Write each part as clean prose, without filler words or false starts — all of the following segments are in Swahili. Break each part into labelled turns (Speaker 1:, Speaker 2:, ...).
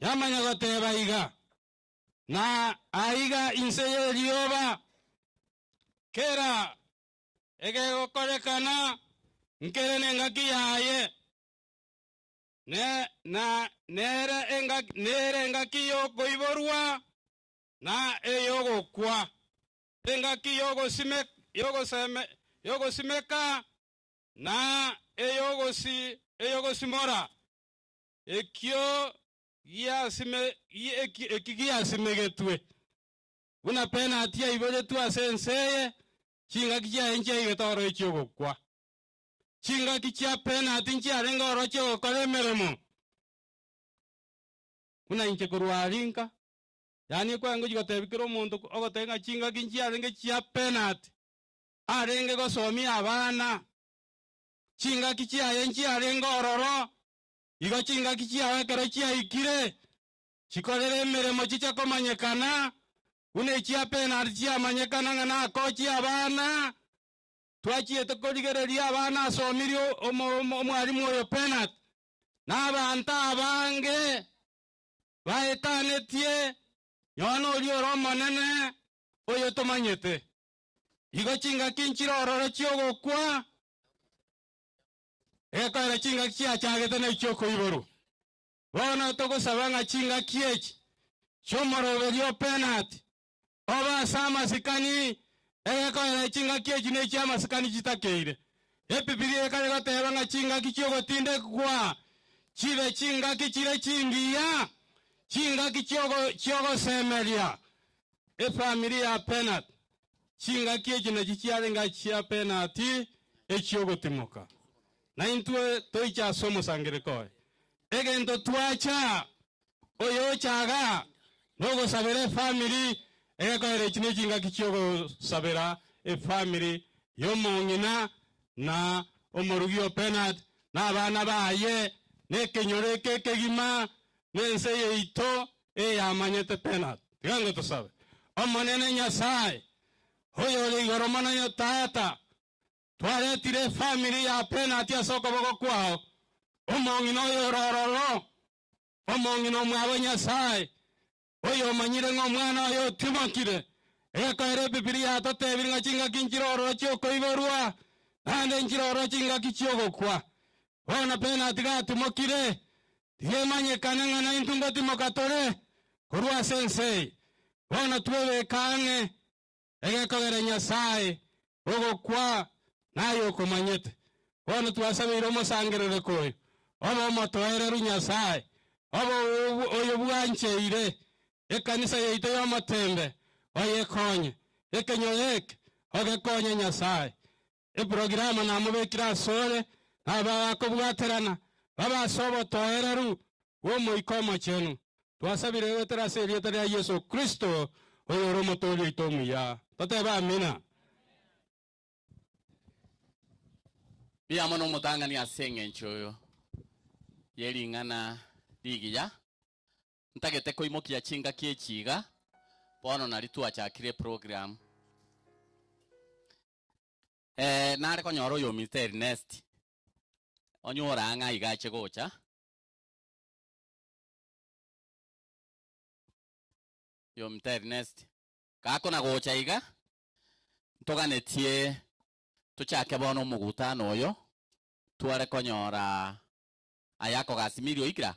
Speaker 1: yamanya goteba iga na aiga inse Jehova kera ege gokorekana nkere ngaki yaye nere ngaki yoko iborwa na eyogo kwa engaki yogo simeka na eyogo simora ekyo ekigia simegetwe una pena atia ibode tu asenseye chinga kicha enche igetoro ekyogo kwa chinga kicha pena atinchi arenga oroche okore meremo una inche kurwarinka yani kwa ngo jigotebikiro omonto ogotenga chinga kinchi arenge chia penat arenge gosomi abana chinga kichi enchi arenga ororo igo chinga kichi awekero chia ikire chikorere meremo chicha komanyekana une chia penat chia manyekana ngana kochi abana twachiete korigereria abana asomirio omwarimu oyo penat n'abanta abange baetanetie yono olioro monene oyo tomanyete igo chinga kinchiro ororo chiogokwa ekoera chinga chiachagete na ichioko iboru bono togosaba ng'a chinga kiechi chomoroberio penat oba samasikani ekoera chinga kiechi ne chiamasikani chitakeire ebibilia ekare goteba ng'a chinga kichiogotinde kwa chibe chinga kichire chingiya chinga kichiogo semeria familia penat chinga kiechi na chichiarenga chia penati echiogo timoka na intwe toicha somo sangerekoe egento twacha oyo chaga nogo sabere family egekoere chine chinga kichiogo sabera family yomongina na omorugio penat na abana baye nekenyore kegima nense yeito yamanyete penat tigango tosabe omonene nyasaye oyo ligoro mananyo tata twaretire family ya penat asoko bogo kwao omongino oyo rororo omongino mwabo nyasaye oyo manyire ng'omwana oyo timokire ekoere bibilia atotebiri ng'a chinga kinchirororo chioko iborwa nande nchirororo chinga kichiogokwa bona penat gatimokire tigemanyekane ng'ana intungo timokatore korwa sensei bona twebekang'e egekogere nyasaye ogokwa nayo okomanyete bona twasabeire omosangerere koyo oba omotoereru nyasaye oba oyo bwancheire ekanisa yaito y'omotembe oyekonye ekenyoyeke ogekonye nyasaye eprograma namobekire asore abakobwaterana babasobotoereru bw'omoiko omochenu twasabire wetera ase erieta ria Yesu Kristo oyo ore omotori oito omuya toteba amina.
Speaker 2: Biyamo n'omutangani asenge nchoyo yeringana ligiya ntagete koimokia chinga kiechiga bono nari twachakire program nare konyoro yo Mr. Nest onyora ng'a igache gocha yo Mr. Nest kako na gocha iga ntoganetie tuchake bono mugutano oyo tware konyora ayako gasimirio ikira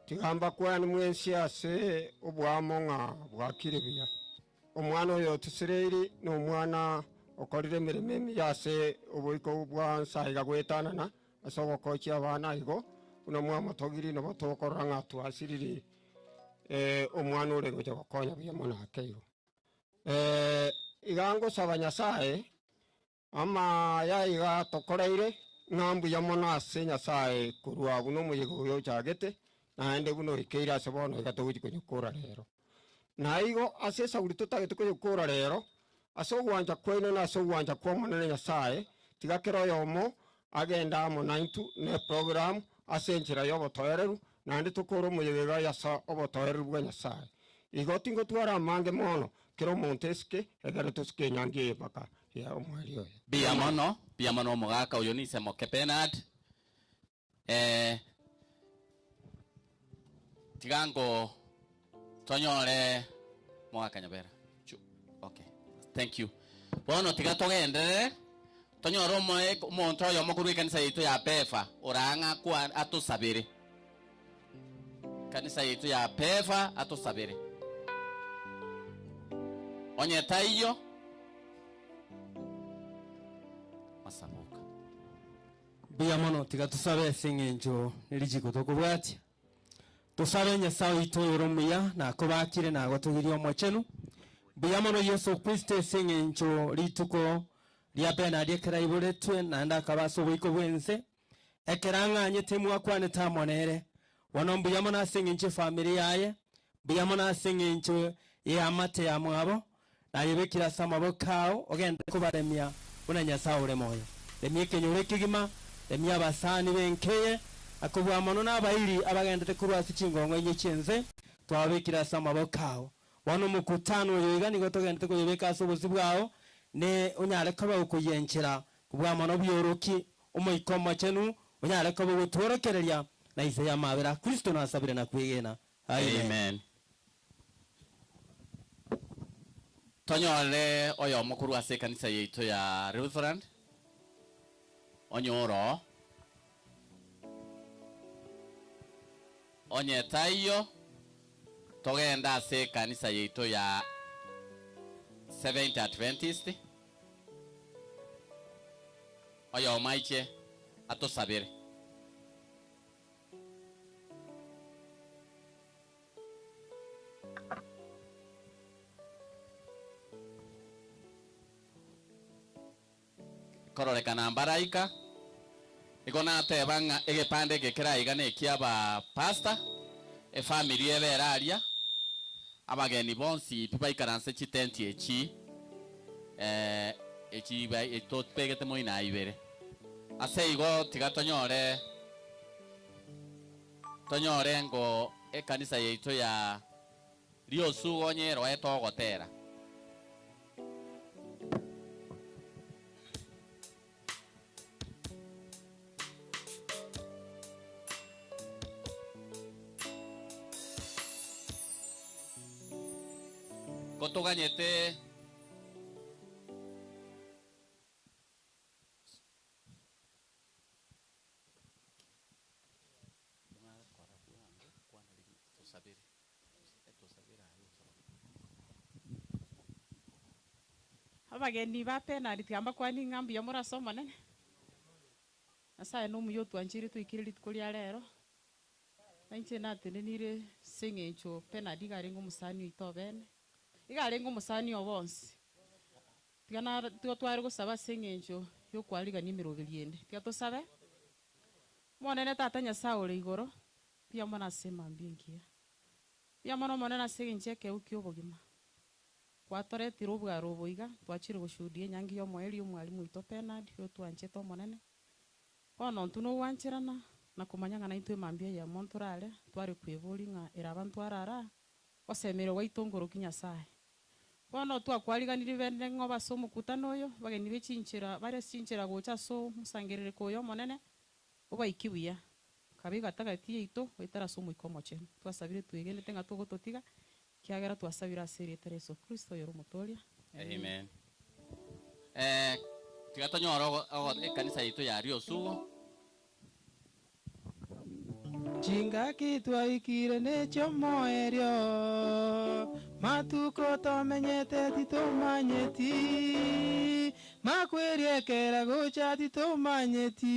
Speaker 3: tigamba kwani mwensi ase obwamo ng'a bwakire buya omwana oyo tusireiri n'omwana okorire emirimo emi ase oboiko bwa nsaiga gwetanana ase ogokochia abana igo buna mwamotogiri nabo tokorora ng'a twasiriri omwana ore gocha gokonya buya mono ake igo iga ngosaba nyasaye ama yaiga tokoreire ng'ambuya mono ase nyasaye korwa buno omoyego oyo ochagete naende buno ikeire ase bono iga togochi konyokora rero na igo ase esauri totagete konyokora rero aso gwanja kweno na aso gwanja kwa monene Nyasaye tiga kero yomo agenda amo naintu ne program asenjira yobotoereru nandi tukoro muyega yasa obotoereru bwa Nyasaye igoti ngotwara mange mono kero monteske egere tuske nyangie baka ya omwali oyo
Speaker 2: bia mono mogaka uyo ni semo kepenad tigango tonyore mogaka nyabera okay thank you bono tiga togendere tonyore omonto oyo mokuru kanisa yitu ya pefa oranga kwa atusabire kanisa yitu ya pefa atusabire onye taiyo masamuka
Speaker 4: bia mono tiga tusabe singenjo nirijiko tokubwati tusabe Nyasaye itoyoromuya na kubakire na gotugirio omwechenu bia mono Yesu Kristo singenjo rituko ria bena diekera iburetwe na ndakabaso bwiko bwense ekeranga nyetemu akwane tamonere wonombu ya mono singenjo family yaye bia mono singenjo ya mate ya mwabo na yebekira samabokao ogenda kubaremia una Nyasaye ure moyo lemike nyure kigima lemia basani benkeye akubwa mono nabairi abagendete kurwasi chingongo enye chenze twabekira samabokao wano mukutano oyo igani gotogendete kuyebeka asobozi bwao ne unyare kaba ukuyenchera kubwa mono byoroki umoikomo chenu unyare kaba gutorokereria na ise ya mabera Kristo nasabire na kwigena
Speaker 2: amen tonyole oyo mukuru ase kanisa yitu ya Lutheran onyoro onye tayo togenda ase kanisa yitu ya Seventh Adventist oyo maiche atusabire kororekana mbaraika igona tebanga egepande gekera igane kiaba pastor family eberaria abageni bonsi pibaikaranse chitenti echi ba etotpegete moina ibere ase igo tigatonyore ngo ekanisa yeito ya riosu onyero etogotera kotoganyete
Speaker 5: abageni bapena ritigamba kwani ngambi ya murasoma nene asaye no muyo twanjiri twikiriri tukuria rero nainche natenenire singencho pena digarengo musani itobene igarengo musani obonsi tigana twari gusaba singencho yo kwariga ni mirogeriende tiga tusabe monene tata Nyasaye uri igoro pia mona sema mbingia pia mona monena singenche ke ukyo bogima kwatoretira obwaro oboiga twachire gushuhudie nyangi yo mweri omwalimu ito Penard yo twancheto monene bono ntuno wanchirana na kumanyanga na itwe mambia ya montorale twari kwiburinga era abantu arara osemero waitongoro Nyasaye bono twakwariganire bende ngoba so mukutano yo bageni bechinchira bare chinchira gocha so musangerere koyo monene obaikibuya kabiga tagati ito wetara so muikomo chen twasabire twegene tenga togototiga kiagera twasabira asiri Yesu Kristo yoro mutoria
Speaker 2: amen tigatonyoro ekanisa yitu ya riosugo
Speaker 6: Chinga kitwaikire necho moerio matuko tomenyete titomanyeti makwerie kera gocha titomanyeti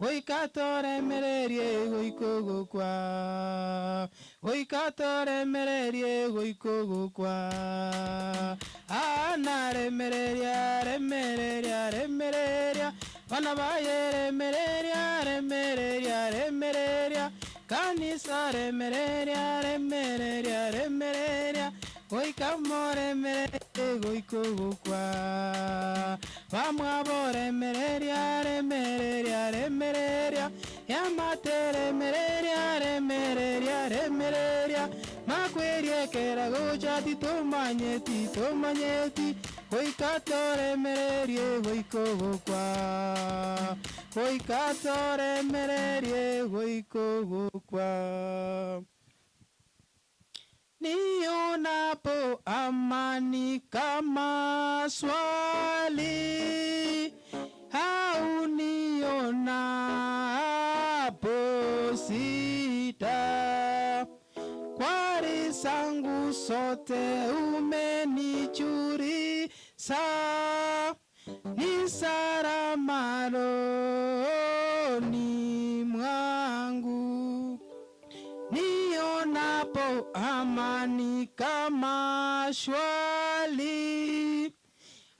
Speaker 6: goikatore mererie goikogokwa goikatore mererie goikogokwa remereria remereria remereria bana baye remereria remereria remereria kanisa remereria remereria remereria goika moremereria goiko gukwa vamwavo remereria remereria remereria yamateremereria remereria remereria makwerie kera gocha titomanyeti tomanyeti goika toremererie goiko gukwa goika toremererie goiko gukwa. Nionapo amani kama swali, au nionapo sita, kwari zangu sote umenichurisa, ni salama rohoni mwangu. Nionapo amani kama shwali,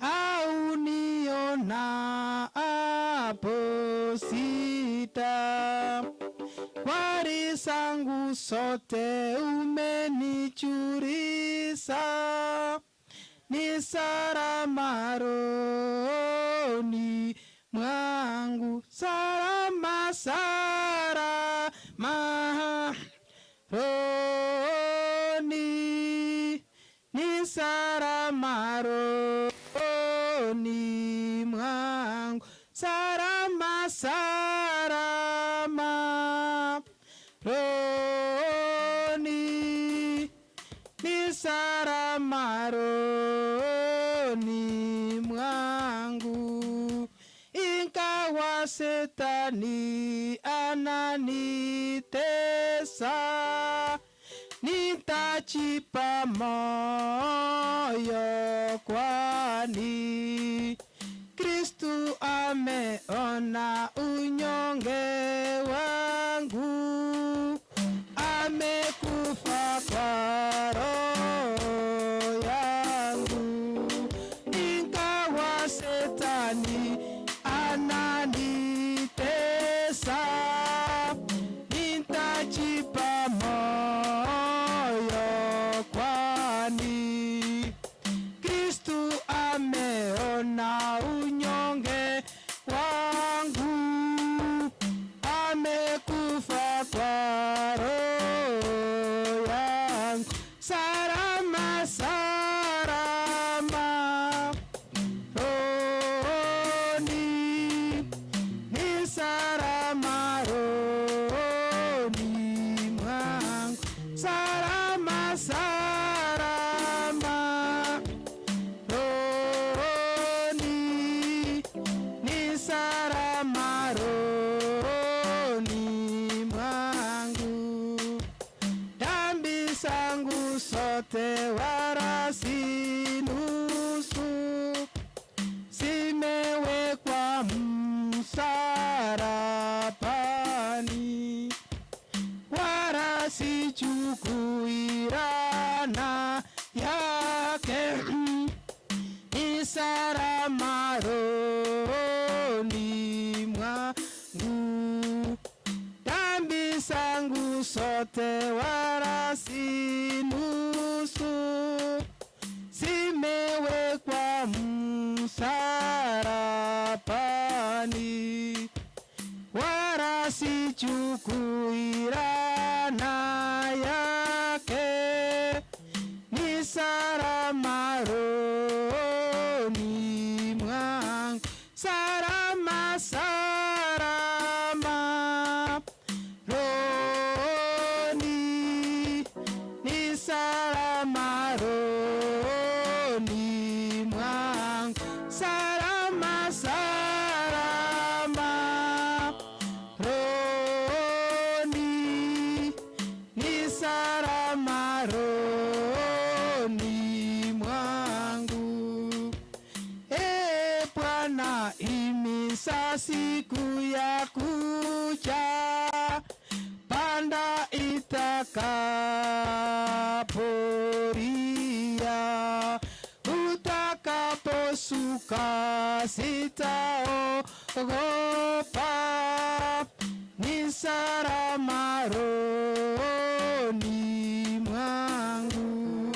Speaker 6: au nionapo sita, kwari zangu sote umenichurisa, ni salama rohoni mwangu. Salama, salama rohoni, ni salama rohoni mwangu. Salama, salama rohoni, ni salama rohoni mwangu. Ingawa Shetani ananitesa, nitajipa moyo, kwani Kristu ameona unyonge wangu, amekufa kwa roho yangu. Ingawa Shetani ananitesa, nitajipa moyo, kwani Kristu ameona unyonge wangu, amekufa kwa roho yangu. Salama, salama rohoni, ni salama rohoni mwangu. Salama, salama rohoni, ni salama rohoni mwangu. Dhambi zangu sote wala si nusu, zimewekwa msalabani, wala sichukui laana yake, ni salama rohoni mwangu. Dhambi zangu sote wala si nusu, zimewekwa msalabani, wala sichukui laana yake, ni salama rohoni mwangu. Salama, salama rohoni, ni salama rohoni mwangu. Salama, salama rohoni, ni salama rohoni mwangu. Bwana, imisa siku ya kuja, panda itakaporia, utakaposuka sitaogopa, ni salama rohoni mwangu.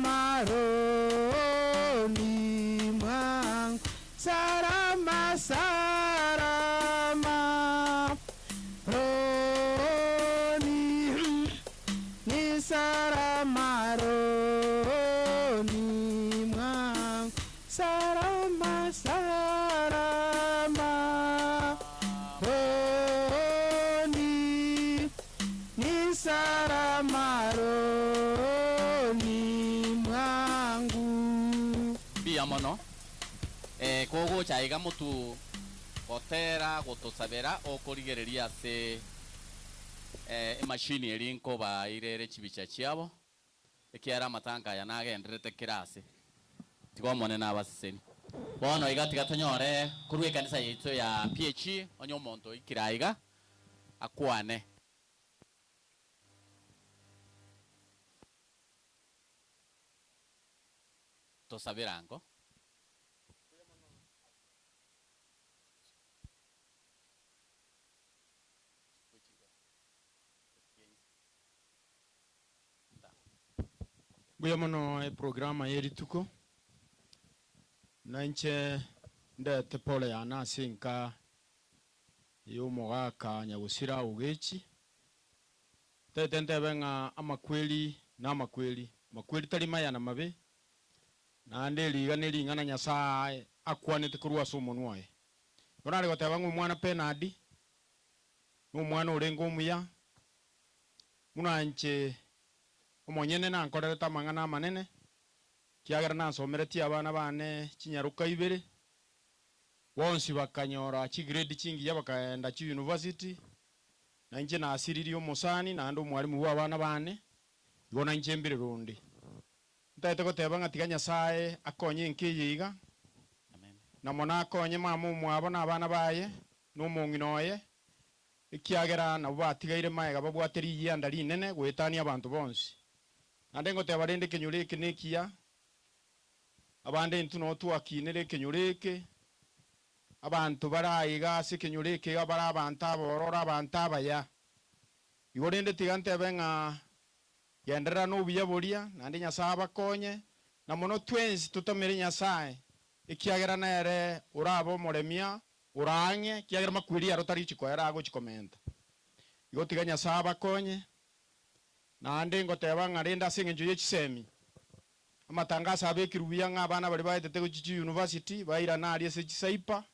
Speaker 6: maroni mwang sarama sarama roni ni sarama roni mwang sarama sarama roni ni sarama roni mwangu.
Speaker 2: Bia mono kogo chaiga mutu gotera gotosabera okorigereria se machine erinko ba irere chibicha chiabo ekiara matanga ya nagenderete kirase tigomone nabaseni bono iga tigatonyore kurwe kanisa yitu ya PH onyo monto ikiraiga akwane tosaberango
Speaker 1: buya mono programa yeri tuko nanche ndete pole yana sinka yo mogaka nyagusira Ogechi tetente benga amakweli na makweli tali maya na mabe na ndeli ganeli ngana nyasaye akwanete kurwa somo nwaye bonare goteba mwana penadi no mwana orengo muya munanche omonyene na nkorereta mangana manene kiagera na somereti abana bane kinyaruka ibere bonsi bakanyora chi grade chingi yabakaenda chi university na nje na asiriri omosani na ndo mwalimu wa bana bane ibona nje mbere rundi ntete goteba ngatiga nyasaye akonye nkiyiga
Speaker 2: amen
Speaker 1: na mona akonye mamu mwabo na abana baye no munginoye ikiagera na batigaire maega babwateri yandari nene gwetania abantu bonsi andengo te abarende kenyureke nekia abande ntuno twakinere kenyureke abantu barayiga se kenyureke abara abantu aborora abantu abaya igorende tigante benga yendera no buya boria nande nyasaba konye na mono twensi tutamere nyasaye ikiagera nere urabo moremia urange kiagera makwiri arotari chiko yarago chikomenta igotiga nyasaba konye na ande ngoteba ngarenda singenjo yechisemi amatangasa abekirubiya ng'abana bari baetete gochichi university baira nari ase chisaipa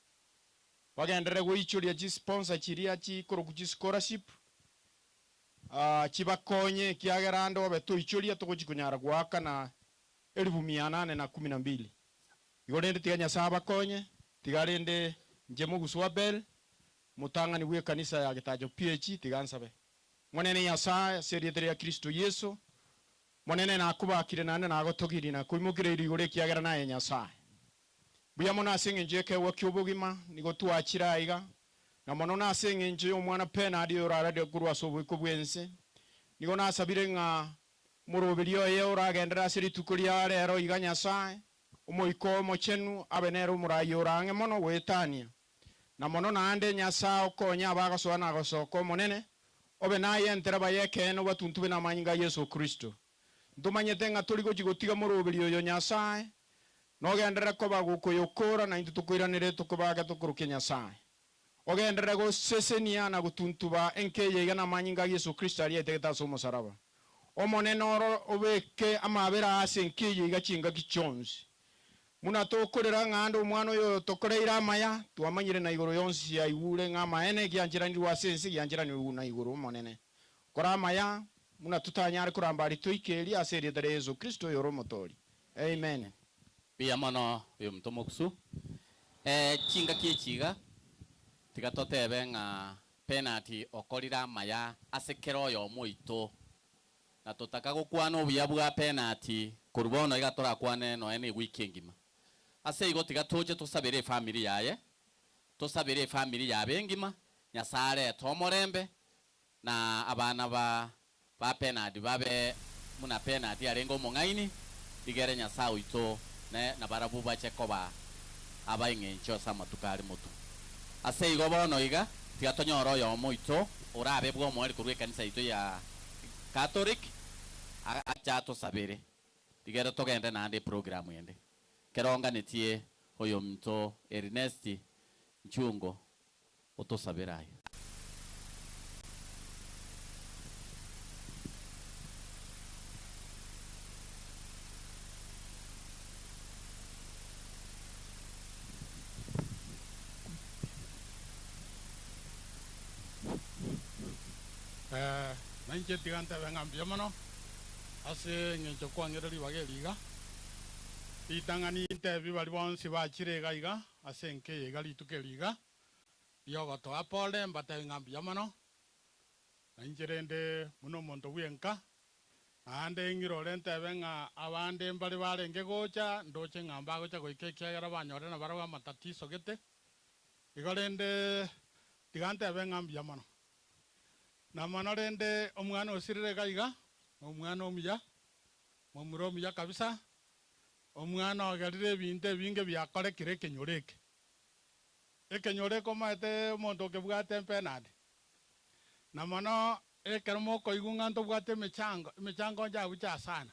Speaker 1: bagendere goichoria chi sponsor chiria chi korokuchi scholarship chibakonye kiagera ando obeto ichoria togochikunyara gwaka na 1812 igorende tiganya saba konye tigarende njemo guswa bel mutangani bwe kanisa ya gitajo PH tigansabe monene Nyasaye serieteri ya Kristo Yesu monene nakubakire nane nagotogiri na kuimukire irigore kiagera naye Nyasaye buya mona asengenje ke wakyobugima nigo tuachira iga na mono na asengenje omwana pena adi orara de kurwa sobu kubwense nigo nasabire nga muroberio ye oragendera siri tukuria rero iga Nyasaye omoiko mochenu abenero murayo orange mono wetania na mono na ande Nyasaye okonya abagaswana gosoko monene obe naye entera bayeke no batuntube na manyinga Yesu Kristo ntumanyete nga tuli gochigotiga muroberio yo Nyasaye nogendera ko bagukuyukura na intu tukwiranire tukubaga tukuruke Nyasaye ogendera go sesenia na gutuntuba enkeye igana manyinga Yesu Kristo ali etegeta somo saraba omonene oro obeke amabera ase enkeye igachinga kichonzi muna tokorera ngando omwana oyo tokoreira amaya twamanyire na igoro yonsi ya igure ngama ene gyanjira ndi wasensi gyanjira ni na igoro monene kora amaya muna tutanyare kurambari toikeri ase rietare Yesu Kristo yoro motori amen
Speaker 2: pia mono uyu mtomoksu chinga kiechiga tigatotebe nga penalty okorira maya asekero yo moito na totaka gukwana obuya bwa penalty kurubono igatora kwane no ene wiki ngima ase igo tigatoje tusabire family yaye tusabire family yabe ngima nyasare tomorembe na abana ba penalty babe muna penalty arengo mongaini igere nyasao ito na barabu bache koba abaingencho sama tukari mutu ase igo bono iga tigatonyoro yo moito orabe bwo mwari kurwe kanisa ito ya Catholic acha to sabere igera togende nande program yende keronga netie oyo mto Ernest Nchungo otosabirayo.
Speaker 1: Nanche tigante bengambia mano ase ngencho kwangireri bageliga itangani tebi bali bonsi bachirega iga ase nke iga litukeliga yogoto apole mbate ngambia mano nancherende muno monto bwenka ande ngirore ntebe nga abande mbali barenge gocha ndoche ngamba gocha goikekegera banyore na barwa matatizo gete igorende tigante bengambia mano na manorende omwana osirire gaiga omwana omuya momuro omuya kabisa omwana ogerire ebintu ebinge byakorekire ekenyoreke ekenyoreke omaete omonto okebwate empenadi na mono ekeremo okoigwa ng'anto obwate emichango njabucha sana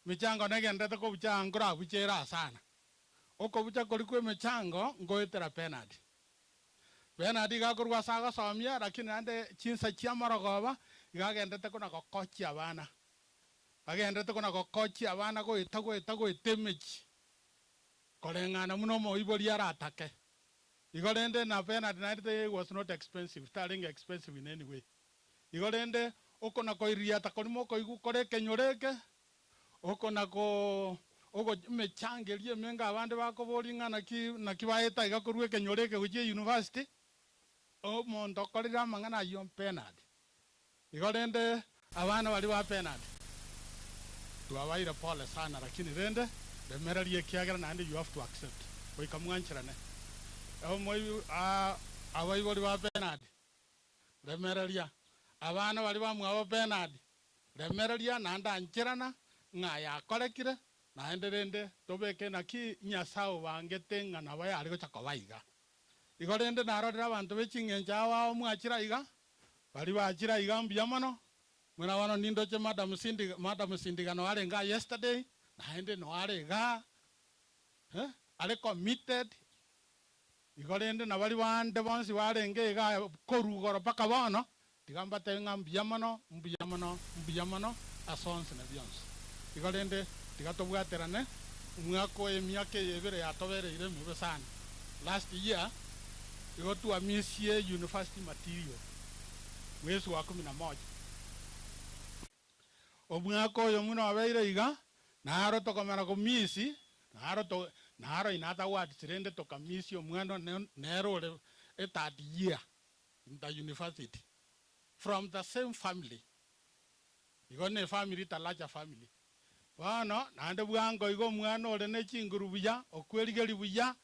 Speaker 1: michango negendete kobucha ngora buchera sana okobucha korikwa emichango ngoetera penadi penadi gakorwa saga somia lakini ande chinsa chia morogoba igagendete kuna gokochia abana agendete kuna gokochia abana goita emechi koreng'ana muno moibori aratake igorende na penadi naite was not expensive starting expensive in any way igorende okona koiria takorimo koigu kore kenyoreke okona ko ogo mechangerie menga abande bakoboringa naki baeta igakorwe kenyoreke guje university o mondo korira mangana yo penadi igorende abana bali ba penadi tuabaira pole sana lakini rende demerali ekiagera nande you have to accept oikamwanchirane moi abai bali ba penadi demeralia abana bali ba mwa penadi demeralia nanda anchirana nga yakorekire naende rende tobeke naki nyasao bangete ngana baya ariko chakobaiga igorende narorera abantu bechingenja wao mwachira iga bali bachira iga mbiamano mwana wano nindoche madam sindigano arenga yesterday naende no arega ale committed igorende na bali bande bonsi barenge iga korugoro paka bono tigamba tenga mbiamano asonse na bionse igorende tigatobwaterane mwako emiake yebere yatobereire mibe sana last year igotu amisie university material mwezi wa 11 omwako oyo muno abeire iga naro tokomera komisi naro inata wati sirende tokamisi omwana nero a third year in the university from the same family igone family talacha family bano nande bwango igo mwana ole ne chinguru buya okwerigeri buya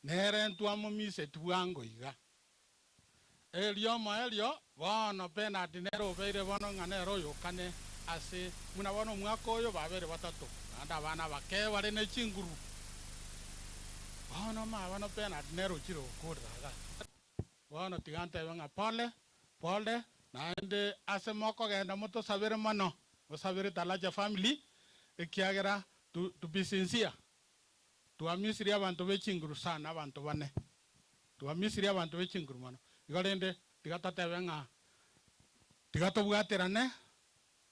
Speaker 1: nere ntwamo mise twango iga elio bano penadi nero beire bono nganero yokane ase muna bono mwako oyo babere batatu nanda bana bake bare ne chinguru bano bano penadi nero chiro kodaga bano tigante banga pole nande ase moko genda moto sabere mano osabere talacha family ekiagera to be sincere tuamisiri abantu bechinguru sana abantu bane tuamisiri abantu bechinguru mano igorende tigatatebenga tigatobwaterane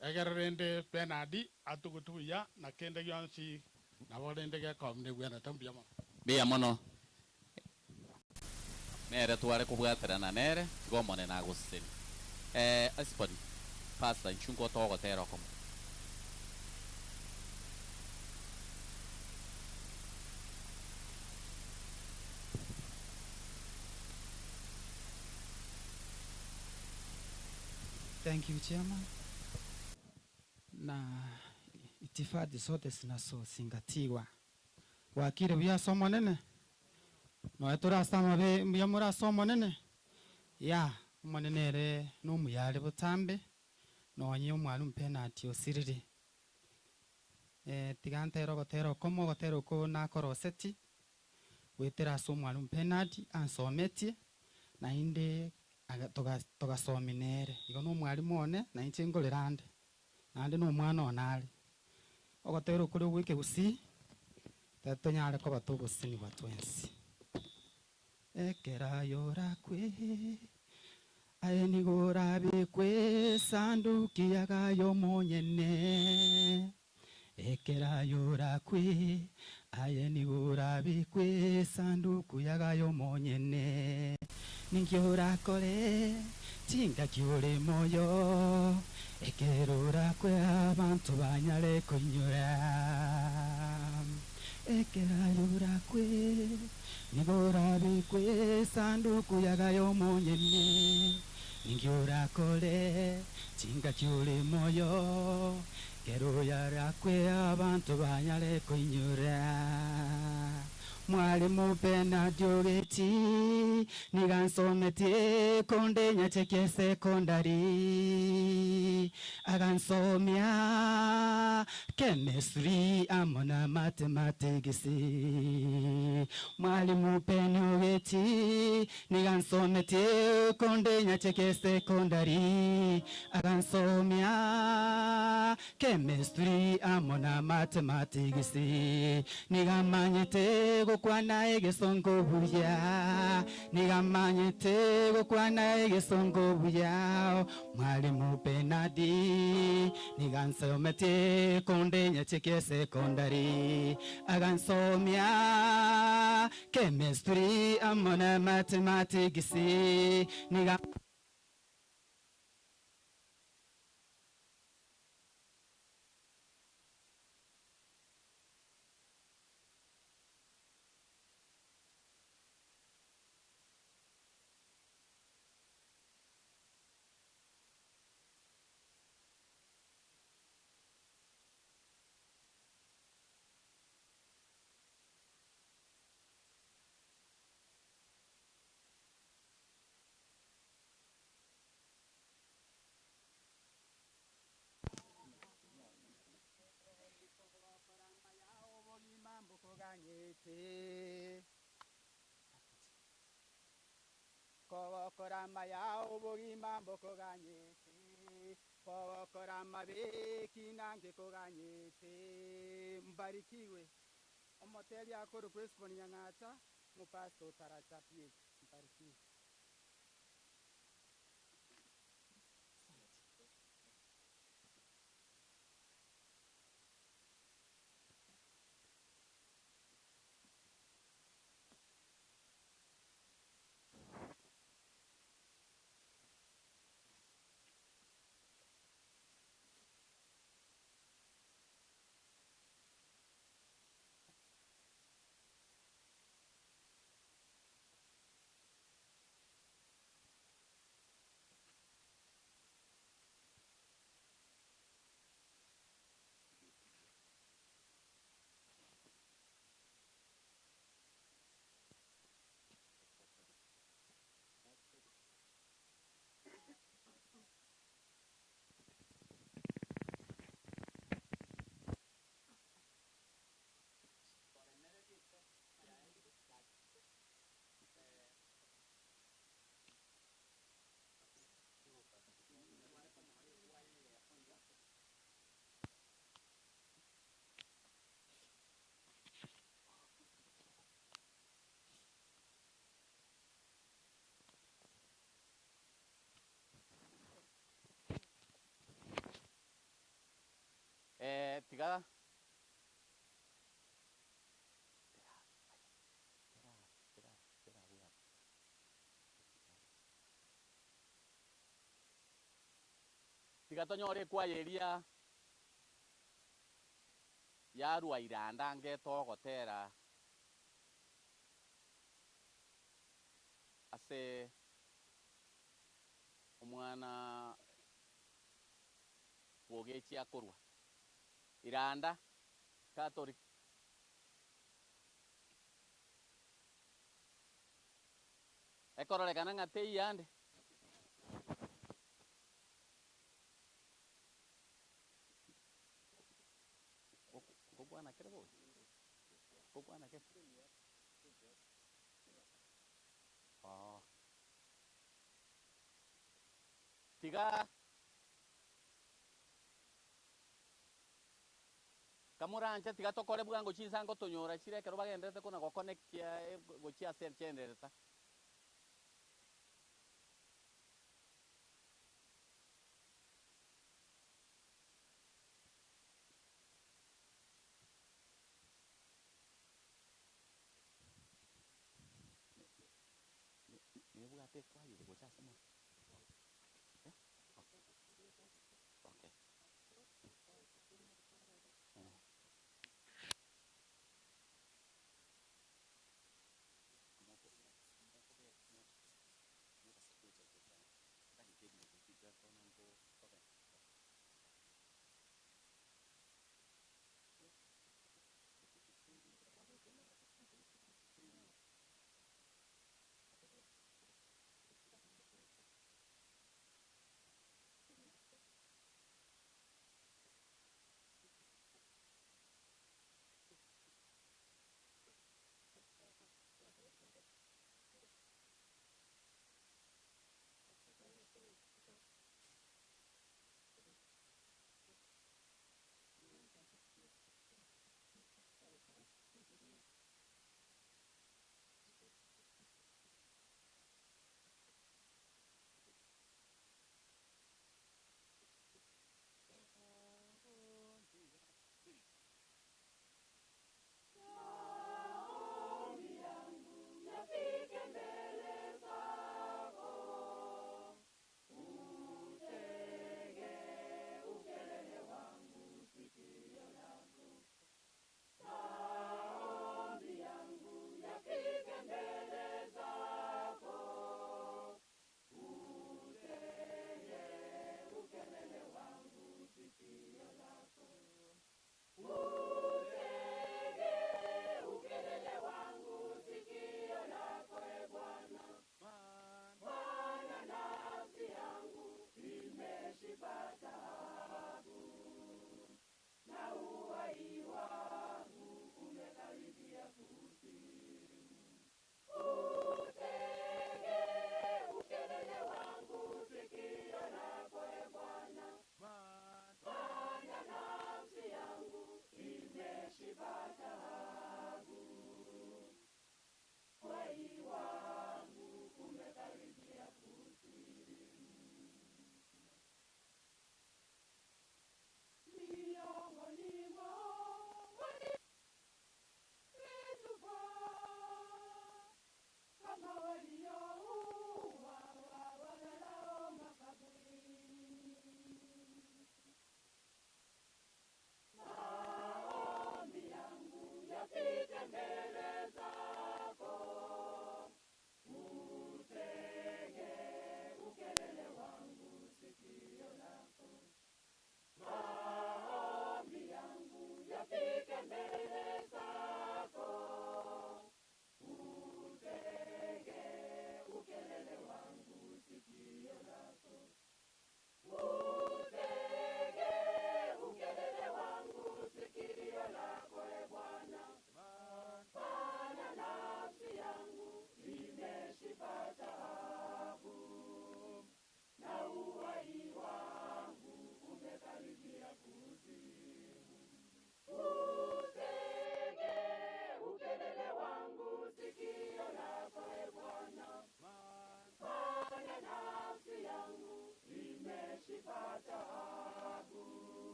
Speaker 1: egerende penadi atugutuya na kende yonsi na bolende ge komne bwana tambia mano
Speaker 2: bia mono nere tuare kubwaterana nere gomone na gusini asponi pasta Nchungo togo tero komo.
Speaker 6: Thank you, Chairman. Na itifadi zote zinazozingatiwa wakire bya somo nene no etora sama be byamura somo nene ya monenere no muyale butambe no nyi omwana mpenati osiriri tigante rogotero komo gotero ko na koroseti wetera so omwana mpenati ansometi na inde togasominere igo no mwalimu one na inchengolerande nande no mwana onale ogotera okore ogwike gusi tetonyare koba togosini batwensi ekera yora kwe aenigora bikwe sanduki yagayo monyene ekera yora kwe aenigora bikwe sanduku yagayo monyene ningiora kore tinga kiore moyo ekerora kwe abantu banyare kunyura ekera yora kwe nigora bikwe sanduku yagayo monyene ningiora kore tinga kiore moyo kero yara kwe abantu banyare kunyura mwalimu Bernard Ogechi nigansomete konde nyacheke sekondari agansomia chemistry amona mathematics mwalimu Bernard Ogechi nigansomete konde nyacheke sekondari agansomia chemistry amona mathematics nigamanyete gukwana egesongo buya nigamanyete gukwana egesongo buya mwalimu Benadi nigansomete konde nyacheke sekondari agansomia chemistry amona mathematics niga Kokorama ya ubugima mbokoganyete kokorama beki nange koganyete mbarikiwe omoteli akoro kwesiponi nyang'ata mupasto tarachapie mbarikiwe.
Speaker 2: Tigada. Tigatonyore kwa yeria yarwa iranda ngeto gotera ase omwana Ogechi akorwa iranda katori ekororekana ng'ate iyande bwana kere boy bwana kere tiga kamuranje tiga tokore bwango chisango tonyora chirekero bagendete kuna go connect ya go chia ser chendereta ni bwate kwa yo go cha simo okay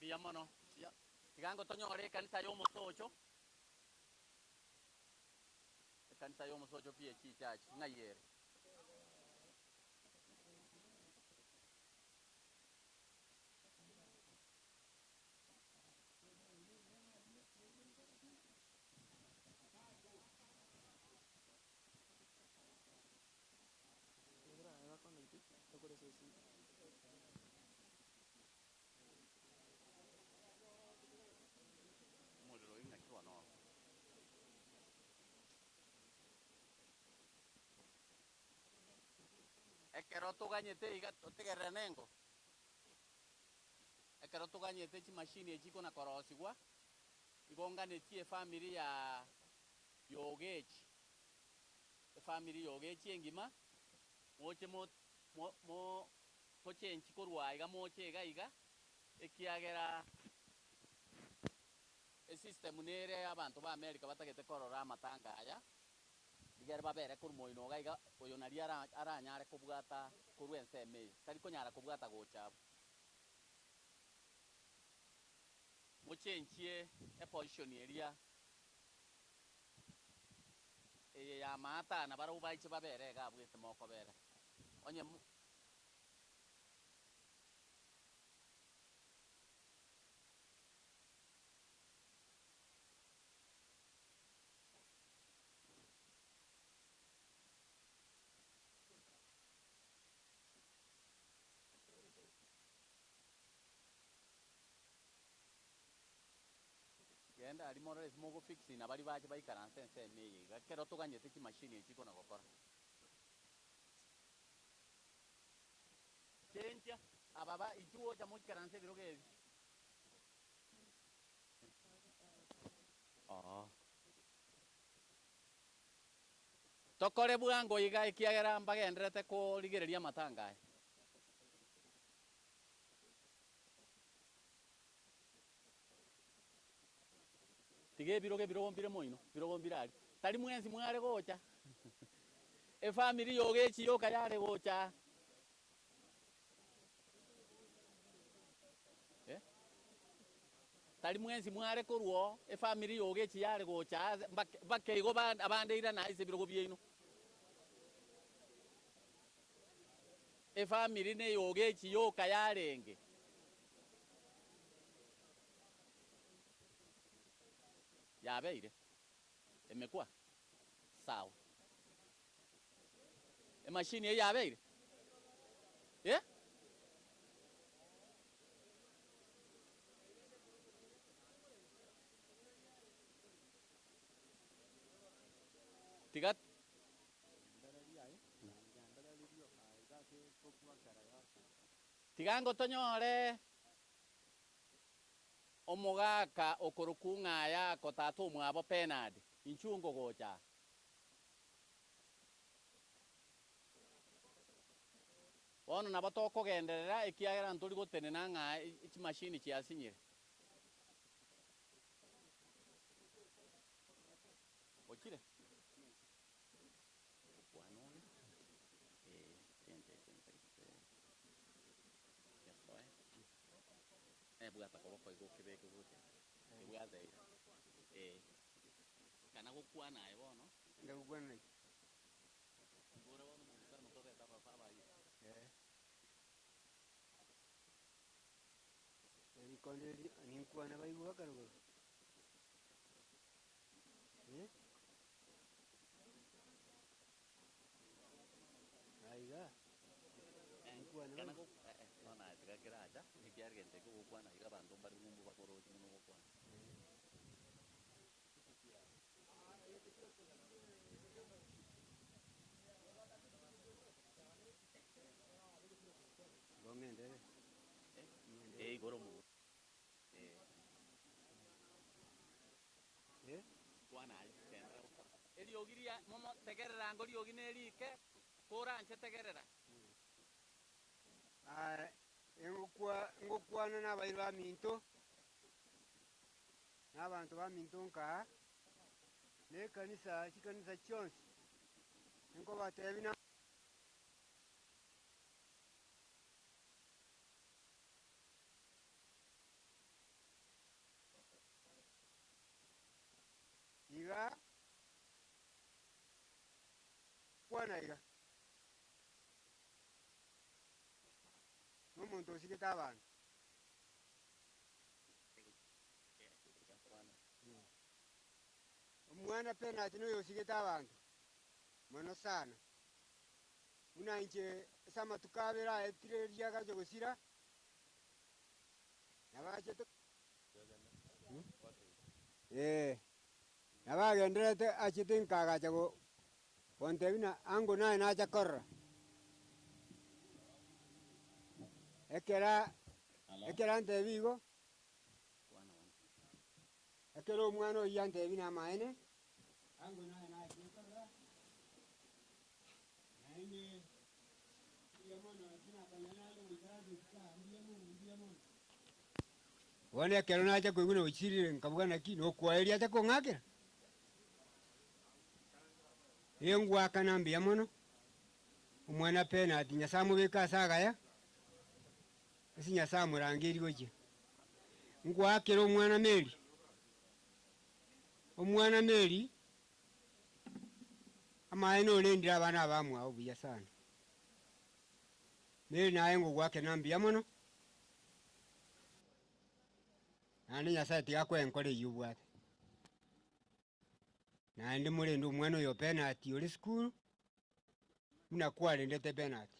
Speaker 2: Bia mono. Tigango tonyore kanisa y'omusocho. Kanisa y'omusocho pia church ngayere. Ekero tuganyete iga tutigere nengo. Ekero tuganyete chi machine echiko na korosigwa. Igonganetie family ya Ogechi. Family ya Ogechi engima. Moche mo tochenchi korwa iga moche iga ekiagera system nere abantu ba America batagete korora amatanga aya. Igere babere kuri moino gaiga oyo nari aranyare kubwata kuri enseme tari konyara kubwata gochabo muchenchie position area ya mata na baru baiche babere ga bwete moko bere onye genda ari more smoke fixing abari baje bayikaranse enseme gakero tuganyete ki machine echiko na gokora chencha ababa ichuo cha mukaranse biroge tokore bwango iga ikiagera mbagenderete ko rigereria matanga tige birogombire moino birogombire ari tari mwenzi mware gocha family Ogechi yoka yare gocha tari mwenzi mware korwo family Ogechi yare gocha bakeigo abande ira na ise birogo byeino family ne Ogechi yoka yarenge yabeire emekwa sawa machine yabeire tigat tigango tonyore omogaka okorukungaya kotatu mwabo penad inchungo gocha ono nabo tokogenderera ekiagera nturi gotenena nga ichi machine chiasinyire ochire bwata koboko igokebeke gocha ibwata kana gokwana ebono
Speaker 3: ndagukwana
Speaker 2: bora bono musa no tobe tapa paba
Speaker 3: ni konde ni kwana baigwa karugo aiga
Speaker 2: kana go no na tiga kiracha ikiargente ko gokwana iga bantu bari mumbu bakoro muno gokwana
Speaker 3: gomendere
Speaker 2: goromu kwana eliogiria momo tegerera ngori oginerike koranche tegerera
Speaker 3: ngokwana n'abairi ba minto n'abantu ba minto nka n'ekanisa kikanisa kyonsi nko batebina kwana iga n'umuntu usigita abantu umwana penalty n'uyo usigita abantu mono sana muna inche sama tukabera etire lyaga jogosira nabaje to nabagenderete achitin kaga jago pontevina ango nae nacha korra ekera ante vigo ekero umwana oyante vina maene ango nae nacha korra naende wane ekero nacha kwiguna uchirire nkabuga naki nokwaeria ate kong'akera engwaka nambia mono umwana penalty nyasaye mubika asagaya esi nyasaye murangeri goche ngwakera omwana meri amaene olendira abana abamwao buya sana meri naye ngogwake nambia mono nandi nyasaye tigakwenkore yubwate nandi mulendo omwana oyo penalty oli skulu muna kwalendete penalty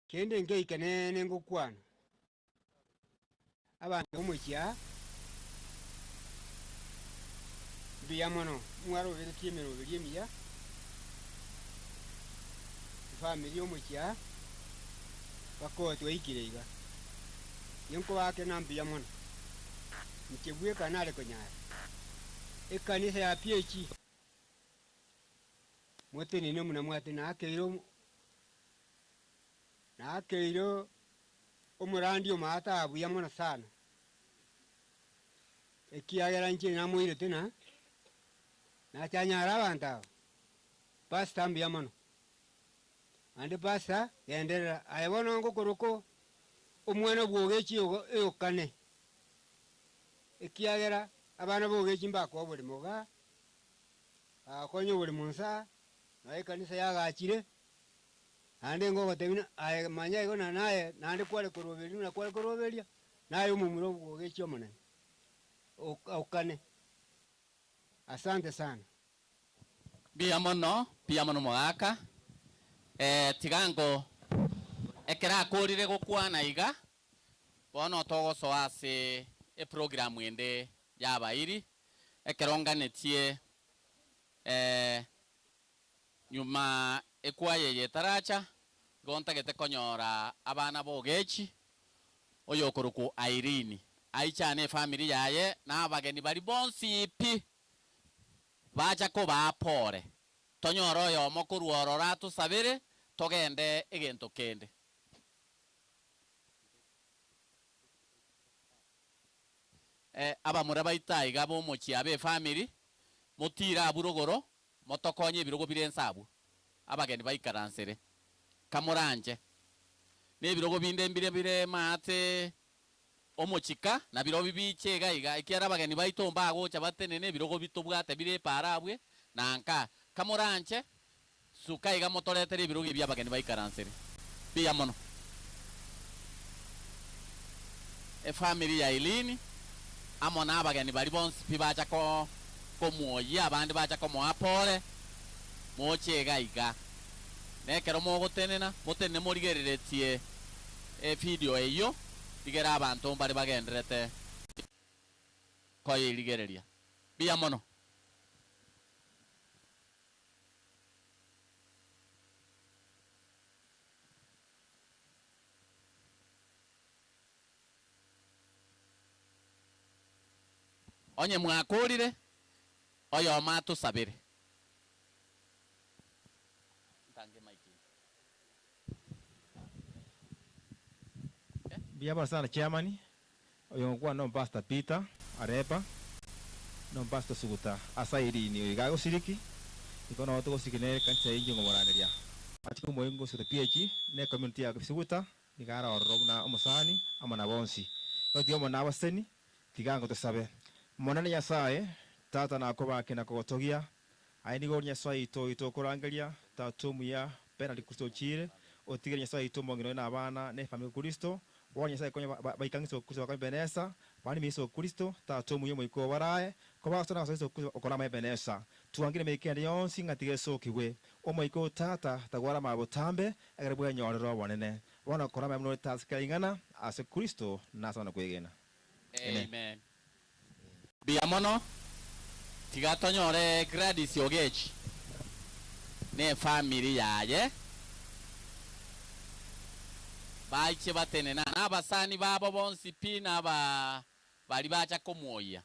Speaker 3: kende ngeike nene ngokwana abantu omuchya biya mono mwaro bere kimero bere miya family omuchya bakotwe ikireiga yenko wake nambiya mono nikebwe kanale konyara ekanisa ya PH mote nino muna mwate nakeiro omurandi omata abuya mono sana ekiagera nche namuire tena nachanyara abantu pasta mbiya mono ande pasta yenderera ayebono ngokoroko omwana bwogechi eyokane ekiagera abana bogechi mbako buli moga akonyo buli munsa naye kanisa yagachire ande ngogotemina manya igona naye nande kwale koroberia naye omumuro bwogechi omonene okane asante sana
Speaker 2: bia mono mogaka tigango ekera akorire gokwana iga bono togosoa ase program ende yabairi ekeronganetie nyuma ekwaye yetaracha gontagete konyora abana bogechi oyo koruku Irene aichane family yaye n'abageni bari bonsi pi baja ko bapore tonyora oyo mokuru orora tusabire togende egento kende abamura baitayiga bomochi abe family mutira aburogoro motokonye birogo birensabu abageni baikaransere kamuranje nebirogo binde bire mate omochika na biro bibichega iga ikiara abageni baitomba agocha batenene birogo bitobwate bire parabwe nanka kamuranje suka iga motoretere birogo bya abageni baikaransere biya mono family ya Ilini amona abageni bari bonsi pibacha ko muoyi abandi bacha ko moapole mochega iga nekero mogotenena motene morigereretie video eyo igera abantu bari bagenderete ko irigereria biya mono onye mwakorire oyo mato sabire ntange maiki
Speaker 7: Biaba sana chairman oyo kwa no pastor Peter arepa no pastor Suguta asairi ni igago siriki ikono to sikine kancha injo ngomoraneria atiko moyengo su PH ne community ya Suguta igara orobna omosani amana bonsi otio mona waseni tigango to sabe monane yasaye tata na koba kina kotogia aini gonya swaito ito kurangeria tatumuya penalty Kristo chire otigeria swaito mongino na abana ne family Kristo wonya sai konya baikangiso Kristo bakambenesa bani miso Kristo tatumuya moiko barae koba sona saiso Kristo okora mabenesa tuangire mekende yonsi ngatige sokiwe omoiko tata tagwara mabotambe agaribwa nyorero bonene wana kora mamno taska ingana ase Kristo nasana kwegena.
Speaker 2: Amen. Biamono tigatonyore Gladys Ogechi ne family yaye baiche batenena n'abasani babo bonsi pina bali bacha komoya.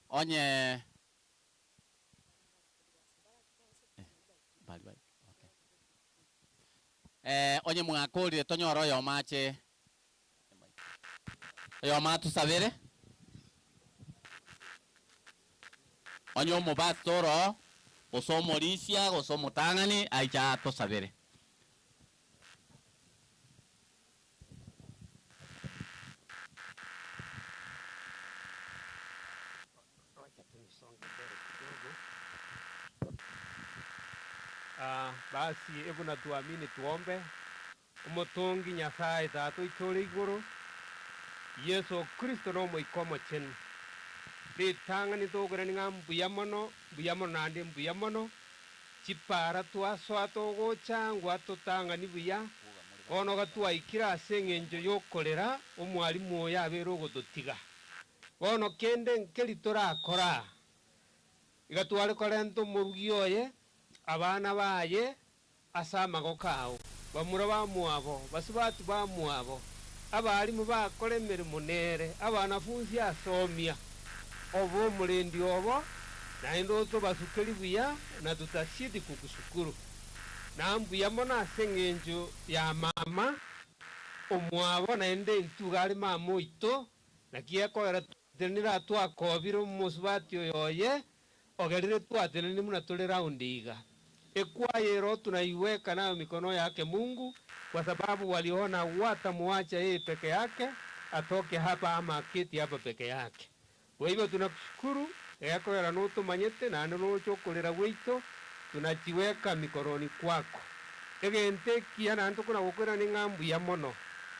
Speaker 2: Onye bali okay. Onye mwakoli tonyoro yo mache yo matu sabere onye omubastoro osomorisia osomutangani aicha to sabere.
Speaker 3: Basi hebu na tuamini tuombe. Umutungi Nyasaye tatu ituri iguru Yesu Kristo no moikomo chen bitangani togere ngam buyamono nande buyamono chipara twaso togo changwa tutangani buya ono gatwa ikira sengenjo yokorera omwalimu oya abero godotiga ono kende nkeri torakora igatware korento murugi oye abana baye asamago kao bamura bamuabo basubatu bamuabo abalimu bakore emirimo nere abanafunzi asomia obo mulendi obo naende oto basukeri buya na tutashidi kukusukuru nambuya mona aseng'enjo ya mama omwabo naende ntugari mama oito nakiekoera tenira twakobire omusubati oyoye ogerire twateneni muna tuli raundi iga ekwayero tunaiweka nayo mikono yake Mungu kwa sababu waliona watamuacha yeye peke yake atoke hapa ama aketi hapa peke yake. Kwa hivyo tunakushukuru yako ya nuto manyete na anocho kolera wito tunachiweka mikononi kwako. Egente kiana anto kuna gukora ni ngambu ya mono.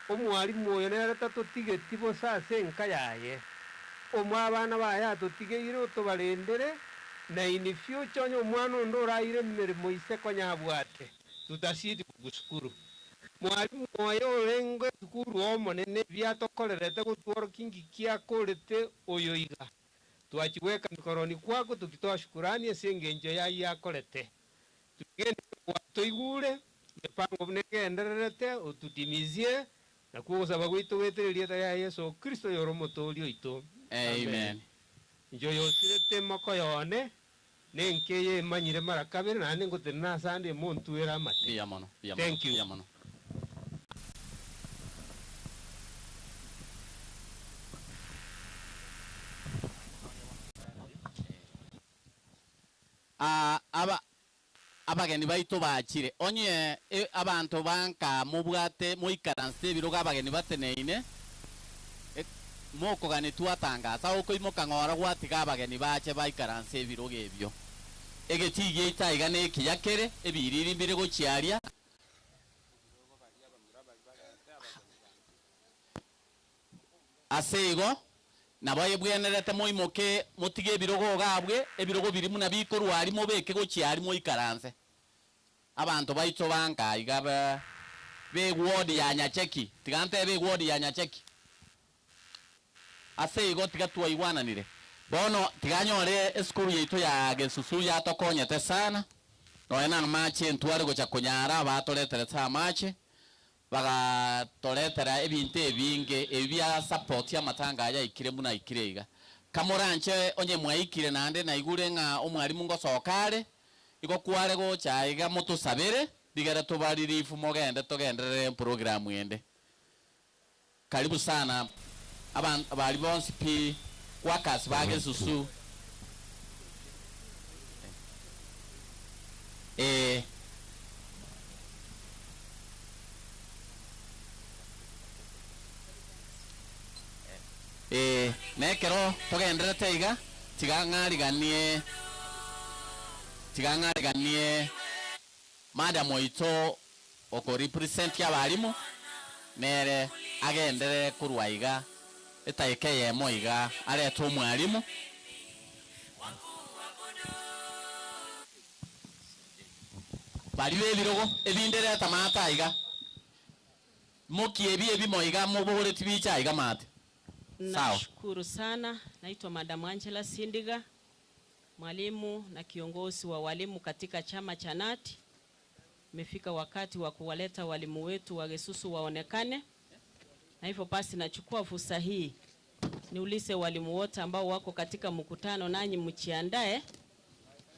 Speaker 3: Omwalimu oyo nere tatotige tibo sase nkayaye. Omwabana baya totige iro to balendere na in future nyo mwana ndora ire mirimo iseko nyabwate tutashidi kugushukuru mwalimu oyo lengo tukuru omonene byatokorerete gutworo kingi kiakorete oyo iga twachiweka mikoroni kwako tukitoa shukurani esengenjo yakorete tugende watoigure mipango bnegendererete otutimizie na kuosaba gwitu wetereria ya Yesu Kristo yoromotori oito.
Speaker 2: Amen.
Speaker 3: Njo yosirete moko yone nenkeye manyire marakabere nane ngotena sande muntu era mate.
Speaker 2: Biamono.
Speaker 3: Thank you.
Speaker 2: Biamono. Abageni baitu bachire onye abantu banka mubwate muikaranse biruga abageni bateneine moko gani tuatangaza uko imoka ngora gwatiga abageni bache baikaranse biruga ebyo egetige itaiga neki yakere ebiriri mbere gochiaria asego na boye bwenerete moimoke mutige ebirogo gabwe ebirogo birimu na bikorwa arimo beke gochiari mo ikaranse abantu baito banka igabe be ward ya nyacheki tigante be ward ya nyacheki ase igo tigatwa iwananire bono tiganyore eskuru yeito ya gesusu ya tokonyete sana no ena mache ntware gocha konyara batoretere ta mache baga toretera ebintu ebinge ebya support ya matanga ya ikire muna ikirega kamoranche onye mwaikire nande na igure nga omwarimu ngosokare iko kware gocha iga moto sabere digara tobariri ifumo gende togendere program yende karibu sana abali bonsi pi kwakas bage susu nekero togendere teiga tigang'ariganie madam oito oko represent ya barimu mere agendere kurwaiga etaike yemo iga areto mwarimu bari bebirogo ebindere tamata iga moki ebi moiga mobore tibicha iga mate.
Speaker 8: Nashukuru sana. Naitwa Madam Angela Sindiga, mwalimu na kiongozi wa walimu katika chama cha NAT. Imefika wakati wa kuwaleta walimu wetu wa Gesusu waonekane. Na hivyo basi nachukua fursa hii niulize walimu wote ambao wako katika mkutano nanyi mchiandae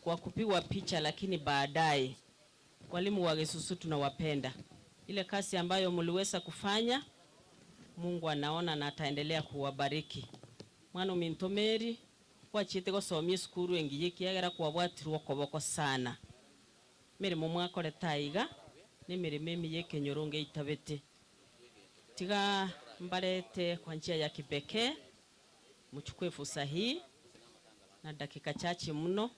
Speaker 8: kwa kupigwa picha, lakini baadaye walimu wa Gesusu tunawapenda. Ile kazi ambayo mliweza kufanya Mungu anaona na ataendelea kuwabariki. Mwana mintomeri kwa chite gosomye skuru engiye kiagera kwa bwatirwo koboko sana. Mirimo mwakore taiga ni mirimo emiye kenyoronge itabete. Tiga mbarete kwa njia ya kipekee mchukue fursa hii na dakika chache mno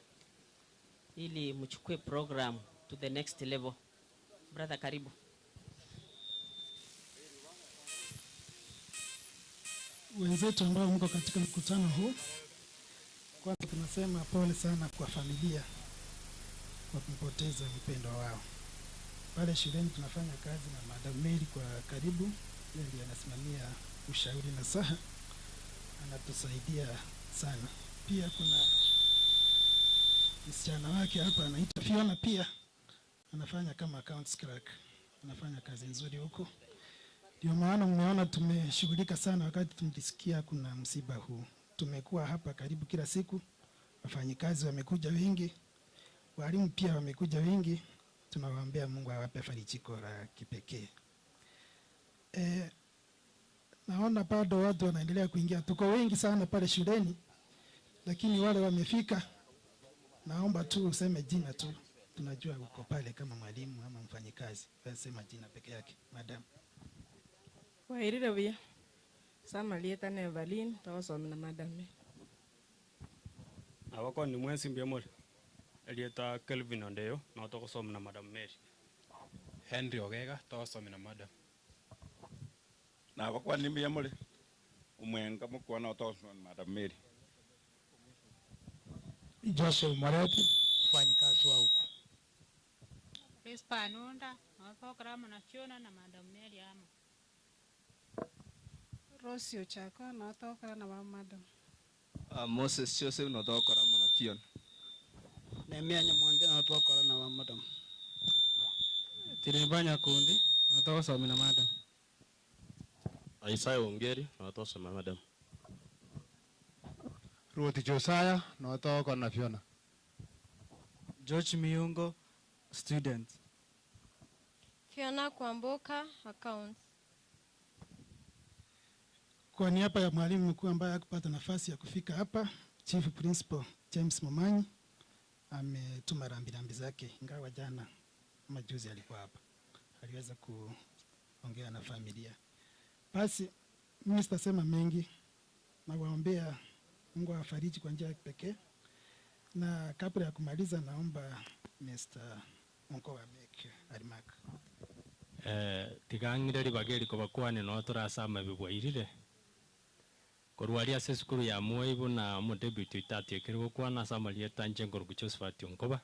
Speaker 8: ili mchukue program to the next level. Brother, karibu.
Speaker 9: Wenzetu ambao mko katika mkutano huu, kwanza tunasema pole sana kwa familia kwa kumpoteza mpendwa wao. Pale shuleni tunafanya kazi na Madam Mary kwa karibu, yeye ndiye anasimamia ushauri na saha, anatusaidia sana. Pia kuna msichana wake hapa anaitwa Fiona, pia anafanya kama accounts clerk, anafanya kazi nzuri huko. Ndio maana mmeona tumeshughulika sana wakati tumesikia kuna msiba huu. Tumekuwa hapa karibu kila siku, wafanyikazi wamekuja wengi, walimu pia wamekuja wengi. Tunawaombea Mungu awape farijiko la kipekee. Naona bado watu wanaendelea kuingia. Tuko wengi sana pale shuleni, lakini wale wamefika, naomba tu useme jina tu. Tunajua uko pale kama mwalimu ama mfanyikazi. Sema jina peke yake, madam.
Speaker 10: Wairire bia. Sama lieta ne Evelyn tawasomina madam.
Speaker 1: Awako ni mwensi mbiamole. Lieta Kelvin Ondeyo na tawasomina madam Mary.
Speaker 11: Henry Ogega tawasomina madam.
Speaker 12: Na awako ni mbiamole. Umwenga mukwa na tawasomina madam Mary.
Speaker 9: Joseph Mareti mfanyikazi wa huko.
Speaker 13: Hispanunda natokra na Fiona na madam Mary ama.
Speaker 10: Rosio chako natokra na madam.
Speaker 14: Moses Joseph natokra na Fiona.
Speaker 15: Nemia Nyamwange natokra na madam.
Speaker 16: Tiribanya kundi natosomina madam.
Speaker 17: Isaiah Ongeri natosomina madam.
Speaker 18: Ruti Josiah natokra na Fiona.
Speaker 16: George Miungo student.
Speaker 19: Fiona Kwamboka accounts.
Speaker 9: Kwa niaba ya mwalimu mkuu ambaye hakupata nafasi ya kufika hapa, Chief Principal James Momanyi ametuma rambirambi zake, ingawa jana majuzi alikuwa hapa. Aliweza kuongea na familia. Basi mimi sitasema mengi, na waombea Mungu awafariji kwa njia ya pekee. Na kabla ya kumaliza naomba Mr. Mungu ameke remark.
Speaker 1: Tigangire libageri kwa kwani no turasama bibwairire
Speaker 11: Korwalia se skuru ya Moibu na mo debut itati kirigo kwa na samalia tanje ngor Josephat Onkoba.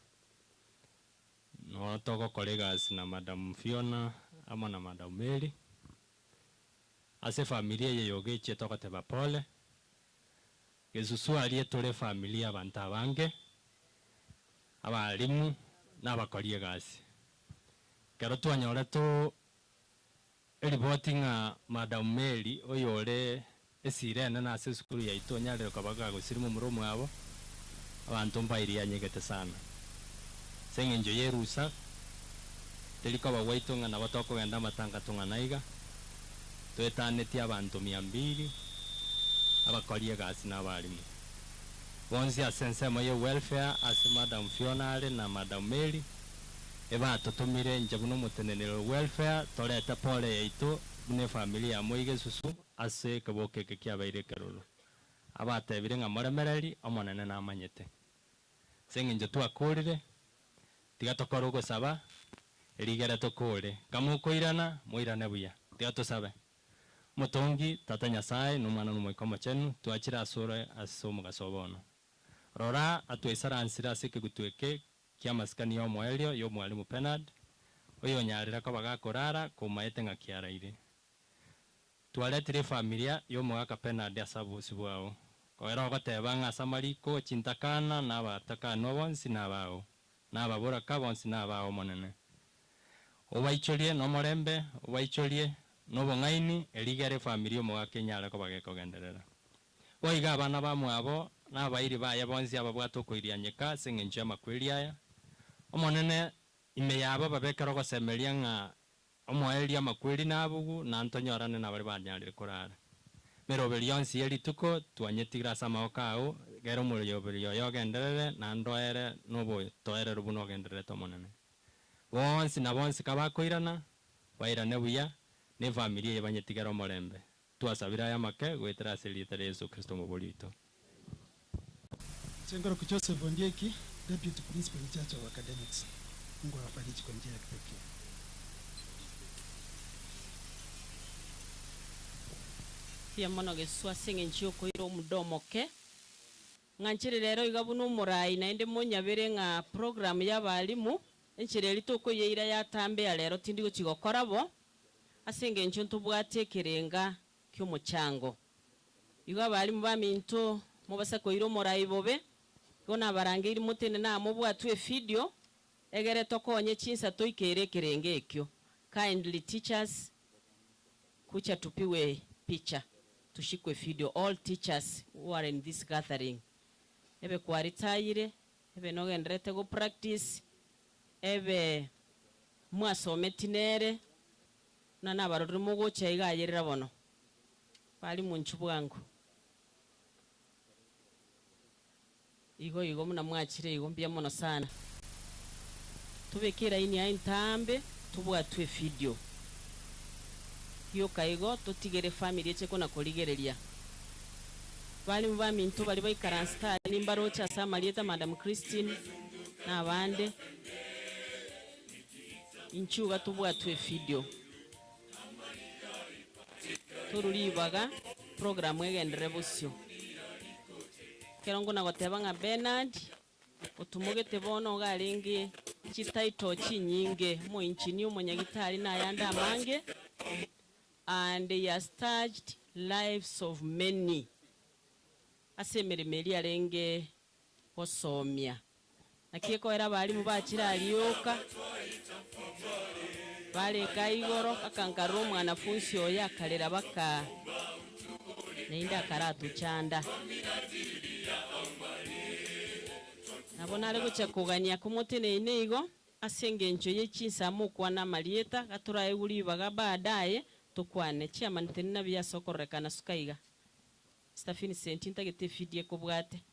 Speaker 11: No toko colleagues na Madam Fiona ama na Madam Mary. Ase familia ye Ogechi toka teba pole. Yesusu aliyetole familia banta bange. Abalimu n'abakolie gasi. Kero twanyore to reporting Madam Mary oyole esirene na ase skuru ya itonyale kabaga gusirimu muromo abo abantu mbairi anyegete sana senge njo yerusa teliko bawaitonga na batoko genda matanga tunga naiga twetaneti abantu 200 abakolie gasi na balimu bonzi asense moyo welfare as Madam Fiona ale na Madam Mary eba totumire njabuno mutenenero welfare toleta pole yaito ne familia moige susu ase kaboke kekiabaire karolo abatebire nga moremereri omonene na amanyete senge nje twakurire tigatokora gusaba erigere tokore kamukoirana moirane buya tigatosaba mutongi tata nyasaye numana numwikomo chenu twachira asore asomo gasobono rora atwesara ansira sike gutweke kia maskani yo moelio yo mwalimu Penard oyo nyarira ko bagakorara kumaete nga kiaraire tualetire familia yo mwaka Penard asabu sibwao kwera gotebanga samariko chintakana na bataka no bonsi na bao na babura ka bonsi na bao monene obaicholie no morembe obaicholie no bongaini erigere familia mwaka Kenyara ko bagekogenderera oiga abana bamwabo na bairi baya bonsi ababwato koirianyeka sengenje makweli aya omonene ime yabo babekero gosemeria nga omoelia makweli nabugu na antonyorane na bari banyarire korara meroberi yonsi yeri tuko twanyetigra samaokao gero muriyoberi yogenderere na ndoere nobo toere rubuno genderere tomonene bonsi na bonsi kabakoirana bairane buya ne familia yebanyetigero morembe twasabira ya make gwetera selita Yesu Kristo mobolito
Speaker 9: Chengoro Joseph Ondieki, Deputy Principal in Charge of Academics. Mungu awafariji kwa njia ya kipekee.
Speaker 8: Pia mono geswa senge nchio koiro mudomoke. Nganchire rero igabuno murai na ende monyabere nga program y'abalimu. Enchire litoko yeira yatambe ya rero tindi chigokora bo. Asenge nchio ntubwate kerenga kyo muchango. Igo abalimu baminto mubasa koiro murai bobe. Gona barangiri mutene na mubwatwe video. Egere tokonye chinsa toikere kerenge ekyo. Kindly teachers kucha tupiwe picture. Tushikwe video all teachers who are in this gathering. Ebe kwaritaire, ebe nogendrete go practice, ebe mwasome tinere na nabarori mugo chaiga ayerera bono. Bali munchubwangu. Igo muna mwachire igo mbia mono sana. Tubekera ini ya intambe tubwatwe video. Hiyo kaigo totigere family yeche kona koligerelia bali mubaminto bali baikaransta nimbaro cha samalieta Madam Christine na abande inchuga tubwatwe video turulibaga program egendere bosyo kerongo na gotebanga Bernard otumogete bono galingi chitaito chinyinge mo inchini umunyagitari na yanda mange and he has touched lives of many. Asemere meri arenge osomia. Nakieko era bali mubachira alioka. Bale kaigoro akankaro mwanafunzi oya kalera baka. Neinda karatu chanda. Nabona alego chakugania kumotene ineigo asenge njo yechinsa mukwa na malieta gatura eguli baga baadaye tukwane chairman tenna bya sokorekana sukaiga Stafini senti ntagete fidie ko bwate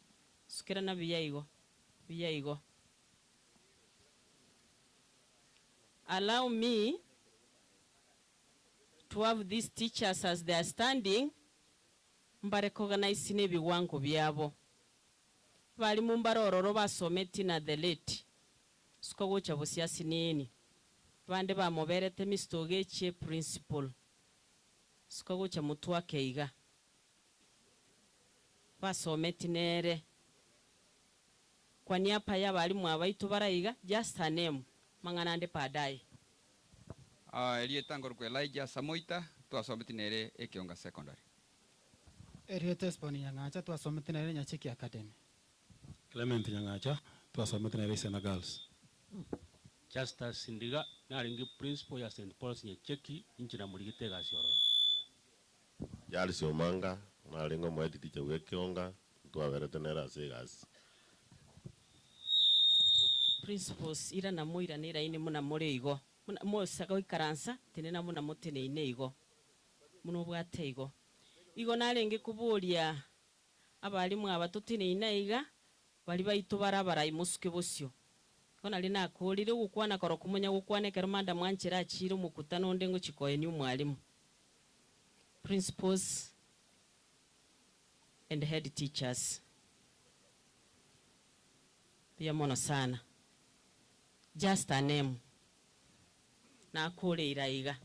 Speaker 8: sukira na biyaigo allow me to have these teachers as they are standing mbare recognize ne biwango byabo bali mu mbarororo basometi na the late suko gocha bosiasi nini bande ba moberete Mr. Ogechi principal suko gocha mutwa keiga basometi nere kwa niaba ya balimu abaitu baraiga just a name mang'ana ande baadaye.
Speaker 20: Elieta ngorokwe Elijah Samoita twasometi nere Ekionga Secondary.
Speaker 6: Elieta Esponi Nyangacha twasometi nere Nyachiki Academy.
Speaker 17: Clement Nyangacha twasometi nere Sena Girls.
Speaker 21: Justus Sindiga naringi principal ya St. Paul's Nyacheki inchira muligite gasioro.
Speaker 22: Yali Omanga naringo mwedi ticha Ekionga twaberete nere Segas.
Speaker 8: Principals ira na muira nira ini muna muri igo mo saka ikaransa tenena muna mutene ine igo muno bwate igo igo narenge kuburia abalimu abatutine inaiga bali baitu barabara imusuke bosyo kona lina akulire gukwana koro kumunya gukwane kermanda mwanchira achiro mukutano ndengo chikoye ni mwalimu. Principals and head teachers pia mono sana just a name na kule iraiga.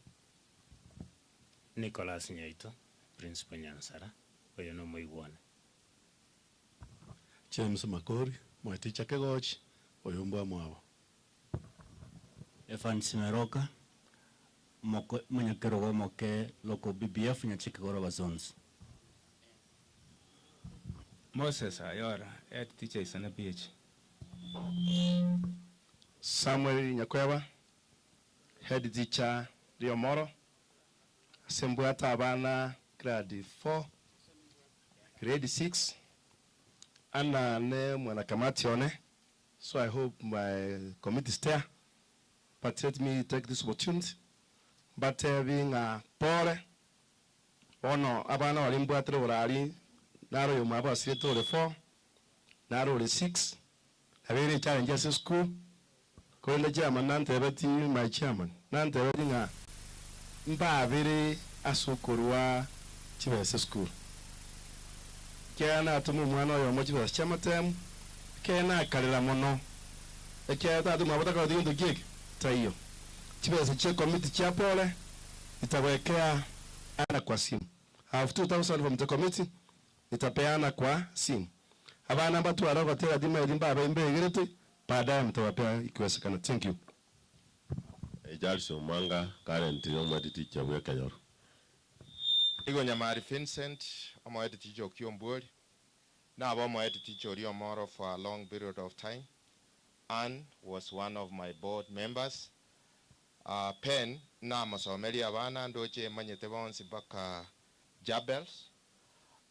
Speaker 23: Nicholas Nyaito principal Nyansara oyo no muigwana.
Speaker 17: James Makori mweticha Kegochi oyo mbwa mwabo.
Speaker 23: Evans Meroka munyakero moke loko BBF Nyachiki Goro Bazons.
Speaker 7: Moses Ayora head teacher Isana PH.
Speaker 24: Samuel Nyakweba head teacher Riomoro. Sembuata abana grade 4 grade 6 ana ne mwana kamati one, so I hope my committee is there, but let me take this opportunity but being a pole ono abana walimbuatire urari naro yomaba sieto le 4 naro le 6 abere challenge school ko le chairman nante beti my chairman nante beti nga mba abere asukurwa chibese school kena tumu mwana oyo mo chibese chamatem kena kalira mono eketa tumu abata ka dindu gig tayo chibese che committee cha pole itawekea ana kwa simu. I have 2,000 from the committee nitapeana kwa simu. Abana batu aroko tera dima elimba abembe igirete baadaye mtawapea ikiwezekana. Thank you.
Speaker 22: Ejali Omanga current mwedi ticha Ekionga.
Speaker 25: Igo Nyamari Vincent mwedi ticha Okiombori na abo mwedi ticha Oriomoro for a long period of time. Anne was one of my board members. Pen na masomeli abana ndoche manyete bonsi baka Jabels.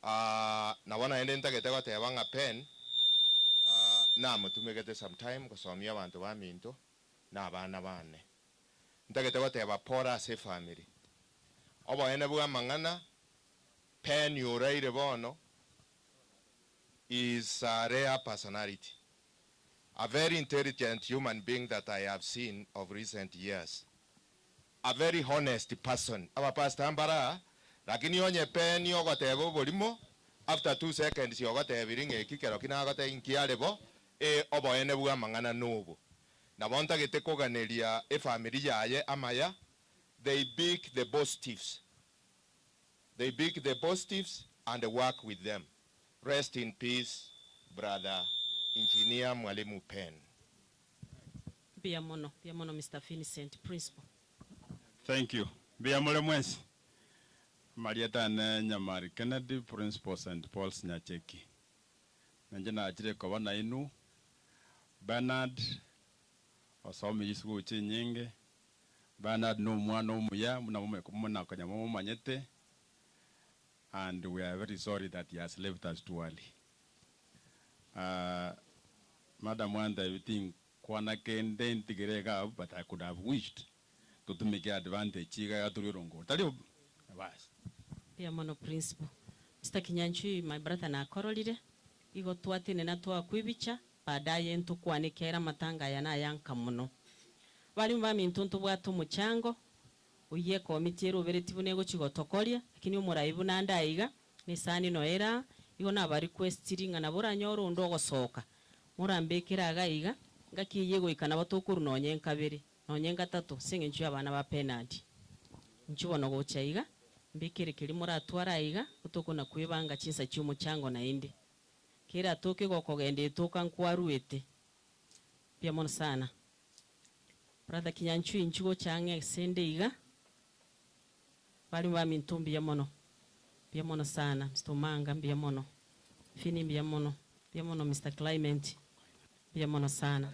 Speaker 25: Na wana ende ntagete kwa tebanga Pen na mutumegete sometime kusomia abantu baminto na abana bane. Ntagete kwa teba pora se family. Obo ene buga mangana Pen yureire bono is a rare personality. A very intelligent human being that I have seen of recent years. A very honest person. Our pastor Ambara, lakini onye Pen yogotebo bolimo, after 2 seconds yogotebiringe kikero kinagote inkiarebo, obo ene buga mangana nubu. Na bonta gete koganeria family yaye amaya, they pick the positives. They pick the positives and work with them. Rest in peace, brother Engineer Mwalimu Pen.
Speaker 8: Biamono Mr. Vincent, principal.
Speaker 12: Thank you. Biamole Mwesi. Marieta ne Nyamari Kennedy, principal St. Paul's Nyacheki. Nanjena achire kwa na inu. Bernard osomi yisugu uchi nyinge. Bernard no mwana umuya, muna kanya mama manyete. And we are very sorry that he has left us too early. Madam Wanda, you think Kwana kende intigerega, but I could have wished to make advantage. Chiga atulirongo. Taliyo bas.
Speaker 8: Pia mono principal. Mr. Kinyanchi, my brother na korolire. Igo tuati nena tuwa kuibicha. Baadaye ntu kuanikera matanga yana yanka muno. Wali mbami ntuntu bwatu muchango. Uye komiti eruberetibu nego chigotokoria. Lakini umuraibu nandaiga. Nisani noera. Igo naba requesting anabura nyoro ndogo soka. Murambekera agaiga. Ngaki goikana batokuru nonyenka 2 nonyenka 3 singe nchu abana ba penalty nchu bono gochaiga mbikire kiri muratwara iga utokona kwibanga chinsa cy'umuchango na indi kira toke gokogenda itoka nkwaruete pia mono sana brother Kinyanchu inchugo change sende iga bali wa mintumbi ya mono pia mono sana Mstomanga pia mono Fini pia mono Mr. Clement pia mono sana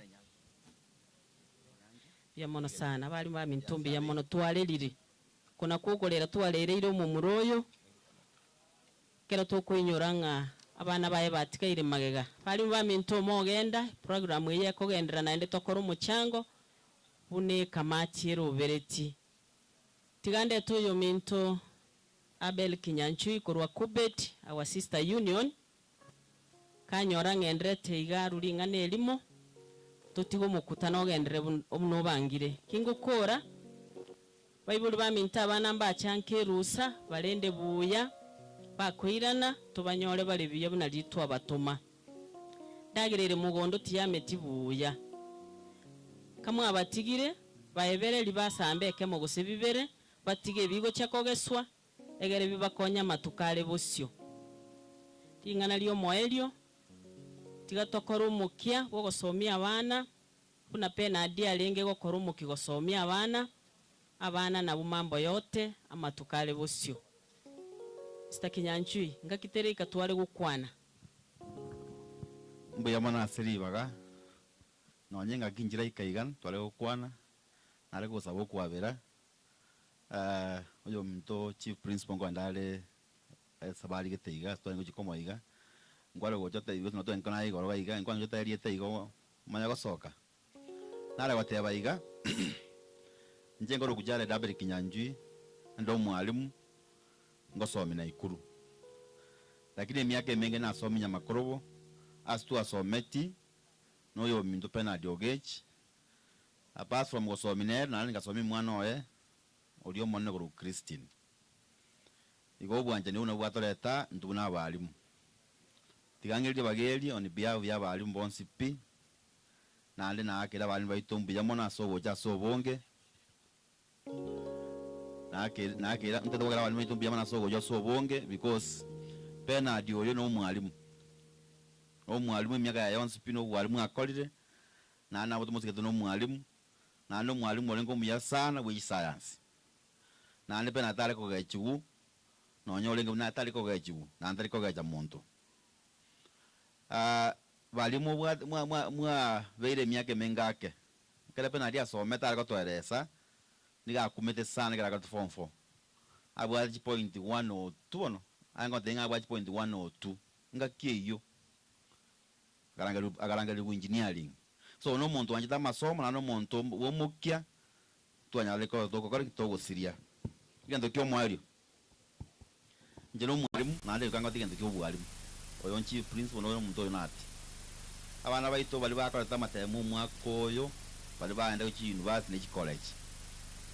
Speaker 8: pia mono sana bali wa mintumbi ya mono twalelire kuna kukolera twalereire mu muroyo kera tokwinyuranga abana baye batikaire magega bali ba minto mogenda program ye kogendera naende tokora umuchango bune kamati robereti tigande tuyo minto Abel Kinyanchu korwa kubet our sister union kanyora ngendere teiga rulinga nelimo tutigo mukutano gendere omno bangire kingukora Bible ba minta abana mbachanke rusa balende buya bakwirana tubanyole bali biye buna litwa batoma dagirere mugondo tiyameti buya kamwe abatigire bayebere libasambeke mu gusibibere batige bigo cyakogeswa egere bibakonya matukale bosyo tingana liyo moelio tigatokora umukia wo gusomia abana kuna pena adia lenge gukora umuki gusomia abana na bumambo yote amatukale bosyo Kinyanchui ngakitereka tware gukwana
Speaker 2: mbuya mana seribaga nonyenga kinjira ikaigan tware gukwana nare gusaba kwabera uyo mto chief principal ngwandale sabali geteiga tware ngukoma iga ngware gojota igo no twenka na igoro iga ngwana jota eriete igo manya gosoka nare gwateba iga njengoro kujale dabere Kinyanjui ndo mwalimu ngosomi na ikuru lakini miaka mingi na somi nya makorobo astu asometi no yo mindu pena di Ogechi apart from ngosomi na ngasomi mwana oye olio monne guru Christine igo bwanje ni una bwatoreta nduna abalimu tigangirije bageli on behalf ya abalimu bonsi pi na ande na akira abalimu baitumbi ya mona so boja so bonge na akira ntendo gara abalimu baitumbi ya mona so boja so bonge because pena di olio no mwalimu emyaka ya yonsi pino walimu akolire na ana boto musike no mwalimu na no mwalimu olengo muya sana we science na ane pena tale ko gachiwu no nyolengo na tale ko gachiwu na tale ko gacha muntu walimu mwa veire myaka mengake kala pena dia so meta ko toeresa niga kumete sana kala ko form 4 abwa point 1 or 2 no ango tenga abwa point 1 or 2 ngakiyo agaranga lu engineering so no muntu anjita masomo na no muntu wo mukia twanyale ko tokora kitogo siria ngendo kyo mwali njeno mwalimu na ale kanga tigendo kyo bwalimu oyo chief principal no muntu yonati abana baito bali bakora tamatemu mwakoyo bali baenda ku university ne college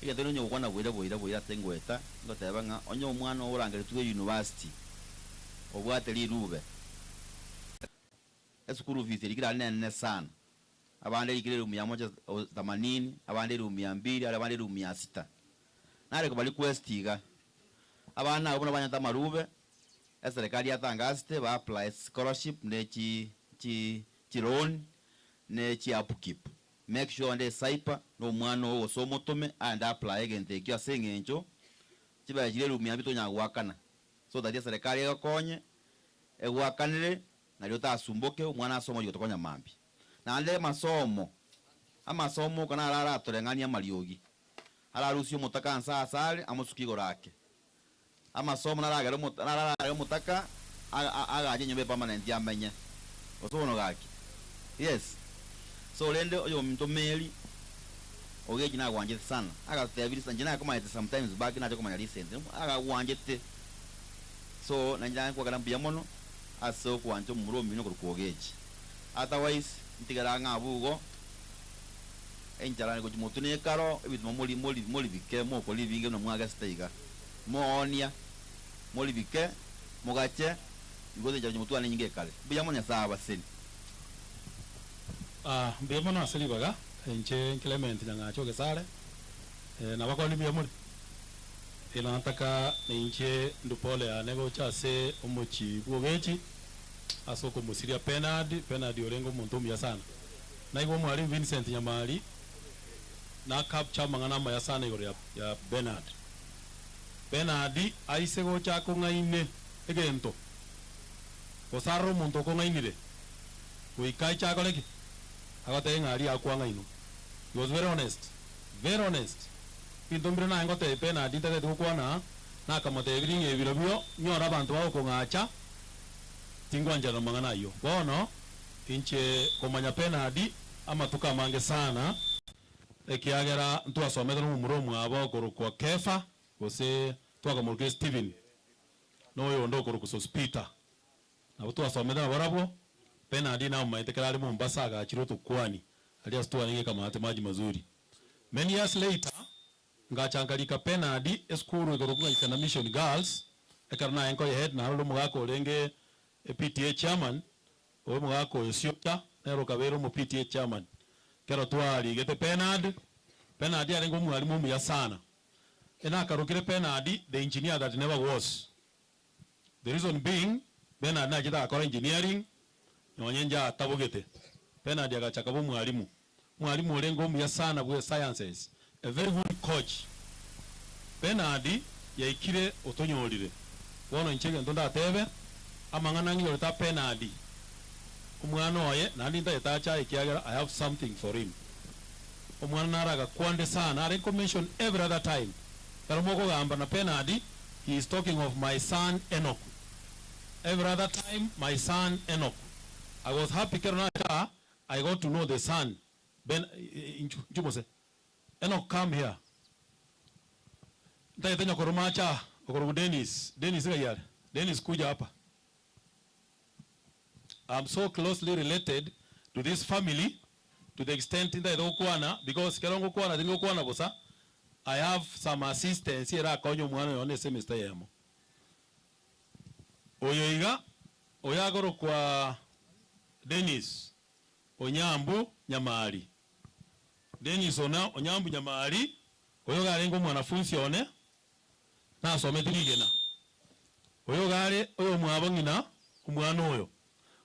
Speaker 2: igendo nyo ukona bwira tengweta ngoteba nga onyo mwana orangere tuwe university obwate lirube esukuru vizuri kila nene sana abande ikile 180 abande 200 abande 600 nare kubali kwestiga abana abona banyata marube serikali yatangaste ba apply scholarship ne chi loan ne chi upkeep make sure ande saipa no mwana wo somotome and apply gente kya sengencho chiba jile 200 tonya wakana so that serikali yakonye ewakanire na leo tasumboke mwana asomo lyo tokonya mambi na ande masomo amasomo kana arara torengania mariogi ala rusio mutaka ansa asale amusukigo rake amasomo naragara mutaka aga nyembe permanent yamenya osono gaki yes so lende oyo mtomeli Ogechi na gwanje sana aga tebirisa njina koma yete sometimes back na koma recent aga gwanje so nanjana kwa kala mbia mono aso kwanto muromi no Ogechi otherwise ntigaranga abugo enjara ko mutune karo ebitmo moli bike mo ko livinge no mwaga steiga mo onia moli bike mogache ngoze jaje mutwane nyinge kale mbia monya saba seni
Speaker 17: mbia mono asali baga enche Clement nyanga choke sare na bakoli mbia moli
Speaker 3: ila nataka ninche ndupole anego chase umuchi Ogechi asoko musiria Penard orengo muntu mya sana na igo mwali Vincent Nyamali na capture mangana maya sana igoro ya Penard aisego chako ngaine egento osaro muntu ko ngainire kuikai chako leki agote ngari akwa ngaino. He was very honest pinto mbere na ngote Penard ndete tukwana na kamote ebringe ebirobyo nyora abantu bawo ko ngacha tingwanja na mangana yo bono inche komanya Penard ama tukamange sana ekiagera ntwasomete no muromo abo korukwa Kefa gose twakamurke Steven no yo ndo korukwa Sospita abo twasomete na barabo Penard na maitekera ali Mombasa agachiro tukwani alias tuanige kama ate maji mazuri. Many years later ngachangalika Penard eskuru igorugwa ikana Mission Girls ekarna enko head na halo mugako lenge PTA chairman owe mugako yosiota nero kabero mu PTA chairman kero twali gete Penard arengo mwalimu ya sana ena karukire Penard the engineer that never was. The reason being Penard na jita akora engineering nyonyenja tabogete Penard agachakabo mwalimu orengo ya sana bwe sciences, a very good coach. Penard yaikire otonyolire wono nchege ndonda tebe amangana ngi orita Penard umwana oye nandi nda etacha ikiagera I have something for him. Umwana naraga kwande sana I mention every other time pero moko gamba na Penard he is talking of my son Enoch. Every other time my son Enoch. I was happy kerona I got to know the son Njumose Enoch come here ntaitenya korumacha okoro Dennis gayale Dennis kuja hapa. I'm so closely related to this family to the extent that okwana because kerongo kwana dingo kwana bosa I have some assistance here akonyo mwana yone semester yamo oyoiga oyagoro kwa Dennis Onyambu Nyamali. Dennis Onyambu Nyamali oyo garengo mwanafunzi one na asomete ligena oyo gare oyo mwabongina umwana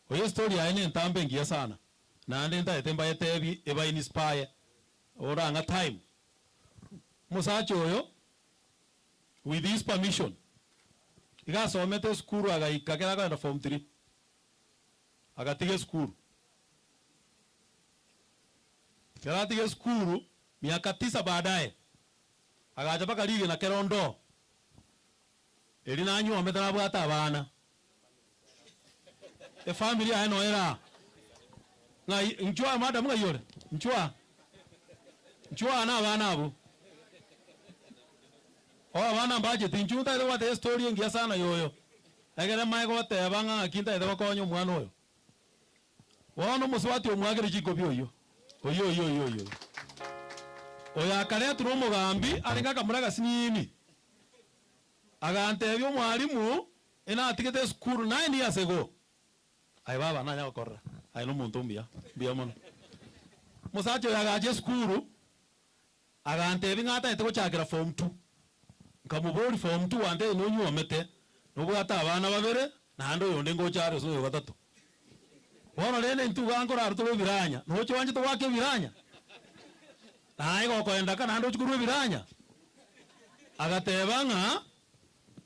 Speaker 3: oyo story aine ntambe ngiya sana na ande ntaetemba yetebi eba inspire oranga time musacho oyo with his permission igasomete skuru agaikagera kana form 3 agatige skuru Keratige skuru miaka 9 baadaye agaja paka lige na kerondo elina anyu ametana bwata abana e family ano era ngai njua madam ngayore njua na abana abo abana mbaje tinjuta ile wate story ngia sana yoyo agere mai ko te banga akinta ide ko onyo mwana oyo wono muswati omwagere chiko byoyo oyo oya kare turo mugambi arenga kamuraga sinini agante byo mwalimu ena atigete skuru 9 years ago ai baba na nyakorra ai no muntu mbia mono musacho yagaje skuru agante bingata eteko chakira form 2 nkamubori form 2 ande no nyomete no bwata abana babere na ando yonde ngo charo so gatatu wono lene ntuga angora aruturo biranya no cyo wanje to wake biranya ai go kwenda kana ando chukuru biranya agatebanga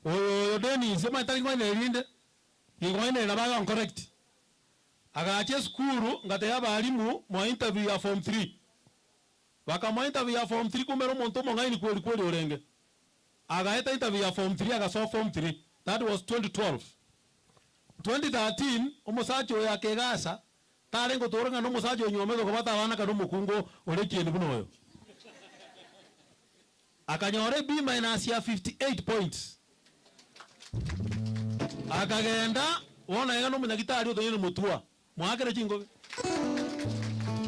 Speaker 3: oyo Dennis sema itali ngwane rinde ngwane na baga correct agache skuru ngate yabalimu mo interview ya form 3 waka mo interview ya form 3 kumero monto mo ngaini kweli orenge agaeta interview ya form 3 agaso form 3 that was 2012 2013 umusacho yake gasa tarengo torenga no musacho nyomego ko bata kana mukungo olekieni bunoyo akanyore B- ya 58 points akagenda wona yega no munyagitari otonye no mutua mwakere chingo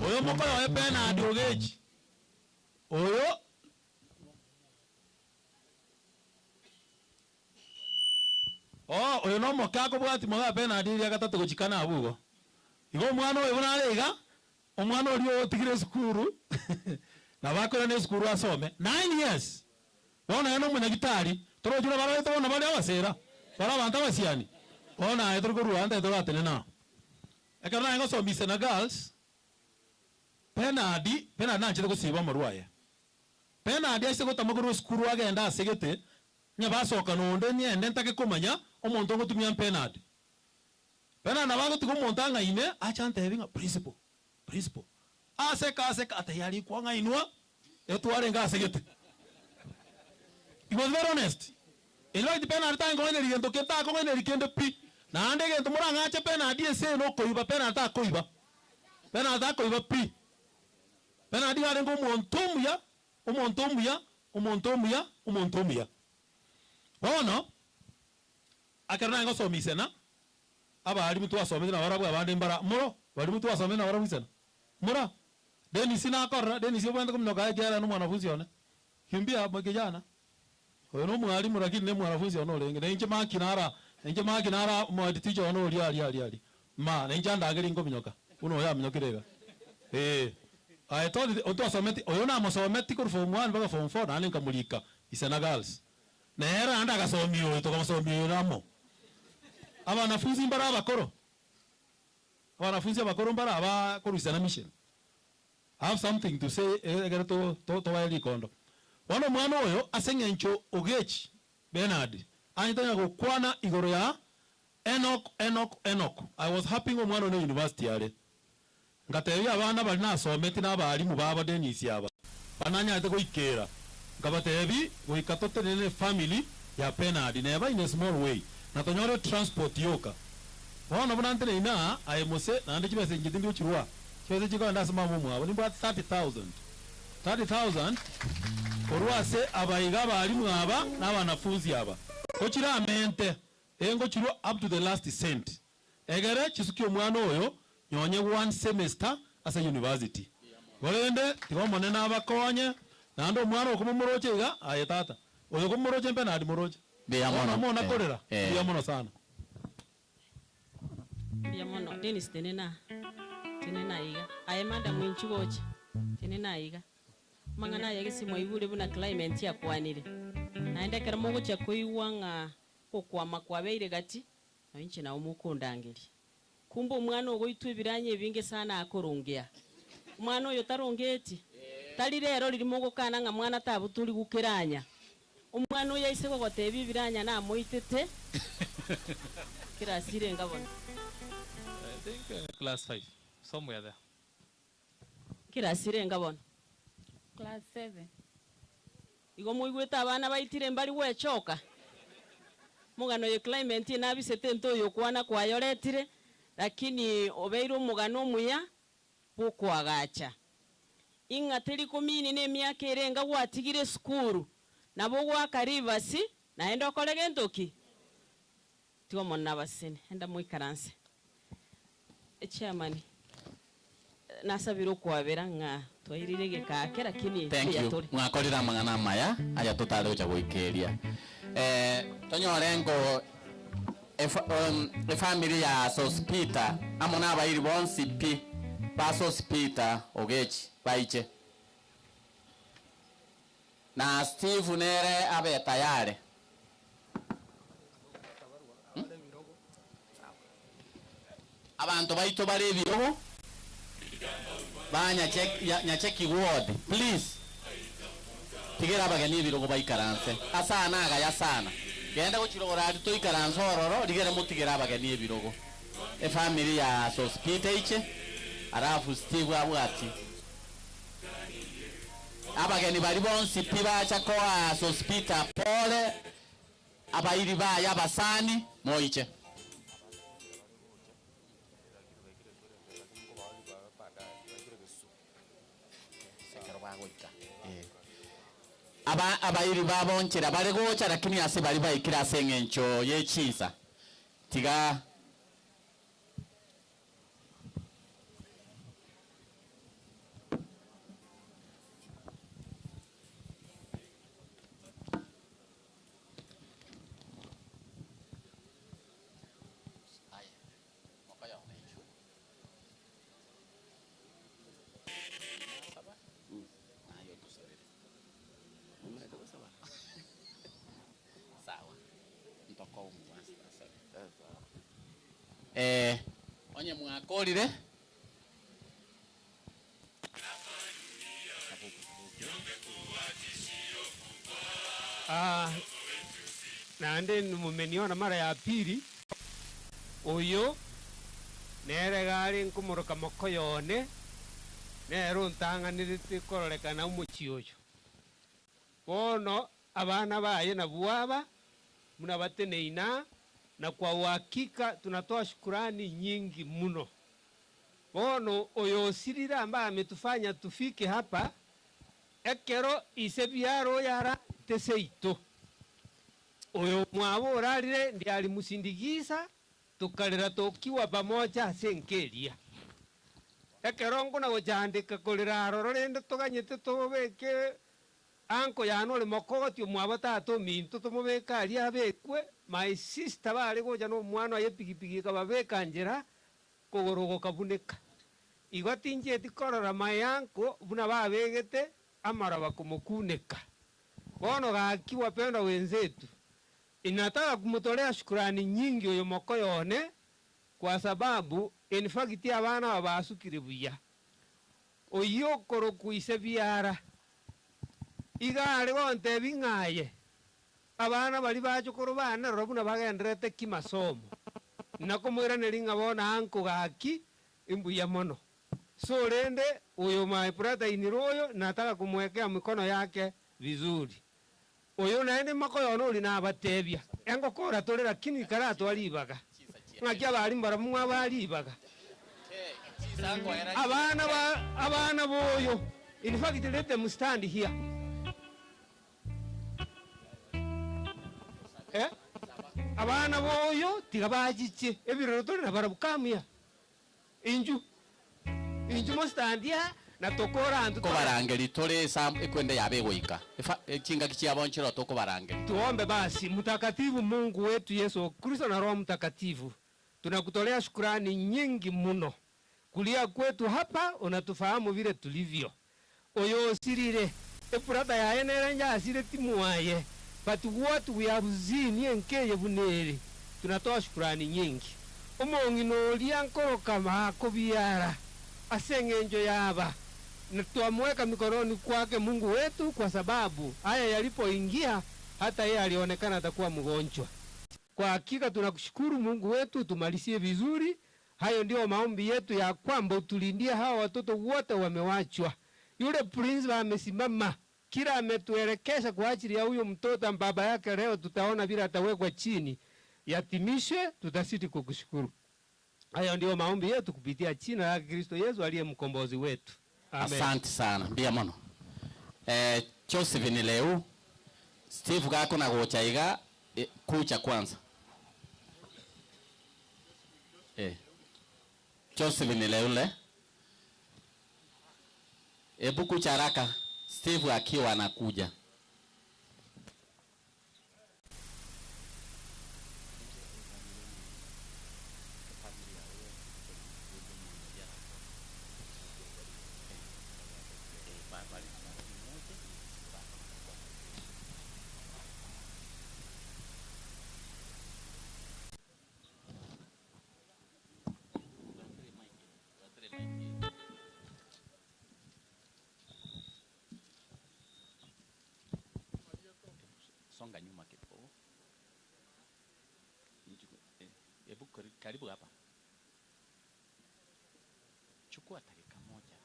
Speaker 3: oyo mokolo wa Penard Ogechi oyo oyo no mokako bwati mwa Penard ya gatatu gochikana abugo igo mwana oyo bunarega omwana oli otigire skuru na bakora ne skuru asome 9 years bona eno munyagitari toro jura bara to na bale abasera bara banta basiani bona etoro ko ruanda etoro atene na ekana ngo so mise na girls penadi na chete ko siba marwaye penadi ase ko tamaguru skuru agenda asegete nya basoka nonde ni ende ntake komanya omonto ngo tumya penadi na bago tiko montanga ine achante hebinga principle aseka atayari kwa nga inua etware nga asegete. He was very honest. Ilo itipena arita ngone rigento kenta ngone rigendo pi. Na ande gento muranga ache pena adie se no koiba pena ata koiba. Pena ata koiba pi. Pena adi gare ngo montomya. Bono akarna ngo somisena. Aba ali mutu asomete na barabu abande mbara muro bali mutu asomete na barabu misena. Mura Dennis na korra Dennis yobanda kumnoka yake no mwanafunzi one. Kimbia makijana. Oyo no mwalimu lakini ne mwanafunzi ono lenge. Nenje makinara mwadi teacher ono ali. Ma nenje ndageri ngo minyoka. Uno ya minyokirega. I told onto asomete oyo na masomete ko form 1 mpaka form 4 na nkamulika. Isena girls. Na era anda kasomiyo to kasomiyo namo. Abanafunzi mbara abakoro. Abanafunzi abakoro mbara aba korusana mission. I have something to say to waeli kondo. Wano mwana oyo asengencho Ogechi Bernard. Anitanya go kwana igoro ya Enoch. I was happy ngo mwana no university yale. Ngatebi abana bali na someti na bali mu baba Dennis yaba. Bananya ate go ikera. Ngabatebi go ikatote ne family ya Bernard never in a small way. Na tonyoro transport yoka. Wana bunantene ina ayemose na ande kibese ngidindi uchirwa. Kyoze chiko ndasema mumu abo nimba 30,000 orwase abayiga bali mwaba n'abanafunzi aba kochira mente engo chiro up to the last cent egere chisuki omwana oyo nyonye 1 semester asa university golende tikomone n'abakonye nando omwana okumumurochega aye tata oyo kumumuroche mpe nadi muroche biyamono mona kolera biyamono sana
Speaker 8: biyamono Dennis tenena iga aye madam winchiboche tenena iga mangana yake si moibule buna climate ya kwanire naenda karamogo cha koiwanga kokwama kwabeire gati inchi na umukundangiri kumbe umwana ogo itubiranye binge sana akorongea umwana oyo tarongeti tali rero lirimo kana nga mwana tabutuli gukiranya umwana oyo yaise gotebi biranya na moitete kirasire ngabona
Speaker 4: I think class 5 somewhere there
Speaker 8: kirasire ngabona
Speaker 5: Class 7.
Speaker 8: Igo muigweta abana baitire mbali wechoka. Mugano ye climate na bisete nto yo kwana kwayoretire lakini obeiro mugano muya bukwagacha. Inga teri komini ne myaka erenga watigire skuru nabo gwakarivasi naenda okolege ntoki. Tigo monna basene enda muikaranse. Chairman nasabiro kwabera nga twairire kake lakini
Speaker 10: thank you mwakorira mangana maya aya tutale ucha goikeria tonyorengo family ya Sospita amona abairi bonsi pi ba Sospita Ogechi baiche na Steve nere abe tayari abantu baito bari biroho banya check ward please tigera bagani birogo baikaranse asana aga yasana genda guchirogora ati to ikaranse ororo ligere mutigera bagani birogo family ya Sospita iche arafu Steve abwati abageni bari bonsi piba chako Sospita pole abairi baya basani moiche abairi babonchera bari gocha lakini ase bari baikira sengencho yechisa tiga onye mwakolire
Speaker 13: nande mumeniona mara ya pili uyu nere gari nkumuruka moko yone nero ntanganirite kororekana umuchi uyu bono abana baye na buaba mnabateneina na kwa uhakika tunatoa shukurani nyingi mno. Bono uyu sirira ambaye ametufanya tufike hapa ekero isebiaro yara teseito uyu mwaborarire ndi alimusindikiza tukalira tukiwa pamoja senkeria ekero ngo na gujandika kulira aroro rende tuganyete tubeke anko yanole mokoti mwabatato minto tumubeka ali abekwe my sister bali goja no mwana ye pigipigi kababeka njera kogorogo kabuneka igotinje tikorora mayanko buna babegete amara bakumukuneka bono gakiwa penda wenzetu inataka kumtolea shukrani nyingi uyo moko yone kwa sababu in fact abana babasukire buya oyo koro kuise biara igare gonte bingaye abana bali bachukuru bana robuna bagenderete kimasomo nakumwira nelinga bona anko gaki imbuya mono so rende uyo my brother iniroyo nataka kumwekea mikono yake vizuri uyo naende makoyo uli na abatebya engo kora tole lakini karato alibaga ngakia bali mbara mwa bali baga abana boyo in fact let them stand here abana boyo tigabajiche ebiroro tole na barabukamya inju mo stand here na tokora antu
Speaker 10: ko barangeri tole sam ekwende yabe goika kinga kichiabonchero toko barangeri
Speaker 13: tuombe basi. Mtakatifu Mungu wetu Yesu Kristo na Roho Mtakatifu, tunakutolea shukrani nyingi mno kulia kwetu hapa, unatufahamu vile tulivyo oyo sirire epurata ya enera nja asire timu waye but what we have seen yenkeye bunere tunatoa shukrani nyingi omongino liankoro kama kobiara asengenjo yaba na tuamweka mikononi kwake Mungu wetu, kwa sababu haya yalipoingia hata yeye alionekana atakuwa mgonjwa. Kwa hakika tunakushukuru Mungu wetu, tumalizie vizuri. Hayo ndio maombi yetu ya kwamba utulindie hawa watoto wote wamewachwa. Yule prince amesimama kila ametuelekeza kwa ajili ya huyo mtoto baba yake, leo tutaona bila atawekwa chini yatimishe, tutasiti kukushukuru. Hayo ndio maombi yetu kupitia jina la Kristo Yesu aliye mkombozi wetu. Amen.
Speaker 10: Asante sana mbia mono Joseph ni leo Steve gako na gochaiga kucha kwanza Joseph ni leo le kucha haraka Steve akiwa anakuja. Songa nyuma kidogo. Karibu hapa. Chukua dakika moja.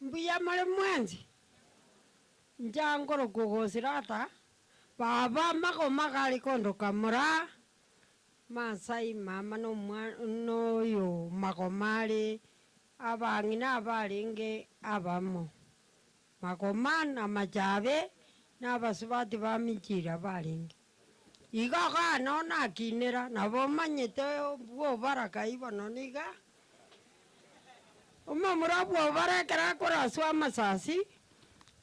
Speaker 14: Mbuya male mwenzi. Njangoro kugosirata. Baba mako magali kondo kamura. Masai mama no yo makomali. Abangina abalinge abamo. Makomana majabe na basubati bamijira balinge igaga nona kinera nabo manyete bwo baraka ibono niga umamura bwo baraka kora swa masasi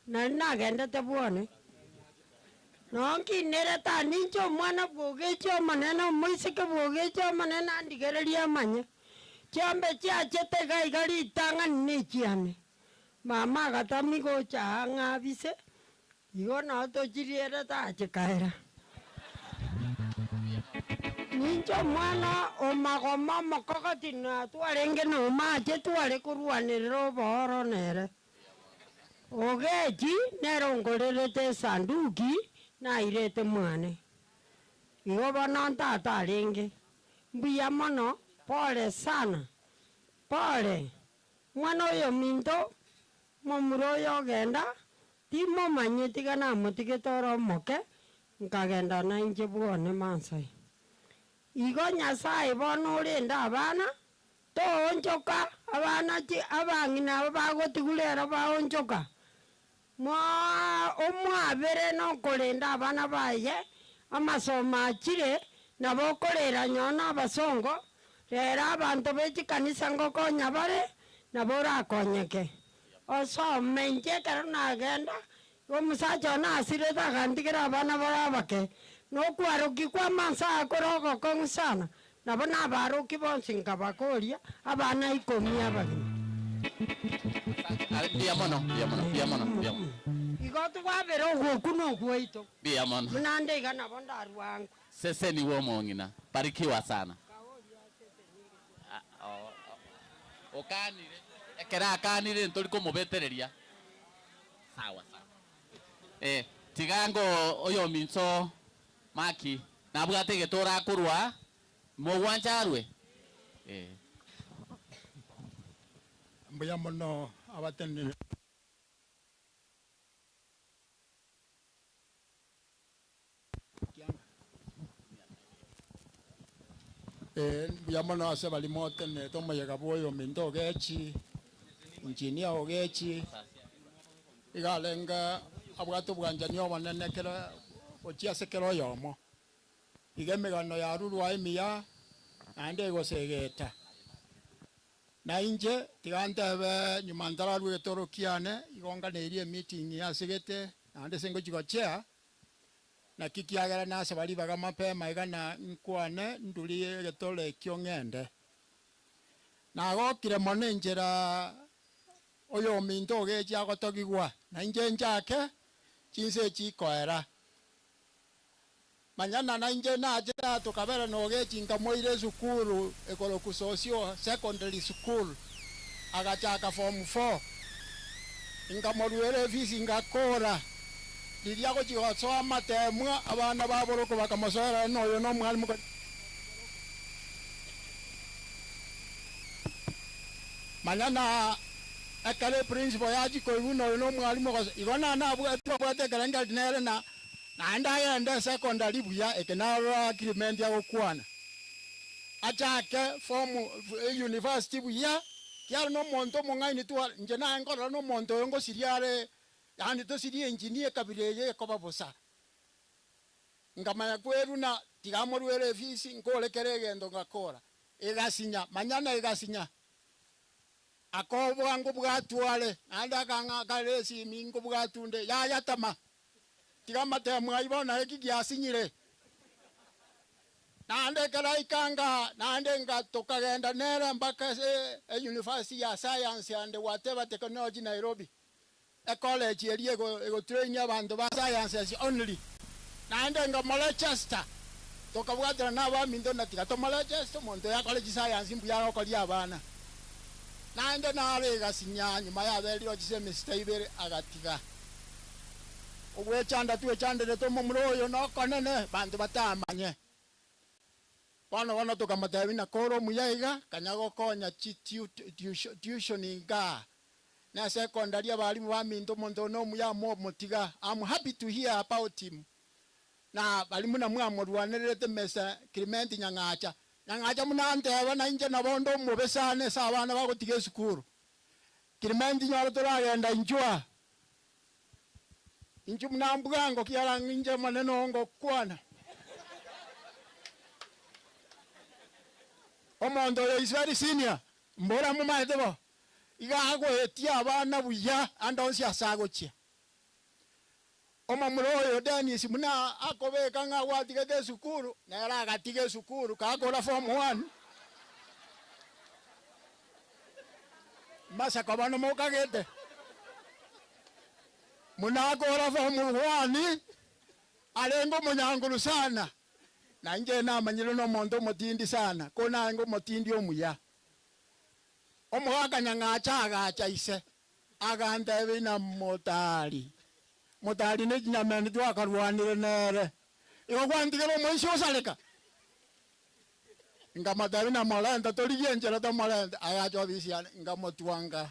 Speaker 14: na nagendete bwone nonkinere tanincho mwana bwogecho maneno muisike bwogecho maneno ndigereria manye chambe chachete gaigari tanga nichiane mama gatami gocha ngabise igo no to chiriere ta chekaera ninjo mwana omagoma mokogoti na twarenge no mache tware kurwanirira oboro nere Ogechi nerongorerete sanduki na irete mwane igo bono ntata arenge mbuya mono pole sana pole mwana oyo minto momuro oyo ogenda timomanye tiga namotigete oro omoke nkagenda nainche bwone mansai igo nyasaye bono orende abana toonchoka abana abang'ina abo bagotigurera baonchoka omwabere nokorenda abana baye amasomo achire nabo okorera nyona abasongo rero abanto bechikanisa ngokonya bare nabo orakonyeke osome inche ekero nagenda omusacha ono asirete agantigera abana barabake nokwaroki kwa mansa akorogokong'u sana nabo nabaroki bonsi nkabakoria abana 10 abagima
Speaker 10: Bia mono.
Speaker 14: igo twabere ogwoku nogwaito
Speaker 10: Bia mono.
Speaker 14: munande iga nabo ndarwangu
Speaker 10: Sese ni wo mongina. Barikiwa sana. Okanire. Ekera akanire ntoli kumubetereria. Sawa. Tigango oyo minso maki. Nabwate getora kurwa. Mogwancharwe.
Speaker 1: Mbuya mono abatene mbuya mono ase bali motene tomoyega bwoyo minto Ogechi engineer Ogechi igalenga abwate obwanjani obonene kero ochiase kero yomo iga emegano yarurwa emiya naende egosegeta na inje tigantebe nyuma ndararwe getoro kiane igonganeirie meeting yasigete naende sengo chigochea na kikiagera nase bali baga mapema igana nkwane nduri getore kiong'ende nagokire mono enchera oyo minto Ogechi agotogigwa na inje njake chinse chikoera manyana na inje najera tukabera na Ogechi nkamoire sukuru ekoroku socio secondary school agachaka form 4 nkamorwere visi ngakora liria gochigosoa matemwa abana baboroko bakamosoera noyo no mwalimu manyana ekale principal yaji koigu noyo no mwalimu igona na abwate karanga dinere na ndagenda secondary buya ekenara agreement ya gokwana achake form university buya kiaro no monto mong'aini tu nje na ngora no monto yongo siriare yani to siri engineer kabireye koba bosa ngamanya kweru na tigamorwere fisi nkolekere gendo ngakora egasinya manyana egasinya akobwa ngo bwatwale anda kanga karesi mingo bwatunde ya tama tigamate mwaibona eki gyasinyire nande karaikanga nande ngatoka genda nere mpaka university ya science and whatever technology Nairobi a college eri ego train abantu ba sciences only nande Manchester toka bwatira na ba mindo na tigato Manchester monto ya college science mbu ya okoli abana nande na rega sinya nyuma ya beri ochise mistake agatiga ogwe chanda tuwe chandere tomo muroyo no konene bantu batamanye wana tukamatabi na koro muyaiga kanyago konya tuition inga na secondary abalimu baminto mondo no muya motiga. I'm happy to hear about him na balimu na mwamurwanerete mesa Clement nyangacha munante abana inje nabondo mubesane sa abana bagotige sukuru Clement nyoro turagenda injwa inju mnambugango kiara nje maneno ngo kwana omondo is very senior mbora mu maitebo igago etia abana buya andonsi asagochia omamuroyo Dennis muna akobeka nga watigete sukuru na era gatige sukuru kakora form 1 masa kabano mokagete muna akora form 1 alengo munyangulu sana na nje na manyiro no mondo motindi sana kona ngo motindi omuya omuga nyanga chaga chaise aganda bina motari ne nyamene twa karwanire nere iko kwandigero mwisho osaleka ngamatari na molenda torigenjera ta molenda ayacho bisiana ngamotwanga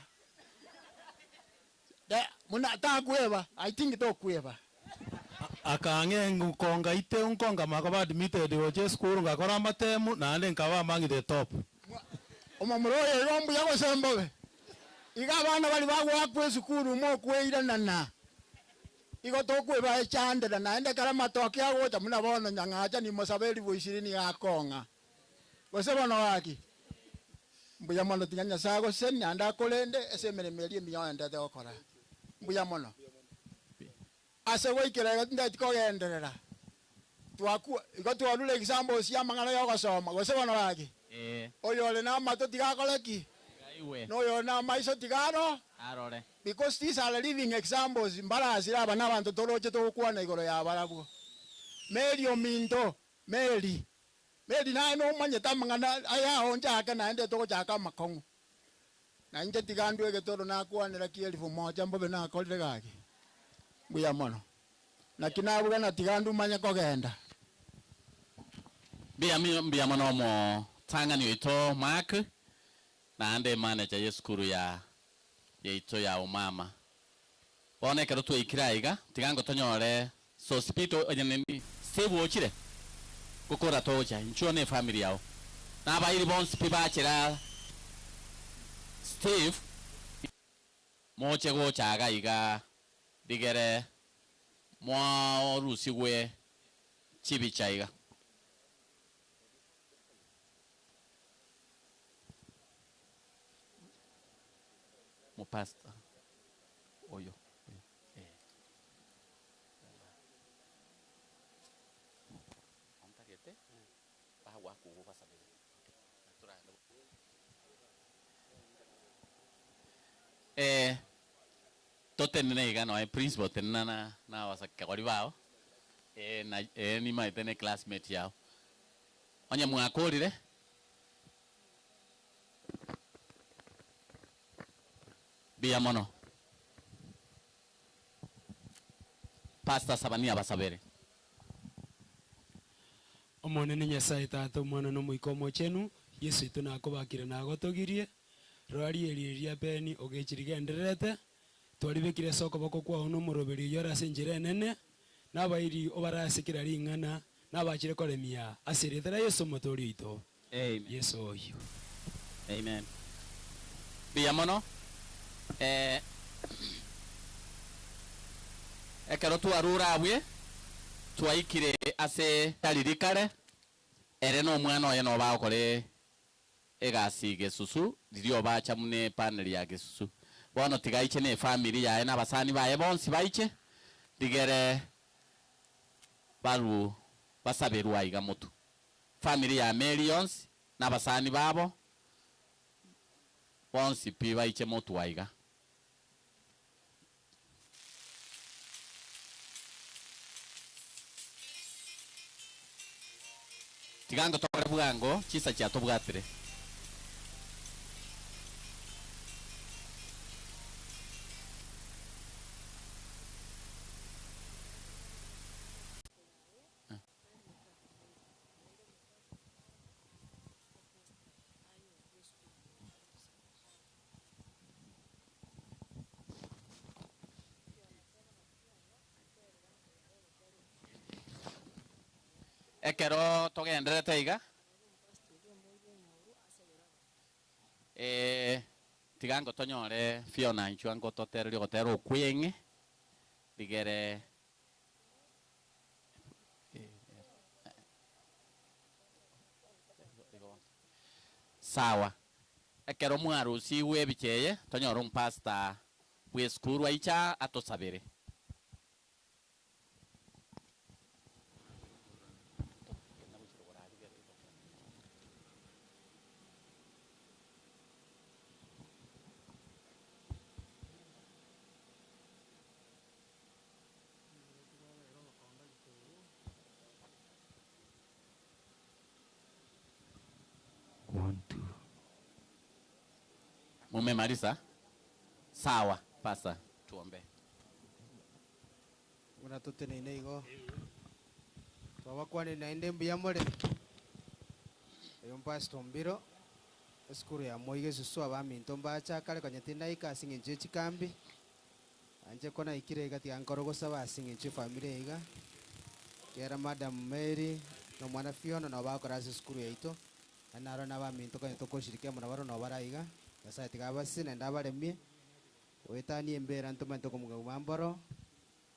Speaker 1: de muna ta kueva I think to kueva
Speaker 3: akange ngukonga ite unkonga makaba admitted oje school ngakora matemu nande nkaba mangi the top
Speaker 1: omomroye rombu yako sembobe iga bana bali bagwa ku school mo kweira nana igo to kueva echande na ende kala matoke ago ta muna bono nyangacha ni mosabeli boishirini akonga gosebono waki mbuya mono tinganya sago sen nyanda kolende esemere meli miyanda de okora mbuya mono ase wikira ndati kogenderera twaku igotu alule example sia mangana yo gosoma gosebono waki oyo le na mato tigakoleki no yo na maiso tigano
Speaker 10: arore
Speaker 1: because these are living examples mbalasi aba nabantu toroche to kwana igoro ya barabu meli ominto meli na no manye tamangana aya onja aka na ende to chaka makongo na nje tigandu ege toro na kwanira kielifu moja mbobe na kolire gaki buya mono na kinabuga na tigandu manye kogenda
Speaker 10: bia mono mo tanga ni ito mark na ande manager yeskuru ya ito ya umama one kero tu ikiraiga tigango tonyore so spito onyeneni sebu ochire kokora toja nchone family yao na abayiri bonsi pibachira Steve moche go chaga iga digere mo rusiwe chibichaiga mo pasta oyo toten nega no principal tenana na wasaka kwalibao na ni mai tene classmate yao onya mwakorire bia mono pasta sabania basabere
Speaker 6: omone ni nyasaye tata omwana no muikomo chenu yesu itu nakobakire nagotogirie rwari eriria beni ogechirigenderete twaribekire soko bako kwao no muroberi yora senjire nene nabairi obarasikira ringana nabachire koremia asiritera yesu motori ito
Speaker 10: amen
Speaker 6: yesu oyo
Speaker 10: amen bia mono ekero twarura abwe twaikire ase taririkare ere no mwana oye no bakore egasi gesusu dirio bacha mune panel ya gesusu bono tigaiche ne family yae na basani baye bonsi baiche digere baru basaberwa iga mutu family ya millions na basani babo bonsi pi baiche mutu waiga tigango tokore bugango chisa cha tobwatire ekero togenderete iga tigango tonyore Fiona nchwango totereri gotero kwenge digere sawa ekero mwarusi webicheye tonyora umpasta bweskuru aicha atosabere Mumemaliza? Sawa, pasa tuombe.
Speaker 11: Muna tutene inaigo. Twabakwani na inde mbia more. Pastor Mbiro. Eskuru ya moige susu abami ntomba chakale konyatinda ika singinje chikambi. Anje kona ikire gati ankorogo saba singinje family iga. Kera Madam Mary no mwana Fiona no bakora eskuru yaito. Anaro na bami ntoko ntoko shirike muna baro no baraiga. Yasa tigaba sine ndabaremie. Wetani embera ntoma ntoko mugambaro.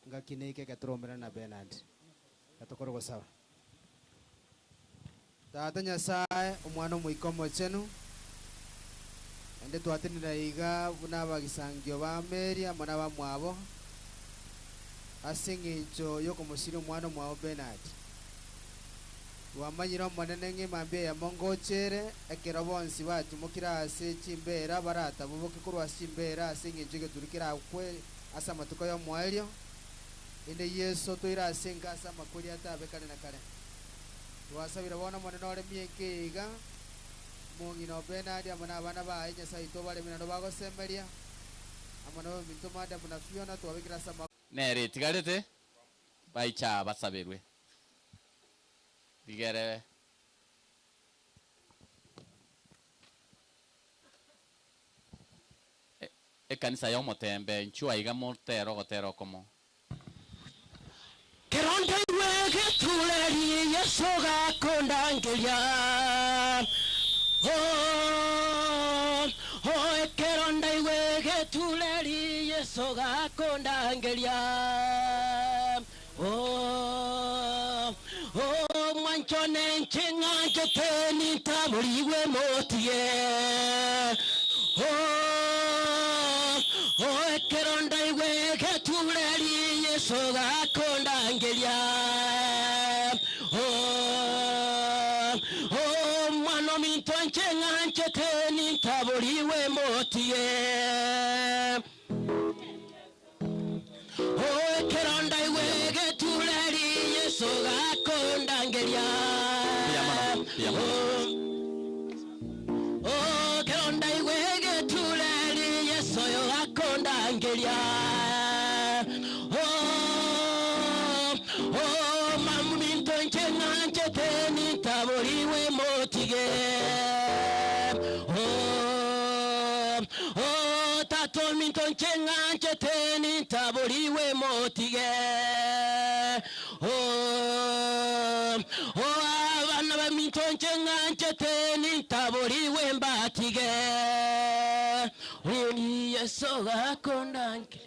Speaker 11: Ngakineke gatromera na Bernard. Gatokorogo saba. Tata Nyasaye omwana mwikomo chenu. Ende twatinira iga buna bagisangio ba Mary amana ba mwabo. Asingincho yoko musiri omwana mwabo Bernard. Wamanyira monene ng'imambia ya mongochere ekero bonsi batumukira ase chimbera barata buboke kurwa chimbera asingincho geturikira kwe asa matuko yo mwaelio. Inde Yesu toira asinga asa makuri atabe kale na kale. Twasabira bona monene ore mieke iga mungi no Bernard amana abana ba Nyasaye ito bale mina no bagosemberia amana bintu mada muna Fiona twabikira sama
Speaker 10: Nere tigarete baicha basabirwe. Digere kanisa yo motembe nchua iga motero gotero komo.
Speaker 15: Keronde wege tuleri Yesu gakondangeria. Oh, keronde wege tuleri Yesu gakondangeria. Oh, mwanchone nchenga keteni taburiwe motie. Oh, keronde wege tuleri Yesu gakondangeria. Oh, mwana minto nchenga keteni taburiwe motie. Oh, keronda iwege tuleri Yesu gakondangeria. Oh, keronda iwege tuleri Yesu gakondangeria. Oh, mamu minto nchenga cheteni taboriwe motige. Oh, tato minto nchenga cheteni taboriwe motige. Abana ba minto nchenga cheteni taboriwe mbatige. Ni Yesu gakondange.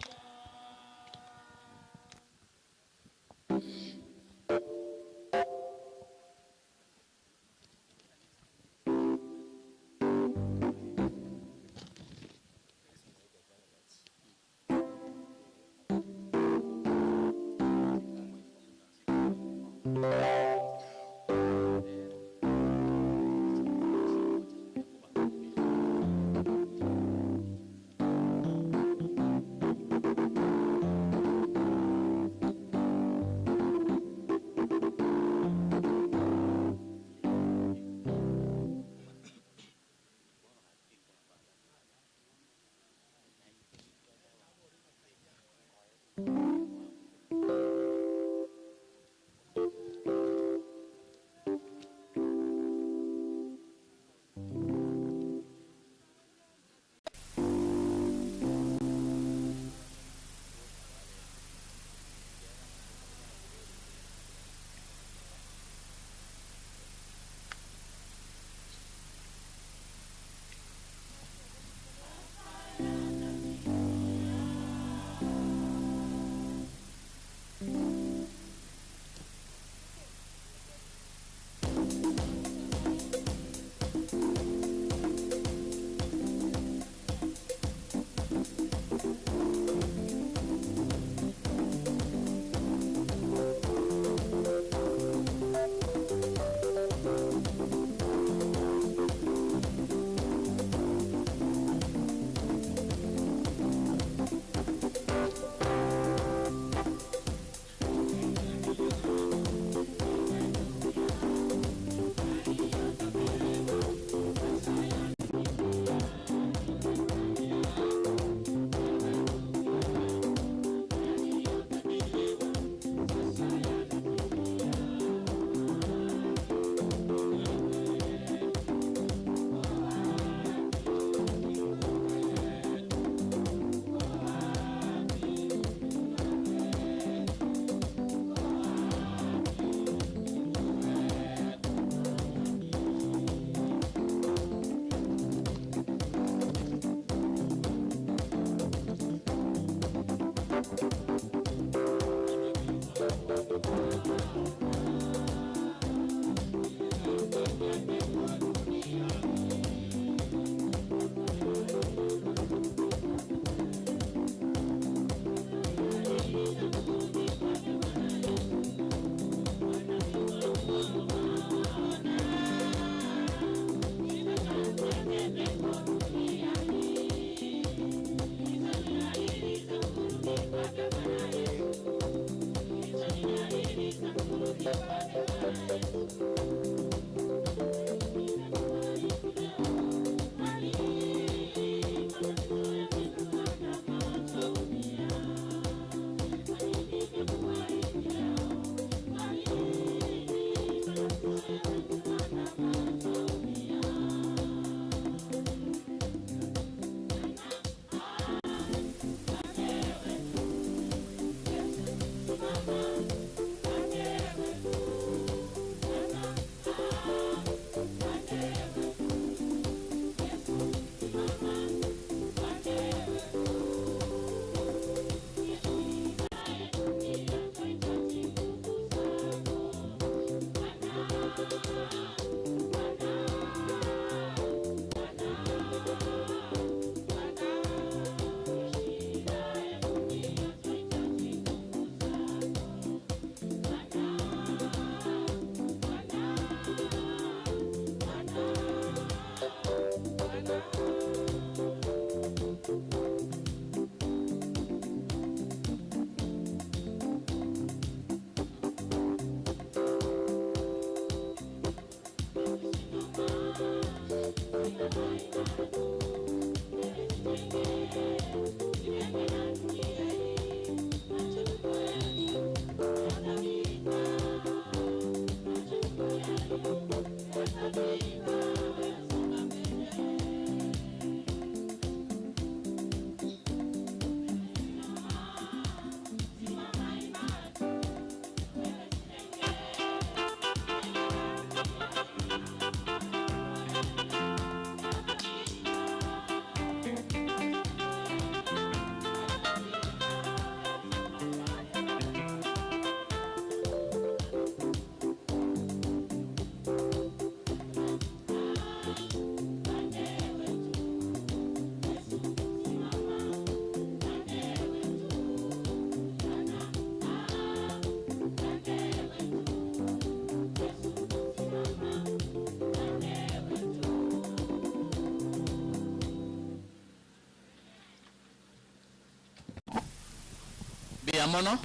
Speaker 10: Biamono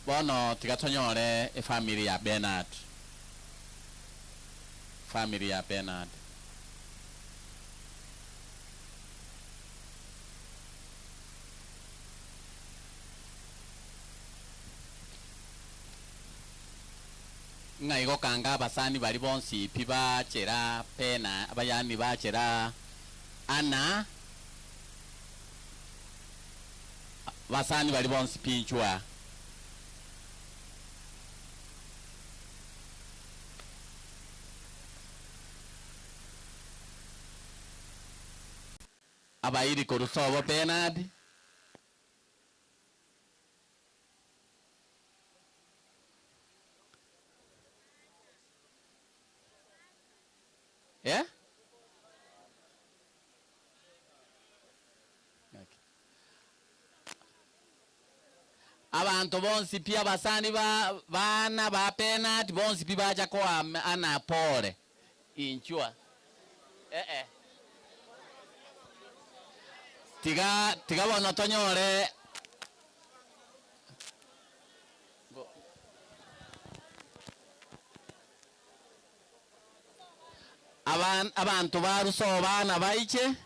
Speaker 10: bono tigatonyore family ya Bernard. Family ya Bernard. Ngaigo kanga abasani bali bonsi piba chera pena abayani bachera ana basani bali bonsi pinchwa abayiri korusobo Bernard yeah. Abantu bonsi pia basani bana ba Bernard bonsi pia baja ko ana pole inchwa tiga bono tonyore abantu baruso bana baiche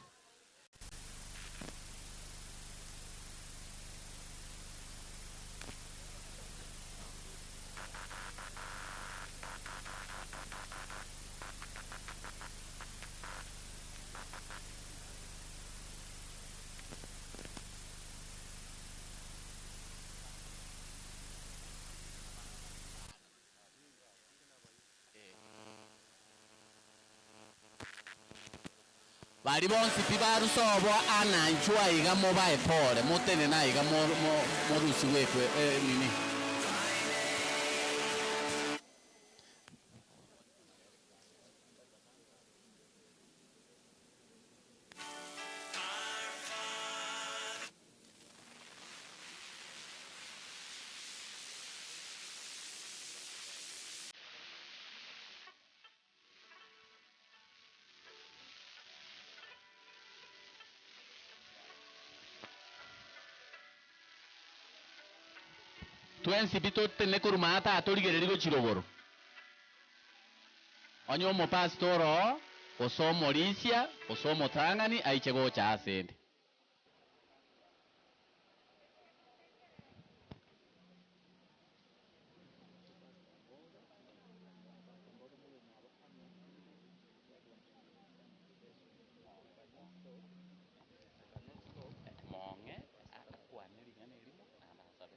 Speaker 10: bali bonsi pibarusobo ananchwa iga mobile pole motene na iga morusi wekwe nini twensi bitotte ne kurumata atoligererigo chiroboro onyomo pastoro osomo lisia osomo tangani aichego cha asende monge akwaneli ngane limo anda sabe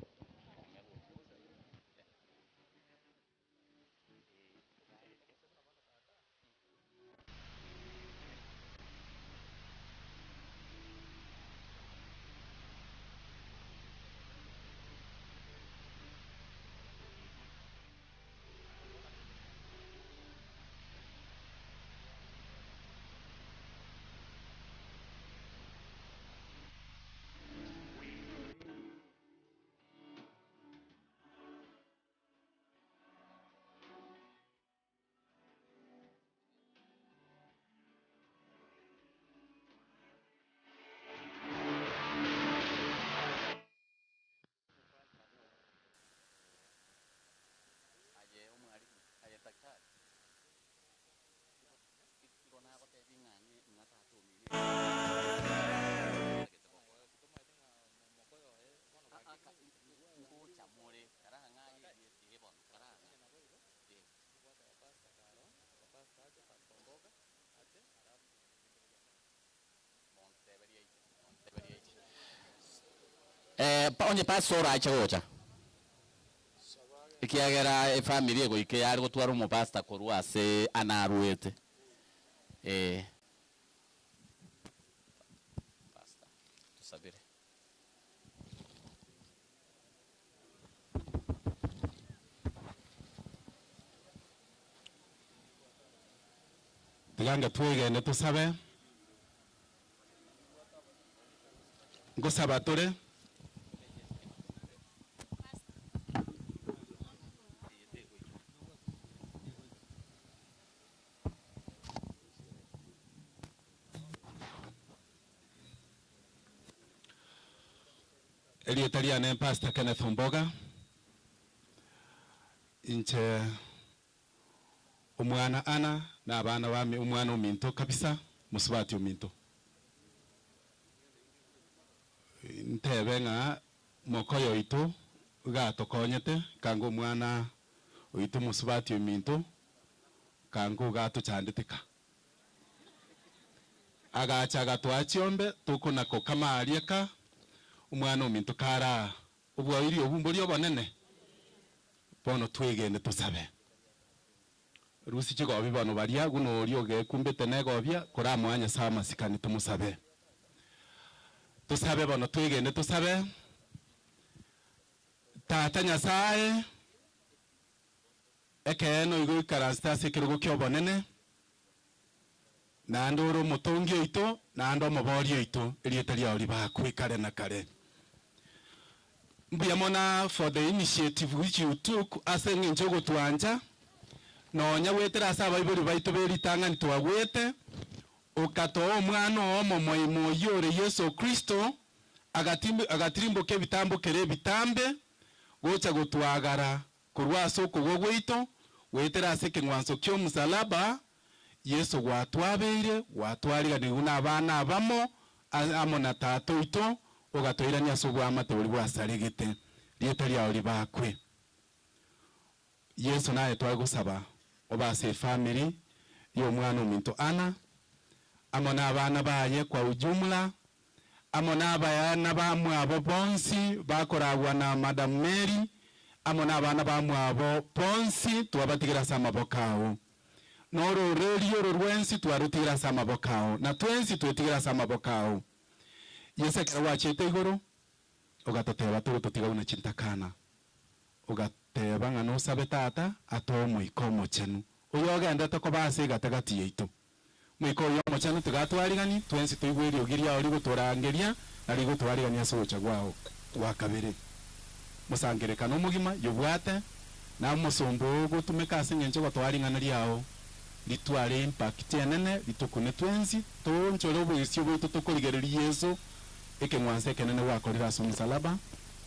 Speaker 10: onye pastor achagocha ikiagera family ego ikiyari gutwara umupasta korwase anaruete pastor tusabire
Speaker 3: tigange twigene tusabe ngosaba tore Elietalia ne Pastor Kenneth Mboga. Inche umwana ana na abana bami umwana uminto kabisa musubati uminto. Ntebe nga mokoyo ito gato konyete kango mwana oito musubati uminto kango gato chanditika. Agacha gatwachiombe tuko nako kama alieka umwana uminto kara ubwo iri obumboli obonene bono twegende tusabe rusi chigo bibano baria guno orioge kumbete negobia kora mwanya sama sikani tumusabe bono twegende tusabe tata Nyasaye ekeno igo ikarasta sekirugo kyobonene nando ro mutongi oito nando mobori oito erieta ria ori bakwikare na kare mbiyamona for the initiative which you took as an injogo tuanja no nya wetera asaba ibori baito beritanga ntwagwete okato omwana omo moimo yore Yesu Kristo agatirimbo ke bitambo kere bitambe gocha gutwagara kurwaso kugogwito wetera aseke ngwanso kyo musalaba Yesu gwatwabeire gwatwariga niguna abana abamo amo na tato ito ogatoira nyaso gwamate buri bwasaregete rieta lya ori bakwe Yesu naye twagusaba obase family yo mwana uminto ana amo na abana baye kwa ujumla amo na abana bamwe abo bonsi bakoragwa na Madam Mary amo na abana bamwe abo bonsi twabatigira sama bokao noro radio rwensi twarutira sama bokao na twensi twetigira sama bokao Yese kwa chete igoro ogatoteba tutiga una chintakana ogateba ngano sabe tata atomo ikomo chenu oyogenda to kobase gatagati yeito mwiko yo mochanu tugatwarigani twensi tuigweri ogiria ori guturangeria ari gutwarigani asocha gwao wakabere musangerekano mugima yobwate na musombo gutumeka asingenche gutwaringana riao litware impact enene litukune twensi tonchoro bwisyo bwitu tukurigereria Yesu eke mwanse kenene wakorira so musalaba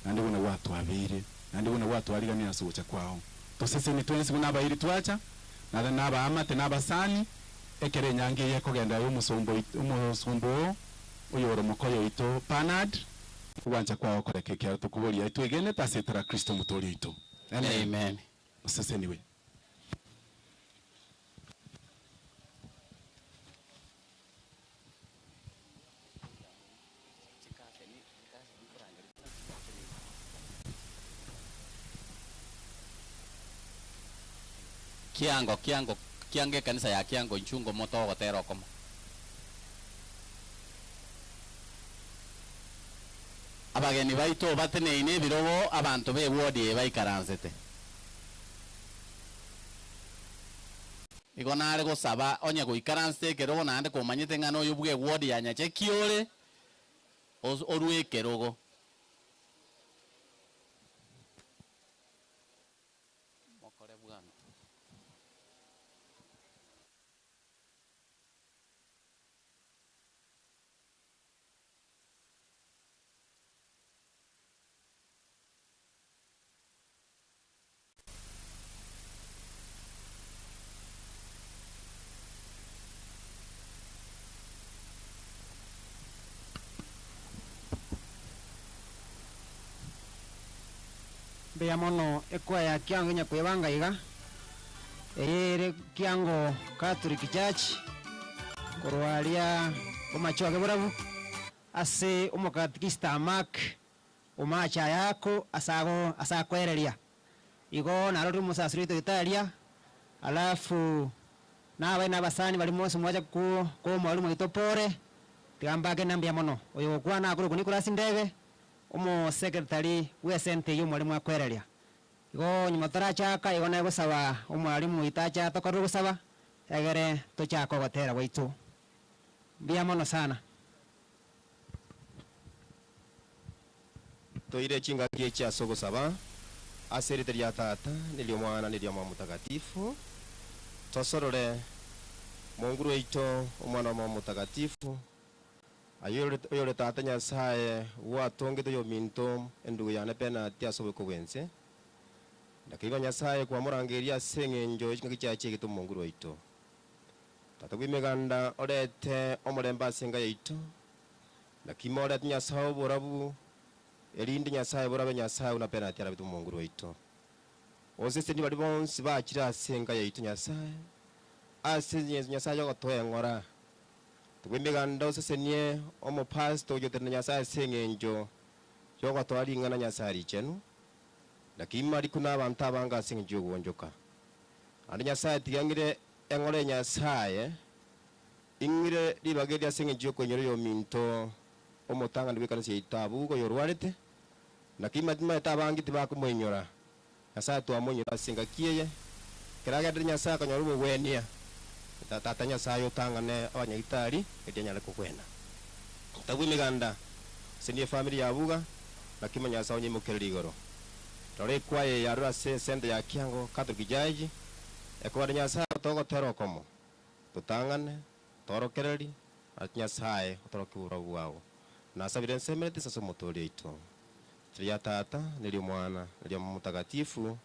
Speaker 3: nandi bune watu abire nandi bune watu arigani asocha kwao tosese ni twensi buna abairi twacha na aba amate na abasani ekere nyange yekogenda yo musombo uyoro mukoyo ito panad kubancha kwao koreke kya tukuboria itwegene tasetara Kristo mutori ito amen tosese niwe
Speaker 10: kiange kanisa ya kiango nchungo moto gotero komo abageni baito batene ine birogo abantu be wodi baikaranzete igonare gosaba onye goikaranze kerogo nande komanyete ngano yobwe wodi ya nyache kiore orwe kerogo
Speaker 11: beamono ekwa ya kiango nya kwebanga iga ere kiango Catholic Church korwalia omachoge burabu ase omokatikista Mark omacha yako asakwereria igo narori musasirito Italia alafu nawe nabasani bali mose mwaje ko mwalimu itopore tigambage nambia mono oyo kwana akuru kunikurasi ndebe omo secretary we sente yo mwalimu akwereria igo nyumotara chaka igo na gusaba omwalimu itacha tokoru gusaba egere tochako gotera waitu bia mono sana
Speaker 24: toire chinga kie cha sogo saba aserite ya tata nilio mwana nilio mama mtakatifu tosorore monguru ito omwana mama mtakatifu ayore tata nyasaye watongete yo minto endu yane pena tia sobe ko wense ndakiba nyasaye kwa morangeria seng'enjo ikinga kichache gitu monguru waito tata gwimeganda orete omoremba singa yaito nakimore nyasaye borabu erindi nyasaye borabe nyasaye una pena tia bitu monguru waito osese ni bali bonsi bakira singa yaito nyasaye ase nyasaye yogotoe ngora twimiganda osesenie omopasto jotene nyasaye seng'enjo yogotoaring'ana nyasaye richenu lakini mari kuna abantu abanga seng'enjo gonjoka andi nyasaye tigangire eng'ore nyasaye ingire ribageria seng'enjo kwenyoro yo minto omotanga ndibikanisi itabu go yorwarete lakini matima etabangi tibakumwenyora nyasaye twamwenyora singa kieye keraga nyasaye kanyoro bwenia tata nyasaye utangane abanyagitari edyanyale kukwena tagwimiganda senie family yabuga lakini nyasaye onyemukerera igoro tore kwaye yarura sende ya kiango Catholic jaji ekobara nyasaye togotera okomo tutangane torokereri ati nyasaye otorokibura bwawo nasabire nsemerete sasa mutore ito tria tata niri mwana niri mutagatifu.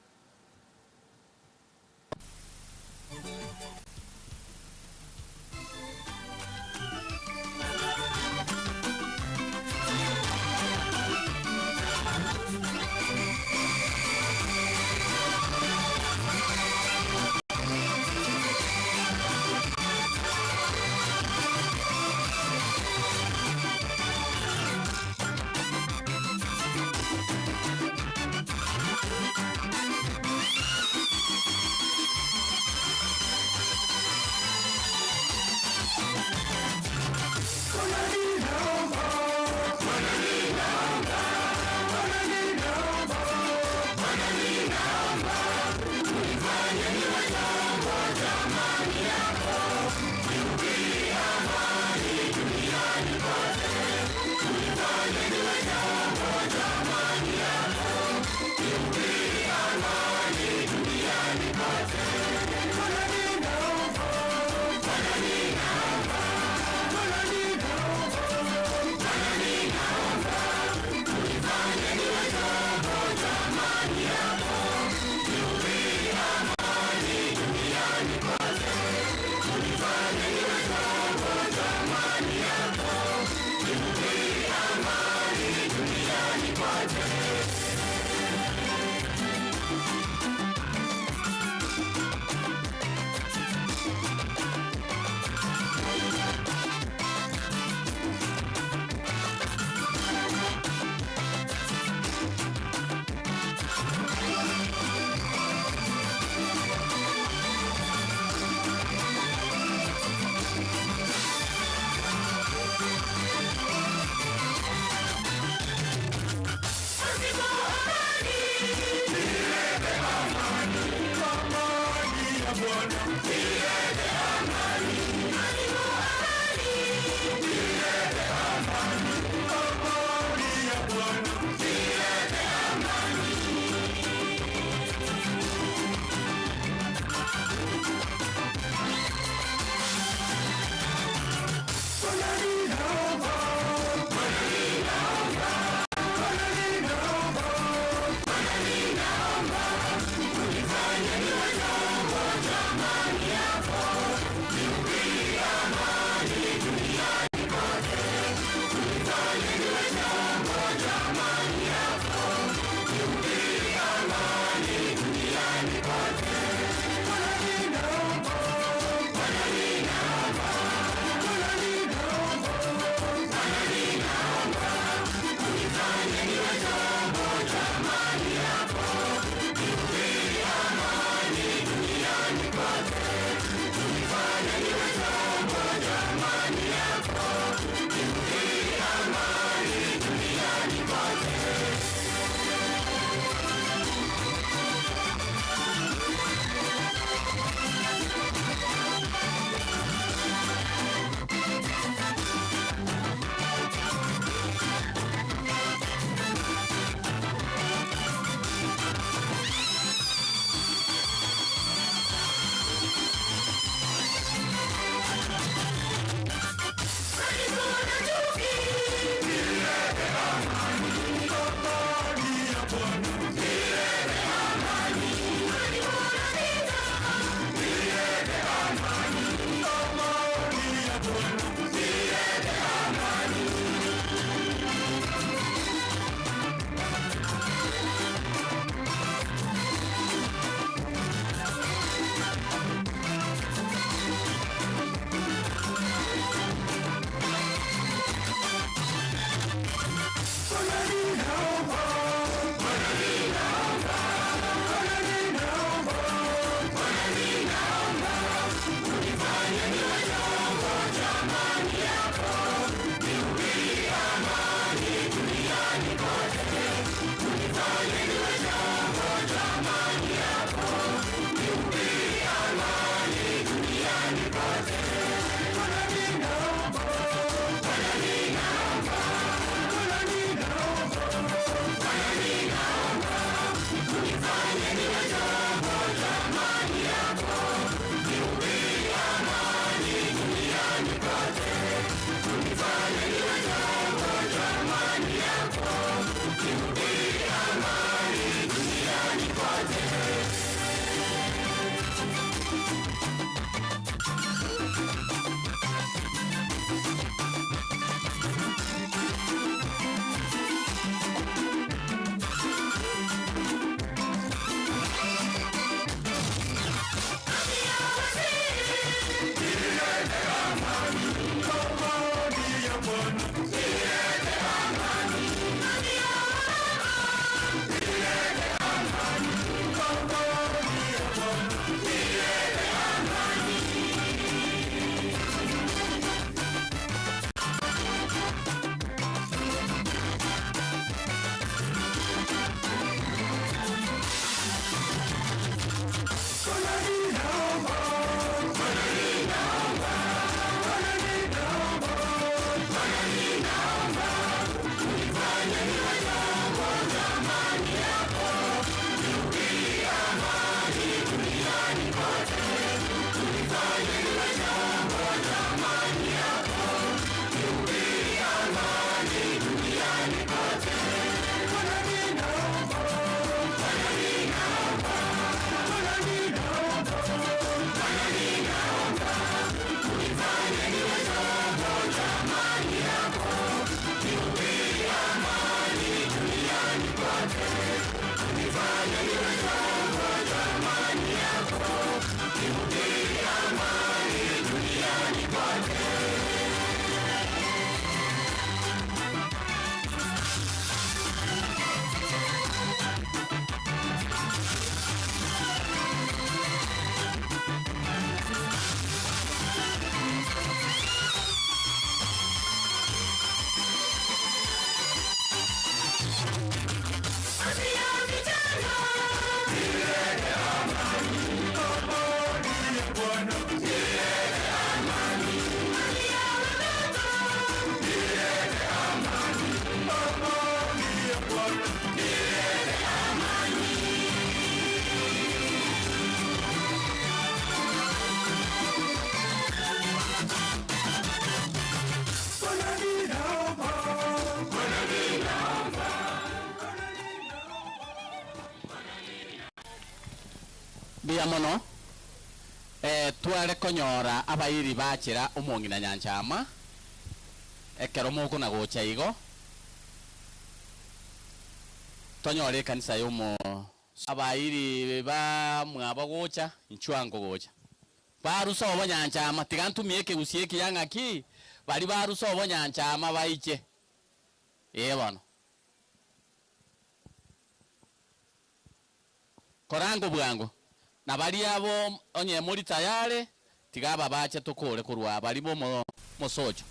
Speaker 10: Bia mono tware konyora abairi bachira omongina nyanchama ekero moko na gocha igo tonyore kanisa yomo abairi ba mwaba gocha inchwango gocha baruso bonyanchama tigantumie kegusie kiyanga ki bari baruso bonyanchama baiche bano korango bwango na bari abo onye muri tayare tigaba bache tukore kurwa bari bo mosojo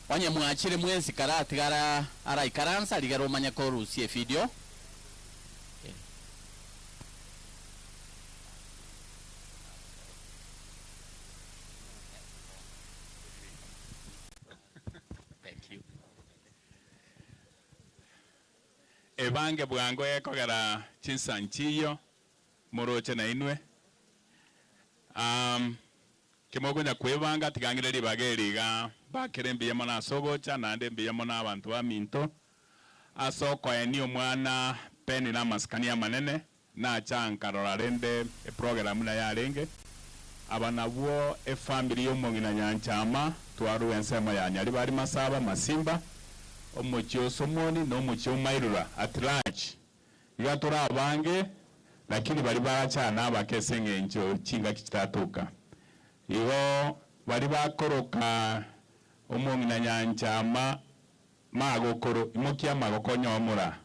Speaker 10: Wanye mwachire mwensi karati gara ara ikaransa ligaro manya koru sie video Thank you.
Speaker 12: Ebange bwango ekogera chinsanchiyo moroche na inwe kimogonya kwebanga tigangire libageriga bakere mbiyemo na sogocha nande mbiyemo na abantu baminto asoko eni omwana peni na maskania manene na chankarora rende program na yarenge abanabwo family y'omongina nyanchama twaru ensema ya nyali bari masaba masimba omuchyo somoni no muchyo mairura at large igatora abange lakini bari barachana abakesenge encho chinga kitatuka igo bari bakoroka omongina nyanchama magokoro imokia magokonyomura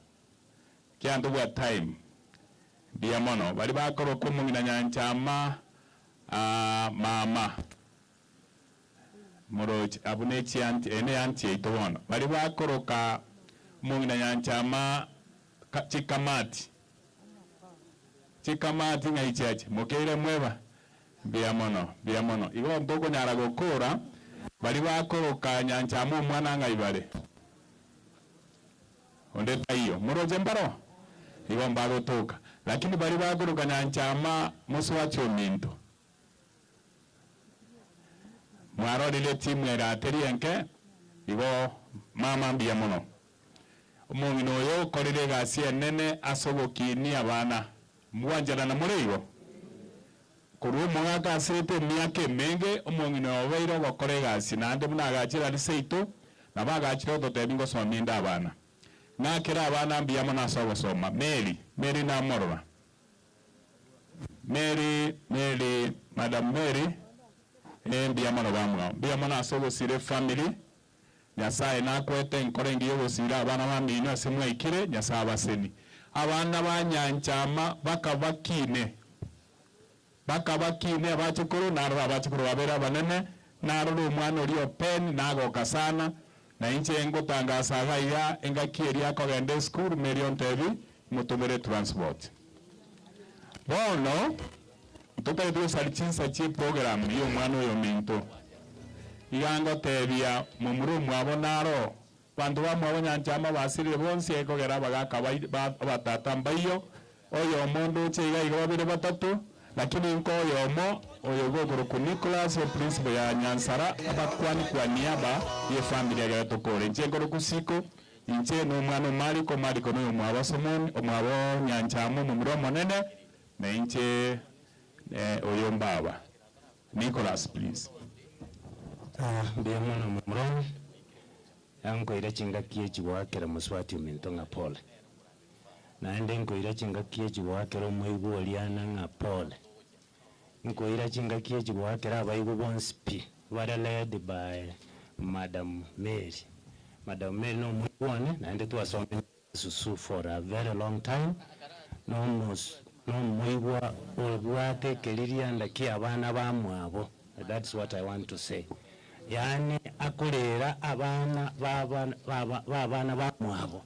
Speaker 12: kiandu bwa time bia mono bari bakoroka omongina nyanchama mama moroch abunechi anti ene anti itowono bari bakoroka omongina nyanchama chikamati ngaichache mokeire mweba bia mono igo ntoko nyara gokora bari bakoroka nyanchama omwana ngaibare onde tayo moroje mbaro igo mbago toka lakini bari bakoroka nyanchama muswacho minto mwaro lile timu era terienke igo mama bia mono omongino yo korire gasi enene asobokini abana mwanjana na mureigo kuru mwaka asete miake menge omongino obeiro gokore gasi nande munagachira riseito na bagachira totebingo sominda abana nakira abana bia mono asobosoma Mary na morwa Mary Madam Mary bia mono bamwa bia mono asobosire family Nyasaye nakwete nkorengi yo gusira abana bamino asemwe ikire Nyasaye abaseni abana banyanchama bakabakine abachukuru naro abachukuru babera banene naro umwana uri open nagoka sana na inche ngotangasa gaya engakiri akogende school Marion TV mutumire transport bono tutaidu salichinsa chi program yo mwana yo minto igango tebia mumuru mwabo naro bantu bamwe nyanchama basire bonse ekogera bagaka batata mbayo oyo mondo chega igo babire batatu lakini nko yomo oyo gogoro ku Nicholas o principal ya Nyansara abakwani kwa niaba ye family ya tokore njengoro kusiko inche no mwana Mariko no mwabo somoni omwabo nyanchama mumuro monene na inche oyo mbaba Nicholas please
Speaker 23: Bia mono mumuro Ankoira chingaki echiwakera muswati ominto ng'a pole. Naende nkoira chingaki echiwakera omwaigu oliana ng'a pole. Nkoira chingaki echiwakera abaigu bonsi pi were led by Madam Mary. Madam Mary no mwigwane naende twasome susu for a very long time. No mwigwa olbwate kelirianda ki abana bamwabo. That's what I want to say. Yani akolera abana babana bamwabo.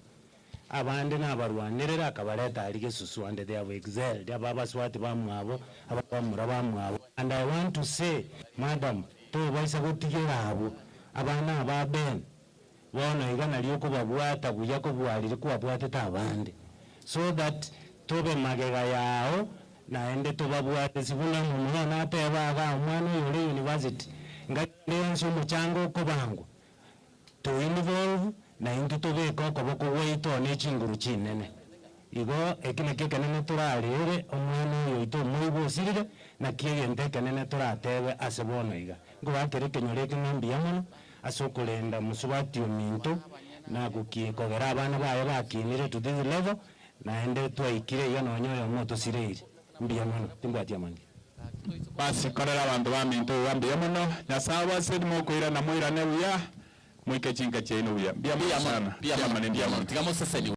Speaker 23: Abande n'abarwanirira akabaleta alige susu and they have excelled. Ababaswati bamwabo, abamura bamwabo. And I want to say, Madam, to baisa gutigera abo abana ababen. Bona igana lyoko babwata buyako bwalire kubwate tabande. So that tobe magega yao naende tubabwate sibuna mu mwana ateba ga omwana yuli university. Ngalenso muchango kubangu to involve na into tubeko koboko weito n'ekinguru kinene igo ekine kekenene turarire omwana oyo ito mwibo sirire na kiegente kenene turatebe asebono iga ngo bakere kenyoreke ng'ambi yamono asokulenda musubati ominto na kukikogera abana baye bakinire to this level naende twaikire iga nonyoyo moto sireire mbi yamono timbwati amandi
Speaker 9: basi korera abantu baminto bambiye muno nyasawa sedi mokwira na mwirane buya mwike chinga chenu buya bia sana bia manende bia
Speaker 10: tigamo seseni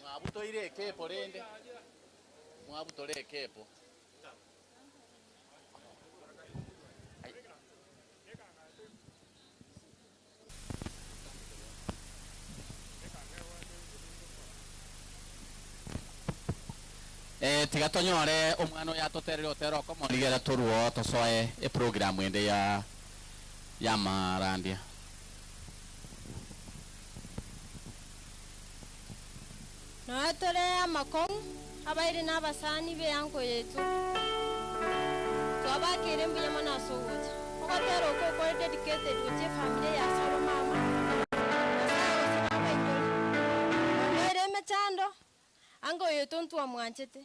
Speaker 10: Mwabutoire kepo rende. Mwabutore kepo. Tiga tonyore omwana ya toterere otero ko morigera toruo tosoe program ende ya marandia.
Speaker 16: Noetore amakong abaire n'abasani be yanko yetu twabakire mbuye mana sogoja ogotero ko dedicated with family ya solo mama noere mechando ango yetu ntwa mwanchete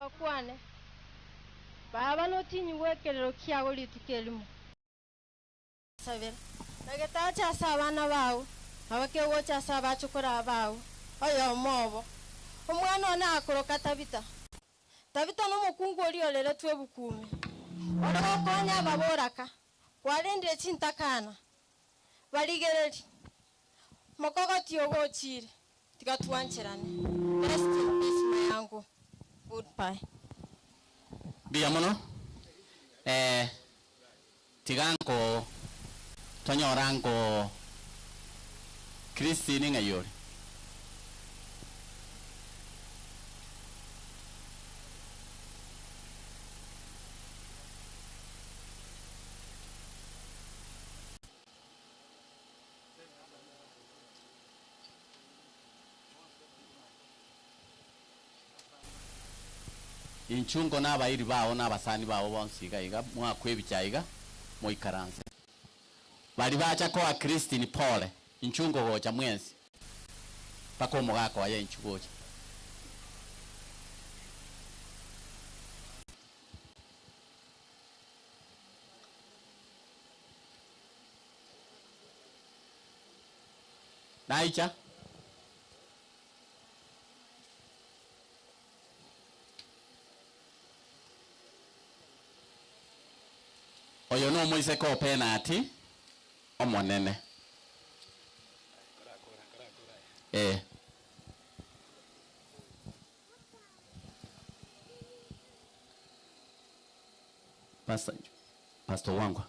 Speaker 16: Bakwane. Baba no tinyi wekelero kiago litukelimu. Sabera. Nageta cha sabana bawo. Abake wo cha saba chukura bawo. Oyo mobo. Omwana ona akoroka tabita. Tabita no mukungu oliolele twebukumi. Ora konya baboraka. Kwalende chintakana. Baligereri. Mokogoti Ogechi. Tikatuancherane. Rest in peace mayangu. Goodbye.
Speaker 10: Biamono. Tiganko Tonyoranko Christine ngayori. Inchungo n'abayiri bawo n'abasani bawo bonsiga iga mwakwebichaiga moikaranze bali bacha ko a Christine Paul inchungo gocha mwensi pako mogako aye inchugo Naicha oyo no moise ko penalty omonene Pastor wangu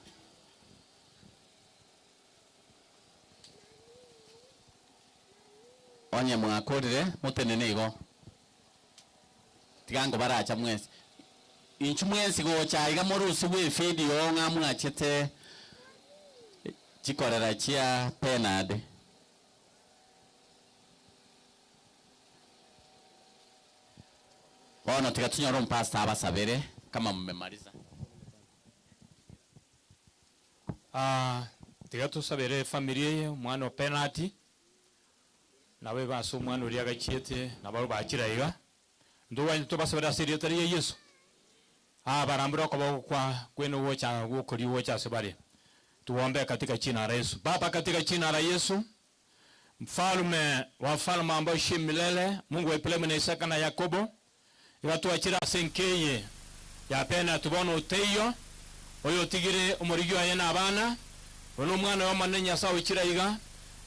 Speaker 10: onye mwakorire mutenene igo tigango baracha mwesi inchu mwesi gocha iga morusi we video nga mwachete chikorera chia penade bono tikatunyora mpasta abasabere kama mmemaliza
Speaker 7: tigatusabere familia ye mwana penalty nawe baso umwana uri agachiete nabaro bakiraiga nduwa tubasabira serietari ye Yesu barambira kwa kwenu wocha wokori wocha sebari tuombe katika jina la Yesu. Baba, katika jina la Yesu, mfalme wa falme ambao shi milele, Mungu wa Ibrahimu na Isaka na Yakobo, ibatuachira senkeye ya pena tubono uteyo oyo tigire umurigyo ayena abana ono mwana wa manenya sawo kiraiga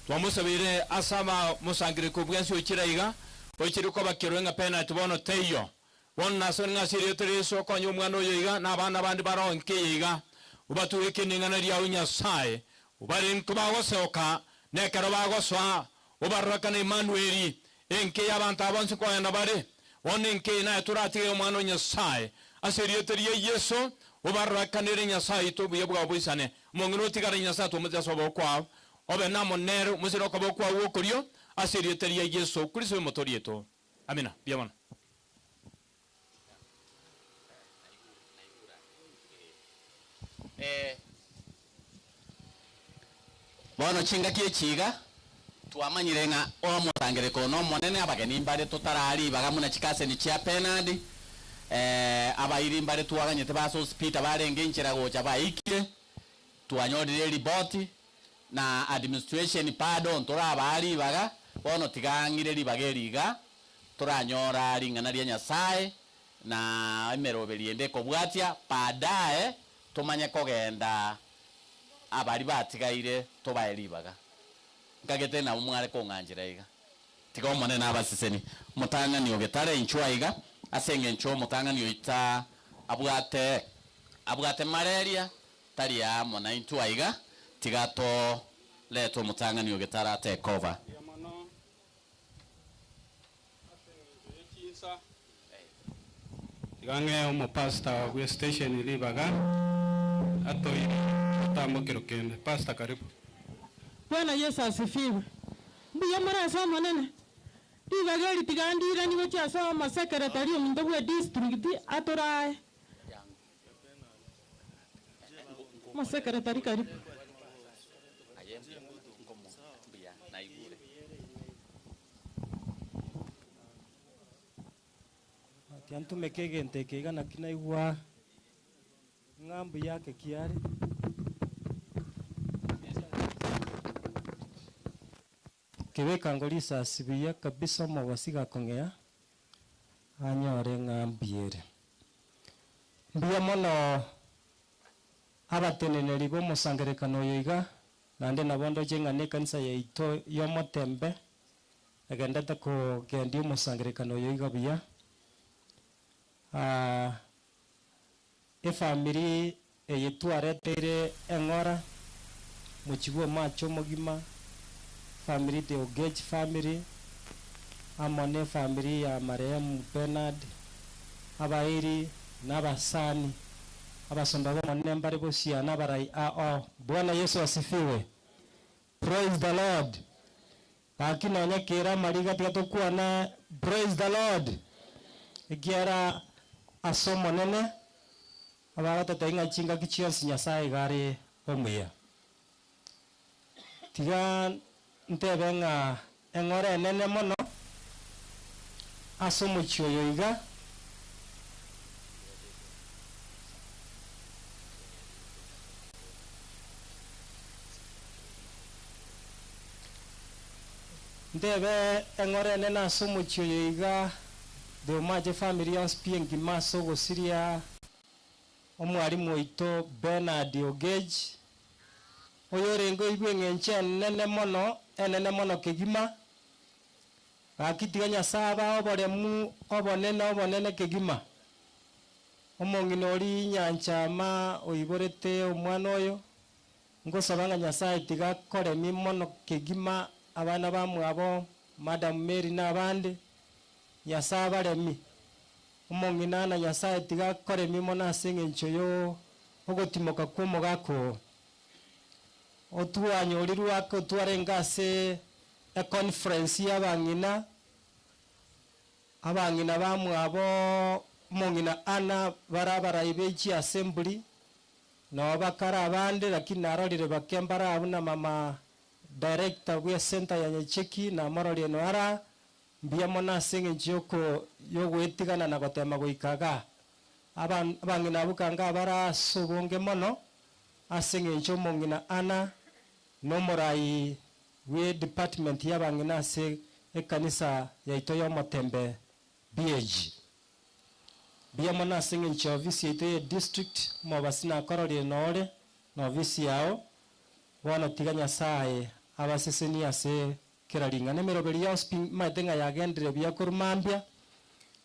Speaker 7: twamusabire asaba musangire ku bwensi ukiraiga okiriko bakirenga pena tubono teyo wonna songa siriyo so konyo mwana oyo iga nabana bandi baronke iga ubatuweke ningana lya Nyasaye ubari nkubagosoka nekero bagoswa ubaraka na Emmanuel enke yabantu abonse ko yanda bare wonne enke na turatige mwana wa Nyasaye asiriyo Yesu ubaraka nire Nyasaye to buye bwa bwisane mongino tigara Nyasaye to mutya sobo kwa obe namo nero musiro ko bokwa wokoryo asiriyo Yesu Kristo motorieto amina biamana.
Speaker 10: Bono chinga kiechiga tuamanyire nga omutangire ko no monene abageni mbare totarari bagamuna chikase ni chia penalty abayiri mbare tuaganyete baso spita barenge nchira gocha baikire tuanyorire riboti na administration pardon torabari baga bono tigangire ribageriga toranyora ringana lya Nyasaye na emeroberiende kobwatia padae tumanye kogenda abari batigaire tobaeribaga ngagete na umware ko nganjira iga tiga mone na basiseni mutanga ni ogetare inchwa iga asenge incho mutanga ni ita abwate malaria taria mona inchwa iga tiga to leto mutanga ni ogetara take over
Speaker 7: tigange umupasta we station ilibaga atoi tamokero kende pasta karibu.
Speaker 18: Bwana Yesu asifiwe. Mbuya mara sama nene. Tivageli tigandira ni wacha sama secretary omindo we district atorae. Ma secretary karibu.
Speaker 19: kiantume kegente kegana kinaigua ng'ambu yake kiari kiweka ngolisa sibiya kabisa mawasiga kongea anyore ng'ambiere mbia mono abateneneri bomusangerekano yoiga nande nabondo jeng'ane kanisa yaito yomotembe agendete kugendia omusangerekano yoiga buya efamiri eyetwareteire eng'ora mochigo macho mogima family the Ogechi family amone family ya marehemu Bernard abairi n'abasani abasomba bomone mbari bosiana barai Bwana Yesu asifiwe. Praise the Lord. Akinonya kera mariga tigatukwana praise the Lord. Ikiara asomo nene abarata tainga chinga kichionsi nyasaye gari omuya tiga ntebe nga engore nene mono asomo chioyoiga ntebe engore nene asomo chioyoiga the Omaje family on spiengi maso gosiria omwarimu oito Bernard Ogechi oyorengo ibwengenche nene mono kegima akitiga nyasaba obonene kegima omonginori nyanchama oiborete omwana oyo ngosabanga nyasaye tiga koremi mono kegima abana bamwe abo Madam Mary n'abandi nyasaba remi omonginana nyasaye tiga koremi mono asengencho yo ogotimoka kwomo gako otuanyorirwa ko twarengase a conference y'abangina bamwe abo mongina ana barabara ibeji assembly no bakara abande lakini narorire bakembara abuna mama director we center ya Nyecheki na marorire no ara mbia mona senge njoko yogwetigana na gotema goikaga abangina bukanga bara sobonge mono asenge njo mongina ana no morai we department y'abangina se ekanisa yaito yomotembe BH bia mona senge ncho office yaito district mo basina kororire nore no office yao wana tiganya sae abaseseni ase keraringa nemeroberi ya spin maitenga yagendere bya kurumambia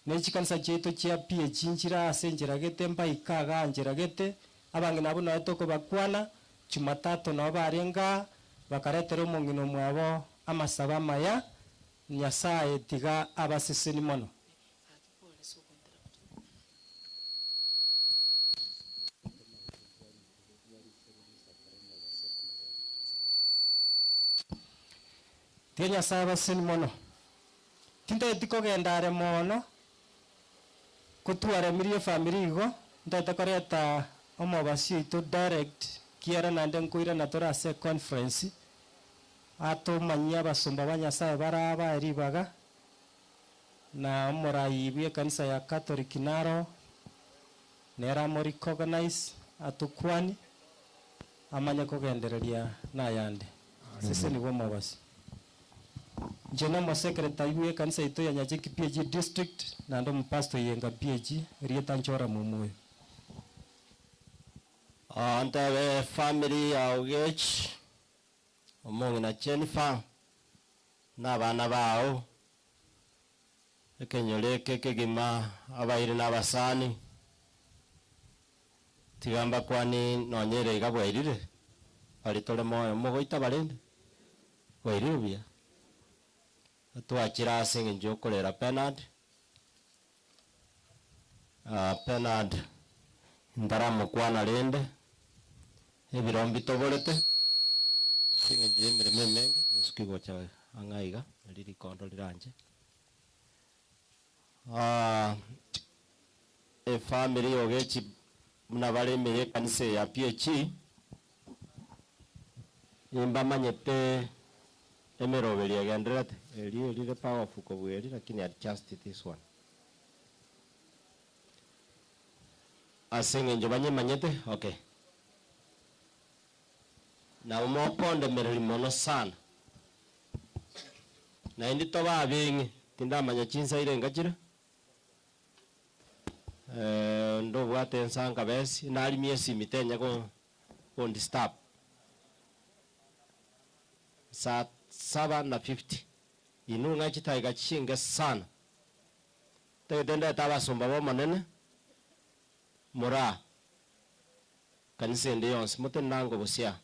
Speaker 19: nechikanisa cheto chia PH nchira asenjera gete mba ikaga anjera gete abangina abo no toko bakwana Jumatatu no barenga bakaretera omongino mwabo amasaba maya nyasaye tiga abaseseni mono tiga nyasaye abaseseni mono tinde tiko gendare mono kutwara mirie family igo ndata koreta omobasi to direct kiara nande nkoira na tora se conference ato manya basomba banyasaye baraba eribaga na morai bie kanisa ya Catholic naro nera mo recognize atukwani amanya kugendereria na yande sisi ni goma basi jena mo secretary bie kanisa ito ya Nyacheki PG district na ndo mpastor yenga PG rieta nchora mumoyo
Speaker 20: Antawe family ya Ogechi omongi na Jennifer n'abana bao ekenyoleke kegima abaire n'abasani tigamba kwani nonyere igabwairire bari tole moyo mugoita barende bwairire bia twachira asinge njokorera Bernard Bernard ndaramo kwana rende ebirombi toborete singe njemere memenge nsukigo cha angaiga riri kondo riranje e family Ogechi muna baremeye kanisa ya PH imba manyete emeroberi agenderate riri powerful kobweri lakini adjust this one Asing enjobanye manyete, okay. Na umokonde mereri mono sana. Na indi toba abingi, tinda manya chinsa ile ngachira. Ndo bwate nsanga besi, nali miesi mitenya ko disturb. Saa 7:50. Inu ngachita ikachinga sana. Tenda taba somba bo manene. Mora. Kanisa ndiyonse mutenango busia.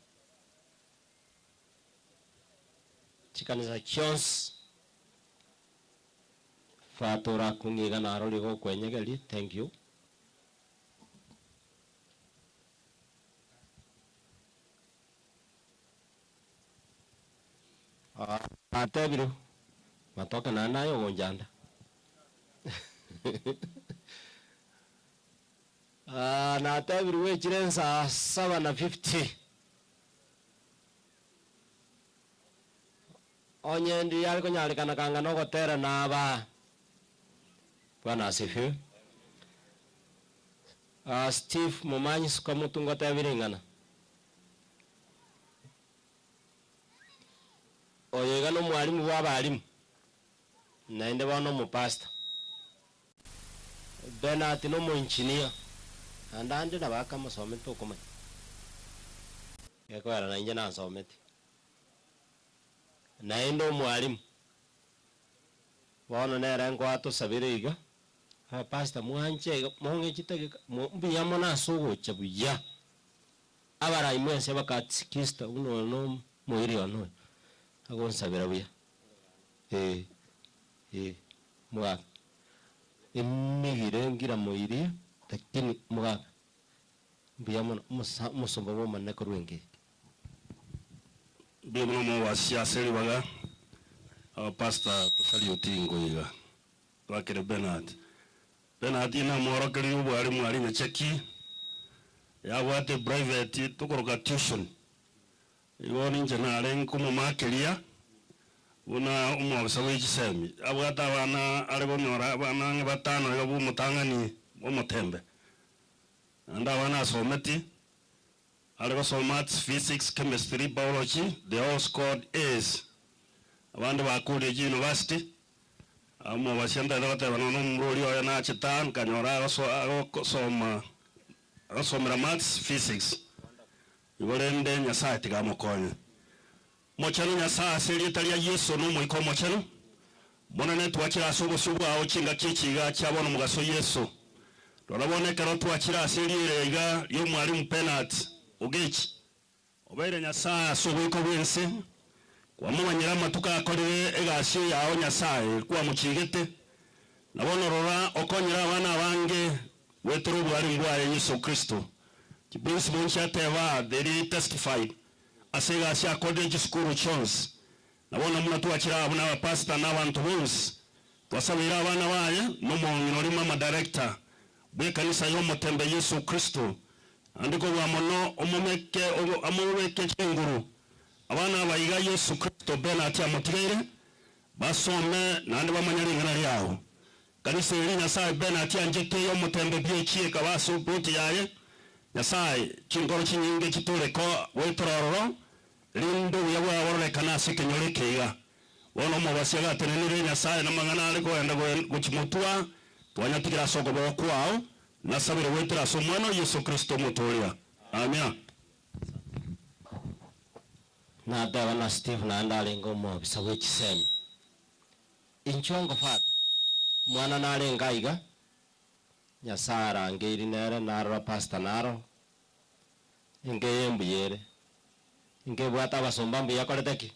Speaker 20: Chikanisa kyonse. Fatora kungiga naroli go kwenyegeli. Thank you. Atebiru. Matoka na nayo gonjanda. Na atebiru we chirensa 7:50. Onye ndi yali konyali kana kanga no gotera na aba. Bwana asifiwe. Steve Mumanyi suka mutungo tabiringana. Oyega no mwalimu w'abalimu. Naende bano mu pastor. Benati no mu engineer. Andande na baka musome to kuma. Yako ara nanje na nsometi. Naende mwalimu. Bono nera ngo atusabiriga. Pastor muanje monge chitege mbiyamo na sugo chabuya. Abara imwense bakatsikista uno no muiri ono. Agonsabira buya. Mwaka. Imigire ngira muiri lakini mwaka. Mbiyamo musomba bo maneko rwenge.
Speaker 24: Bimwe mu wasiyaseri baga pastor tusali utingo yiga. Bakire Bernard ina morokeri ubwari mwari nyacheki. Yabwate private tukoroka tuition. Igoni njenare nkumu makelia. Una umwabisa w'ichisemi. Abwata abana aribo nyora abana ngebatano yobu mutangani umutembe. Anda abana asometi. Aribo so maths, physics, chemistry, biology, they all scored A's. Abandi bakuriye university. Amo bashenda lote banono mroli oya na chitan kanyora asomera maths, physics. Igorende nyasaye tigamukonya. Mochano nyasaye aseli talia Yesu no mwiko mochano. Monane twakira sugo aho chinga kichiga cyabona mugaso Yesu. Dorabone karo twakira aseli rega yo mwalimu penalty Ogechi. Obere nyasaye sugo ko bwense. Kwa mwanyira matuka akorere egasi yaho nyasaye kwa muchigete. Nabona rora okonyira abana bange weturu bwari ngwaye Yesu Kristo. Kibinsi monsha teva they testified. Asega sia college school chance. Nabona muna tuachira abuna ba pastor n'abantu bose. Twasabira abana baye no mu nori mama director. Be kanisa yo mutembe Yesu Kristo. Andiko bwa mono omumeke amubeke kinguru. Abana bayiga Yesu Kristo bena ati amutirere. Basome nande bamanyaringana yawo. Kanisa iri nyasaye bena ati anjete yo mutembe byekiye kabaso buti yaye. Nyasaye chingoro chinyinge chitureko wetororo. Lindo yawa warole kana sekenyorekeiga. Wono mo basiaga tenenire nyasaye namangana ariko enda guchimutua twanyatikira soko bokwao nasabire wetira somwano Yesu Kristo mutoria. Amen.
Speaker 20: Na dawa na Steve na ndalengo mo bisawe chisemi. Inchongo fata. Mwana nalenga iga. Nyasara ngiri nere naro pastor naro. Ingeye mbiyere. Inge bwata basomba mbiya koleteki.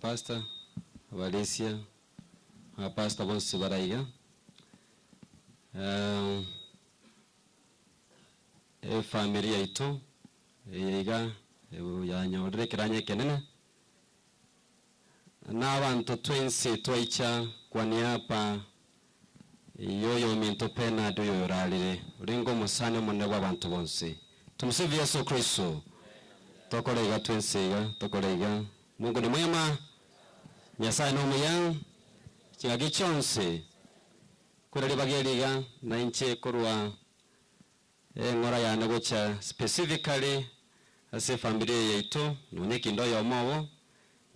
Speaker 2: Pastor Valencia, pastor bose baraiga.
Speaker 20: familia ito yiga yanyorere kiranye kenene n'abantu twensi twicha kwa niaba yoyo minto pena doyo yoralire uringo musane munne w'abantu bonse. Tumsifu Yesu Kristo. Tokolega twensiga tokolega Mungu ni mwema, Nyasaye no muya kingagi cyonse kurari bageriga na inche kurwa ngora yana gocha specifically ase familia yetu nonyeki ndoyo mowo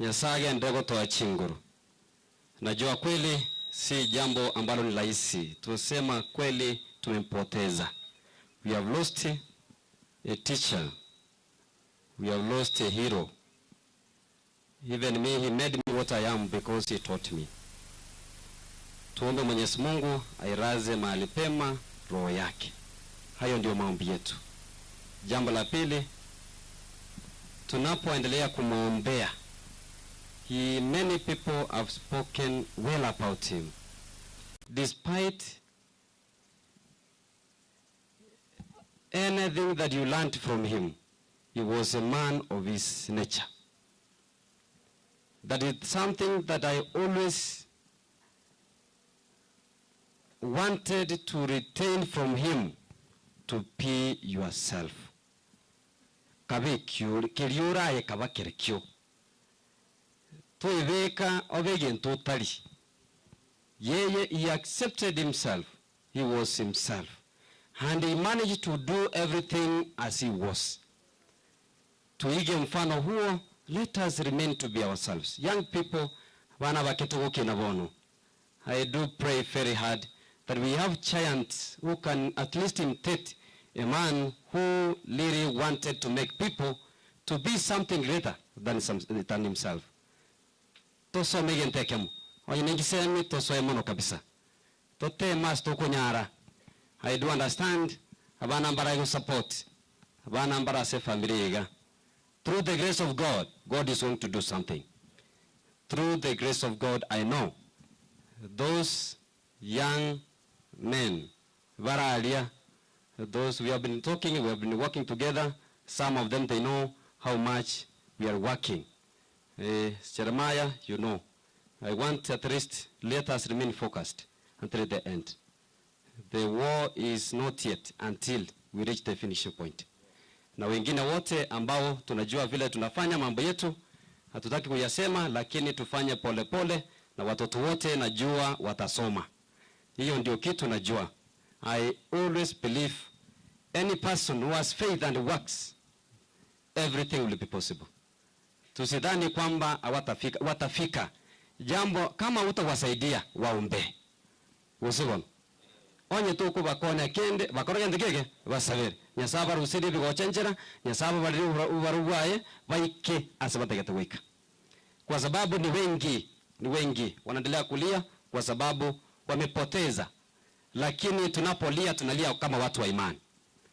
Speaker 20: Nyasaye ndego toa chinguru. Najua kweli si jambo ambalo ni rahisi. Tusema kweli tumempoteza. We have lost a teacher. We have lost a hero. Even me, he made me what I am because he taught me. Tuombe Mwenyezi Mungu airaze mahali pema roho yake. Hayo ndio maombi yetu. Jambo la pili, tunapoendelea kumwombea, many people have spoken well about him. Despite anything that you learned from him, he was a man of his nature. That is something that I always wanted to retain from him, to be yourself. Kabe kiriura ye kaba kirikyo. Tuiveka obegen totally. He accepted himself. He was himself. And he managed to do everything as he was. Tuige mfano huo, let us remain to be ourselves. Young people, wana baketugo kinabono. I do pray very hard that we have giants who can at least imitate a man who really wanted to make people to be something greater than himself. Toso megen tekemu. Oyinegisemi toso emono kabisa. Tote mas toko nyara. I do understand abana mbara yo support. Abana mbara se familia. Through the grace of God, God is going to do something. Through the grace of God, I know those young men, Varalia, those we have been talking, we have been working together. Some of them, they know how much we are working. Jeremiah, you know, I want at least let us remain focused until the end. The war is not yet until we reach the finishing point. Na wengine wote ambao tunajua vile tunafanya mambo yetu, hatutaki kuyasema, lakini tufanye pole pole, na watoto wote najua watasoma. Hiyo ndio kitu najua. I always believe any person who has faith and works, everything will be possible. Tusidhani kwamba watafika. Jambo kama utawasaidia waombe. Usibona. Onye tuko bakona kende bakorogende gege basabere. Nyasaba rusiri bigochenjera, nyasaba bali ubaruwaye baike asabategete wika. Kwa sababu ni wengi wanaendelea kulia kwa sababu wamepoteza. Lakini tunapolia tunalia kama watu wa imani.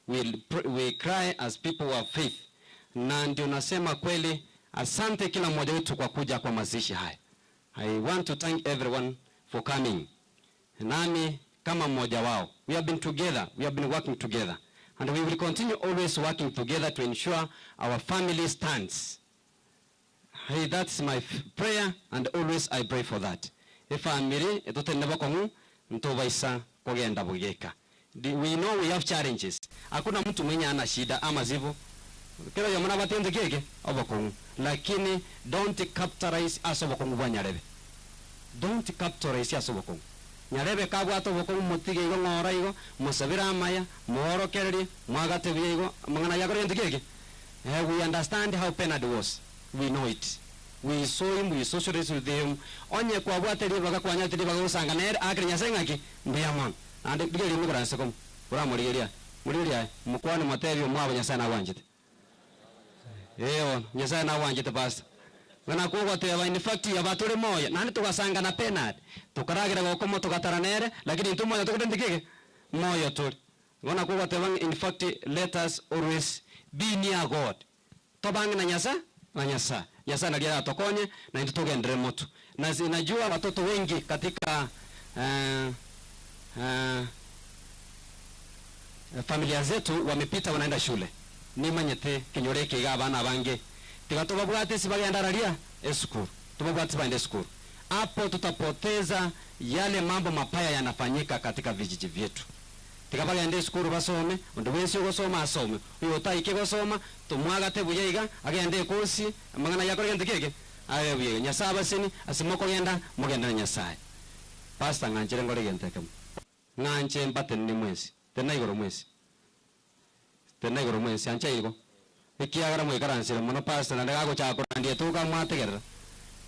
Speaker 20: We cry as people of faith. Na ndio nasema kweli asante kila mmoja wetu kwa kuja kwa mazishi haya. I want to thank everyone for coming. Nami kama mmoja wao. We have been together, we have been working together. And we will continue always working together to ensure our family stands. Hey, that's my prayer, and always I pray for that. If I'm miri, etote nebakongu, ntobaisa kogenda bugeka. We know we have challenges. Hakuna mtu mwenye ana shida ama zivu. Kila yamana batende gege obakongu. Lakini don't capitalize asobakongu banyarebe. Don't capitalize asobakongu. Nyarebe kabwa to bokongu mutige igo ngora igo musabira amaya muoro kereri mwagatebiye igo mangana yakorende gege. We understand how Bernard was. We know it. We saw him, we socialized with him. Onye kwa bwateri baga kwanya teri baga usanga nere akiri nyasengaki mbiyamon. Ande bigeli mugara sekom. Ura murigelia. Murigelia mukwane matebyo mwabo nyasana wanjite. Nyasana wanjite pastor. Wana kuwa tewa in fact ya baturi moya. Nani tukasanga na Bernard. Tukaragira gokomo tukataranere lakini ntumoya tukudendikike. Moyo tuli. Wana kuwa tewa in fact let us always be near God. Tobangi na nyasa. Nyasa na lia tokonye na nitutoge ndre motu. Na najua watoto wengi katika
Speaker 2: familia zetu wamepita wanaenda shule nimanyete kinyore kiga abana bange tigatubabwate sibagenda raria school tubabwate baende school. Hapo tutapoteza yale mambo mapaya yanafanyika katika vijiji vyetu. Tikabagende school basome undu wese gosoma asome uyo taike gosoma tumwaga tebuyeiga agende kosi mangana yakore gende keke aye buye nyasaba sini asimoko genda mugenda nyasaye. Pastor nganjire ngore gente kam nganje mbate ni mwezi tena igoro mwezi ancha igo ikiagara mwikaransira muno pastor ndaga go chakora ndie tuka mwategerera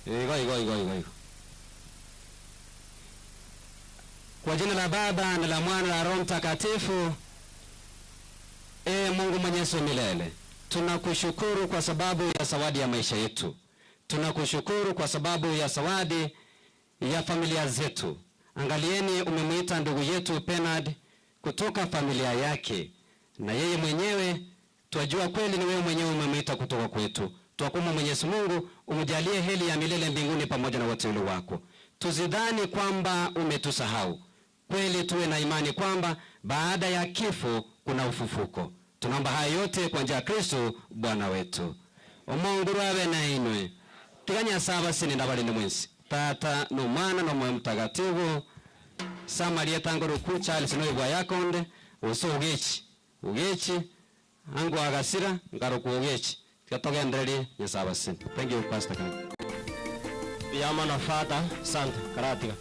Speaker 2: igo. Kwa jina la Baba na la Mwana na Roho Mtakatifu. Mungu Mwenyezi milele, tunakushukuru kwa sababu ya zawadi ya maisha yetu. Tunakushukuru kwa sababu ya zawadi ya familia zetu. Angalieni, umemwita ndugu yetu Bernard kutoka familia yake, na yeye mwenyewe twajua kweli ni wewe mwenyewe umemwita kutoka kwetu. Tuakumu Mwenyezi Mungu umjalie heri ya milele mbinguni pamoja na wateule wako. Tuzidhani kwamba umetusahau. Kweli tuwe na imani kwamba baada ya kifo kuna ufufuko. Tunaomba haya yote kwa njia ya Kristo Bwana wetu. Omungu rabe na inwe. Tiganya saba sini ndabali ni mwensi. Tata no Mwana no Mwana Mtakatifu. Samaria tango ruku Charles no ibwa yakonde uso Ogechi angu agasira ngaruku Ogechi. Tikatogendere nyasaba sini. Thank you Pastor Kani.
Speaker 20: Biyama na fata sante karatika.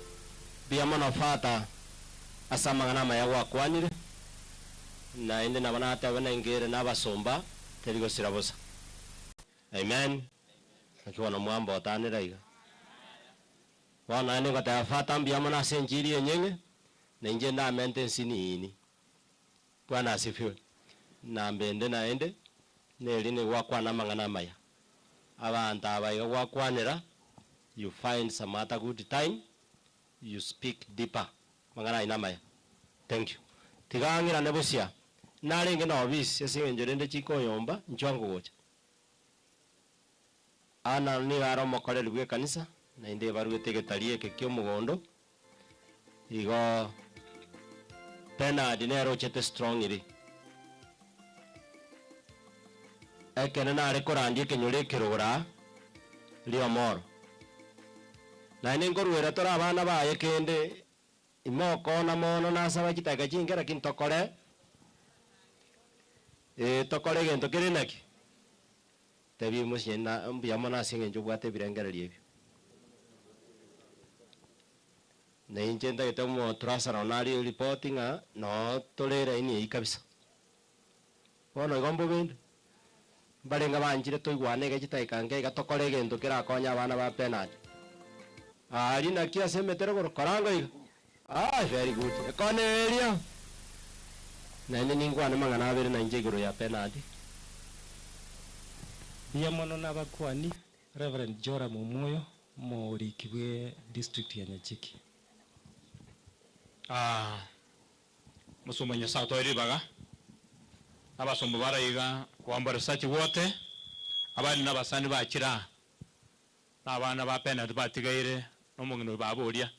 Speaker 20: Biyama na fata asama ngana maya wakwanire na ende nabana ata bana ingere nabasomba terigo sirabosa. Amen. Akiwa na mwamba watanira iga. Wana ene ngata fata biyama na senjiri yenyenge na inje na mente sini ini. Bwana asifiwe. Na mbende na ende neline wakwana mangana maya. Abantu abayo wakwanira, you find some other good time, you speak deeper. Mangana inamaya. Thank you. Tigangira nebosia. Nalenge na obisi esinge njorende chiko yomba nchwango gocha. Ana ni garo mokoreri bwe kanisa na inde baruge tegetalie kekyo mugondo. Igo Bernard nero chete strong iri. Ekene na rekorandie kenyore kerora lio moro. Na ine ngorwera tora abana baye kende imoko na mono na saba kitaka chingera kintokore tokore gento kire naki tabi musina mbia mona singe njubwate birengera liebyo na injenda getomo trasara onari reporting no tolera ini kabisa bono igombo bende barenga banjire toigwane gachitaika nge gatokore gento kira konya abana ba Bernard ari na kia semetere goro karanga iga. Very good. Cornelia. Na ningwa na mangana abere na njegero ya Bernard.
Speaker 19: Bia mono na bakwani Reverend Jora Mumoyo muri kibwe district ya Nyachiki.
Speaker 7: Musumanya sato iri baga. Abasombo barayiga kwamba research wote abandi nabasani bakira. Abana ba Bernard batigaire no mungino baboria.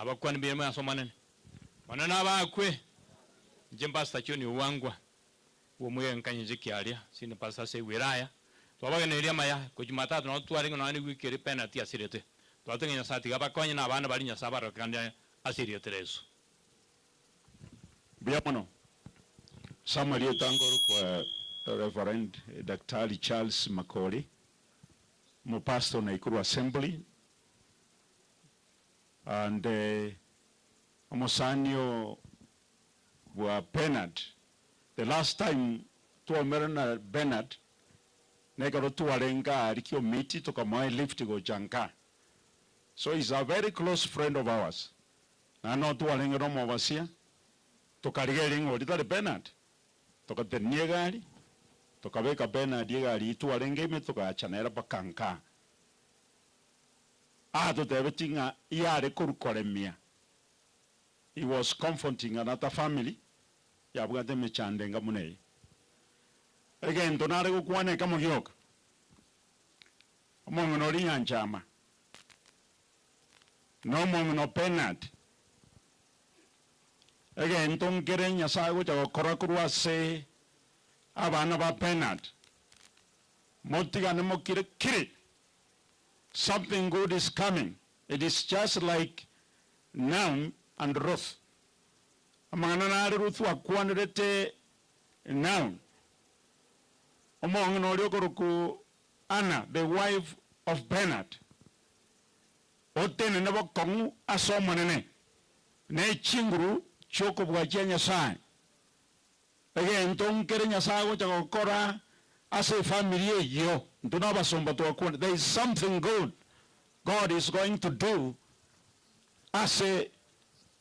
Speaker 7: Abakwani biyema yasomanene wanana abakwe jemba station uwangwa umuye nkanyije kialia sine pasa se wiraya twabagene iria maya ku Jumatatu no twaringa no ani wikere penalty asirete twatengenya sati gabakwanya na abana bali nyasaba rakanda asirete reso
Speaker 9: biamono Samaria tangoro kwa Reverend Dr. Charles Makori mo pastor na Ikuru Assembly and Omosanyo wa Bernard. The last time tuomerana Bernard negaro tuwarenga alikio miti tukamoe lift go janka. So he's a very close friend of ours. Na no tuwarenga romo wasia tukarigeringo litale Bernard. Tukatenia gari tukabeka Bernard gari tuwarenga ime tukachanera bakanka. Tutebetinga yare kurukoremia. He was comforting another family. Yabugate mechandenga munei. Again, donare kukwane kama hyoka. Omongo no rianchama. No mongo no Bernard. again tongere nyasaye go jago kora kurwa se abana ba Bernard motiga ne mokire kiri something good is coming. It is just like Naum and Ruth. Amangana na Ruth wa kwanrete Naum. Omong no ku Anna, the wife of Bernard. Otene nebo kongu asomanene. Ne chinguru choko bwachia Nyasaye. Again, tongere Nyasaye go jago kora as a family yo. There is something good God is going to do as a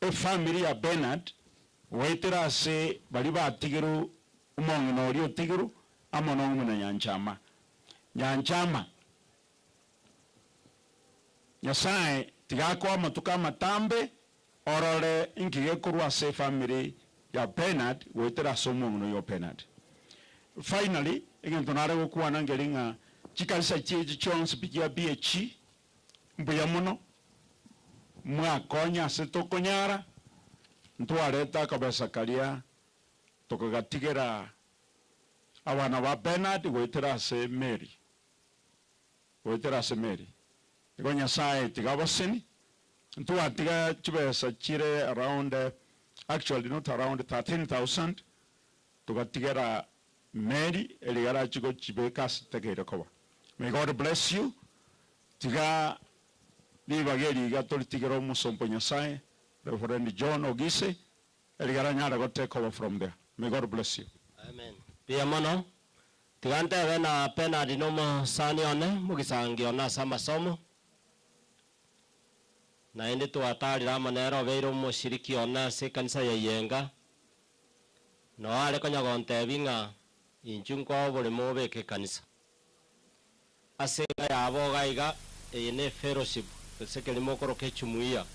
Speaker 9: family of Bernard. Waitera se baliba tigiru umong no rio tigiru amonong na yanchama. Yanchama. Nyasaye tigako matuka matambe orole inkige kurwa se family ya Bernard waitera somong no yo Bernard. Finally, again tonare go kuana ngelinga chikalisa chieji chons bigia biechi mbuya muno mwa konya se tokonyara ntwareta kabesa kalia tokagatigera abana ba Bernard goitera se Mary ego Nyasaye tigabaseni ntwatiga chibesa chire around actually not around 13,000 togatigera Mary eligara chigo chibekas tegere koba. May God bless you. Tiga ni bageri ga tigero musompo Nyasaye, Reverend John Ogechi eligara nyara go take over from there. May God bless you.
Speaker 20: Amen. Pia mono tigante wena pena dinomo sani one mugisangi ona sama somo. Na ende tu atari rama nero veiro mushiriki ona se kanisa ya yenga. No ale konya gonte vinga inchunko bole mobe ke kanisa asenga yabo gaiga ene fellowship se ke limo koro ke chumuia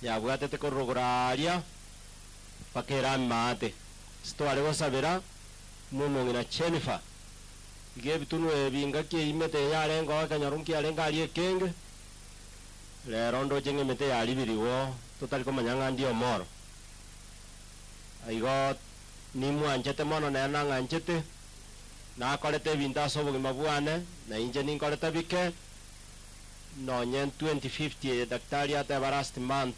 Speaker 20: ya bwate te korograria pakera mate sto ale go sabera mumo ngina Jennifer ge bitunu ebinga ke imete ya lengo ka nyarunki alenga ali kenge le rondo jenge mete ya libiriwo total ko manyanga ndio moro aigo ni mwanchete mono na nganchete na kolete binta sobo gimabwane na inje ni kolete bike no nyen 2050 daktari ate barast month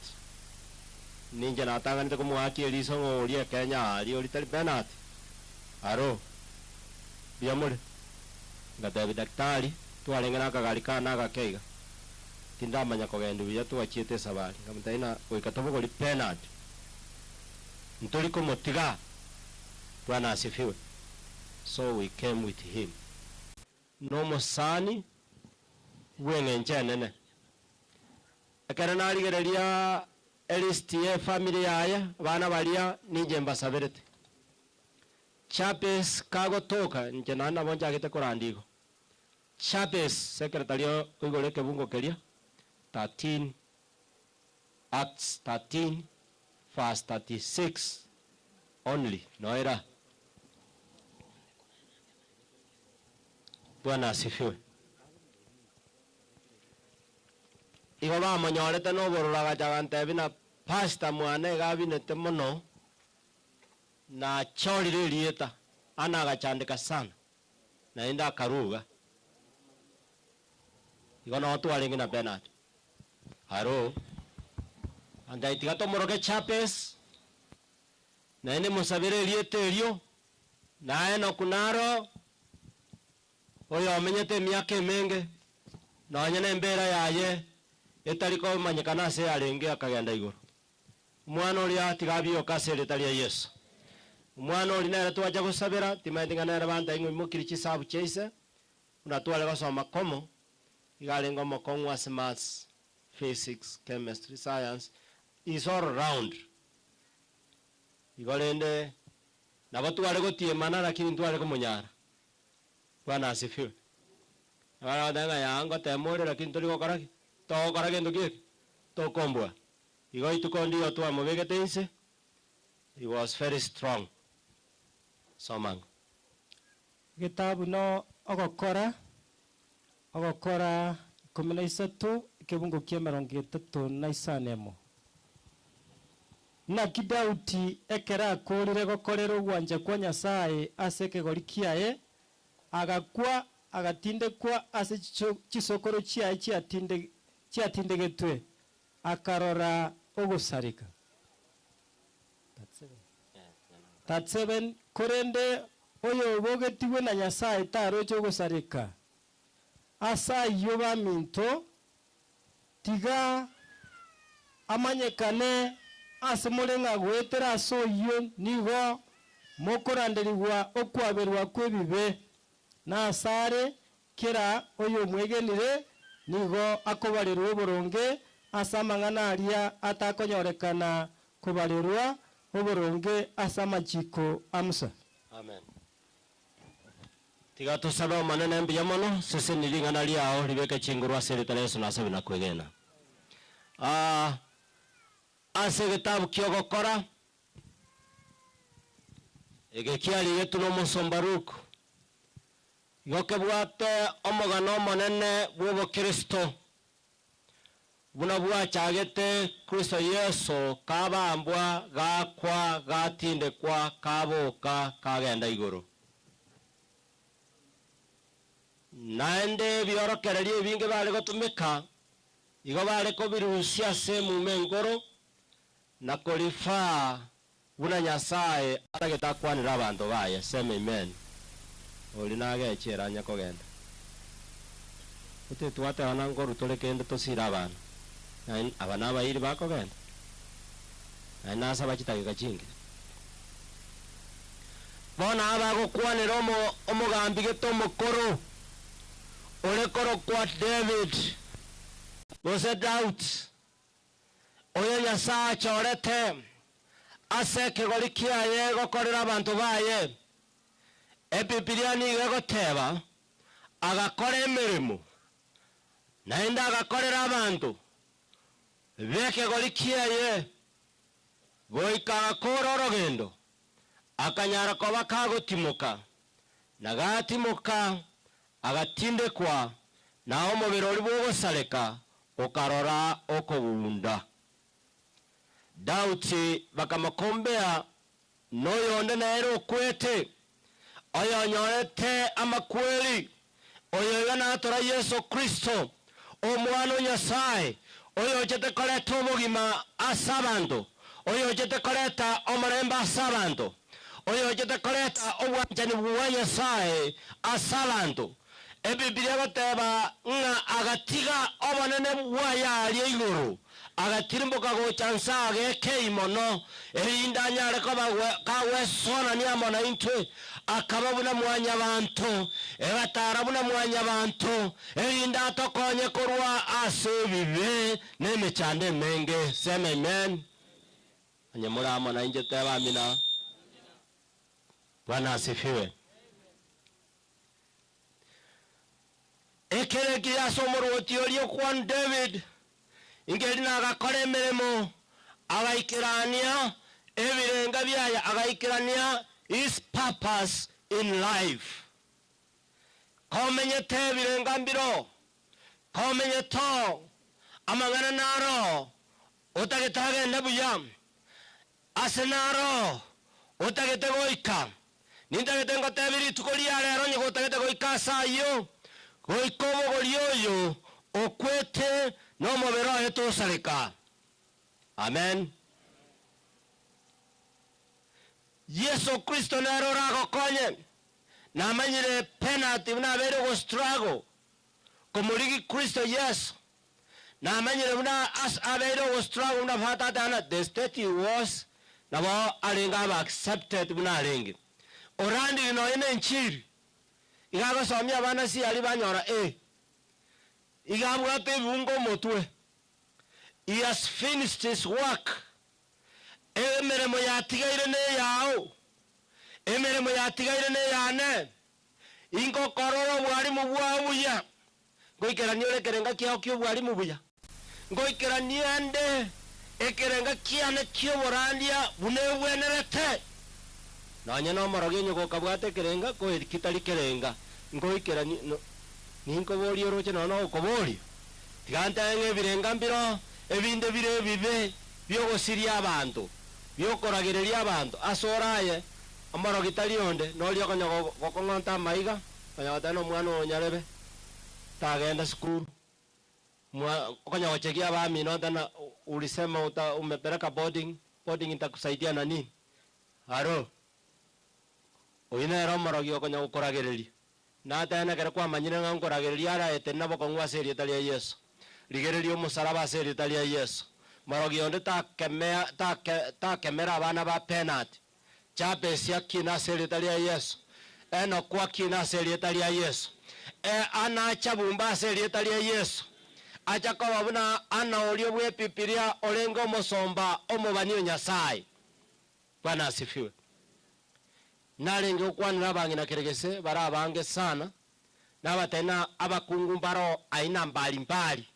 Speaker 20: ninja na tanga nite kumu haki eliso ngoli Kenya ali olitali Bernard aro biamole ngatabi daktari twalengana kagalika na kakeiga tindamanya kogendu biya tuachiete sabali ngamtaina oikatobo goli Bernard ntoli ko motiga Bwana asifiwe. So we came with him. Nomo sani wenge njenene. Akara nali gerelia LSTA family yaya bana balia nije mbasabirete. Chapes kago toka nje nana bonja kete korandigo. Chapes secretario kuigole kebungo kelia 13 Acts 13 verse 36 only noera. Bwana asifiwe. Igo ba monyolete no borora gachagante bina pasta mwane gabinete mono na chorire rieta ana gachandika sana na inda karuga igo no twalingi na Bernard haro andai tigato moroke chapes na ene musabire riete rio na eno kunaro oyo amenyete miaka menge na nyene mbera yaye etariko manyikana se arenge akagenda iguru mwana uri atigabio kasere tali ya Yesu mwana uri nere twaje gusabira timatinga nere banda ingo mukirichi sabu chase unatwale basoma komo igalengo mokongwa maths physics chemistry science is all round igolende na watu wale gotie mana lakini ntwale ko munyara Bwana asifiwe. Wala wadanga yango temore lakini tuliko karaki to karaki ndukie to kombwa igo itukondi otu amubegete inse. He was very strong. Somango
Speaker 19: Gitabu no ogokora 13 kibungo kia 33 na isanemo na kidauti ekera akorire gokorera ogwanja kwa Nyasaye ase ekegori kiaye agakwa agatindekwa ase chisokoro chiaye chiatindegetwe akarora ogosarika. That's 7. Korende oyo obogetiwe na Nyasaye taroche ogosarika asa iyo baminto tiga amanyekane ase morenga gwetera ase oyo nigo mokoranderigwa okwaberwa kwebibe na asare kera oyo mwegenire nigo akobarerwa oboronge ase amang'ana aria atakonyorekana kobarerwa oboronge ase amachiko amusa.
Speaker 20: Amen. Tiga tusabe omanene mbuya mono sese niling'ana liao libeke chinguru ase eritana Yesu nasabe na kwegena. Ase gitabu kiogokora egekiari getu n'omusombaruku igoke bwate omogano omonene bw'obokristo buna bwachagete Kristo Yesu kabambwa gakwa gatindekwa kaboka kagenda iguru naende byorokererie ebinge bari gotumika igo bari kobirusia se mumengoro na korifa buna Nyasaye atagetakwanira abantu baye. Sema amen. Oli nagechera nya kogenda utitwate wana ngoru torekende tosira abantu abana abayiri bakogenda nasa bakitagika kingi bona abagokwanira omugambi geto omukoro orekoro kwa David bose doubt oyo Nyasaye achorete ase ekegori kiaye gokorera abantu baye ebibilia nigo egoteba agakora emirimo naende agakorera abantu bekegori kiaye goika agakora orogendo akanyara koba kagotimoka na gatimoka agatindekwa na omubiri ori bwogosareka okarora okobunda. Dauti bakamakombea noyonde naero okwete oyo nyorete amakweli oyo yanatora Yesu Kristo omwana Nyasaye oyo jete koleta obogima asabantu oyo jete koleta omurembe asabantu oyo jete koleta obwanjani bwa Nyasaye asabantu. Ebibilia goteba nga agatiga obonene bwaya ali iguru agatirimbuka gochansa ageke imono erinda nyare kawe sona ni amona intwe akaba buna mwanya bantu ebatara buna mwanya bantu erinda tokonye korwa ase bibe nemechande menge. Sema amen. Anyamura amona inje teba amina. Bwana asifiwe. Ekereki yasomoroti olio kwa David ingeri nagakora emirimo agaikirania ebirenga byaya agaikirania his purpose in life. Komenyete ebirenga mbiro komenyeto amangana naro utagitagenda buya ase naro utagite goika nindagite ngotebiri tukoria rero nyigotagite goika sayo goikobo gorioyo okwete no mobero etosareka. Amen. Yesu Kristo nero rago konye na manyire penalty na bero go struggle komurigi Kristo Yesu na manyire una as abero go struggle na fata dana the state he was na ba alinga ba accepted una alingi orandi no ine nchiri igago somya bana si ali banyora igabwa te bungo motwe. He has finished his work. Emeremo yatigaire ne yao emeremo yatigaire ne yane ingo kororo bwari mu bwabuya ngoikera nyore kerenga kiao kyo bwari mu buya ngoikera niande ekerenga kiane kyo borandia bunewenerete nanye no moroge nyoko kabwate kerenga ko kitali kerenga ngoikera ninko bori oroche no kobori tiganta ebirenga mbiro ebinde bire bibe byogosiria abantu biokoragereria abantu asoraye amaro gitari onde no lio konya gokongonta maiga konya watano mwana onyarebe tagenda skuru konya wachekia bami no tana ulisema umepeleka boarding itakusaidia na nini haro oina maro gio konya gokoragereria na tena kere kwa manyine ngankoragereria ara etena bokongwa serie tali ya Yesu ligererio musaraba serie tali ya Yesu marogi onde takemera abana ba penalty chapesia kina serie tali ya Yesu eno kwa kina serie tali ya Yesu ana chabumba serie tali ya Yesu acha kwa babuna ana olio bwe pipiria olengo musomba omubanio Nyasaye. Bwana asifiwe. Nalengo kwanira bangina keregese barabange sana nabatena abakungu mbaro aina mbali mbali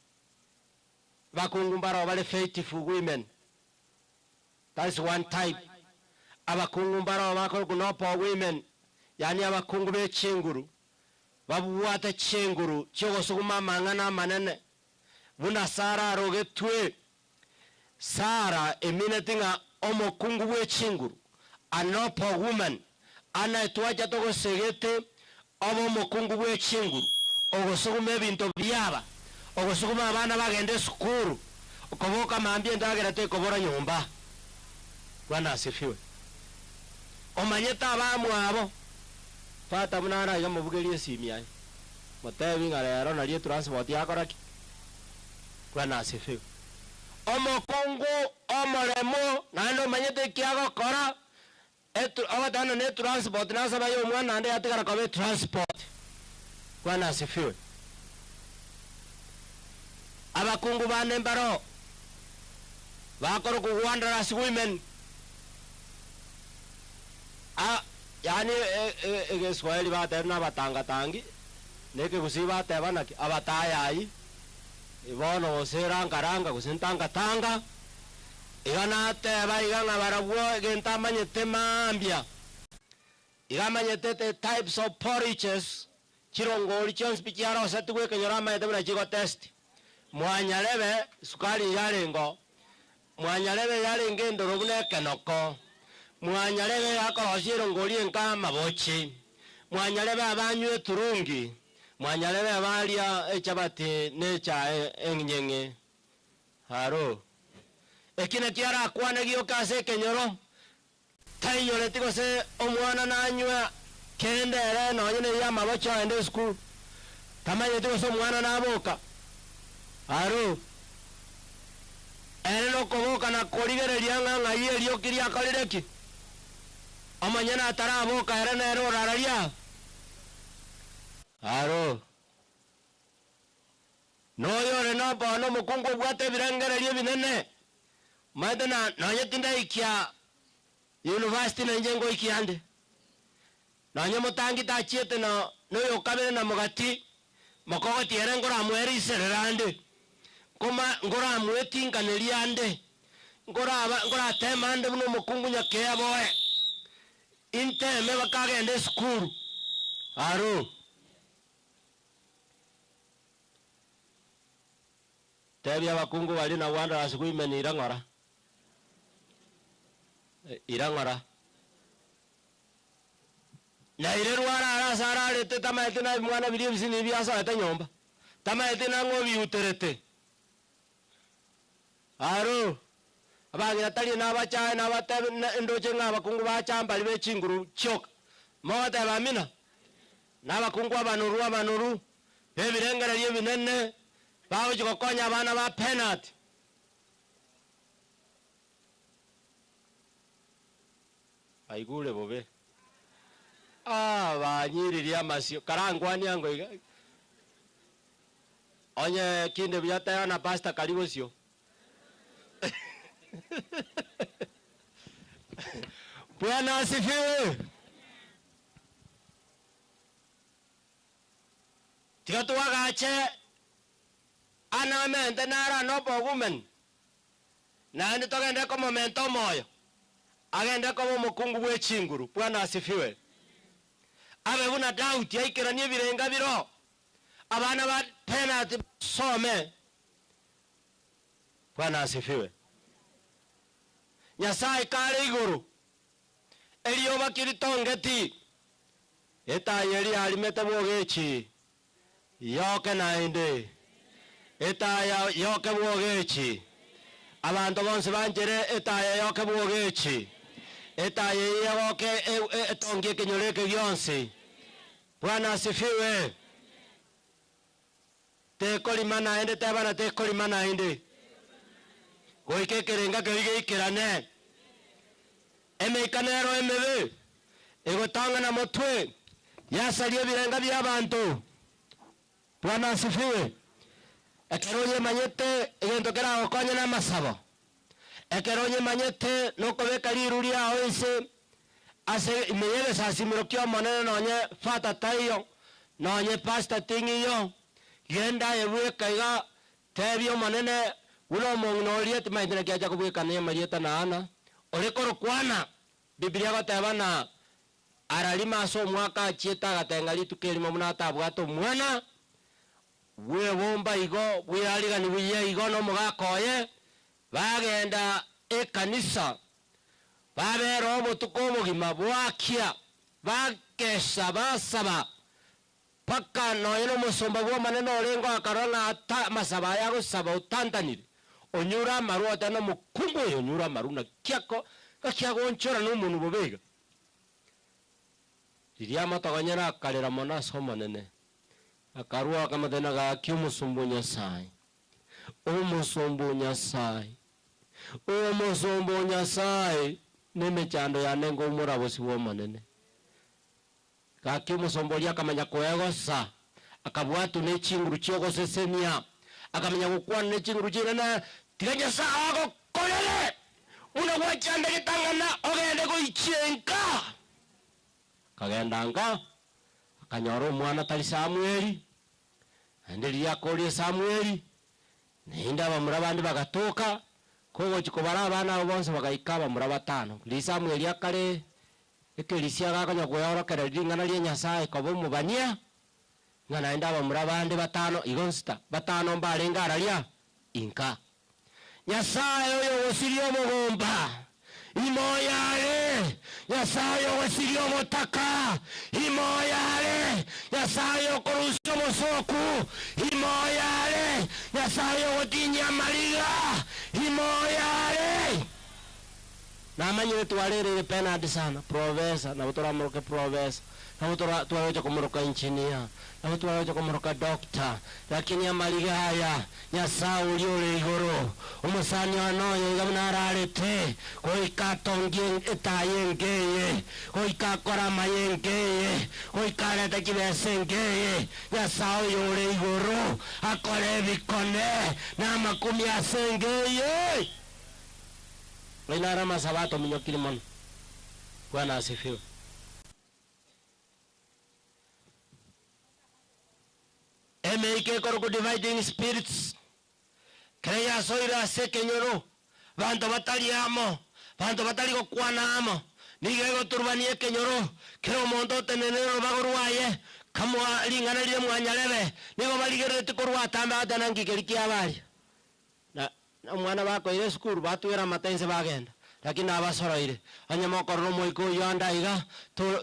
Speaker 20: bakungu mbaro bale faithful women, that's one type. Abakungu mbaro bako kunopa women yani abakungu be chinguru babuwate chinguru chogo suguma mangana manene buna Sara rogetwe Sara eminetinga omokungu we chinguru anopa woman ana etwaja togo segete obo mokungu we chinguru ogosuguma ebinto byaba ogosuguma abana bagende skuru okoboka mambye ndagera te kobora nyumba. Bwana asifiwe. Omanyeta abamu abo fata munana iga mubugerie simia motebi ngarero na lie transport yakoraki. Bwana asifiwe. Omokungu omoremo nando manyete kiago kora abatana ne transport nasa bayo mwana ande atigara kobe transport. Bwana asifiwe. Abakungu bane mbaro bakoro ku wondrous women yani Swahili batena batanga tangi neke kusiba tebana abatayai ibono osera ngaranga kusintanga tanga igana teba igana barabwo gentamanyete mambia igamanyete the types of porridges chirongori chons bicharo satwe kenyarama yetebra chigo test mwanyalebe sukari yarengo mwanyalebe yarenge ndorobune kenoko mwanyalebe yakorosiro ngori enka mabochi mwanyalebe abanywe turungi mwanyalebe abalia echabati necha ennyenge haro ekine kiara kwane gyo kase kenyoro tayole tikose omwana nanywa kendere nonyene ya mabocho ende school tamaye tikose omwana naboka haro ere no koboka na korigereria nganga yelio kiria kalireki amanyana ataraboka ere nero rararia haro no yore no bono mukungu bwate birengererie binene madana nanye tinda ikia university na njengo ikiande nanye mutangi tachiete no yokabere na mugati makoko tiere ngora mweri sererande koma ngora mwetinga neliande ngora temande buno mukungu nyakea boe inteme bakagende skuru haro tebya bakungu bali na wanda asikuimeni irangora na ile rwara arasara lete tamaete na mwana bili bisini byasa ata nyomba tamaete na ngobi uterete haro abagira tali na bacha na bata ndoche nga bakungu bachamba libe chinguru chok mota bamina na bakungu abanuru ebirengera lye binene bawo chikokonya abana ba penalty aigule bobe banyiriria masio karangwani ango iga onye kinde byata na pasta karibu sio Bwana asifiwe. Tikatuwagache anamente nara nopo women na ndi togende ko momento moyo agende ko mukungu we chinguru. Bwana asifiwe. Abe buna doubt yaikiranie birenga biro abana ba penalty some. Bwana asifiwe. nyasaye kare iguru elioba kiritongeti etayeri alimete Ogechi yoke nainde etaya yoke Ogechi abantu bonse banjere etaya yoke Ogechi etaya yoke etongie kinyoreke gyonse. Bwana asifiwe. Tekolima nainde tabana tekolima nainde goike kerenga kege ikirane emeikanero emebe egotanga na motwe yasalie birenga by'abantu. Bwana asifiwe. Ekeronye manyete egento kera okonya na masabo ekeronye manyete nokobeka liru lyaho ise ase imeyebe sasimiro kyo monene nonye fata tayo nonye pasta tingiyo genda yebweka iga tebyo monene uno mongno liet maitene kya kubweka ne marieta na ana orekoro kwana Biblia gotebana aralima so mwaka chieta gatengali tukelimo munata bwato mwana bwe bomba igo bwe aliga ni bwe igo no mugakoye bagenda ekanisa babero obutuko obugima bwakia bakesha basaba paka noyeno musomba bwo maneno olengo akarona ata masaba ya gusaba utantanire onyura maruota no mukungu onyura maruna kyako kakyagonchora no muntu bobega liria mataganyera kalera mona somonene akarua kama tena ga kimusumbu Nyasaye omusumbu Nyasaye omusumbu Nyasaye nemechando ya nengo umurabo siwo manene ga kimusumbu lya kamanya koegosa akabwatu ne chinguru chyogo sesenia akamenya gukwana ne chinguru chirana tiganya sago kolele una wachande kitangana ogende ko ichenka kagendanga akanyoro mwana tali Samueli andeli yakoli Samueli nenda bamurabandi bagatoka kogo chikobara abana bonse bagaikaba murabatano li Samueli akale ekelisia gakanya kuyora keredi ngana lye Nyasaye kobo mubania ngana enda bamurabandi batano igonsta batano mbalenga aralia inka Nyasaye oyo wosirio mugomba imoyale Nyasaye wesirio motaka imoyale Nyasaye okorusyo mosoku imoyale Nyasaye otinya maliga imoyale namanyire twarere penalty sana professor na butora muruke professor na butora twaje kumuruka engineer na butora twaje kumuruka doctor lakini amaliga haya Nyasaye uliole igoro umusani anoye ngamnararete koikatongie etayengeye koikakora mayengeye koikareta kibesengeye Nyasaye uliole igoro akore bikone na makumi asengeye Wainara masabato minyokili mono. Bwana asifiwe. Emeike koro dividing spirits. Kreya soira sekenyoro. Banto batali amo. Banto batali ko kwana amo. Nigego turbanie kenyoro. Kero mondo tenenero bagoruaye. Kamwa lingana lile mwanyalebe. Nigo baligere tukorwa tamba atanangi keliki abali. Mwana wako ile skuru batu era matense bagenda lakini abasoroire anyama korro moiko yanda iga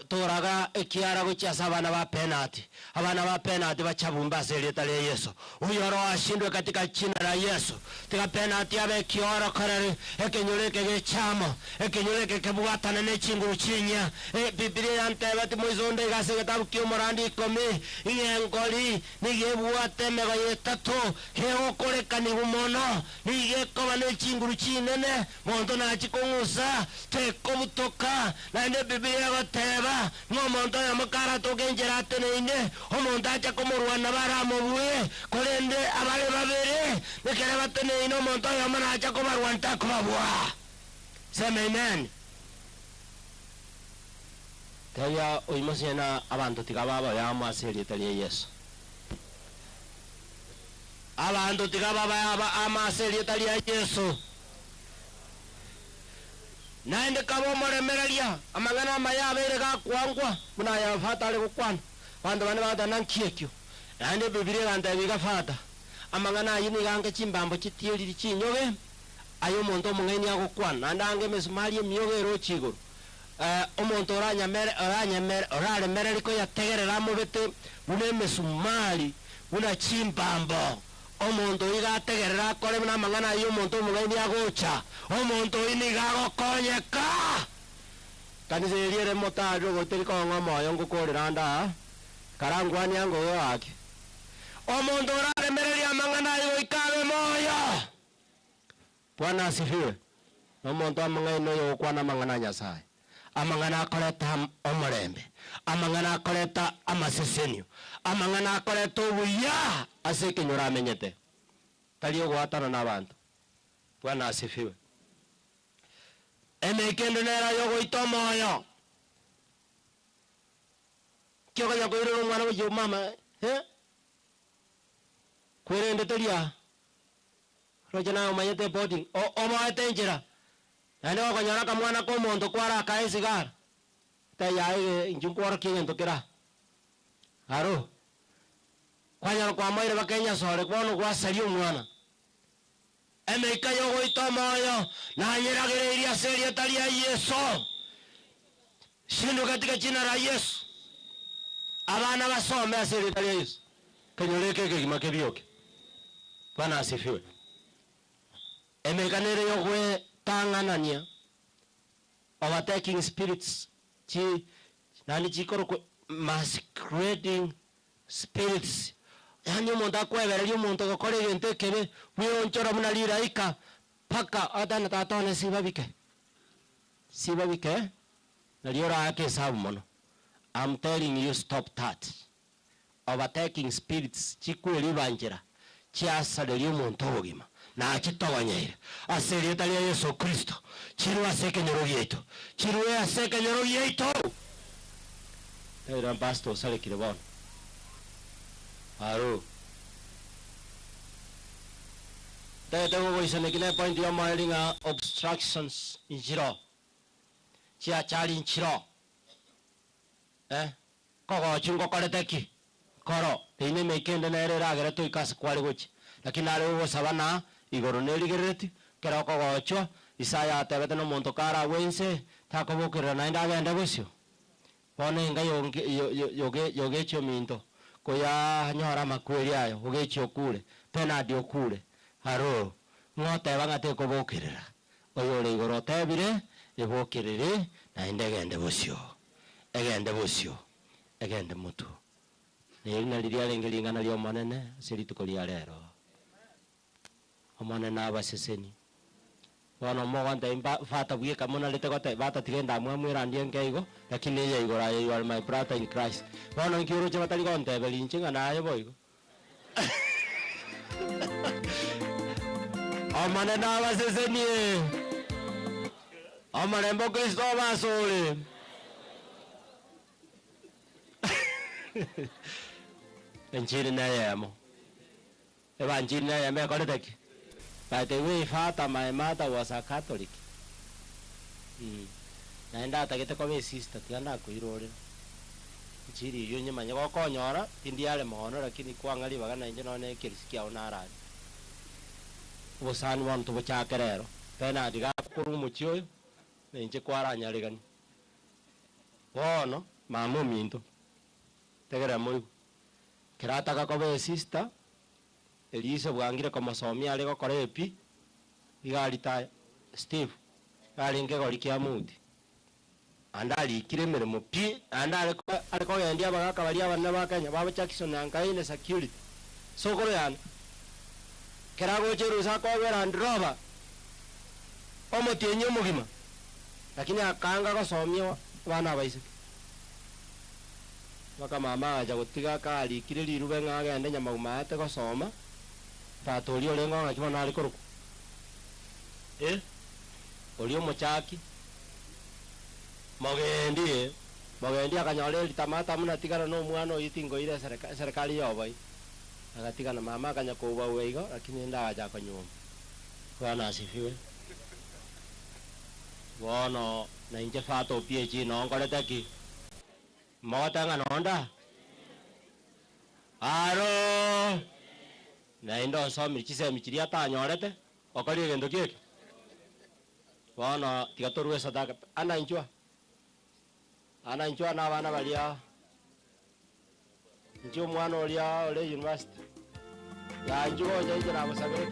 Speaker 20: toraga ekiara guchasa abana ba penalty bachabumba seleta le Yesu uyoro ashindwe katika jina la Yesu tika penalty abe kiora karare ekenyoleke gechamo ekenyoleke kebwatana ne chinguru chinya Biblia antebati moizonde gase gatabu kiomorandi komi ingengoli nigebwate megayetato heokoreka ni bumono nigeko ne chinguru chinene mondo na chikongusa teko butoka na ne Biblia goteba no mondo ya makara togenjera tenene omonda acha komorwana baramo bwe kolende abale babere bekere batene ino mondo ya mana acha komarwanta komabwa sema amen. Kaya oimosena abantu tikababa ya maseri tali Yesu abantu tikababa ya amaseri tali Yesu naende kabo moremereria amagana mayabere ga kwangwa muna ya fatale gukwana bantu bane badana nkiekyo naende Biblia ganda biga fata amagana yini ganga chimbambo chitieri chinyoge ayo omonto omong'aini agokwana ndange mesumari emiyogero chiguru omonto oraremereri koyategerera amobete buna emesumari buna chimbambo omonto iga ategerera akore buna amang'ana ayo omonto omong'aini agocha omonto oyi niga agokonyeka kanisa eriere motari ogoteri kong'o moyo ngokorera nda karangwani angoyo wake omonto oraremereri amang'ana ayo ikabe moyo. Bwana asifiwe. Omonto amang'aini oyo okwana amang'ana Nyasaye amang'ana akoreta omorembe amang'ana akoreta amasesenio amang'ana akoreta obuya ase ekenyoro amenyete tari ogwatana n'abantu. Bwana asifiwe. Emekende nera yogoita omoyo kiogonya koirera omwana oyo mama kwerendete ria roche nawe omanyete boarding omoete enchera naende ogonyora kamwana komonto kwara akae sigara tayae inchu nkworokia egento kera aro kwanyara kwamoire bakenya sore bono gwasari omwana emeika yogoita omoyo nanyeragereirie ase erieta ria Yesu shindu katika jina la Yesu abana basome ase erieta ria Yesu kenyoro eke ekegima kebioke. Bwana asifiwe. Emekanere yogwe tanganania overtaking spirits nani chikoro masquerading spirits yani omonto akwebereria omonto gokora egento ekebe bwionchora buna liraika paka atana tatone sibabike naliora ake hesabu mono. I'm telling you stop that. Overtaking spirits chikweri banjira chiasareria omonto obogima na chitogonyeire ase erieta ria Yesu Kristo chirwe ase ekenyoro giaitu chirwe ase ekenyoro giaitu era basto osarekire bono aro tete gogoisanekine point ya moiringa obstructions inchiro chiachari inchiro kogochi ngokoreteki koro teine mekende nere ragere toikasi kwari gochi lakini ari ugosaba na igoro nerigereti kera kogochwa Isaya atebete nomonto kara wense takobokera naenda agende gusio bono inga yogechi ominto koya nyora makweri ayo ogechi okure penadi okure haro ng'oteba ng'ate kobokerera oyo ore igoro tebire ebokerere naende egende busio egende mutu nerina riria renge ringana ria omonene ase rituko ria rero omonene abaseseni bono mogonte fata bwika muna rete gote bata tigenda mwamwira ndie nkeigo lakini ye igora you are my brother in Christ bono nkiuru che batari gonte belinche ngana ayo boigo omonene abaseseni omarembo Kristo basore enchiri na yemo evanchiri na yemo koreteki. By the way, father, my mother was a Catholic. Naenda atagete kwa sister tianda kuirore. Chiri yonye manya ko nyora indiale mono lakini kwangali bagana nje none kirisikia onara. Bosani wantu bochakerero. Pena diga kuru muchyo nje kwaranya legani. Wono mamo minto. Tegera moyo. Kirata kwa sister Elise bwangire ko masomi ale gokora epi igarita Steve alinge gori kia muti andali kiremere mupi andale ko yendia bagaka bali abana bakanya baba Jackson ankaine security sokoro yana kerago cherusa ko bera ndroba omotienye mugima lakini akanga ko somio bana baise baka mama aja gutiga kali kireli rube ngagende nyamauma ate ko soma Patori olengo ngakimo nali koruko. Olio mochaki. Mogendi akanyole tamata muna tigana no mwana yitingo ile serikali yobai. Agatigana mama akanya kuba weigo lakini nda aja kanyuma. Bwana asifiwe. Bono na inje fato PhD no ngoleteki. Motanga nonda. Aro na indo somi chise michiria ta nyorete okori egento kieke Wana tigatorwe sadaka ana injua na bana balia njo mwana olia ole university ya njugo jaije na basabere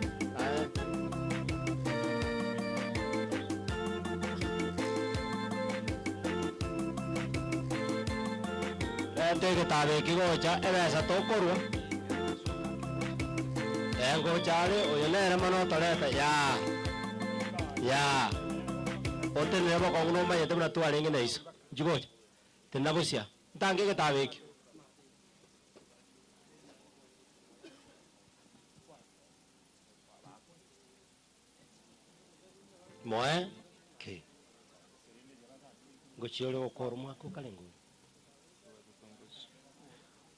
Speaker 20: tege tabe kigocha ebesa tokorwa engo chale oyelere mano toleta ya otenere bako uno mayete mna tu alenge naiso njugocha tenabusia ntange getabe ki moe ke gochiole okoruma ko kalengo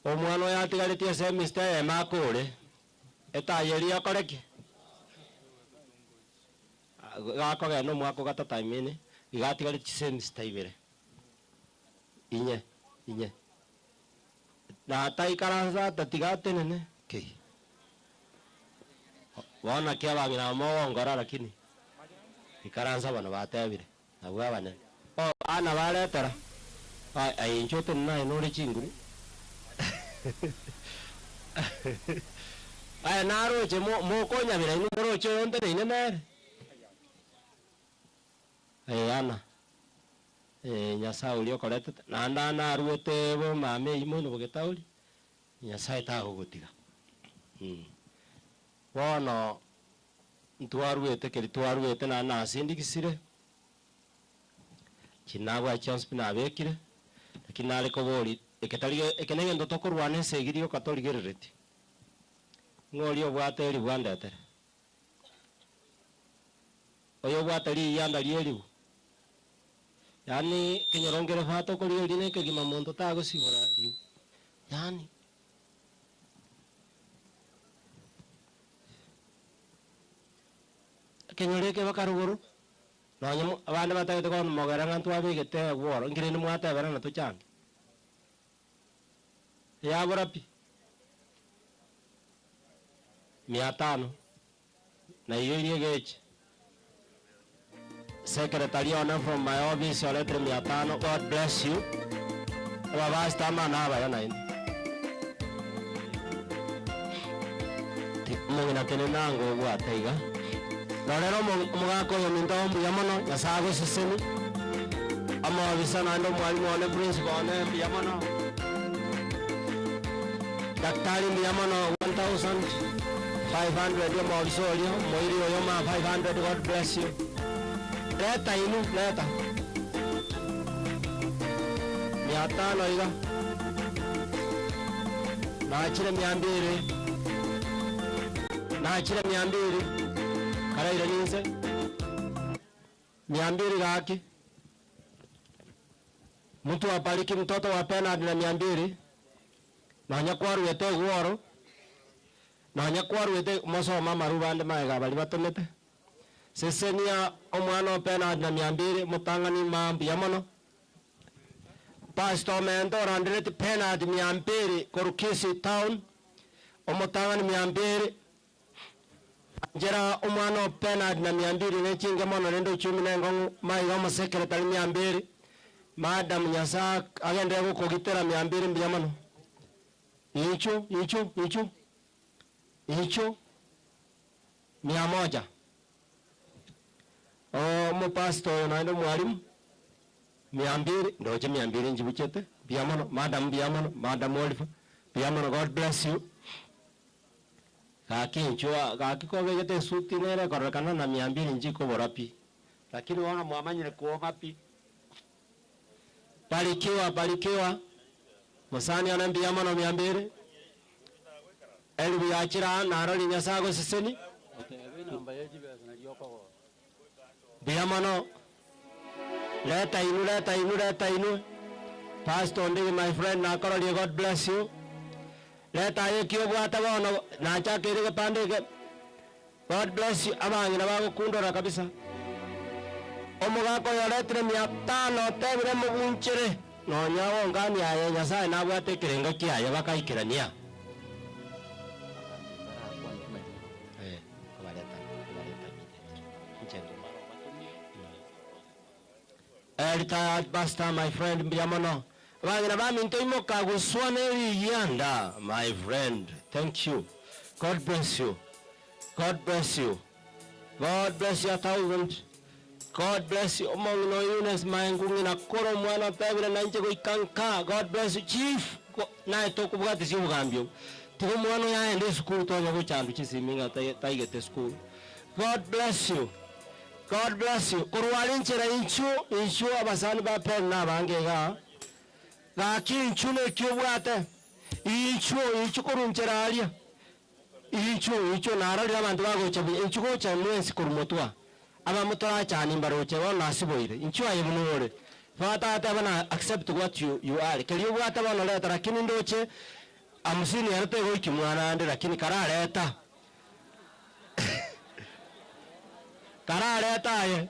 Speaker 20: omwana yatigarĩtie semester makũrĩ etayĩria koreki gakogea no mwako gata time-inĩ igatigarĩtie semester ibĩrĩ inye na taikaransa tatigatenene kĩ wona kĩabang'ina mogongora lakini ikaransa bano batebire nabwa banene ana baretera ainchote naye nũrĩ chinguru aya naroche mokonya bira ino roche onde ne nere ana nyasa ulio kolete na ndana ruete bo mame imo no bogetauri nyasa eta gutiga wono ntwaruete keri twaruete na sindikisire kinagwa chance pina bekire lakini nale kobori ekenenge ndo tokorwane segirio katoligerereti ngoli obwateri bwandetere oyo bwateri yanda lieliu yani kinyorongere fato koliyo line kegima muntu tago sibora liu yani kenyoreke bakaruguru nonye abande batagete kon mogera ngantu abigete gworo ngire ni mwata bara na tuchange ya borapi 500 na hiyo ile geche secretary on from my office ole 500 God bless you baba stama na baya na ini mungina tene nango bwa taiga lorero mugako yo mindombu yamono yasago siseni ama bisana ndo mwalimu one principal one yamono daktari yamono 1500 yo mausolio moiri yo ma 500 God bless you leta inu leta 500 iga nachire 200 kara ile ninse 200 gaki mtu apariki mtoto wa pena na 200 na nyakwaru ete gworo na nyakwaru ete mosoma marubande maega bali batomete sesenia omwana pena na 200 mutangani mambi yamono pastor mento randrete pena de 200 korukisi town omutangani 200 jera omwana pena na 200 nechinge mono nendo 10 nengo maiga mo secretary 200 madam nyasa agende gukogitera 200 mbiyamono icho 100 mo pastor na ndo mwalimu 200 ndoje 200 njibuchete biyamono madam Oliver biyamono God bless you kakinchwa kakikobegete suti nere korekana na 200 njiko borapi lakini wana mwamanyire kuoma pi barikiwa musani ana biyamono 200 elibu yachira naroli nyasago siseni biyamono leta inu pastor ndi my friend nakoroli God bless you leta yekio bwata bono nachakirige pandike God bless you abangi na bago kundora kabisa omugako yoletre 500 tebire mugunchire no nyawo ngani aye nyasaye nabwate kirenga kiaye bakaikirania retired pastor, my friend Mbiamono. Abangina baminto imoka guswaneri yanda, my friend. Thank you. God bless you. God bless you. God bless you 1,000. God bless you. Among no Eunice Mangungi na koro mwana pebile na nche ikanka. God bless you, Chief. Na itoku bugati si ugambio. Tiko mwana ya ende school to nyogo chandu chisi minga taigete school. God bless you. God bless you. Kuruwali nchera inchu abasani ba pen na bangega. Gaki inchu ne kyobwate. Inchu kuru nchera alia. Inchu narali na bantu bagocha. Inchu gocha mwensi kurumotua. Aba mutora chani mbaroche wa nasiboire. Inchu ayemunore. Fata ata bana accept what you are. Keliyo bwata bana leta lakini ndoche amusini yarate go kimwana ande lakini karaleta. Karaleta ye.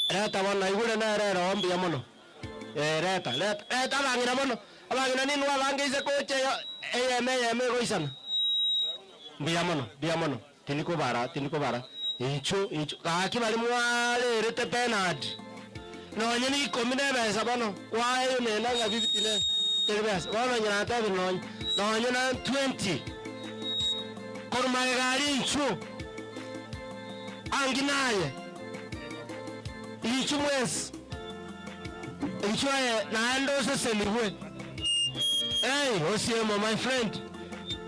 Speaker 20: Leta bana igule na rero ombi ya mono. Leta bangira mono. Abangina nini wabangize koche eme goisana. Biya mono. Tiniko bara. Incho. Kaki bali mwale rete penad. No nyini komine besa bono. Kwae ne nanga 50 ne. Telebes. Bono nyina tabi no. No nyina 20. Korma gari incho. Anginaye. Incho mwes. Incho na ndo se seliwe. Hey, Osiemo, my friend.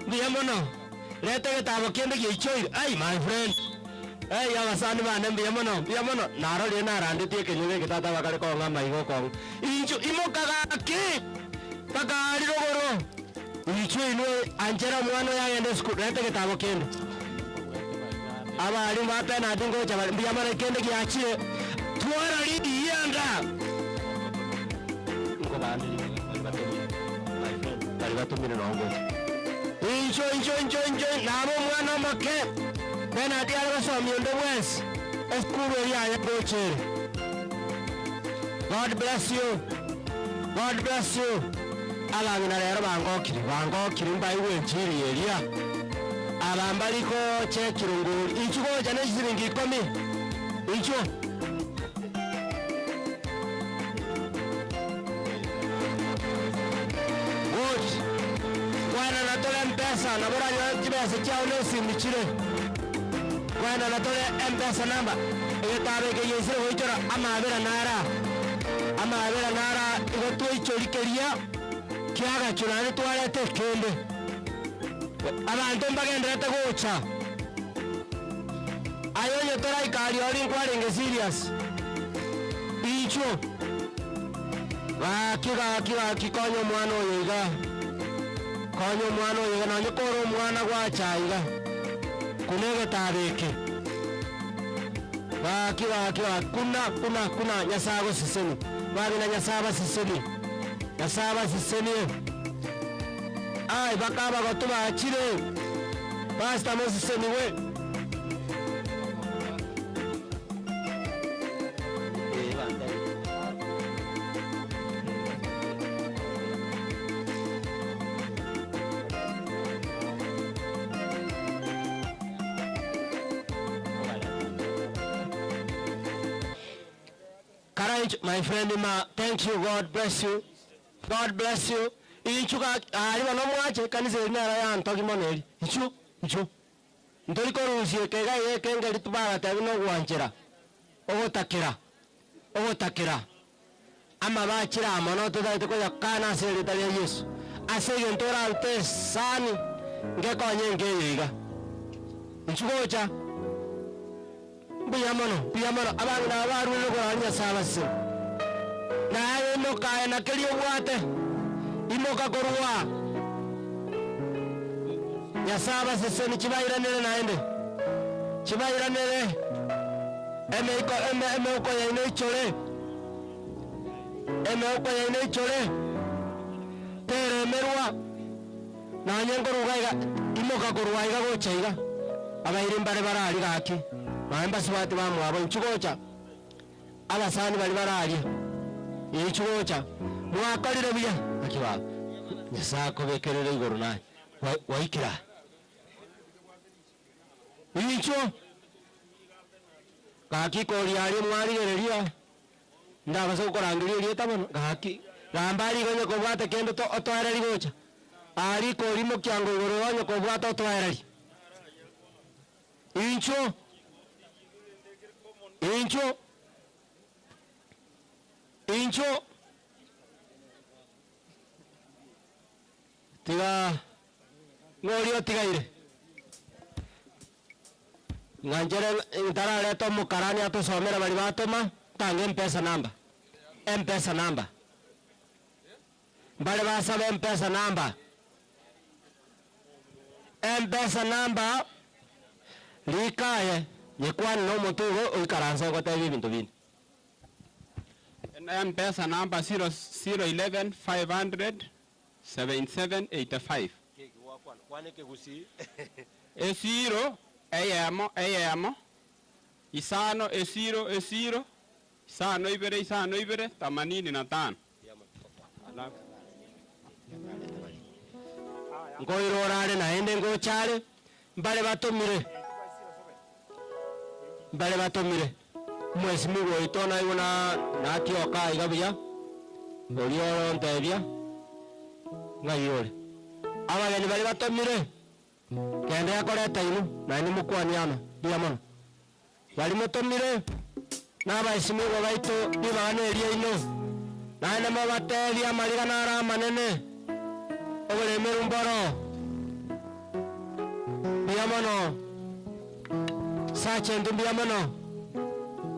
Speaker 20: Biamono. Lete ke tabo kende ke ichoi. Hey, my friend. Hey, ya basani bane biamono. Naro le na rande tie ke nyuge ke tata bakale ko ngama igo ko. Incho imokaga ke. Pakari rogoro. Incho ino anjera mwano ya ende school. Lete ke tabo kende. Aba ali mata na dingo chaba biamono kende ke achie. Tuara lidi yanga. Ngo bande. Arigato mine nongo. Incho. Namo mwana make. Bena dia algo so miondo wes. Escuro ya poche. God bless you. God bless you. Ala mina lero bango kiri mbai wenjiri elia. Ala mbaliko che kirungu. Incho go jane shiringi komi. Incho. Mpesa na bora yo kibesa cha ule simichire kwana na tole mpesa namba iyo tabe ke yesire hoitora amabera nara iyo tuichorikeria kiaga churane twalete kende abantu mbagendete gocha ayo nyotora ikali oli nkwalenge serious icho kiga kikonyo mwana oyiga konyo mwana oyo na nyokoro mwana gwa chaiga kunege tabeke kiwa kuna nyasago siseni bari na nyasaba siseni ai bakaba gotuma achire basta mo siseni we my friend thank you. God bless you. Ichuka ari bano mwache kanise nyara ya ntoki moneri ichu ndori ko rusie kega yeke ngeli tubara tabi no gwanjira ogotakira ama bachira amono tudate ko yakana sele tali Yesu asege ntora ute sani ngekonye ngeyiga ichugocha biyamono abana abaru no goranya sabase na eno kae na kelio wate imoka korwa ya sabase seni chibairanele naende eme uko ya ine chole tere merwa na nyengo rugaiga imoka korwa iga gochaiga abairi mbare barari gaki Maemba swati bamu abo nchugocha abasani bali barali ichugocha mwakolire biya akiwa Nyasako bekerere igoro naye. Waikira. Incho. Gaki kori ari mwari gereria. Ndabaza gukorangiria iri tamono. Gaki. Gambari gonye kobwate kendo to otwareri gocha. Ari kori mo kyango igoro gonye kobwate otwareri. Incho. Incho. Incho. Tiga ngorio tigaire nganjere intara leto mukarani atusomera bali batoma tange mpesa namba bale basaba mpesa namba likaye nyekwani no mutugo uikaranza ko tabi bintu bini
Speaker 4: mpesa namba 0011 500 7785 esiro eyemo isano esiro isano ibere 85
Speaker 20: ngoirorare naende ngochare mbale batomire mwezi migo itona iguna natioka igabia orioro ntebia ngayore abageni bali batomire kende yakoreta inu na ni mukwaniano diamono bali mutomire n'abayisimigo baito bibanerie ino naende mabatebia mariga nara manene obulemere mboro diamono sergeant diamono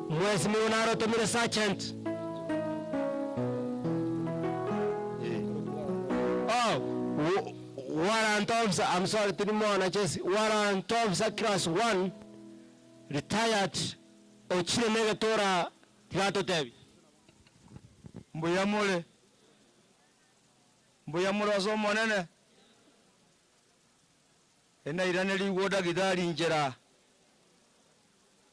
Speaker 20: mwezi migo naro tomire sergeant warrant officer, I'm sorry, warrant officer class 1, retired, Ochire Negatora, Tigato Tevi.
Speaker 17: Mbuyamule so monene. Ena iraneli woda gidari njera.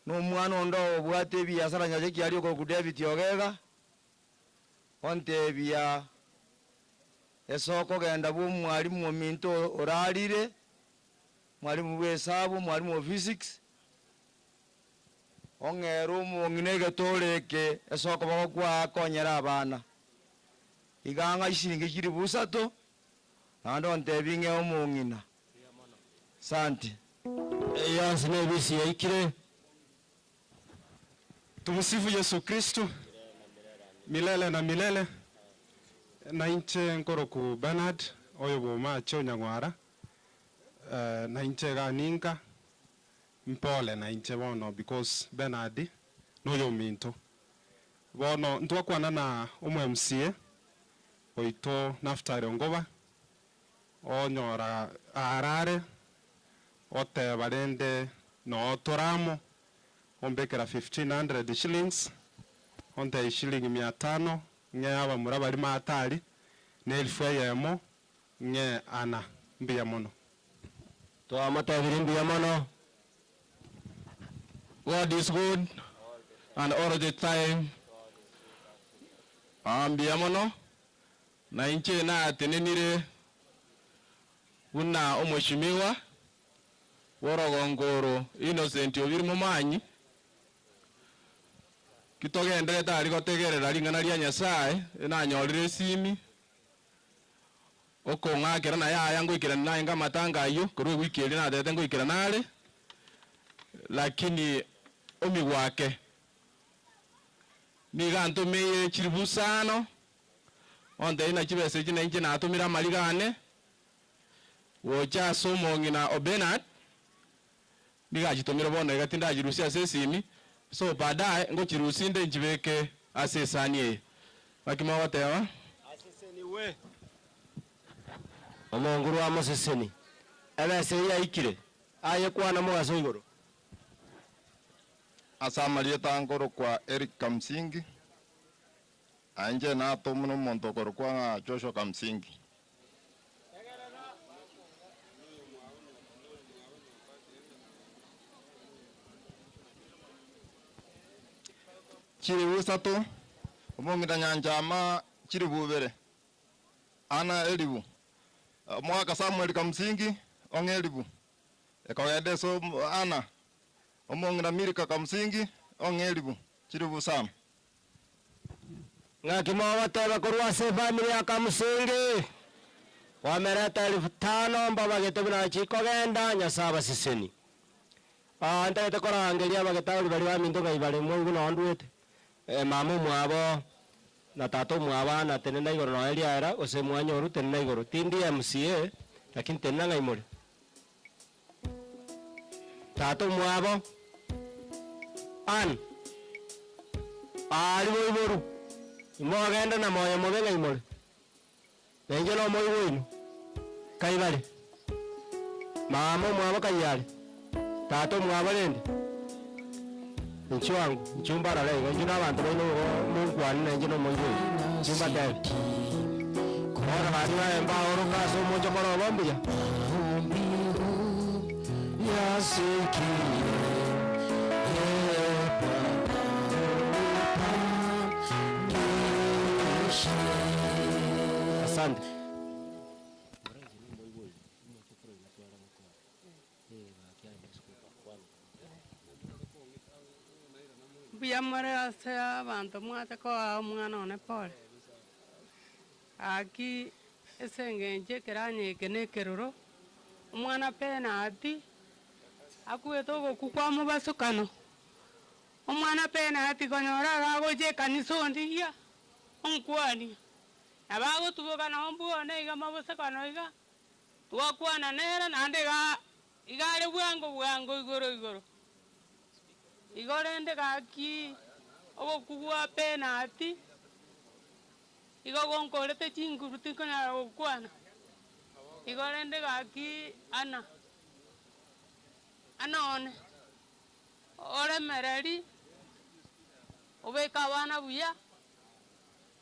Speaker 17: No mwana ondo obwate biasara nyaje kiari ko David Yogega. Onte bia esoko genda bu mwalimu ominto oralire mwalimu w'esabu mwalimu wa physics ongero munginege toleke esoko bakwa akonyera abana iganga ishiringi kiri busato nando ntebinge omungina santi
Speaker 20: yansi nebisi yaikire.
Speaker 21: Tumsifu Yesu Kristo milele na milele. Na inche nkoroku Bernard oyo boma chonya ngwara na inche ganinka mpole na inche bono because Bernard no yo minto bono ntwakwana na umwe MCA oito Naftali Ngoba onyora arare ote barende no toramo ombekera 1500 shillings onte shilingi 500 nge aba murabari matali nelfu yemo nge ana mbiya mono
Speaker 20: to amata mbiya mono.
Speaker 17: God is good and all the time. Mbiya mono na inche na tenenire una omweshimiwa worogongoro Innocent obiri mumanyi kitogendere tari gotegerera ringana ria Nyasaye enanyorire simi okong'akera na yaya ngoikera naye ngamatangayo korwe wikeri na tete ngoikera nare lakini omi gwake nigantumeye chiribusano onde ina chibese chine inche natumira marigane wocha somo ngina Obenard nigachitumira bono igatinda jirusia sesimi so baadaye ngochirusinde njibeke asesanie bakima watewa
Speaker 20: aseseni we omonguru wa Moseseni abese yaikire aye kwana mugaso igoro
Speaker 17: asamarie tangoro kwa Eric Kamsingi anje na tomuno montokoro kwa Joshua Kamsingi chiri usato omongira nyanjama chiri bubere ana elibu
Speaker 24: mwaka Samuel Kamsingi ongelibu ekawede so ana omongina Mirika Kamsingi ongelibu chiribu sana
Speaker 20: ng'akima wateba kurwase family ya Kamsingi wamereta 5,000 mbabagete buna chiko genda nyasaba siseni ndagete korangeria bagetauri bari baminto gaibare mwe no ndwete mamu mwabo na tato mwabana tene na igoro no eliara ose mwanyoru tene na igoro tindi MCA lakini tene na imore tato mwabo an ali boru imo agenda na moyo mobenga imore nenje no moyo winu kaibale mamu mwabo kayale tato mwabo lende nchiwangu nchumbara lego njuna abantu bano munkwani nenje no moyo chumba dai ora bari baemba oro kaso mojo kono bombia yasiki asante
Speaker 5: Biamore ase abantu mwate ko omwana one pole aki esengenje keranyeke nekeroro omwana pena ati akueto gokukwa mubasukano omwana pena ati konyora gagoje kanisa ondigia onkwani abagotubukana ombuone iga mabusukano iga twakwana nera nande ga igare bwango igoro igorende gaki ogokugwa pena ati igogonkorete chinguruti kana okwana igorende gaki ana one ore mereri obeka abana buya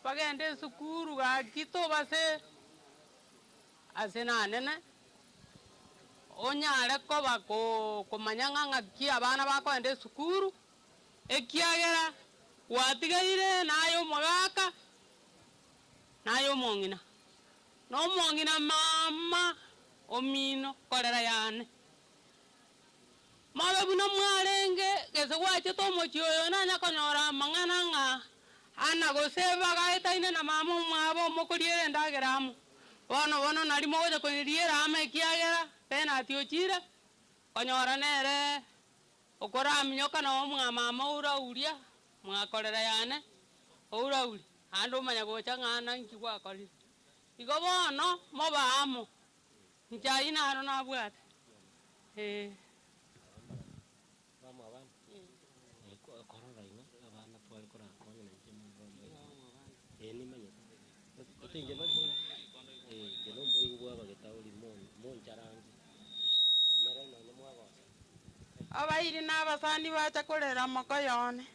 Speaker 5: bagende sukuru gaki to base ase nanene onyare koba komanyanga ng'aki abana bakoende sukuru ekiagera watigaire nayo omogaka nayo omong'ina nomong'ina mama omino korera yane mabe buna mwarenge gese gwachete omochi oyo nanya konyora amang'ana ng'a ana goseba gaetaine na mama omwabo omokoriere endagera amo bono nari mogocha koriera ama ekiagera pena ati ochire konyora nere okora minyoka na omwamama urauria mwakorera yane ourauri ando manya gocha ng'ana nki gwakorire igo bono mobaamo nchai naro nabwate abairi n'abasani bacha korera mokoyone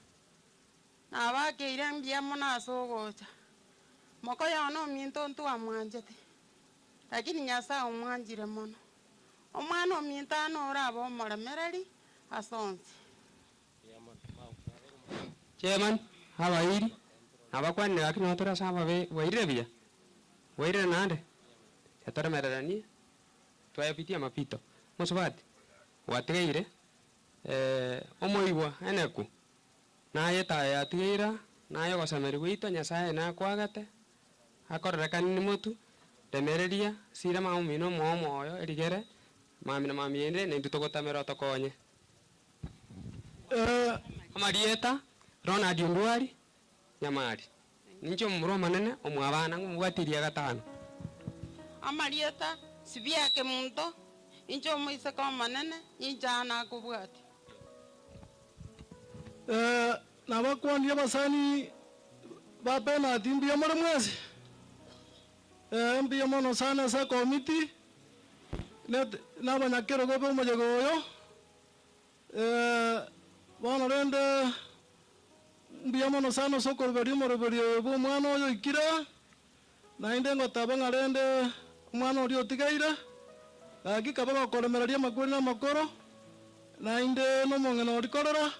Speaker 5: nabakeire mbiamo nasogocha mokoyone ominto ntwamwanchete lakini nyasaye omwanchire mono omwana ominto anora aba omoremereri asonsi
Speaker 4: Chairman abairi abakwanire lakini otora saba wairire bia wairire nande yatora mererani twayapitia mapito musubati watigaire omoigwa eneku naye taya atigaira naye gosemeri gwito nyasaye nakwagate akorerekanini motu remereria sira maumino moyo erigere mamina mamiende nindu togotamera tokonye amarieta Ronald Ndwari nyamari nincho muro manene omwabana ngumwatiria gatano
Speaker 5: amarieta sibiake muntu incho moise ko manene injana kubwati
Speaker 8: nabakwani abasani bapena timbi amore mwezi mbi amono sana sa komiti net nabanyakero gobe mojegoyo bono rende mbi amono sana soko beri bo mwana oyo ikira nainde ngotaba ngarende mwana ori otigaire agikaba bakoremereria makuru na makoro nainde no mong'ena ori korora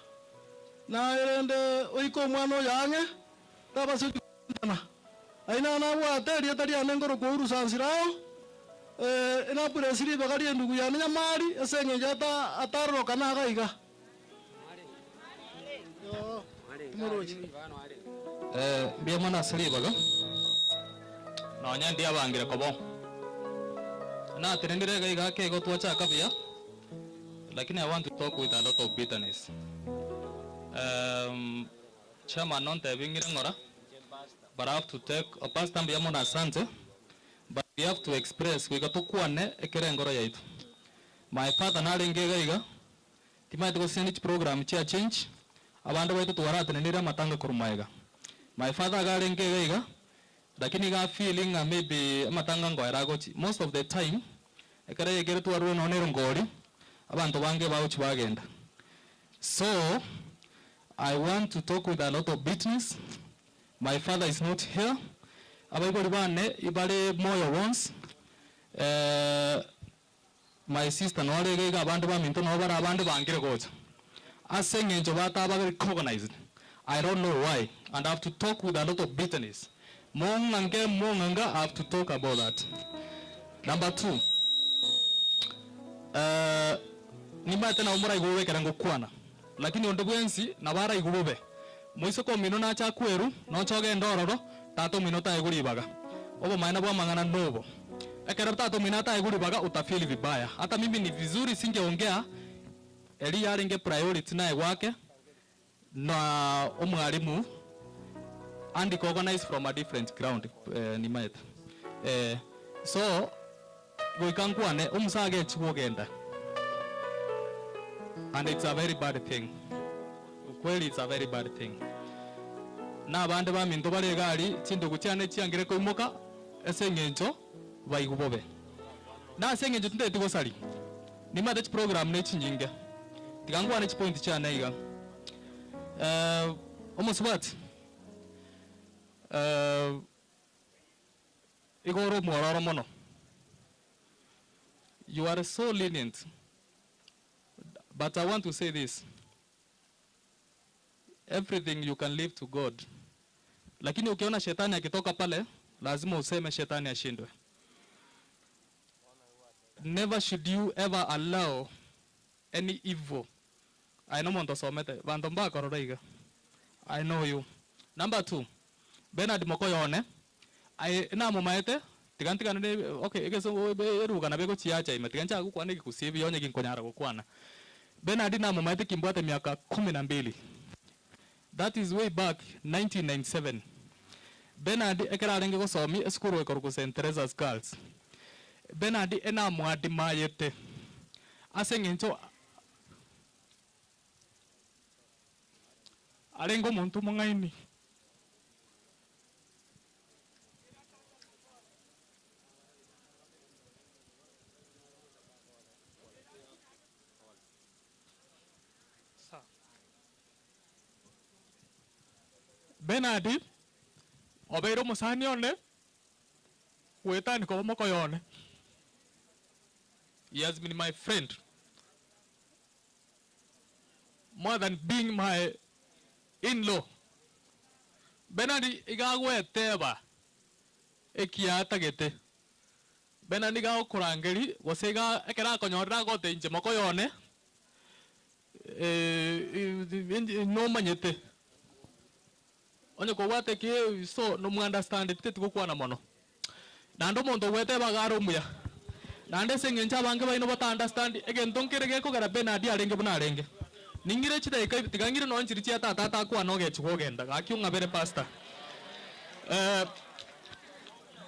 Speaker 8: naerende oiko mwana oyange tabasukana aina na bwate rieta riane ngoro kouru sansirao ina pure siri bagari ndugu ya nyamari esenge jata ataro kana gaiga yo tumuroji
Speaker 7: mbia mana siri baga no nyandi abangire kobo na tenendire gaiga ke go tuacha kabia lakini I want to talk with a lot of bitterness. Chairman non te bingire ngora, but I have to take a past time bia mona sante. But we have to express we got to kuane ekere ngoro yaitu. My father na lengega iga timai to send program chia change abanda baitu tuwara tenendira matanga kurumaiga. My father ga lengega iga lakini ga feeling maybe matanga ngoira gochi most of the time ekere yegere tuwaru no nero ngori abantu bange bauchi bagenda. So I want to talk with a lot of bitterness. My father is not here. Abaiboli bane ibale moyo once. My sister no alegega abantu baminto no bara abantu bangire gocha. Asenge njo bata ba recognized. I don't know why and I have to talk with a lot of bitterness. Monganga I have to talk about that. Number 2. Nimba tena umura iguwe kerango kwana. Lakini ondobwensi nabara iguwe. Moiso ko mino na cha kweru no choge ndororo tato mino ta iguri baga. Obo maana bwa mangana nobo. Ekera tato mino ta iguri baga utafili vibaya. Hata mimi ni vizuri singeongea eli yaringe priority nae wake na umwalimu and organized from a different ground ni maeta. So goikankwane umusage chugenda. And it's a very bad thing. Kweli it's a very bad thing. Na abandi baminto bale gali chindugu cyane cyangire ko imoka esengenjo bayigubobe. Na esengenjo tunde tigosali. Ni made program ne chinyinge. Tigangwa ne point cyane iga. Almost what? Igoro mororo mono. You are so lenient. But I want to say this. Everything you can leave to God. Lakini ukiona shetani akitoka pale, lazima useme shetani ashindwe. Never should you ever allow any evil. I know monto somete. Vandomba kororaiga. I know you. Number 2. Bernard Mokoyone. I na mumaete. Tigantika ne okay. Egeso eruga na bego chiacha ime. Tigancha kukwane kikusibi yonye kinkonyara kukwana. Bernard na mumaete kimbwate miaka 12. That is way back 1997. Bernard ekerarenge go somi eskuru ekoruko St. Teresa's Girls. Bernard ena mwadi mayete. Asengencho alengo muntu mungaini. Bernard obeiro musani one wetani ko moko yone. He has been my friend more than being my in-law. Bernard igagwe teba ekiata gete. Bernard igago kurangeri gosega ekera konyorra gote inje moko yone no manyete. Onye ko wate ke so no mu understand it ko kwana mono. Nando mondo wete bagaro muya. Nande sengencha bange baino bata understand again tonkere ko gara Bernard arenge buna arenge. Ningire chita ikai tigangire no nchiri chia tata kwa no ge chugogenda. Akiunga bere pastor.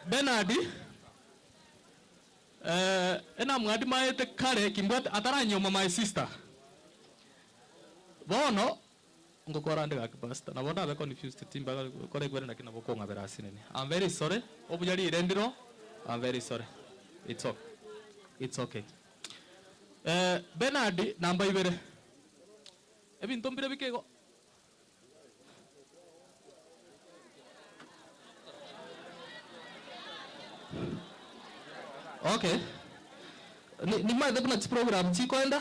Speaker 7: Bernard ena mwadi maete kare kimbwat ataranyo my sister. Bono ngokora ndega pastor na bonda be confused timba kore kwere na kinaboko ngabera asinene. I'm very sorry. Obujali irendiro. I'm very sorry. It's okay. It's okay. Bernard namba ibere. Ebi ntombire bikego. Okay. Ni ma debna program chi kwenda.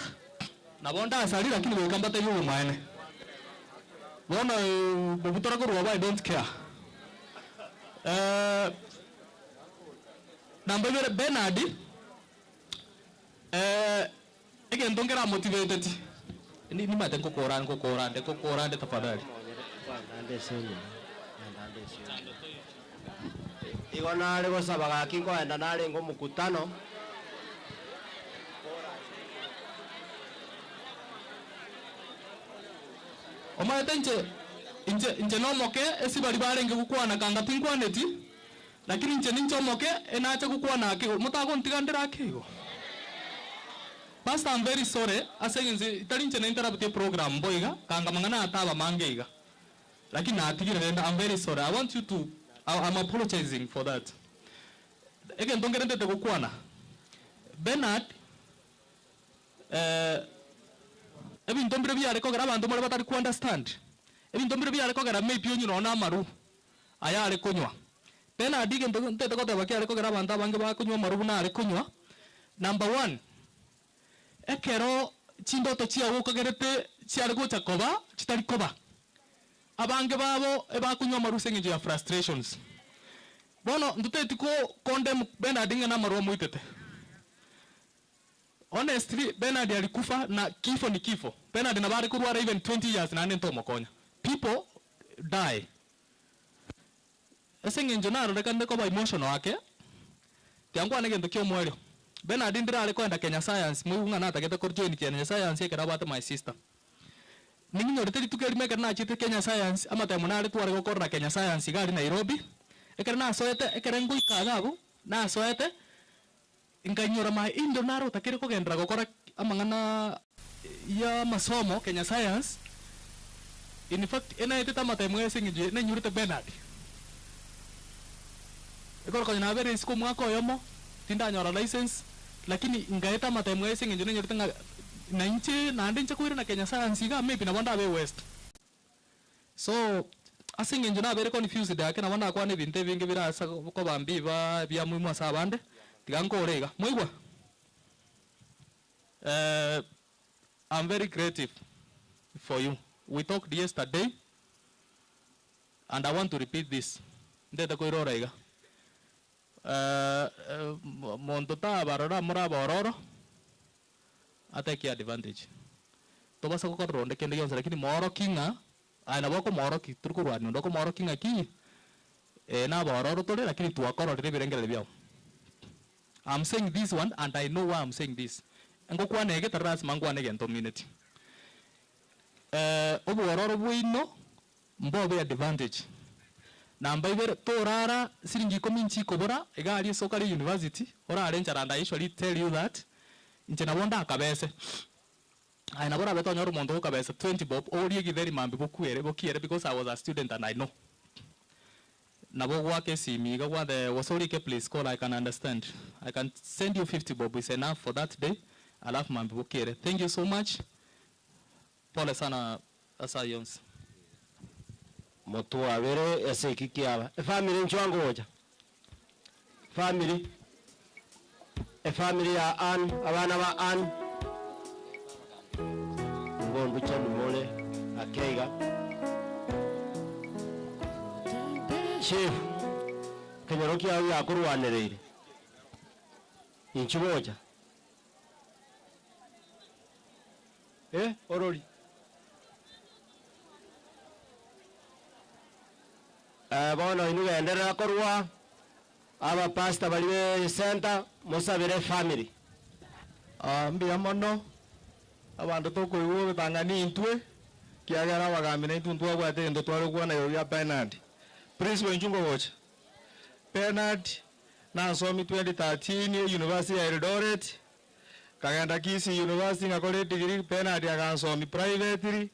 Speaker 7: Na bonda asali lakini wekambata yuwe maene. Bona bobutora ko ruwa I don't care. Namba ibere Bernard
Speaker 3: Egento ngera motivated. Ni mate kokorande tafadhali.
Speaker 20: Igo nari gusaba gaki ngoenda nari ngo mukutano
Speaker 3: Omaete inche nomoke esibali barenge gukwana kanga tinkwaneti lakini inche ninchomoke enache gukwana akigo mutago ntigandira akigo. Pastor, I'm very sorry. Asengenze italinche na interrupt program boiga kanga mangana ataba mangeiga. Lakini natigire I'm very sorry. I want you to I'm apologizing for that. Again, don't get into the gukwana. Bernard ebi ndombire bya ariko gara bantu muri batari ku understand. Ebi ndombire bya ariko gara maybe onyu no na maru. Aya ari kunywa. Bernard ige ntete ko tebaki ariko gara bantu abange ba kunywa maru na ari kunywa. Number 1. Ekero chindoto chia wokagerete chiari gocha koba chitari koba. Abange babo eba kunywa maru sengeje ya frustrations. Bono nduteti ko condemn Bernard inga na maru muitete. Honestly, Bernard alikufa na kifo ni kifo. Bernard na bari kurwara even 20 years na nento mokonya. People die. Esenge njonaro rekande ko ba emotion wake. Tiangu anege ndokyo mwelio. Bernard ndira ale kwenda Kenya Science muunga na takete ko join Kenya Science ekera bata my sister. Ningi nyorete tukeri meka na chite Kenya Science ama time na ale tware ko korra Kenya Science gari Nairobi. Ekera na soete ekera ngui kagabu na soete inganyora mai indo naro takere ko gendra gokora amangana ya masomo Kenya Science. In fact ena eteta mata mwese nje na nyurite Bernard. Ekora ko na bere siku mwako yomo tinda nyora license lakini ngaeta mata mwese nje na nyurite na inche na ande nche kuira na Kenya Science ga maybe na wanda be west. So asinge nje na bere confused yake na wanda kwa ne binte binge birasa ko bambi ba bya muimu asabande. Tigankorega moigwa. I'm very grateful for you. We talked yesterday and I want to repeat this. Ndeta ko irorega. Montota barora mura bororo atake advantage. Tobasa ko ronde kende yonse lakini moro kinga ana boko moro ki turkurwani ndoko moro kinga ki na bororo tole lakini tuakoro rebirengere byao. I'm saying this one and I know why I'm saying this. Ngo kwa nege taras mangwa nege community. Obu waroro buino mbobe advantage. Na mbaibere torara siringi kominchi kobora egari sokari university ora arrange and I usually tell you that inchena wonda akabese. Aina bora beto nyoru mondo kabese 20 bob ori githeri mambi bokuere bokiere because I was a student and I know. Nabo wake simiga wa the wasolike place call I can understand. I can send you 50 bob is enough for that day. Alafu mambi bukire. Thank you so much. Pole sana asayons.
Speaker 20: Motu abere ese kikiaba. Family nchwango hoja. Family. Family ya an abana ba an. Ngondu chanu mole akeiga. Chief, kenyaroki au ya kurwanereire. Inchiboja. Orori. Bono inuga endera korwa. Aba pastor baliwe center musabire family.
Speaker 8: Mbia mono. Abantu toko iwo bitangani intwe. Kiagera bagamine intuntu abwate ndo tware kuona yo ya Bernard. Principal Njungo Watch. Bernard na somi 2013 University ya Eldoret. Kagenda Kisi University ngakore degree Bernard akansomi privately.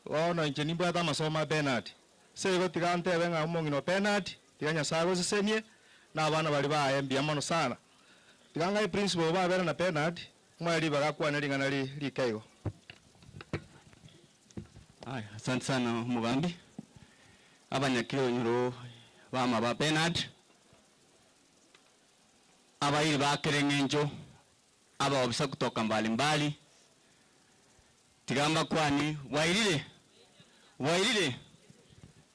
Speaker 8: Ono ncheni bwata masoma Bernard. Sego tigante benga umongino Bernard, tiganya sago sesenie na abana bali ba mbia mono sana. Tiganga principal ba bera na Bernard, mwali bagakwa nelingana likaigo.
Speaker 2: Asante sana Mugambi. Abanyakiro nyuro bama ba Bernard abairi bakerengenjo aba obisa kutoka mbali mbali tigamba kwani wairire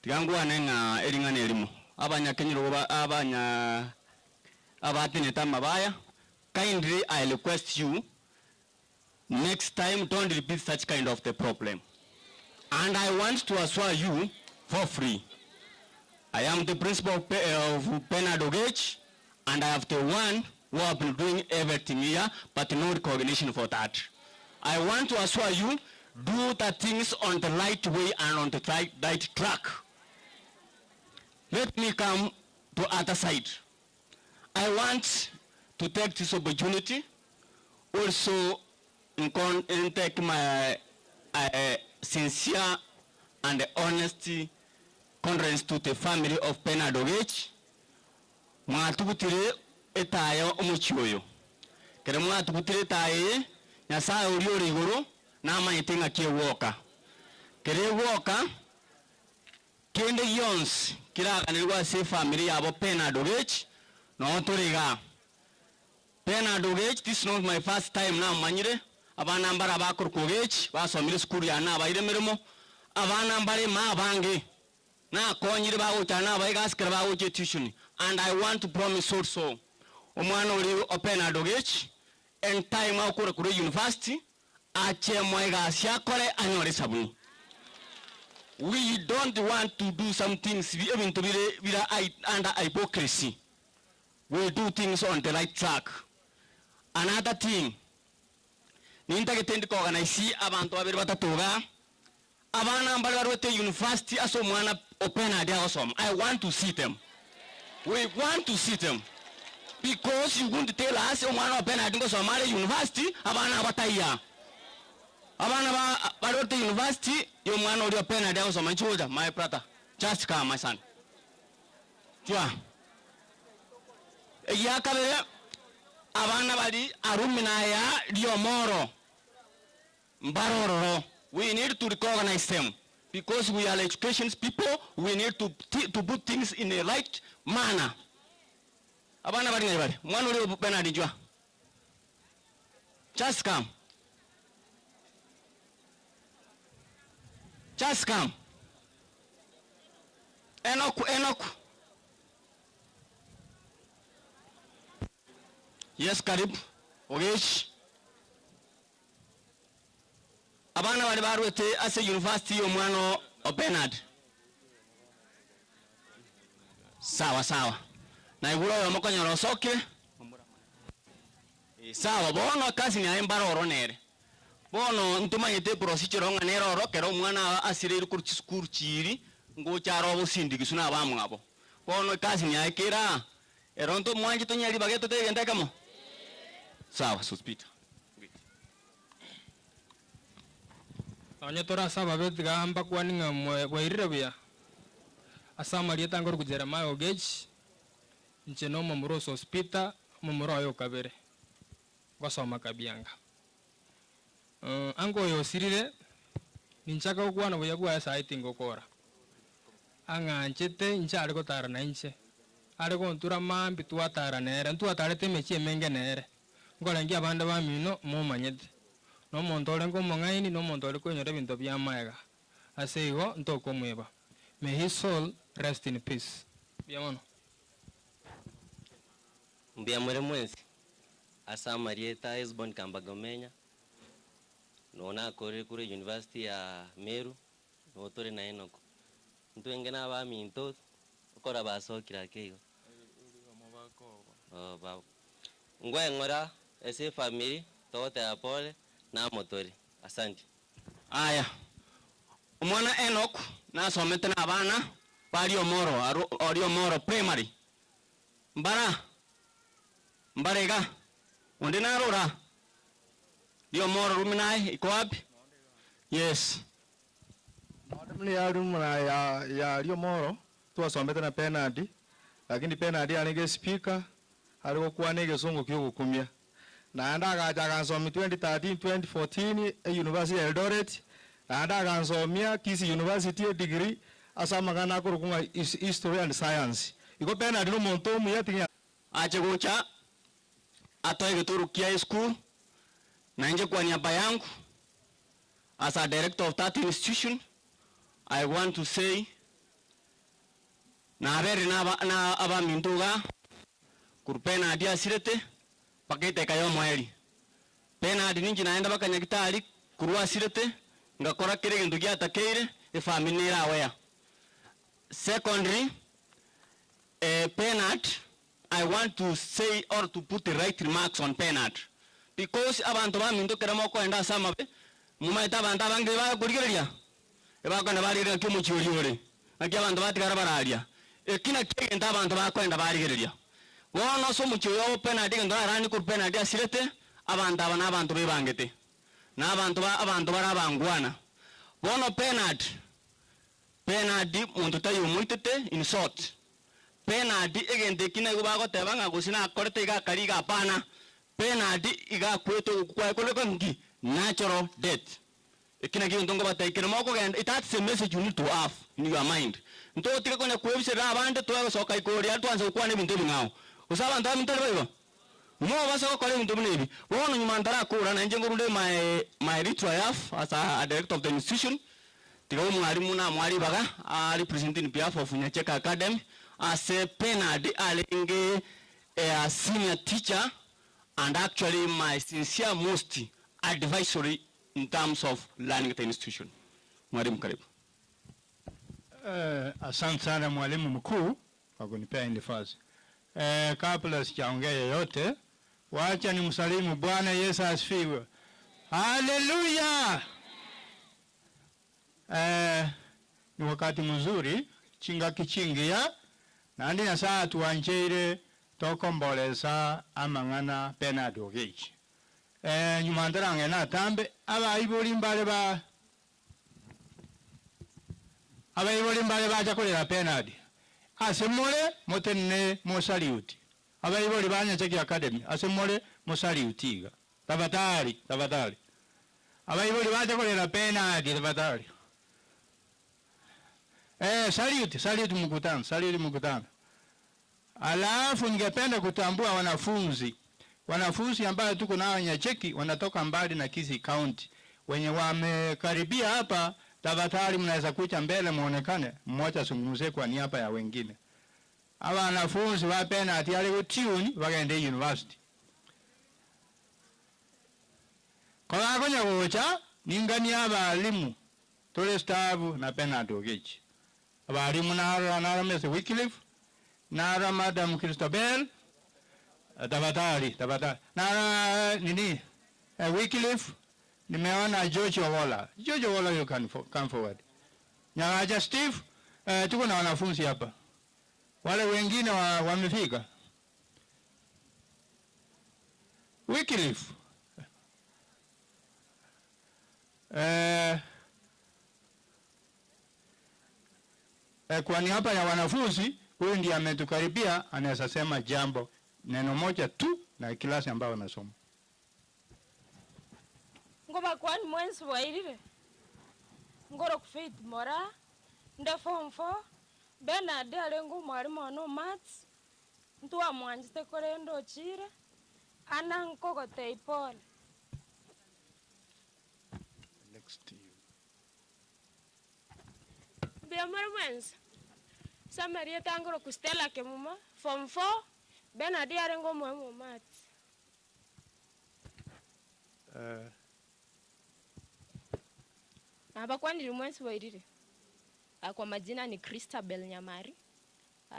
Speaker 2: tigangu anenga elingana elimo abanyakenyiro abanya abatine tamabaya kindly I request you
Speaker 1: next time don't repeat such kind of the problem. And I want to assure you for free, I am the principal of Bernard Ogechi, and I have the one who have been doing everything here, but no recognition for that. I want to assure you, do the things on the right way and on the right track. Let me come to other side. I want to take this opportunity also and take my sincere and honest condolence to the family of Bernard Ogechi. Mwatugutire etayo omuchioyo. Kere mwatugutire etaye nyasaye uri iguru na mayitinga kiewoka. Kere woka kende yons kiraganirwa se family yabo Bernard Ogechi no turiga. Bernard Ogechi, this is not my first time now manyire. Abana mbara bakuru Ogechi basomire school ya na bayire mirimo. Abana mbare ma bange na konyire bawo tana bayigaskira bawo tuition. And I want to promise also omwana uri Bernard Ogechi en time akure kuri university ache mwegasya kore anyore sabuni. We don't want to do some things even to be under hypocrisy. We do things on the right track. Another thing, nintagetende ko organize abantu babiri batatuga abana mbalwarwete university aso mwana Bernard asom. I want to see them. We want to see them. Because you want to tell us omwana Bernard ngosomare university abana bataya. Abana barwete university yo mwana uri Bernard ngosoma chuja my brother. Just come my son. Tia. Ya kabere abana bali arumina ya Liomoro Mbaroro. We need to recognize them because we are education people. We need to put things in the right manner. Abana bali ngibali mwana uri Bernard jwa. Just come. Just come. Enoku. Yes, karibu. Ogechi. Abana bali barwete ase university yo mwana Bernard. Sawa. Na iguro yo mokonyoro soke. Sawa bono kasi ni ayembaro nere. Bono ntuma yete procedure nganero ro kero mwana asire kurchiri ngo charo busindiki na bamwabo. Bono kasi ni ayekera. Eronto mwanje to nyali bageto te genda kamo. Sawa, suspita.
Speaker 4: Anya tora saba betiga amba kwaninga mwairira bya. Asama lieta ngor kujera ma Ogechi. Ncheno mamuro suspita mamuro ayo kabere. Wasoma kabianga. Ango yo sirire ninchaka ukwana buyagwa site ngokora. Anga nchete nchale ko tara na nche. Ale ko ntura mambi tuatara nere tuatare temechi emenge nere. Ngolengi abanda ba mino mo manyete. No montole ngo mongaini no montole ko nyore binto bya maega. Aseigo ntoko mweba. May his soul rest in peace. Biamono.
Speaker 13: Mbiamore mwenzi. Asa Marieta Esbon Kambagomenya. Nona kore kure University ya Meru. No tore na Enoko. Ntuengena ba minto ukora baso kirakeigo. Ba. Ngwe ngora ese family tote ya pole na motori. Asante.
Speaker 1: Aya. Umwana Enoch na somete na abana bali Omoro primary. Mbarega. Onde na rora. Liomoro ruminai iko wapi? Yes.
Speaker 24: Madamli ya rumuna ya Liomoro tuwasomete na Bernard. Lakini Bernard anige speaker aliko kuwa nige songo kyo kumia. Na anda kansomia 2013 2014 University of Eldoret. Na anda kansomia Kisi University degree asa magana kurukunga history and science. Iko Bernard no monto muya tinya.
Speaker 1: Ache gocha atoe gituru kia school. Na nje kwa niaba yangu as a director of that institution, I want to say na haberi na aba mintuga kurpena dia sirete pakete kayo moeri Bernard ninji naenda baka nyagitari kurwa sirete ngakora kire gintu giatakeire family rawea. Secondly, Bernard, I want to say or to put the right remarks on Bernard because abantu baminto keramo ko enda sama be mumaita abantu bangi ba kurigeria eba kana bari ira kimo chioriore agi abantu batigara bararia ekina kigenda abantu bakwenda barigeria wono so muchiyo Bernard ngendo arani ku Bernard asirete abantu abana abantu bebangete na abantu barabangwana wono Bernard muntu tayo muitete in short Bernard egende kina go bago tebanga gusina akorete ga kariga pana Bernard iga kweto kwa koleko ngi natural death ekina gi ndongo bataikira moko genda that's a message you need to have in your mind ndo tika konya kwebisira abande to soka ikori atwanze ukwane bintu bingao usaba ndamu ntale bayo mo basa ko bintu binebi wono nyuma ndara kura na njengo runde my triumph as a director of the institution tika umwalimu na mwali baga representing behalf of Nyacheka Academy as a Bernard alenge a senior teacher and actually my sincere most advisory in terms of learning at the institution. Mwalimu karibu.
Speaker 6: Asante sana mwalimu mkuu kwa kunipea hii nafasi. Kabla sijaongea yote, wacha nimsalimu Bwana Yesu asifiwe. Haleluya! Ni wakati mzuri chinga kichingia nandi na saa tuanjire tokomboleza amangana Bernard Ogechi. Nyumandara ngena tambe abayibuli mbale jakolera Bernard asemole motenne mosaliuti abayibuli Nyacheki Academy asemole mosaliutiga tafadhali abayibuli jakolera Bernard tafadhali salute mkutano. Alafu ningependa kutambua wanafunzi ambao tuko nao Nyacheki wanatoka mbali na Kisii County. Wenye wamekaribia hapa tafadhali mnaweza kuja mbele muonekane mmoja zungumzie kwa niaba ya wengine. Hawa wanafunzi wa Bernard yale kutiuni wakaende university. Kwa konya wocha ningani abalimu tole staff na Bernard Ogechi. Abalimu na Mr. Wycliffe na Madam Christabel tafadhali na nini Wycliffe nimeona George Owola you can come forward. Nyawaja Steve tuko na wanafunzi hapa. Wale wengine wamefika. Wycliffe kwa niaba ya wanafunzi huyu ndiye ametukaribia, anaweza sema jambo neno moja tu na klasi ambayo anasoma.
Speaker 16: Ngoba kwani mwenzi wairire ngoro ku Faith Mora nda form 4 Bernard alengo mwalimu no maths ntu amwanjite korendo chire ana nkogote ipole.
Speaker 6: Next to you.
Speaker 16: Bia mwenzi Samaria tangoro ku Stella Kemuma form 4 Bernard alengo mwalimu maths.
Speaker 14: Hapa kwani mwenzi wairire. Kwa majina ni Christabel Nyamari.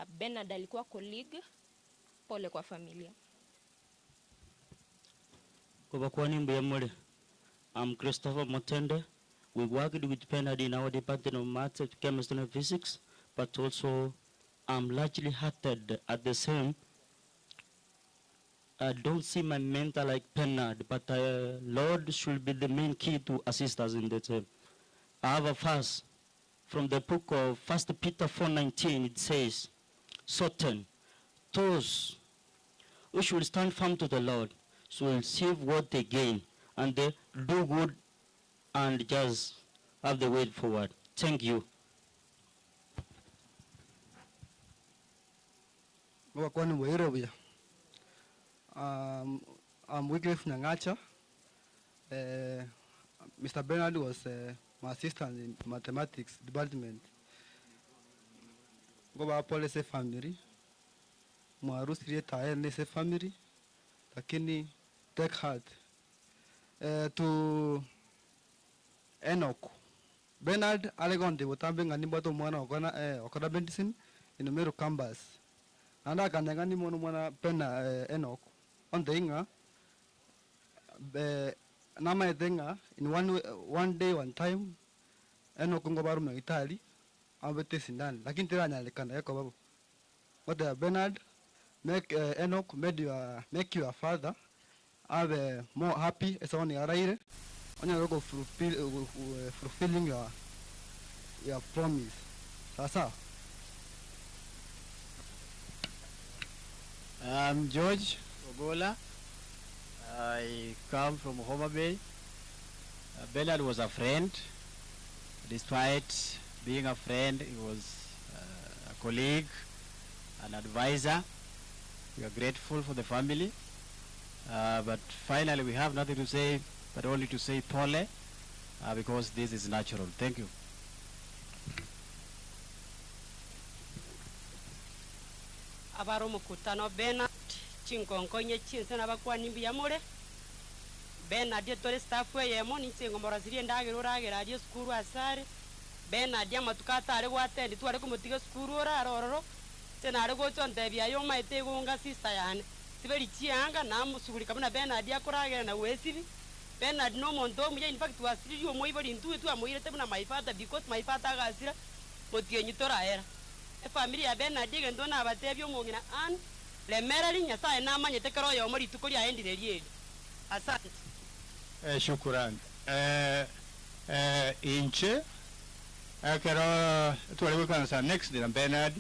Speaker 14: Bernard alikuwa colleague. Pole kwa familia.
Speaker 15: Kwa kwani mbiyamole. I'm Christopher Motende. We worked with Bernard in our department of maths, chemistry and physics, but also I'm largely hearted at the same. I don't see my mentor like Bernard, but Lord should be the main key to assist us in the term. I have a verse from the book of 1 Peter 4:19. It says, certain those who should stand firm to the Lord should receive what they gain, and they do good and just have the way forward. Thank you.
Speaker 22: I'm Wycliffe Nangacha. Mr. Bernard was my assistant in mathematics department. Go back policy family. Mwarusi retaye nese family. Lakini take heart. to Enoch. Bernard Alegonde wotambe ngani bato mwana okona bendisin inumeru campus. Anda kanyangani mwana pena Enoch on the inga nama edenga in one day one time Enoch ngobaru na Italy abete sindani lakini tira nyalekana yako babu. What Bernard make Enoch make your father have more happy as on your right on your go fulfilling your promise. Sasa.
Speaker 10: I'm George Ogola. I come from Homa Bay. Bernard was a friend. Despite being a friend, he was a colleague, an advisor. We are grateful for the family. But finally, we have nothing to say, but only to say pole, because this is natural. Thank you.
Speaker 11: Abaro mukutano Bernard chinkonkonye chinse nabakwani mbiyamure Bernard yetore staff yemo ninsengo morazirie ndagero uragera ari skuru asare Bernard amatukata ari gwatendi tware kumutiga skuru orarororo tena ari gochonde byayo maite gunga sister yane tiberi chianga namusuguri kabona Bernard yakoragera na wesibi Bernard no mondo muye in fact wasiri yo moibori ntu tu amoire tebuna my father because my father gasira motienyi toraera family ya Bernard gendo na abatebyo mungina an le merari nyasaye namanyete kero yo muri tukuri aendire rieri asante
Speaker 6: Shukran. Inche akero tuwalewe kansa next na Bernard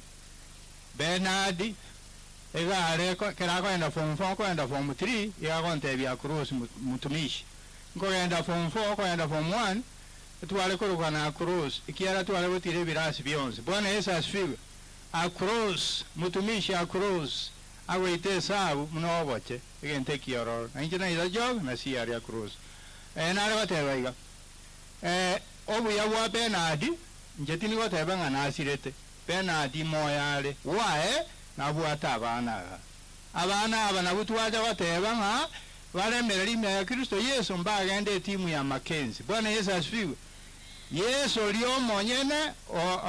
Speaker 6: ega areko kera kwenda form 4 kwenda form 3 ya konte bya cross mutumishi ngoenda form 4 kwenda form 1 tuwale kuruka na cross ikiara tuwale butire birasi byonse Bwana Yesu asifiwe across mutumishi across awite sabu mnoboche igente kioro inje na ida jog na siari across na re batebaiga obu ya wa Bernard njetini goteba ngana asirete Bernard moyale wae na buata abana aba na butwaja bateba nga balemereri ya Kristo Yesu mbagende timu ya Mackenzie Bwana Yesu asifiwe Yesu lio monyene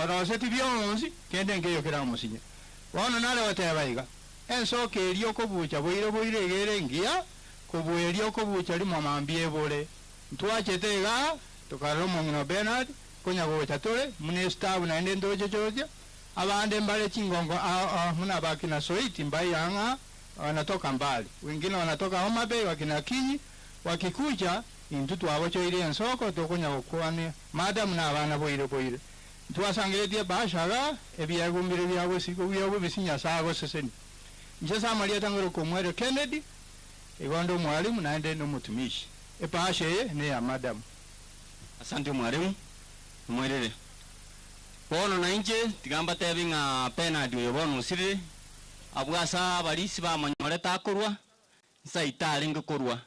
Speaker 6: oroseti byonzi kende ngeyo kira musinya wono nale watebaiga ensoke elio kobucha boire gerengia kubuye elio kobucha limo mambie bole ntwachetega tukaro mongino Bernard kunya gocha tole munestabu na ende ndoje joje abande mbale chingongo muna baki na soiti mbai yanga wanatoka mbali wengine wanatoka Homa Bay wakina Kinyi wakikuja intutu abacho ile ensoko tokunya okwane madam na abana boire twasangire bashaga ebyagumbire byabo siko byabo bisinya sago seseni nje samalia tangoro komwere Kennedy igondo mwalimu naende no mutumishi epashe ne ya madam
Speaker 1: asante mwalimu mwerere bono na inje tigamba tebinga Bernard oyo bono sire abwasa balisi ba manyore takurwa saitale ngokurwa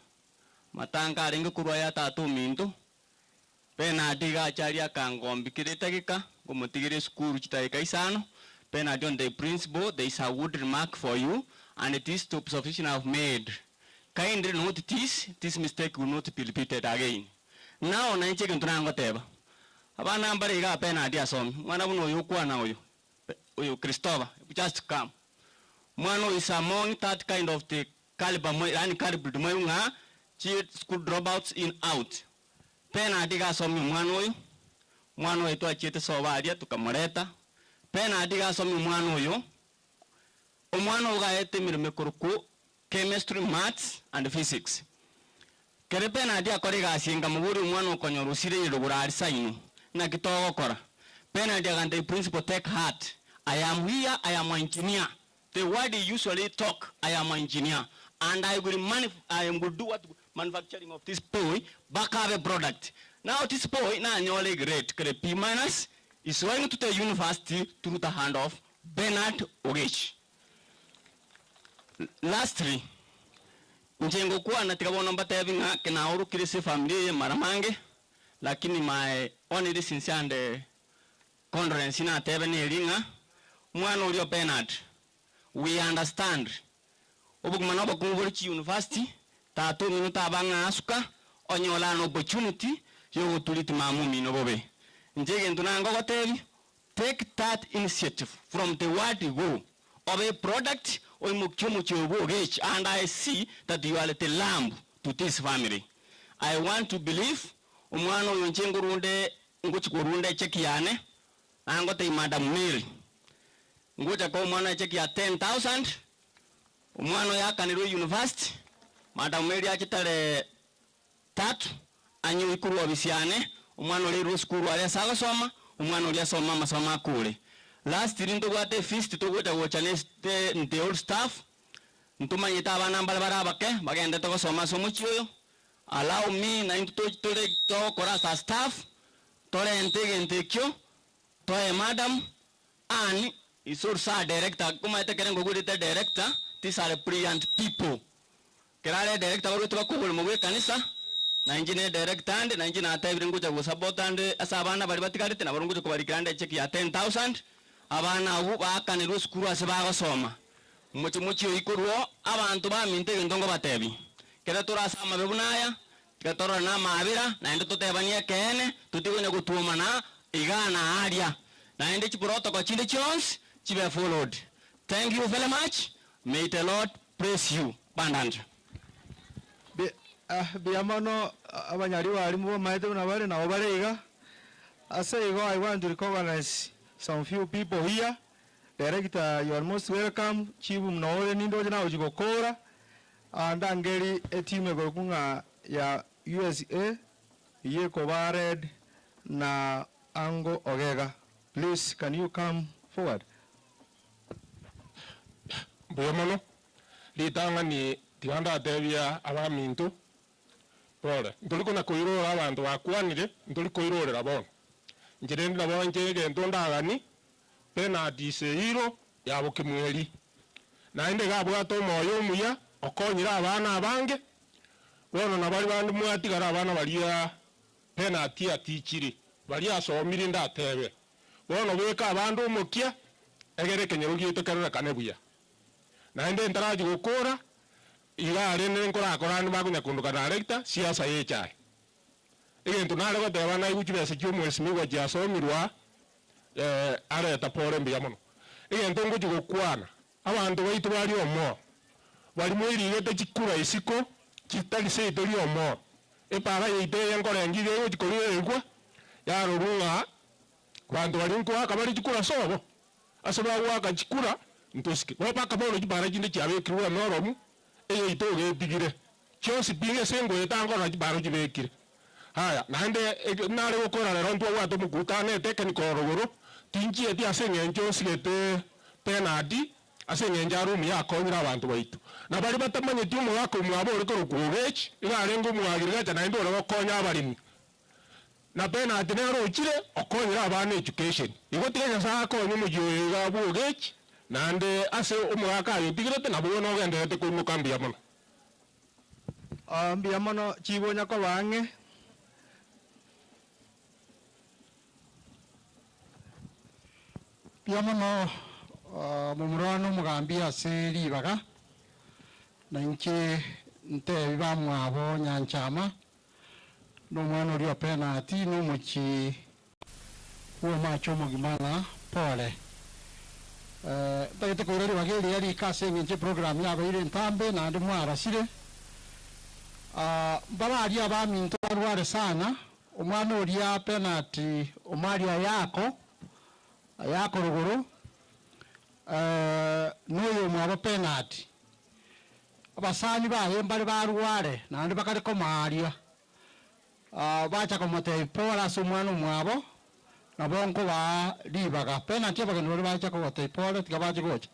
Speaker 1: matanga aringe kurwa ya tatu minto Bernard gachari akangombi kiretegeka gomutigire skuru chitaika isano Bernard on the principal there is a wood remark for you and it is to sufficient have made kindly note this mistake will not be repeated again now na inche kintu nango teba abana mbare ga Bernard asomi mwana buno uyu kwa na uyu Christopher just come mwana is among that kind of the caliber and caliber mwa school dropouts in out Bernard gasomi mwana oyo twachete sobaria tukamureta Bernard gasomi mwana oyo omwana ugaete mirime kuruku chemistry maths and physics kere Bernard akore gasinga muguri mwana ukonyorusire irugurari saino na kitogo kora Bernard agante principal take heart I am here I am an engineer the word he usually talk I am an engineer and I will do what manufacturing of this boy back have a product now this boy na nyole great kere P- is going to the university through the hand of Bernard Ogechi lastly njengo kwa natikabona mbatebinga kenauru kirisi family maramange lakini my only sincere and condolence na tebene elinga mwana ulio Bernard we understand obugumana obugumubuli university tatu minuta abanga asuka onyola an opportunity yo tuliti mamumi no bobe njege ntunango gotebi take that initiative from the word go of a product or Ogechi, and I see that you are the lamb to this family. I want to believe umwana yonchengurunde nguchikurunde cheki yane angote Madam Mary ngucha kwa umwana cheki ya 10,000 umwana yakaniro university Madam Mary achitale 3 anyu ikuru obisiane umwana oli skuru ali sagasoma umwana oli asoma masoma kule last rinto gwate feast to gwata wochane the old staff ntuma yita abana mbale barabake bagende to gosoma somo chiyo allow me na into to kora sa staff tole entege kyo to madam and isursa director kuma ite kerengo gudite director these are brilliant people kerale director baru to bakubul mugwe kanisa na engineer director and na engineer atayibire nguja go support and asabana bari batikarite na barungu ko barikande check ya 10,000 abana ubu bakanirwa skuru ase bagosoma muchi ikuruo abantu baminte ndongo batebi kera turasama bebunaya gatora na mabira na ndo tutebania kene tutigone gutuma na igana aria na ende chi protocol chinde chons chibe followed. Thank you very much. May the Lord bless you. Bandandra
Speaker 22: biamano abanyari bari mu maite na bari na obarega asego. I want to recognize some few people here. Director, you are most welcome. Chibu mnole nindo jana ujigokora andangeri etime gokunga ya USA ye kobared na ango ogega. Please, can you come forward?
Speaker 21: Biamano litanga ni tiganda tebia abaminto pole ntoliko na koirora abantu bakwanire ntoliko irorera bono njirende nabo njege ntondagani pena diseiro yabo kimweri na inde gabwa to moyo muya okonyira abana abange bono na bali bandu mwatigara abana balia pena atia tichiri bali asomire ndatebe bono beka abandu mukia egere kenyerugi tokerera kanebuya na inde ntaraji gukura igare nenkora korani bagunya kunduka director siasa yechai egento nare goteba na iguchibese cyumwesi migwa jasomirwa areta pore mbiamono egento nguchi gukwana abantu baitu bali omo bali mwirigete chikura isiko kitali seito li omo epara yite yenkora ngire yo chikorire ngwa yarurunga bantu bali nkwa kabali chikura sobo asoba waka chikura ntosike bapa kabolo chibara chinde chabe kirwa noromu eye itoge tigire chosi pinge sengo etango na chibaro chibekire haya nande nare gukora rero ntwa wato mukutane technical rogoro tinji eti asenge chosi gete penadi asenge njaru mi yakonyira abantu baitu na bali batamanye timu wako mwabo uri ko Ogechi ira ngo mwagirira cyane ndo bakonya abarimi na penadi nero ukire okonyira abana education igotiganya sako nyumugiyo ga Ogechi nande ase umwaka yo tigirete nabo no gendete ko mukambia mono
Speaker 22: mbia mono chibonya ko bange
Speaker 9: bia mono mumurano mugambia ase libaga na inche nte bamwabo nyanchama no mwana uri penati no muchi uwo macho mugimana pole tayete koreri bageri yari kase nginje program yabo ire ntambe na ndi mwarasire babari abaminto barware sana umwana uri penati umaria yako ruguru n'uyu mwabo penati abasani bahe mbari barware nandi bakari ko maria bacha ko mote pora sumwana mwabo nabonko ba libaga penati abagani bari bacha ko mote pora tikabaje gocha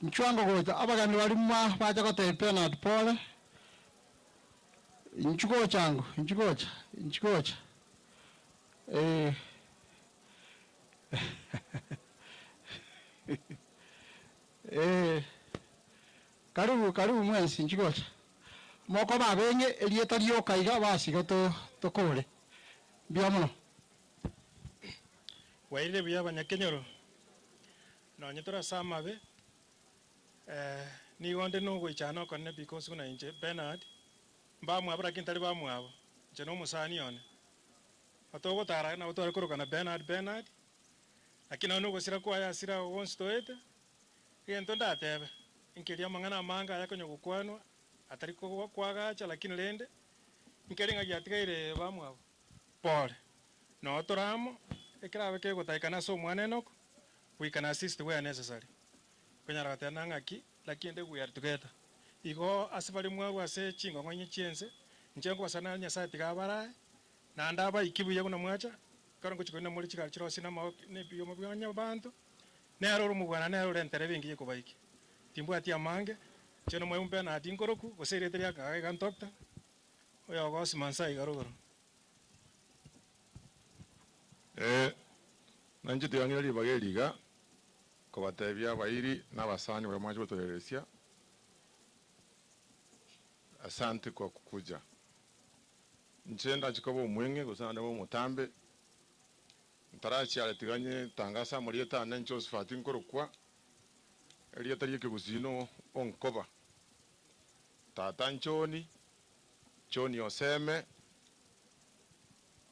Speaker 9: nchwango gocha abagani bari mwa bacha ko te penati pora nchugocha karibu mwensi nchigocha moko babenye elieta lyoka iga basiga to kore biamono
Speaker 21: waire bya banyakenyoro no nyitora samabe ni wonde no gwichana konne because kuna inje Bernard
Speaker 3: bamwabo lakini tari bamwabo nche nomusani one atogotara na otware korokana Bernard lakini ono gosira kwa yasira wonstoete gento ndatebe inkeria amang'ana amanga ayakonya gokwanwa atari kwagacha lakini rende nkeri ng'a giatigaire bamwabo pole no toramo ekirabe kegotaikana ase omwana enoko we can assist where necessary konyara gatena ng'aki lakini we are together igo ase bari mwaru ase ching'ong'o inye chiense nche nkobasana nyasaye tiga barae naende abaiki buya buna mwacha karo ngochikoina muri chigari chirosi nebiomo bionya bantu nero ore omogwana nero ore entere bengi ekobaiki timbwati amange cheno mwae Bernard nkoroku goserete riakaga iga ntokta oyo ogosi mansai garogoro
Speaker 12: nanje tiang'ira ribaga eriga kobatebia abairi n'abasani bari mwaje botoreresia asante kwa kukuja nchenda chikobo omwenge gusana bo mutambe ntarachi aletiganye tangasa murieta na Josephat nkorokwa erieta rieke gusino onkoba tata nchoni choni oseme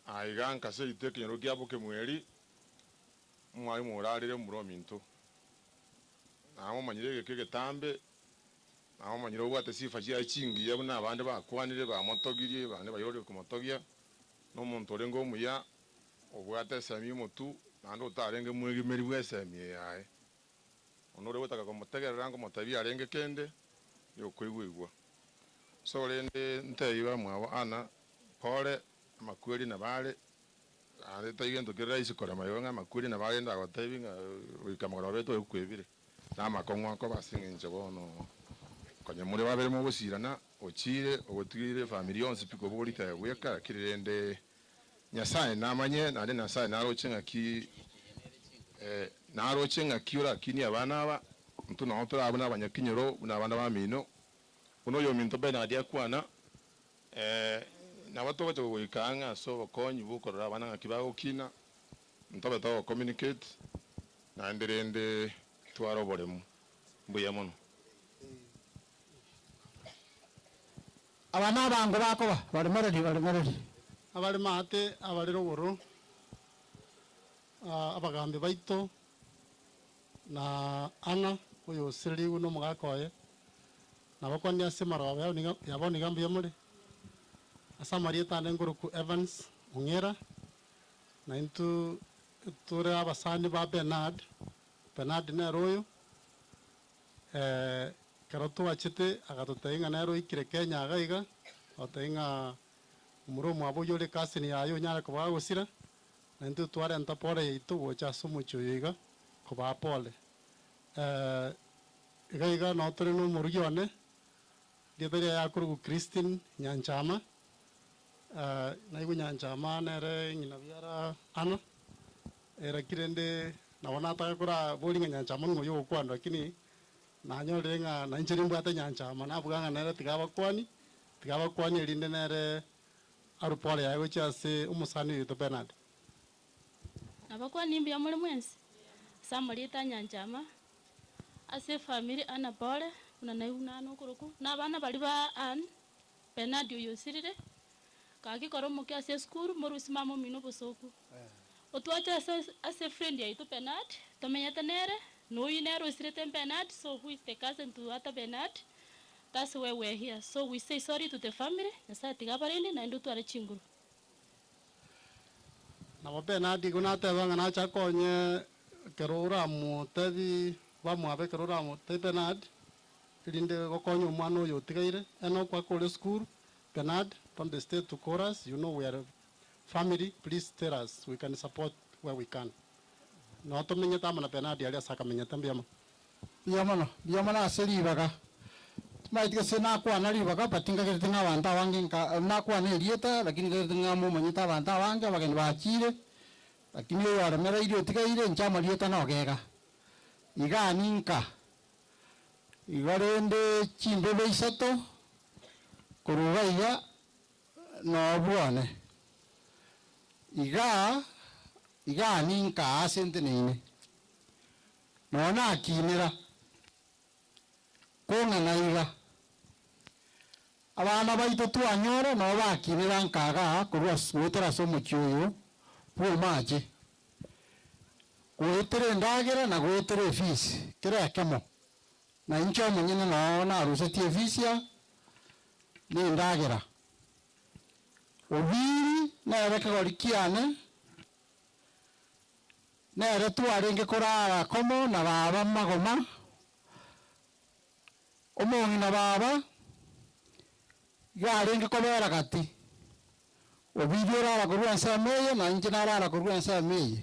Speaker 12: aiga nkase iteke nyoro giabo kemweri mwari murarire murominto namo manyire getambe namo manyire ubwate sifa cia chingi yabo nabande bakwanire bamotogirie bane bayore kumotogia no muntu orengo omuya obwate sami mutu nando utarenge mwegi meri bwesemi yae onore botaka komutegerera ngo motabia arenge kende yokwigwigwa so rende nteiba mwabo ana pole makweri na bale ande taigento kirira isikora mayonga makweri na bale ndagotebi nga wikamagora beto ekwebire na makongwa ko basinginje bono konye muri babere mu gusirana ochire ogotigire family yonse piko bolita weka kirende nyasaye namanye nade nyasaye narochenga ki narochenga kiura kini abana aba mtu na opera abana abanyakinyero n'abana bamino uno yo minto Bernard yakwana na watu wote wikanga so bakonyi bukorora abana ngakibago kina ntobe to communicate na nderende twaroboremu mbuya mono
Speaker 9: abana bango bakoba bari mareri
Speaker 8: abari mate abari rogoro abagambe baito na ana oyo siri uno mugakoye nabakwani ase marobe yaboni gambi yamuri asa marieta nengoroku Evans Ongera na into ture abasani ba Bernard neroyo karoto achete agatotenga nero ikire Kenya agaiga otenga umuromo abo yore kasini yayo nyara ko bagusira na into tware ntapore itu gocha sumucho yiga ko ba pole igaiga no tore no murugione dietare yakuru Christine Nyanchama na igu Nyanchama nere ngina biara ana era kirende na wanata kura bolinga Nyanchama ngo yo kwanda lakini na nyorenga na nchirimbu ata Nyanchama na buganga nere tigaba kwani erinde nere arupole yago chase umusani yito Bernard
Speaker 18: abakwani mbya muri mwensi samulita Nyanchama ase family ana pole una nauna no kuruku na bana bali ba an Bernard yosirire kaki koro mukia ase school morusi mamo mino bosoku otwacha ase friend ya ito Bernard tomenyata nere no inero isirete Bernard so who is the cousin to ata Bernard. That's why we're here. So we say sorry to the family. Nasa tigabarende na ndu tware chinguru.
Speaker 8: Na Bernard gunate banga na chakonye kerora mu tebi ba mu abe kerora mu te Bernard ilinde gokonyo mwana oyo tigaire eno kwa kole school Bernard from the state to chorus. You know we are a family. Please tell us we can support where we can. No to menyeta mana Bernard ali asaka menyeta mbiama.
Speaker 9: Biama na aseri baga. Maitika sena kwa nali baga patinga ketinga wanta wange na kwa ne rieta lakini ketinga mu manyita wanta wange bageni bachire lakini yo ara mera irio tigaire nchama rieta no gega iga ninka igarende chimbebe isato kurugaiga no buone iga ninka asente nene no na kinira konga na iga abana baito twanyore no bakinira nkaga kurwa swetera somo chuyo pumaje gwetere ndagera na gwetere fees kira kemo na incho munyine no na rusetie fees ni ndagera obiri na reka gorikiane na retu arenge korara komo na baba magoma omongi na baba yarenge kobera gati obiri rara kurwa nsameye na inje narara kurwa nsameye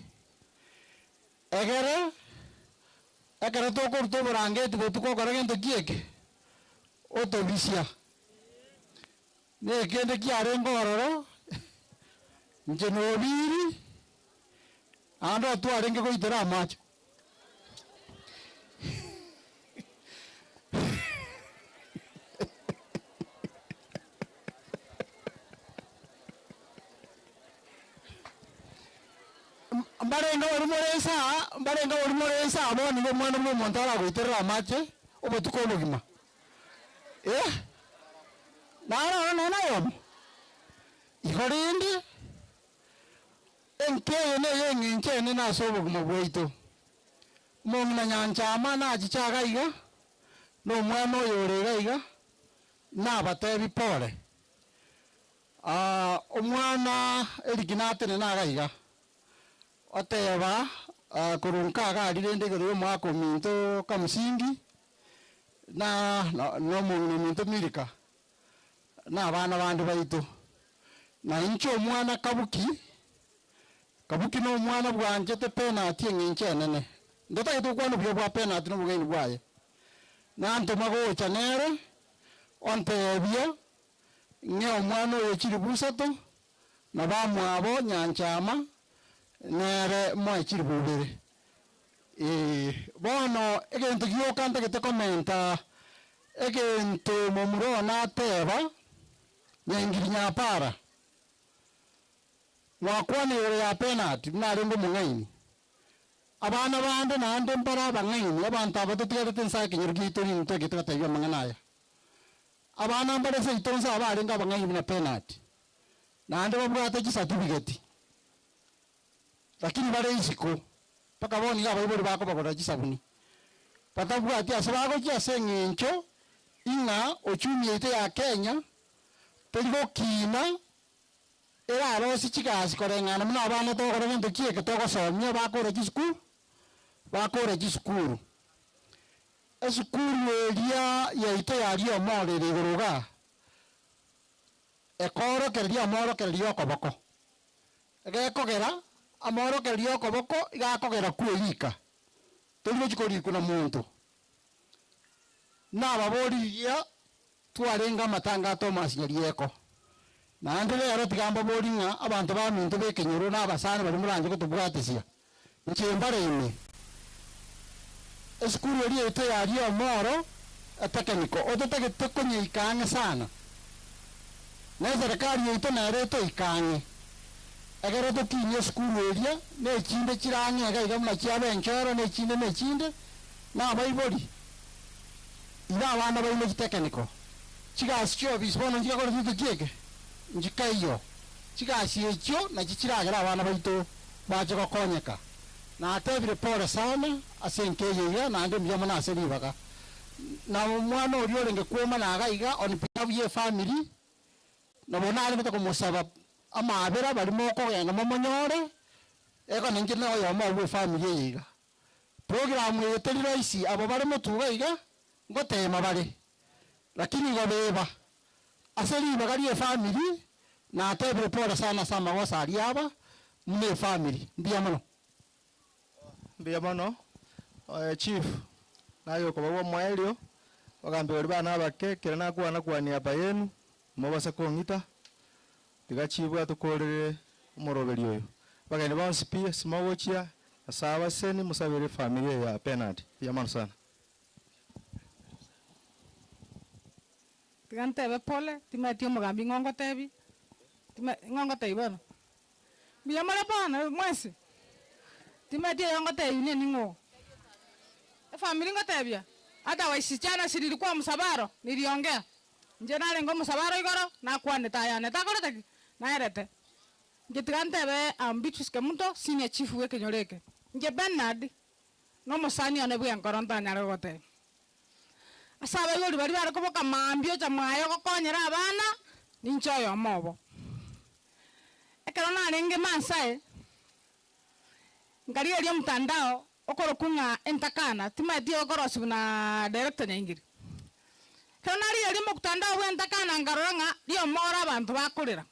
Speaker 9: egere tokorto burangeti gotukokora gento kieke otobisia ne kende kiarengo ororo nje nobiri ando twarenge goitera amacho mbarenga ori moresa aboni bo mwana mo montara goitera amache obotuko bogima na yom ihorindi enkeye ne yenginche ne na sobo mabweito mongna nyanchama na chichaga iga no mwana yorega iga na batebi pole omwana eriginate ne naga iga oteba kurunka ga dirende gero mwako minto kamsingi na no mongna minto milika na abana bandi baito na incho mwana kabuki no mwana bwanje te penalty nginche nene ndota itu kwano byo bwa penalty no bugeni bwaye na anto magocha nere onte byo nge omwana oyo chiri busato na bamwabo nyanchama nere mo chiri bubere bono egento gyoka ndagete komenta egento momuro na teba nyangirinya para wakwani ya penalty narengo mungaini abana bande nande mbara bangaini abantu abatu tigete nsake nyirgito ni mtege tigata yo manganaya abana mbare se itonsa abarenga bangaini na penalty nande babwata ki certificate lakini bare isiko paka boni aba ibori bako bakora kisabuni patabwati asabago ki asengincho inga ochumi ite ya Kenya perigo kina era rosi chikasi korengana muna abana to kora gento kieke to gosomia bakora chisukuru esukuru eria yaite yari omore rigoroga ekoro keria omoro keria okoboko egekogera amoro keria okoboko igakogera kuerika torigo chikori kuna muntu na baboriya twarenga matanga Thomas nyarieko nande rero tigamba boringa abantu ba minto bekenyoro na abasana bari muranje kutubwatisia nchembare ime eskuru eri ete yari omoro atekeniko ototegete konyeikanga sana na serikali yetu na reto ikange egere tokinye skuru eria ne chinde chirange aga muna chiabe nchoro ne chinde na baibori ina abana baile tekeniko chigasio bisbono njikakora tukieke njikayo chigasi echo na chichiragira abana baito baje gokonyeka na atebire pole sana asenkeye na ande mbyamo na aseribaga na mwana ori orenge kuoma na agaiga on behalf ye family na bonale meta kumusaba amabera bali moko genda momonyore ego ninge na oyo mo family yiga program yeterira isi abo bali mutuga iga ngotema bali lakini ngobeba asali bagari family na atebire pole sana sama wasali aba mne family mbia mono chief nayo kwa babo mwaelio wagambe bali bana bake kera nakwana kwani aba yenu mobasa kongita tigachibwa tukorere umoroberi oyo bagende bonse pia simogochia asaba seni musabire family ya penalty ya mono sana
Speaker 5: tigantebe pole timetio mugambi ngongo tebi ngongo tebana biya mara bana mwese timetio ngongo tebi nini ngo family ngotebia hata waisichana sirili kwa msabaro niliongea nje nare ngo musabaro igoro na kwane tayane takore taki na erete ngitigante be ambitus ke muto senior chief we kenyoreke nje Bernard no musani one bwe nkoronta nyare gote asaba yori bari bari kuboka mambio cha mwayo gokonyera abana ninchoyo mobo ekero nenge mansae ngari erio mtandao okoro kunga entakana timati okoro sibuna director nyingiri kero nari erio mtandao we entakana ngaroranga rio mora abantu bakorera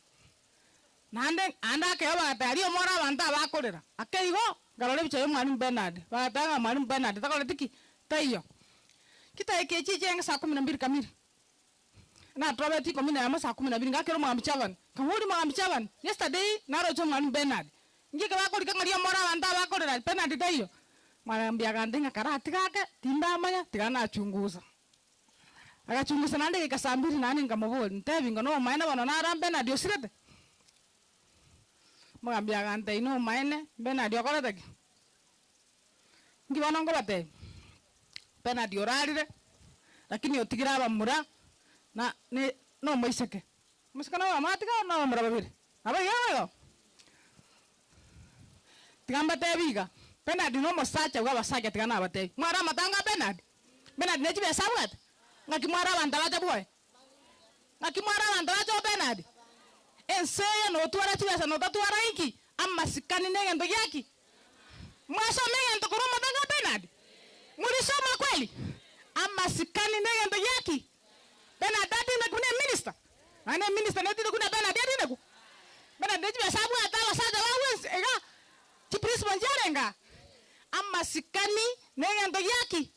Speaker 5: nande anda ke abata rio mora abantu bakorera akeigo ngarore bicho mwalimu Bernard batanga mwalimu Bernard takole tiki tayo kita ekechi jenga saa 12 kamili na trobeti komina ya saa 12 ngakero mwamchavan kamuri mwamchavan yesterday naro cho mwalimu Bernard ngike bakori kangaria mora abantu bakorera Bernard tayo mwambia gandenga karati kake tinda manya tigana achunguza agachunguza nande ikasambiri nani ngamobol ntebi ngono maina bana na Bernard osirete mwambia gante ino maine Bernard okorete ngibona ngo bate Bernard orarire lakini otigira abamura na ne no moiseke musikana wa matika no mura babiri abayo tigamba tebiga Bernard no mosacha gwa basake tigana abate mwara matanga Bernard nechi besabwat ngakimwara bandalacha boy ngakimwara bandalacha Bernard enseya no twara chibesa no tatwara inki amasikani negendo yaki mwaso megendo kuruma tanga Bernard mulisoma kweli amasikani negendo yaki Bernard adine kuna minister ane minister netide kuna Bernard adine ku Bernard nechi sabu atala saja wawense ega ti principal jarenga amasikani negendo yaki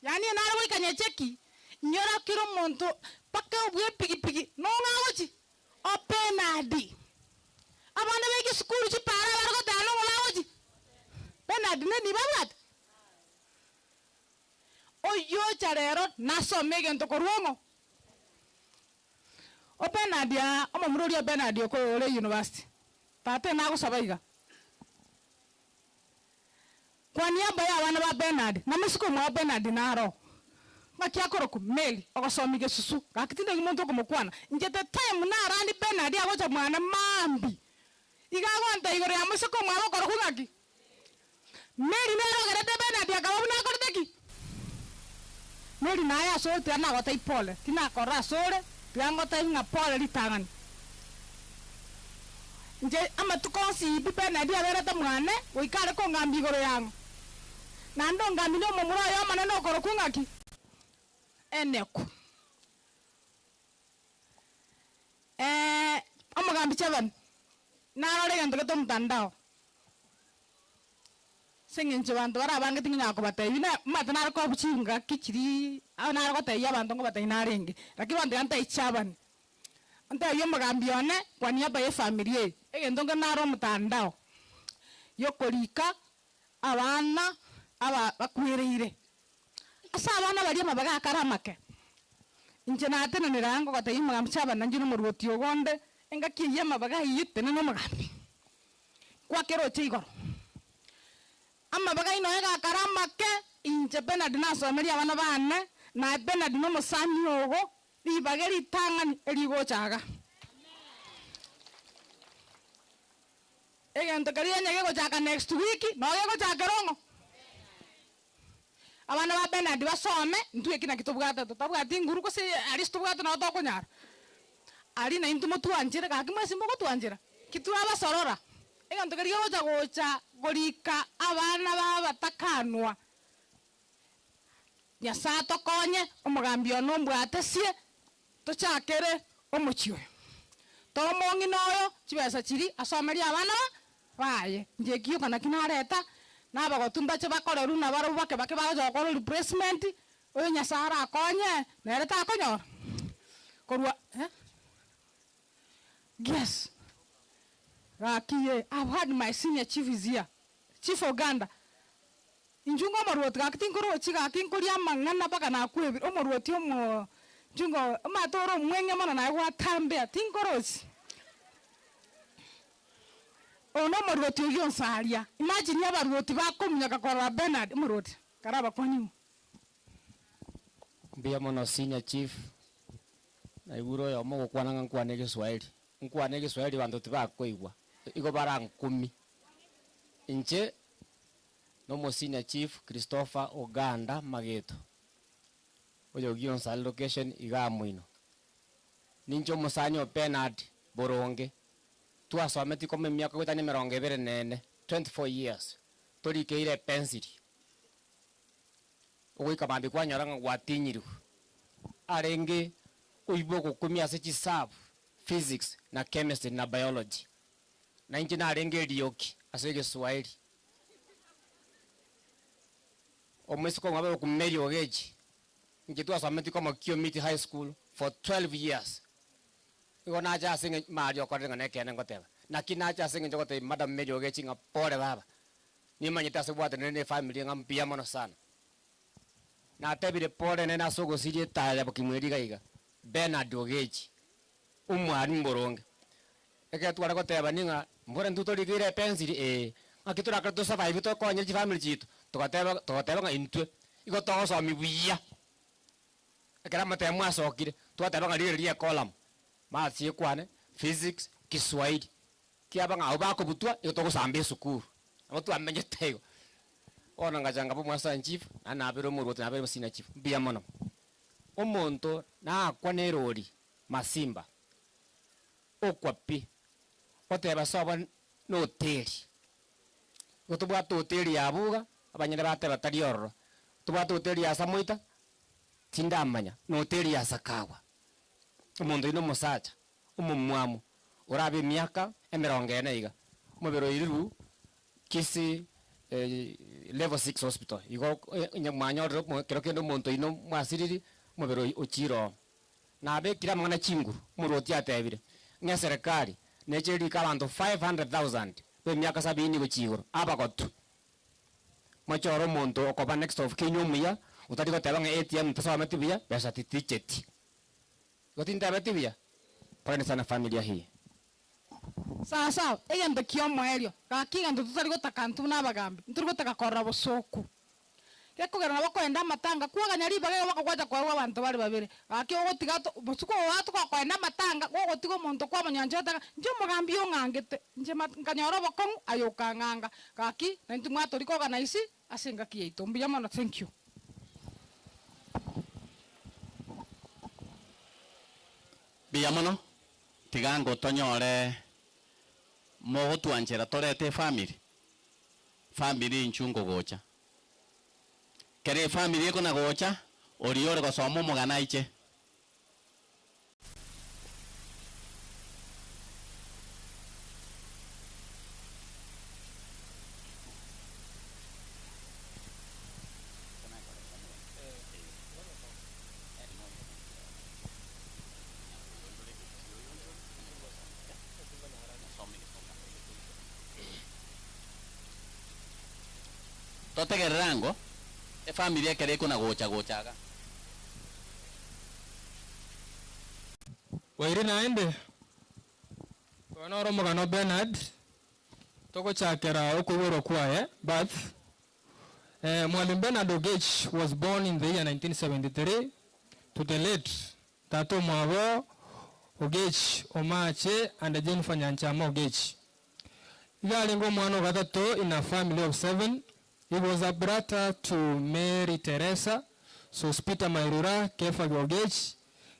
Speaker 5: yani nara we kanya cheki nyora kiro monto paka we pigi no ngawochi o Bernard abana bege skulu chi para bargo dano ngawochi Bernard ne ni bablat oyo charero naso megento koruomo o Bernard ya omomurori o Bernard ko ole university tate na go sabaiga kwa niaba ya wana ba Bernard na musiko mwa Bernard naro makia koroku meli ogosomige susu kakitinde gimonto komokwana njete time na rani Bernard agocha mwana mambi igagonta igore ya musiko mwa koroku ngaki meli nero gerete Bernard akababu na korteki meli na ya sote na gota ipole tina korra sore tiangota inga pole litangani nje ama tukonsi Bernard aberete mwane oikare ko ngambi igore yango nando ngambi no momuro yo maneno koroku ngaki eneku amagambi chavan narore gando keto mtandao sengenje bantu bara bange tinginya ko batay bina matana ko buchinga kichiri ana ko tay abantu ngo batay narenge lakini bantu anta ichavan anta yo magambi one kwa niaba ya familia egendo naro mtandao yokolika abana aba bakwireire asa abana bari amabaga akaramake inje natene nirango batay magambi chavan nanjino muruoti ogonde engakiye amabaga yite no magambi kwa kero chigoro amabaga ino ega karamake inje Bernard nasomeri abana bane na Bernard no musani ogo libageri tangani eligo chaga egento kariya nyege go chaga next week no go chaga rongo abana ba Bernard basome ntuye kina kitobwata tabwati nguru ko se aristobwata no to kunyara ari na intumo tuanjira kakimwe mbogo tuanjira kitu abasorora egento kariya gocha gorika abana babatakanwa nyasato konye omugambi ono mbwatesie tochakere omuchio tomongi noyo chibesa chiri asomeri abana baye nje kiyo kana kinareta naba gotumba che bakoreru na baro bake bago goro replacement oyo nyasara akonye nereta akonyor korwa yes rakiye I've had my senior chief is here chief Uganda injungo maruot kakitinkoro chiga kinkoria mangana baka na kwebi omoruoti omo jungo matoro mwenge mana na watambe tinkorosi ono maruoti oyo saria imagine abaruoti bakomnya kakora Bernard maruoti karaba kwani
Speaker 7: mbia mono senior chief na iguro yo mo gukwana nkwane Kiswahili nkwane Kiswahili bantu tibakoigwa igo barankumi inche no mo senior chief Christopher Oganda Mageto oyo gionsa location igamuino nincho musanyo Bernard Boronge twasometi kome miaka gwitani 24 24 years torikeire pencil ugoika bambi kwa nyoranga gwatinyiru arenge uibo gukumia se chisabu physics na chemistry na biology na inji na arenge rioki ase Kiswahili omwesi ko ngabe kumeri Ogechi inji twasometi kama Kiomiti high school for 12 years igo na aja singe mario korenga nekene ngoteba na kinacha singe njogote madam Mary Ogechi nga pole baba ni manyita se bwate ne family nga mpia mono sana na tebire pole ne na sogo sirie taya bokimweri gaiga Bernard Ogechi umwari Mboronge eke twara goteba ninga mbore ntutorigire pencil akitura kato survive to konye family chitu tokateba nga intwe igo toso mibuya ekera mate mwasokire twateba nga rire column maths kwane physics Kiswahili kiaba nga obako butwa itogo sambe sukuru amatu amenye tego ona ngajanga bo mwasa chief ana abero muruti na abero senior chief bia mono omonto na akwane rori masimba okwapi oteba soba no hoteli gotubwa to hoteli yabuga abanyere bateba tarioro tubwa to hoteli ya Samoita tindamanya no hoteli ya Sakawa omonto ino musacha umumwamu orabe miaka 40 iga mubero iriru kisi level 6 hospital igo nyamanyoro kero kendo monto ino mwasiriri mubero ochiro na be kira mwana chinguru muroti atebire nya serikali necheri ka bantu 500,000 be miaka 70 go chigoro aba gotu machoro monto okoba next of kinyumia utari goteba nga ATM pesa ametibia pesa titicheti gotinda ametibia pole sana familia hii
Speaker 5: sawa egento kiomo erio gakinga tutari gotaka ntu nabagambi nturi gotaka korra bosoku gekogera nabo kwenda matanga kwaganya riba gego bakagwaja kwa abantu bari babere gaki ogotiga bosuko watu kwa kwenda matanga ogotigo muntu kwa manyanja taka nje mugambi ongangete nje nkanyoro bokongu ayokanganga gaki na ntu mwatori ko organize asinga kiito mbiya mono thank you
Speaker 1: biya mono tigango tonyore mogo twanchera torete family nchungo gocha kere family eko na gocha oriore gosoma mugana iche totegererango familia kere kuna gochaga
Speaker 4: wairi naende onoro mugano Bernard toko chakera okugoro kwae but Mwalimu Bernard Ogechi was born in the year 1973 to the late Tato Mwabo Ogechi Omache and Jennifer Nyanchama Ogechi. Igalingo mwana gatatu in a family of 7. He was a brother to Mary Teresa, Sospita Mairura, Kefa Ogechi,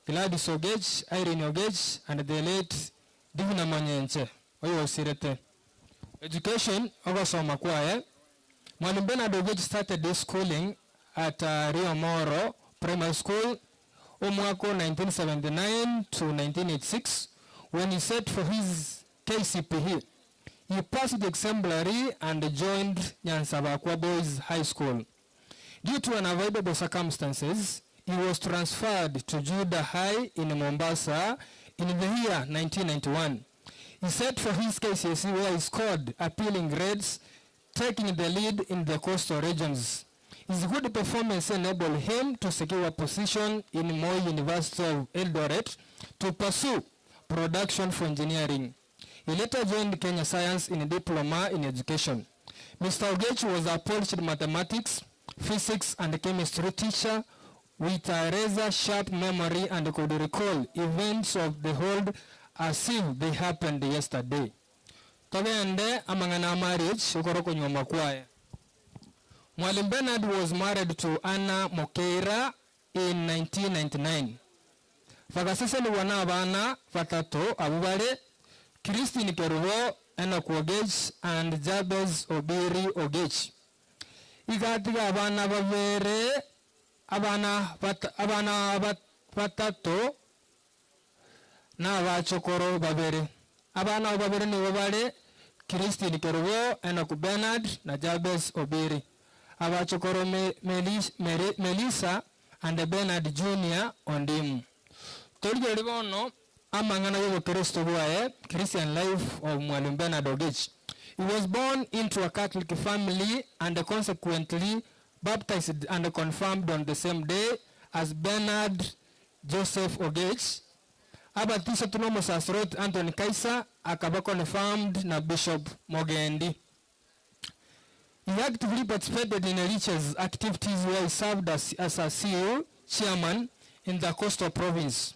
Speaker 4: Gladys Ogechi, Irene Ogechi, and the late Divina Manyenche. Oyo sirete. Education, ogasoma kwae. Mwalimu Bernard Ogechi started his schooling at Rio Moro Primary School umwako 1979 to 1986 when he set for his KCPE. He passed the exemplary and joined Nyansabakwa Boys High School. Due to unavoidable circumstances, he was transferred to Judah High in Mombasa in the year 1991. He set for his KCSE where he scored appealing grades, taking the lead in the coastal regions. His good performance enabled him to secure a position in Moi University of Eldoret to pursue production for engineering. He later joined Kenya Science in a diploma in education. Mr. Ogechi was a polished mathematics, physics, and chemistry teacher
Speaker 17: with a razor-sharp memory and could recall events of the old as if they happened yesterday. Togende amangana marriage ukoroko nyoma kwae. Mwalimu Bernard was married to Anna Mokeira in 1999. Fakasese wana abana batatu abubale Christine Kerubo Enoch Ogechi and Jabez Obiri Ogechi. Igatiga abana babere abana batatu na abachokoro babere. Abana babere ni babale Christine Kerubo Enoch Bernard na Jabez Obiri. Abachokoro Melissa and Bernard Jr. Ondimu. Tori libono amangana yobo Kristo bwae Christian life of Mwalimu Bernard Ogechi. He was born into a Catholic family and consequently baptized and confirmed on the same day as Bernard Joseph Ogechi. Abatisa tunomo sacerdote Anthony Kaisa akaba confirmed na Bishop Mogendi. He actively participated in religious activities where he served as a CEO, chairman in the coastal province.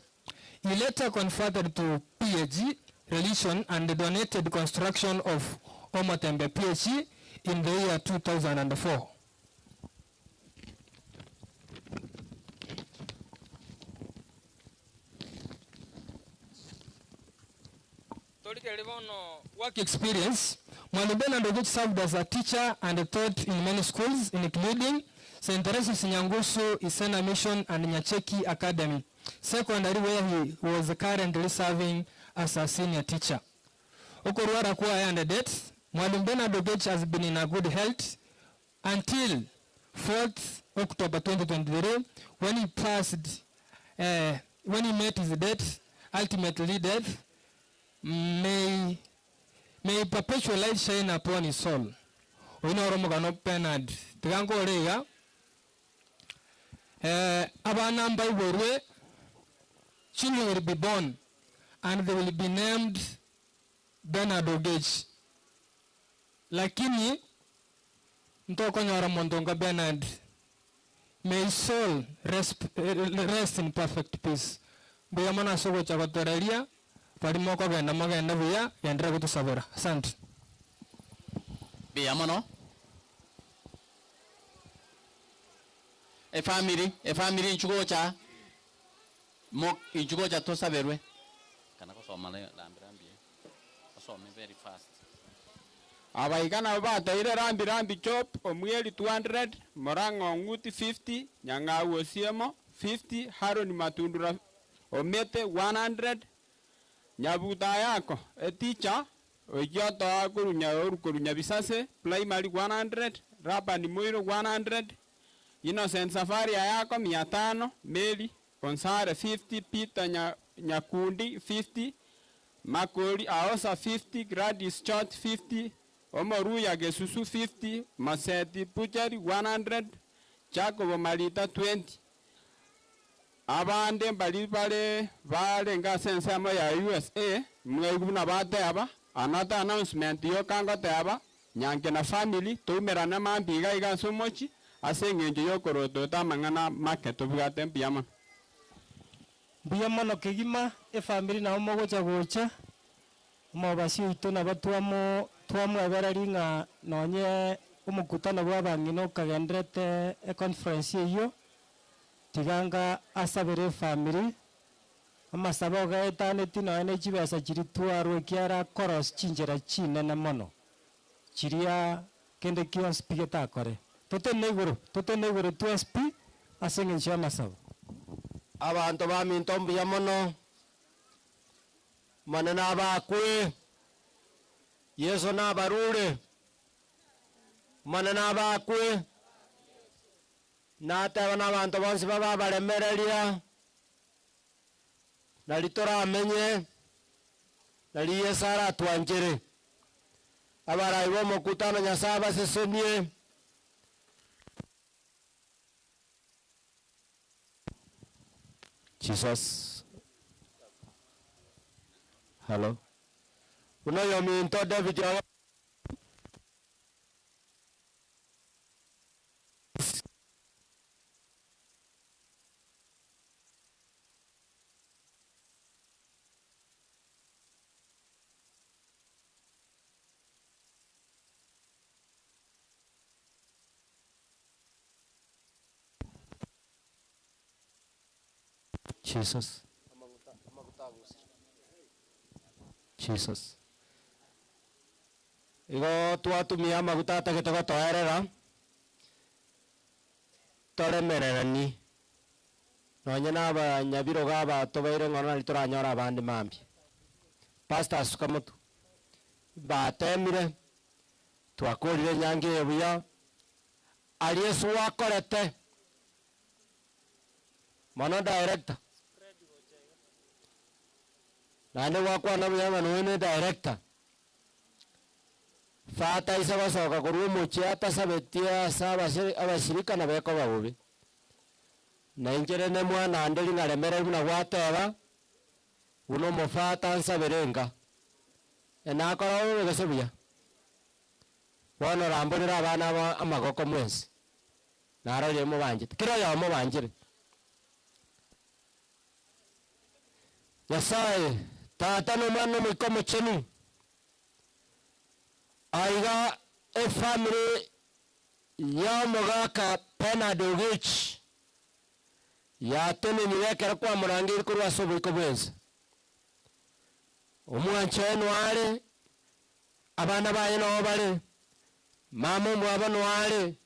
Speaker 17: He later converted to PhD religion and donated construction of Omotembe PhD in the year 2004. Work experience. Mwalimu Bernard Ogechi served as a teacher and taught in many schools, including St. Teresa's Nyangusu, Isena Mission, and Nyacheki Academy Secondary, where he was currently serving as a senior teacher. Okorwara kuwa and death, Mwalimu Bernard Ogechi has been in a good health until 4th October 2023, when he passed, when he met his death, ultimately death. May perpetual light shine upon his soul. Unoromogano Bernard. Tigango Rega. Abana Mbai children will be born and they will be named Bernard Ogechi. Lakini mtoko nyara mondonga Bernard. May his soul rest in perfect peace. Buyamana sogo chakotoreria. Parimoko genda magenda buya yandira kutusabura. Asante.
Speaker 1: Biyamano. Family inchugocha mok inchugocha tosaberwe.
Speaker 19: Kana kusoma lambirambi. Kusoma very fast.
Speaker 20: Abaigana bataire rambi chop omweli 200, Morango Nguti 50, Nyangawu Osiemo 50, Haron Matundura Omete 100, Nyabuta yako a teacher Ojoto Kurunya Bisase primary 100, Rabani Muiro 100, Innocent Safari yako 500, Meli Konsare 50, Peter Nyakundi 50, Makori Aosa 50, Gradis Chot 50, Omoruya Gesusu 50, Maseti Puchari 100, Jacobo Malita 20. Abande mbali vale nga sense ya USA mweguna bate aba another announcement yo kango teba nyange na family tumerana mambiga iga somochi asengenje yo koroto tamangana market obwate mpiama
Speaker 23: no kigima family na omo gocha mo basi itu na batuamo tuamo aberari nga nonye umukutano bwabangino kagendrete conference yo tiganga asabere family amasaba gaetane tino ene chibesa chiri tuarwe kiara koros chinjera chine na mono chiria kende kion spigeta kore tote negoro tu sp asenge chama sabo
Speaker 25: abantu bamintombi ya mono manana bakwe yeso na barure manana bakwe nata wana abantu bonse baba balemereria nalitora amenye naliye sara twanjere abara ibo mokutano nyasaba sesenie Jesus. Hello. Unayo minto David ya Jesus. Jesus. Igo twatumia maguta atagete twaerera toremererani nonye n'abanyabiro gaba tobaire ng'ona ritoranyora abandi mambi pastors kamutu batemire twakorire nyange ebuya ali Yesu wakorete mono director nane wakwana muyama nwene director fata isa basoka kuru muchi ata sabetia saba abashirika na beko babubi na injere ne mwana andeli ngaremere buna gwateba uno mufata nsaberenga ena akora wewe gasebuya wana rambonera abana amagoko mwensi naraye mu banjite kira ya mu banjire Nyasaye tata no mwana mu ikomo chenu aiga a family ya mogaka Bernard Ogechi ya tene niwekera kwa murangiri kuri wasobo ikobwenza omwanche eno ale abana baye no bale mama mwaba no ale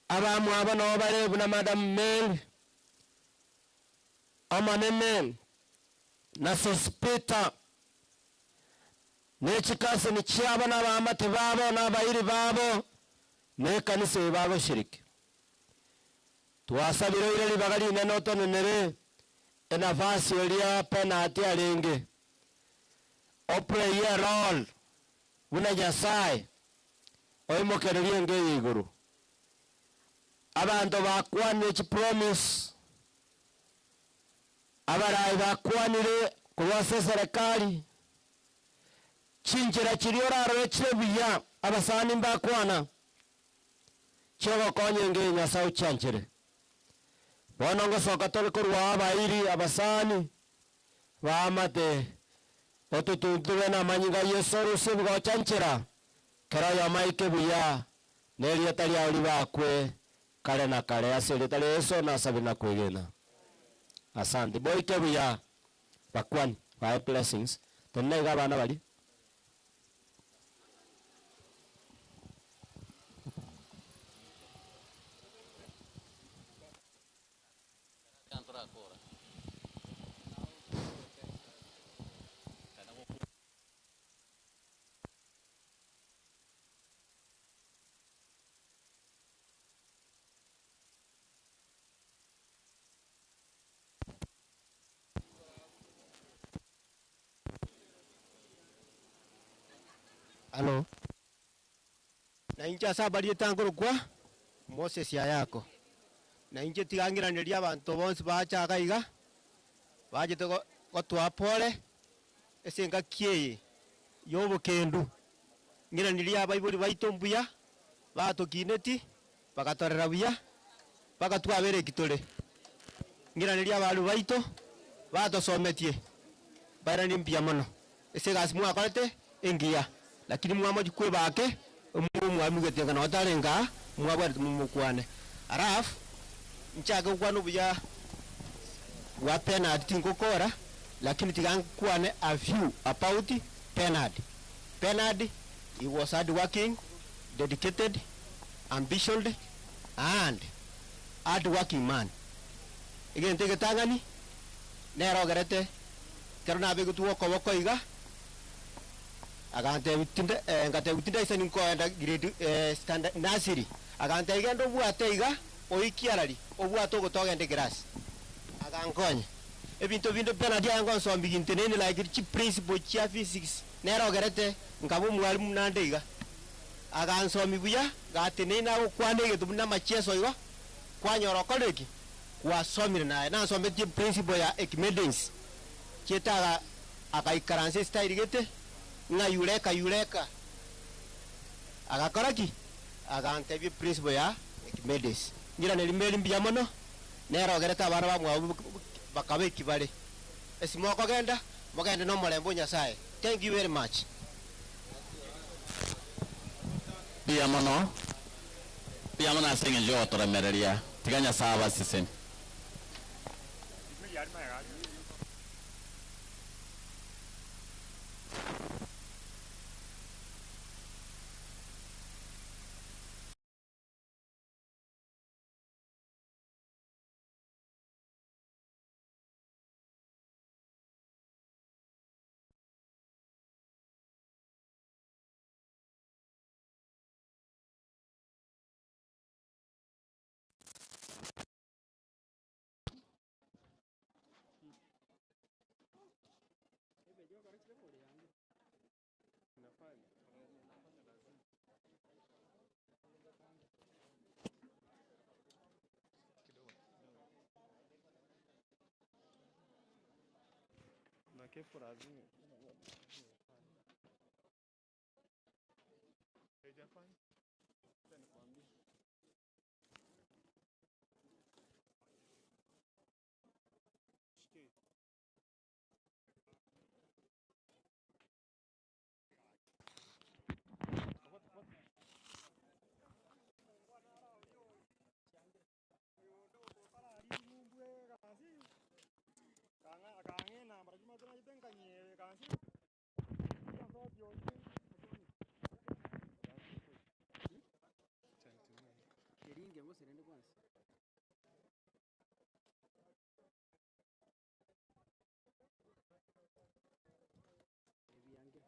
Speaker 25: abamu aba no bale buna madam Mel amanene na sospita nechikase ni chiaba na bamate babo na bairi babo ne kanise babo shiriki twasabira ile libagari neno tonenere enavasi elia penalty alenge opre ye roll una Nyasaye oimokererie nge iguru abantu bakwane chi promise abarayi bakwanire kuwase serikali chinjira chirioraro echirebuya abasani mbakwana chogo konye nge Nyasaye chanjire bono ngosoka tole kurwa abairi abasani bamate otutuntube na manyinga yesoru sibwo chanjira kera ya maike buya neri atali ali bakwe kale na kale asiri tali eso na sabina kwegena asante boy kebuya bakwani by blessings tonne ga bana bali Halo. Na inja sabali tanguru kwa Moses ya yako. Na inje tigangiranĩria abantu bonse bachaga iga. Bajete gotwa pole. Esenga kieye. Yobo kendu. Ngiranĩria abaibuli baito mbuya. Batokineti bagatorera buya. Bagatwabere kitole. Ngiranĩria abalu baito batosometie. Barani mpya mono. Esega simu akorete engia. Lakini mwamo jikwe bake umwamu getenga na watarenga mwabwa mumukwane araf nchaga kwano buya wa penalty ngokora lakini tigankwane a few about penalty he was hard working, dedicated, ambitious and hard working man again tege tangani nero garete karona be gutuwa ko iga agante utinde ngate utinde isa ninko enda grade standard nursery agante igendo bwate iga oikiarari obwato gotogende grass agankonya ebinto bindo pena dia ngo so mbigintene like chi principle chia physics nero gerete ngabo mwalimu nande iga aganso mibuya gatene na kwane getubuna macheso iga kwanyoro koleki kwa somire na so mbeti principle ya equidence chetaga akaikaranse style gete nga yuleka agakoraki agantebye principle ya equidence ngira nelimeli mbya mono nero gereta bana bamwa bakabe kibale esimoko genda mogende no molembo Nyasaye. Thank you very much.
Speaker 19: Pia mono asenge jo toremereria tiganya saba sisen
Speaker 21: Na kefu lazima haijafanya. Acha nikwambie. Shike.
Speaker 2: Keringe ngosirende kwanza. Ebiyange.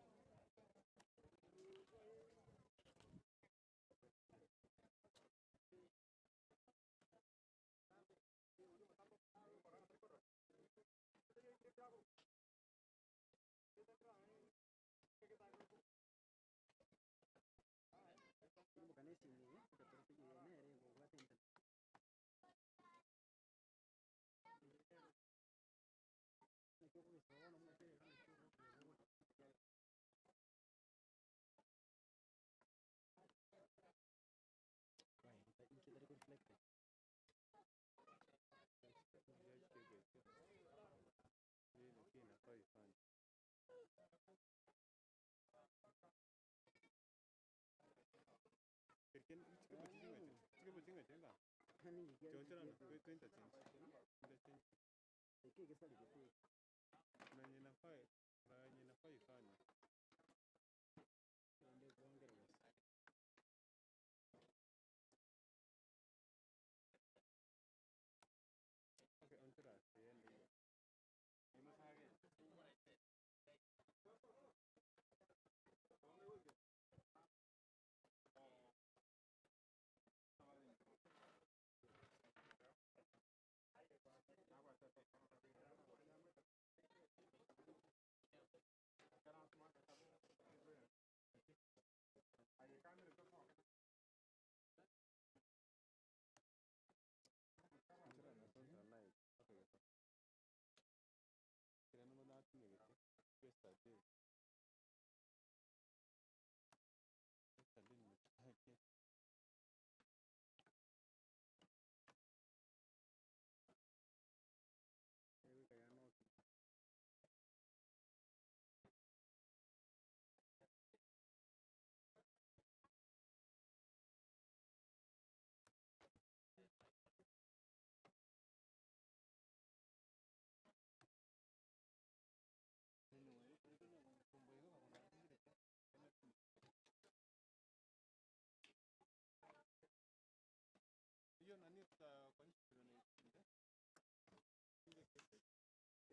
Speaker 21: Hiyo nani kwa nchi tunaita?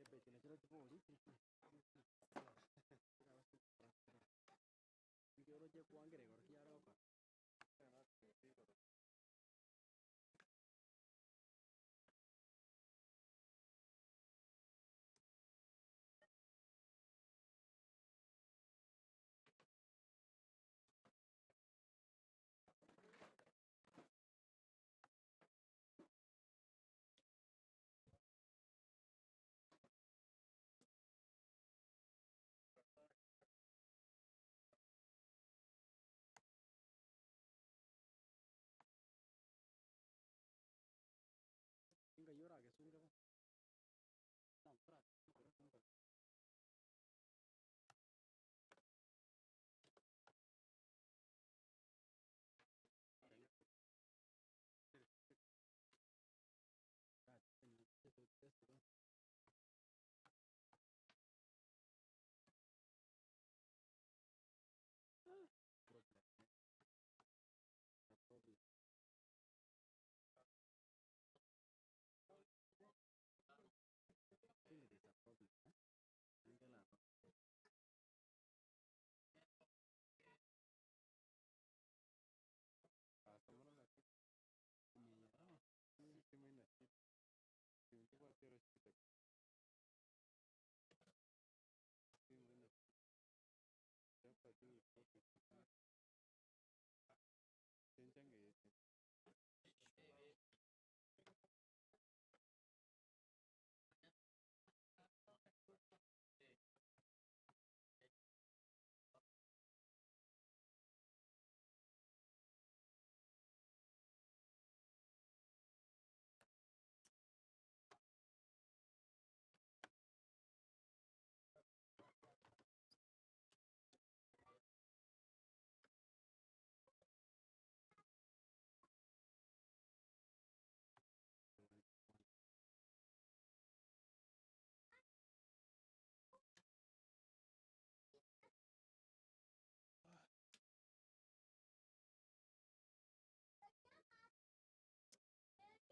Speaker 2: Ebe kinachira tupori. Ngoroje kuangere gorkia roka.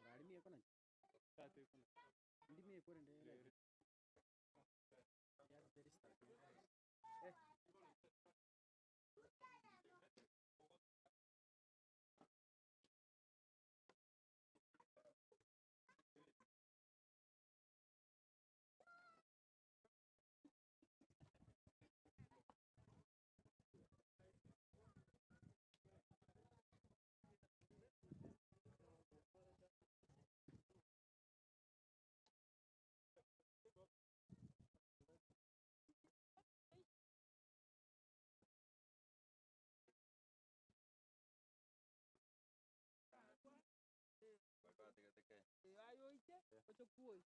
Speaker 2: Rarimi iko na. Ndimi iko ndio. Ya very start.
Speaker 13: Ayo ite, ocho kuoi.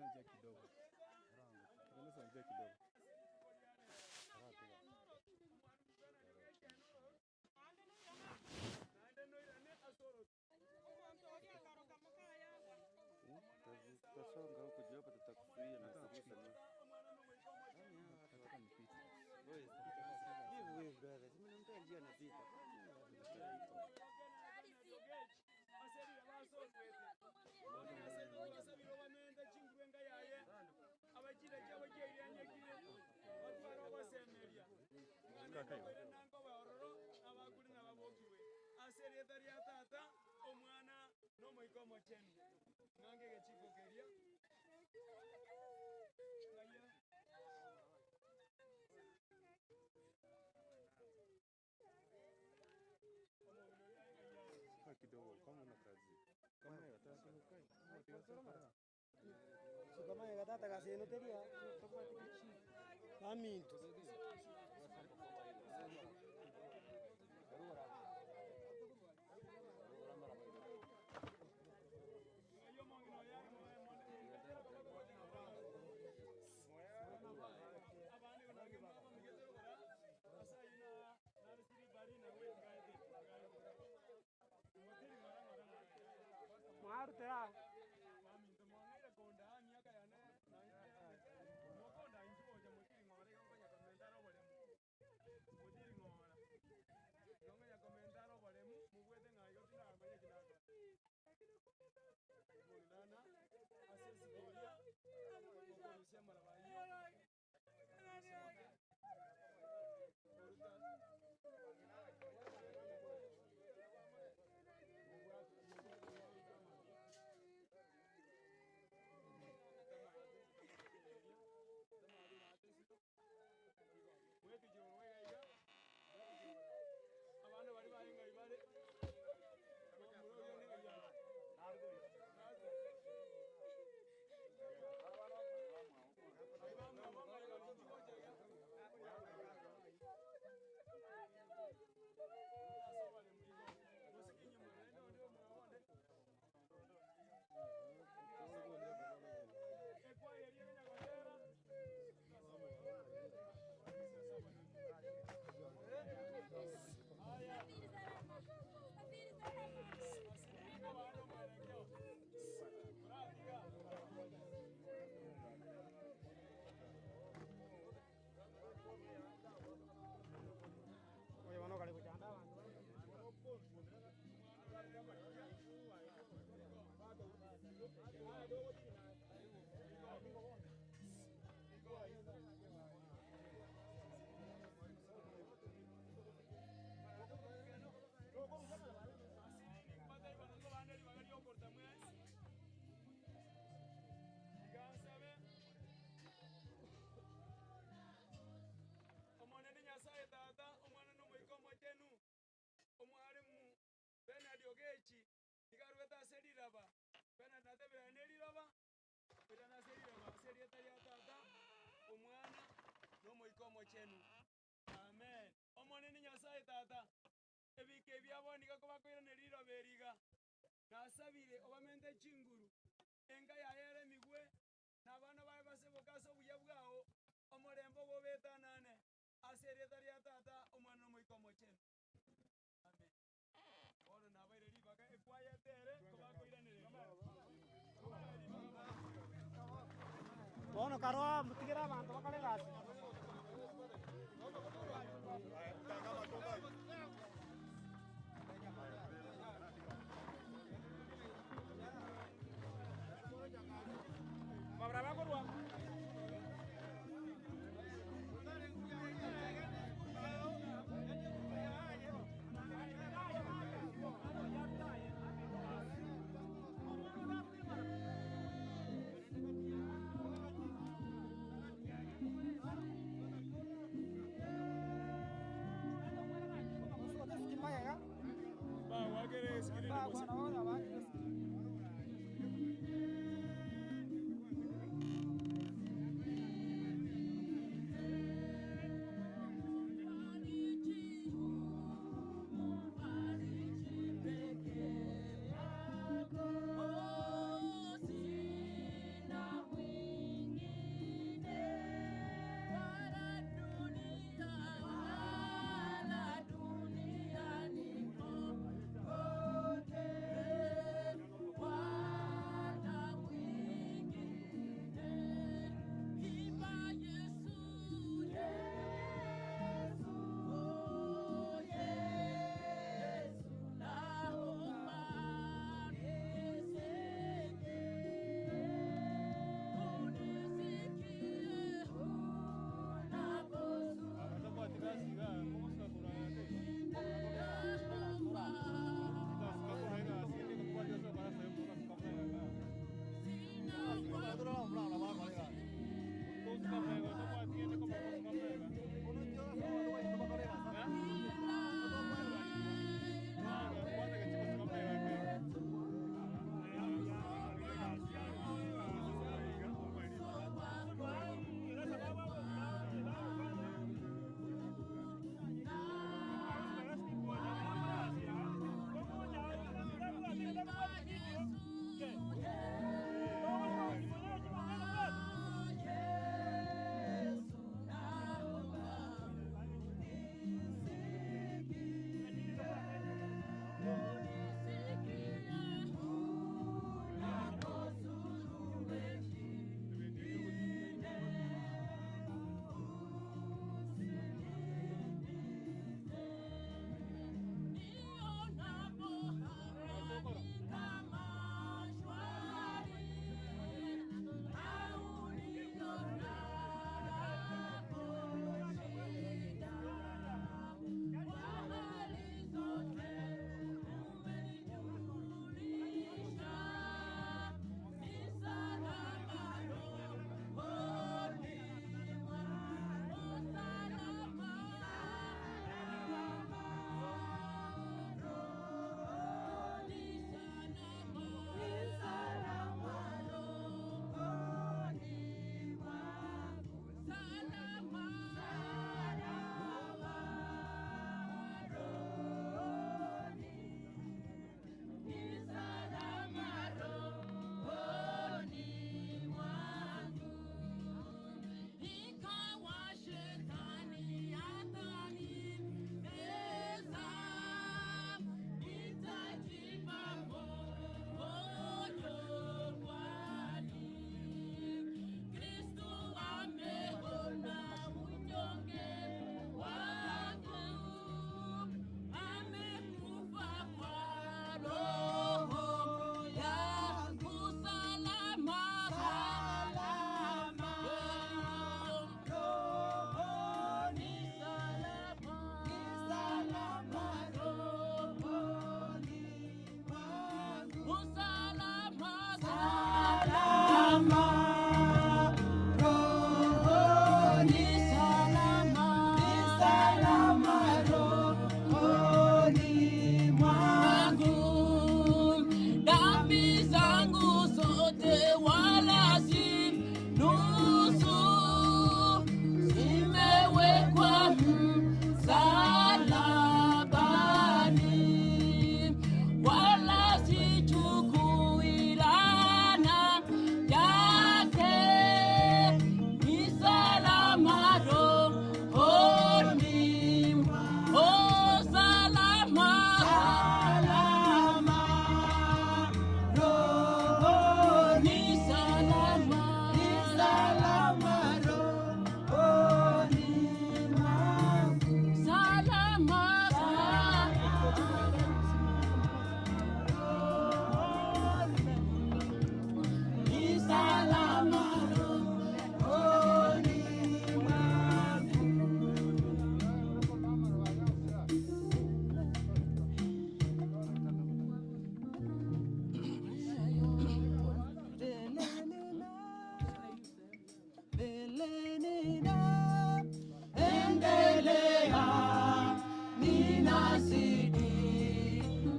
Speaker 14: Nje kidogo. Nje kidogo.
Speaker 15: Tutasonga huku juu hapa tutakuzuia na kuruhusu.
Speaker 14: Nataka nipite.
Speaker 15: Give way brother. Simeniambia njia napita.
Speaker 13: Omwana n'omuikomo chenu nange gechiko keria
Speaker 14: Kaa kidogo kama una kazi. Kama unataka kukaa. Kama unataka
Speaker 25: Kama yakatata kasi eno teria. Kaminto.
Speaker 13: Marta. moikomo chenu. Amen. Omonene Nyasaye tata. Ebike byabonika ko bakoiranirira beriga. Nasabire obamente chinguru. Enga yayere migwe. Nabana bae basebokaso buya bwao. Omorembo gobetanane. Asereta ria tata omwana moikomo chenu. Amen. Oro nabaire ribaga ekwayetere ko bakoiranirira.
Speaker 6: Bono karoa mutigira abantu bakore gasi.
Speaker 13: Mabraba korwa.
Speaker 10: endelea, ninazidi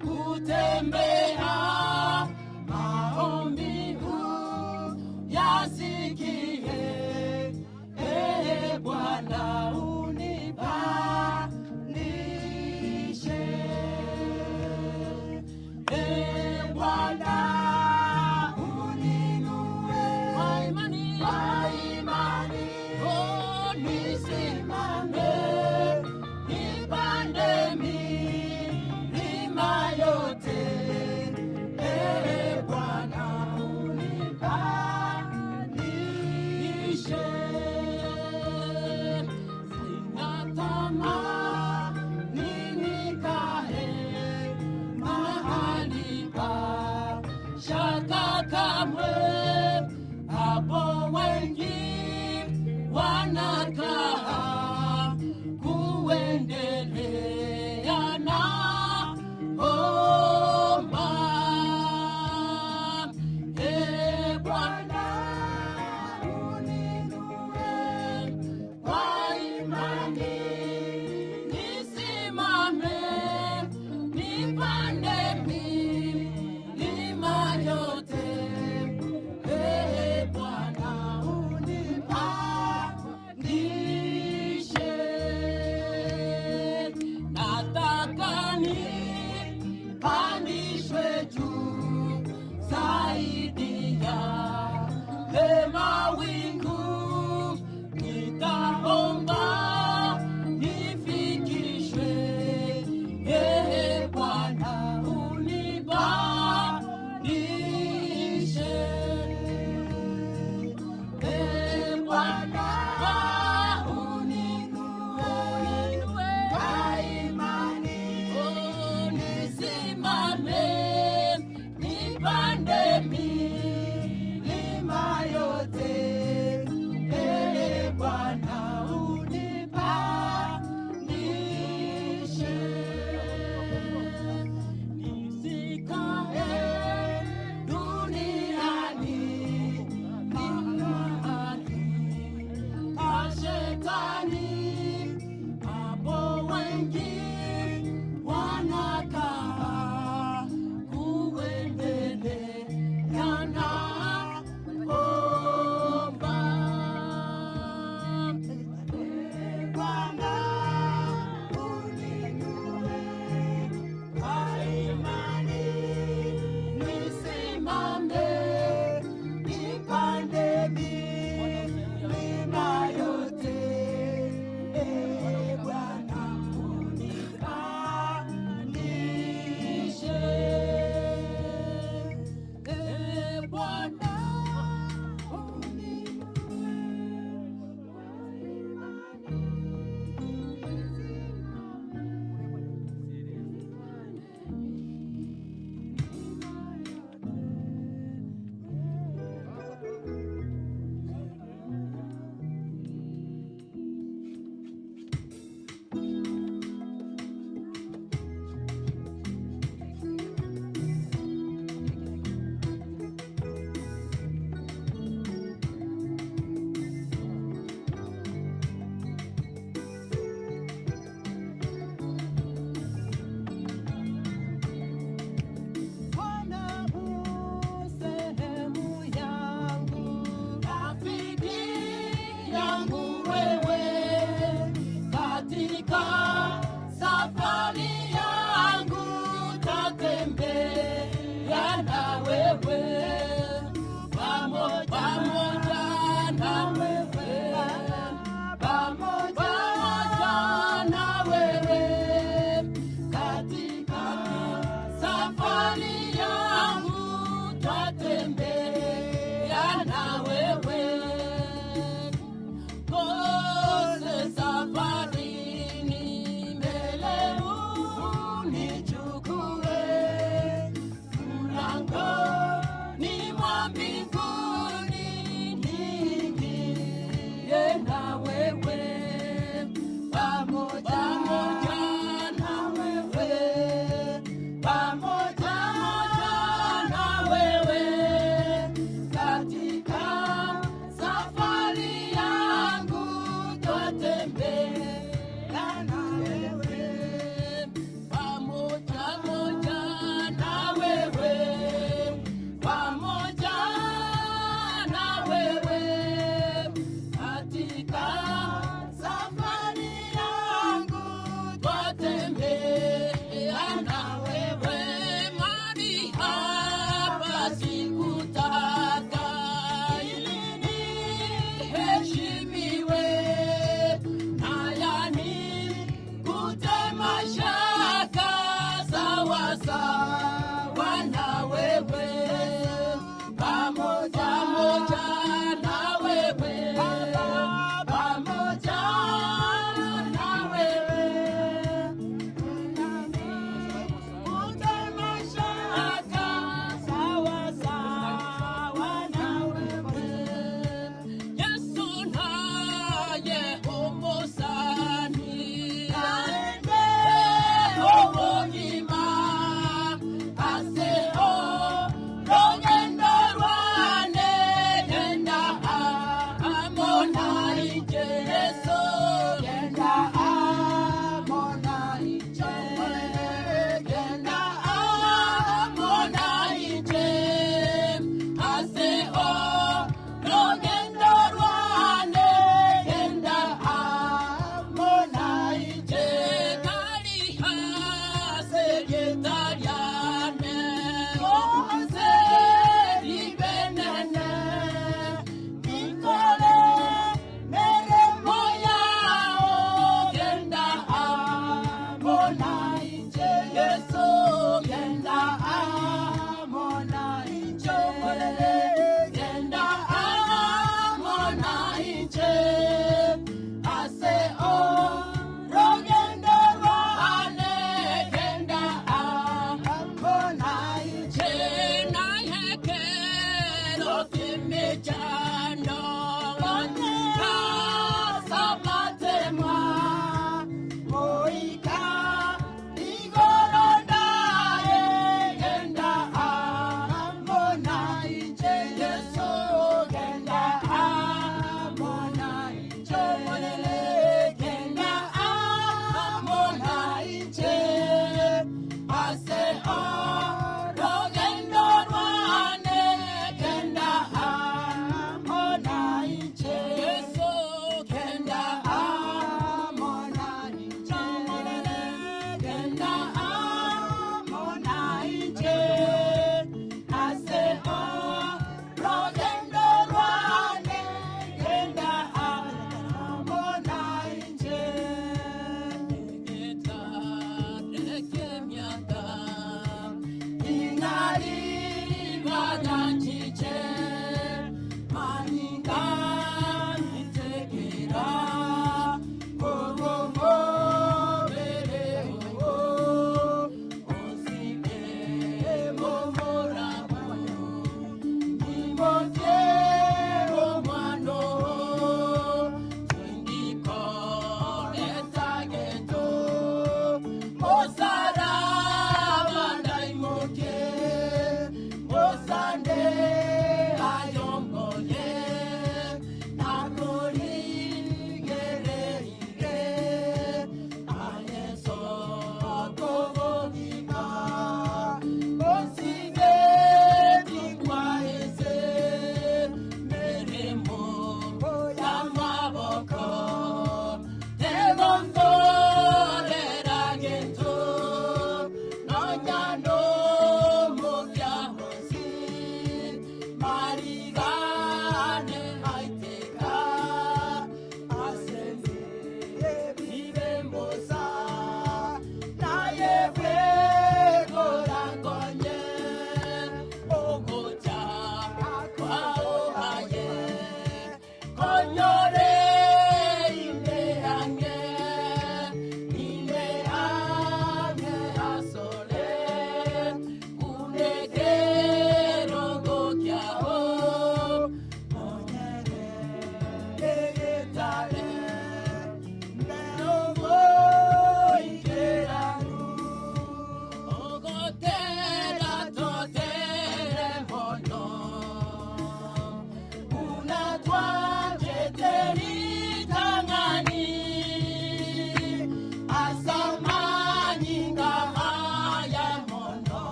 Speaker 10: kutembea, maombi yasikie, Bwana unipandishe, Bwana uninue kwa imani, oh, nisimame, nipande milima yote, Bwana unipandishe. Sina tamani nikae mahali pa shaka kamwe, hapo wengi wanakaa kuendelea na omba. Bwana uninue kwa imani, nisimame, nipande milima yote, Bwana unipandishe. Nataka nipandishwe juu zaidi ya mawingu, nitaomba nifikishwe, Bwana unipandishe, Bwana uninue kwa imani, nisimame, nipande milima yote,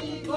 Speaker 10: Igoro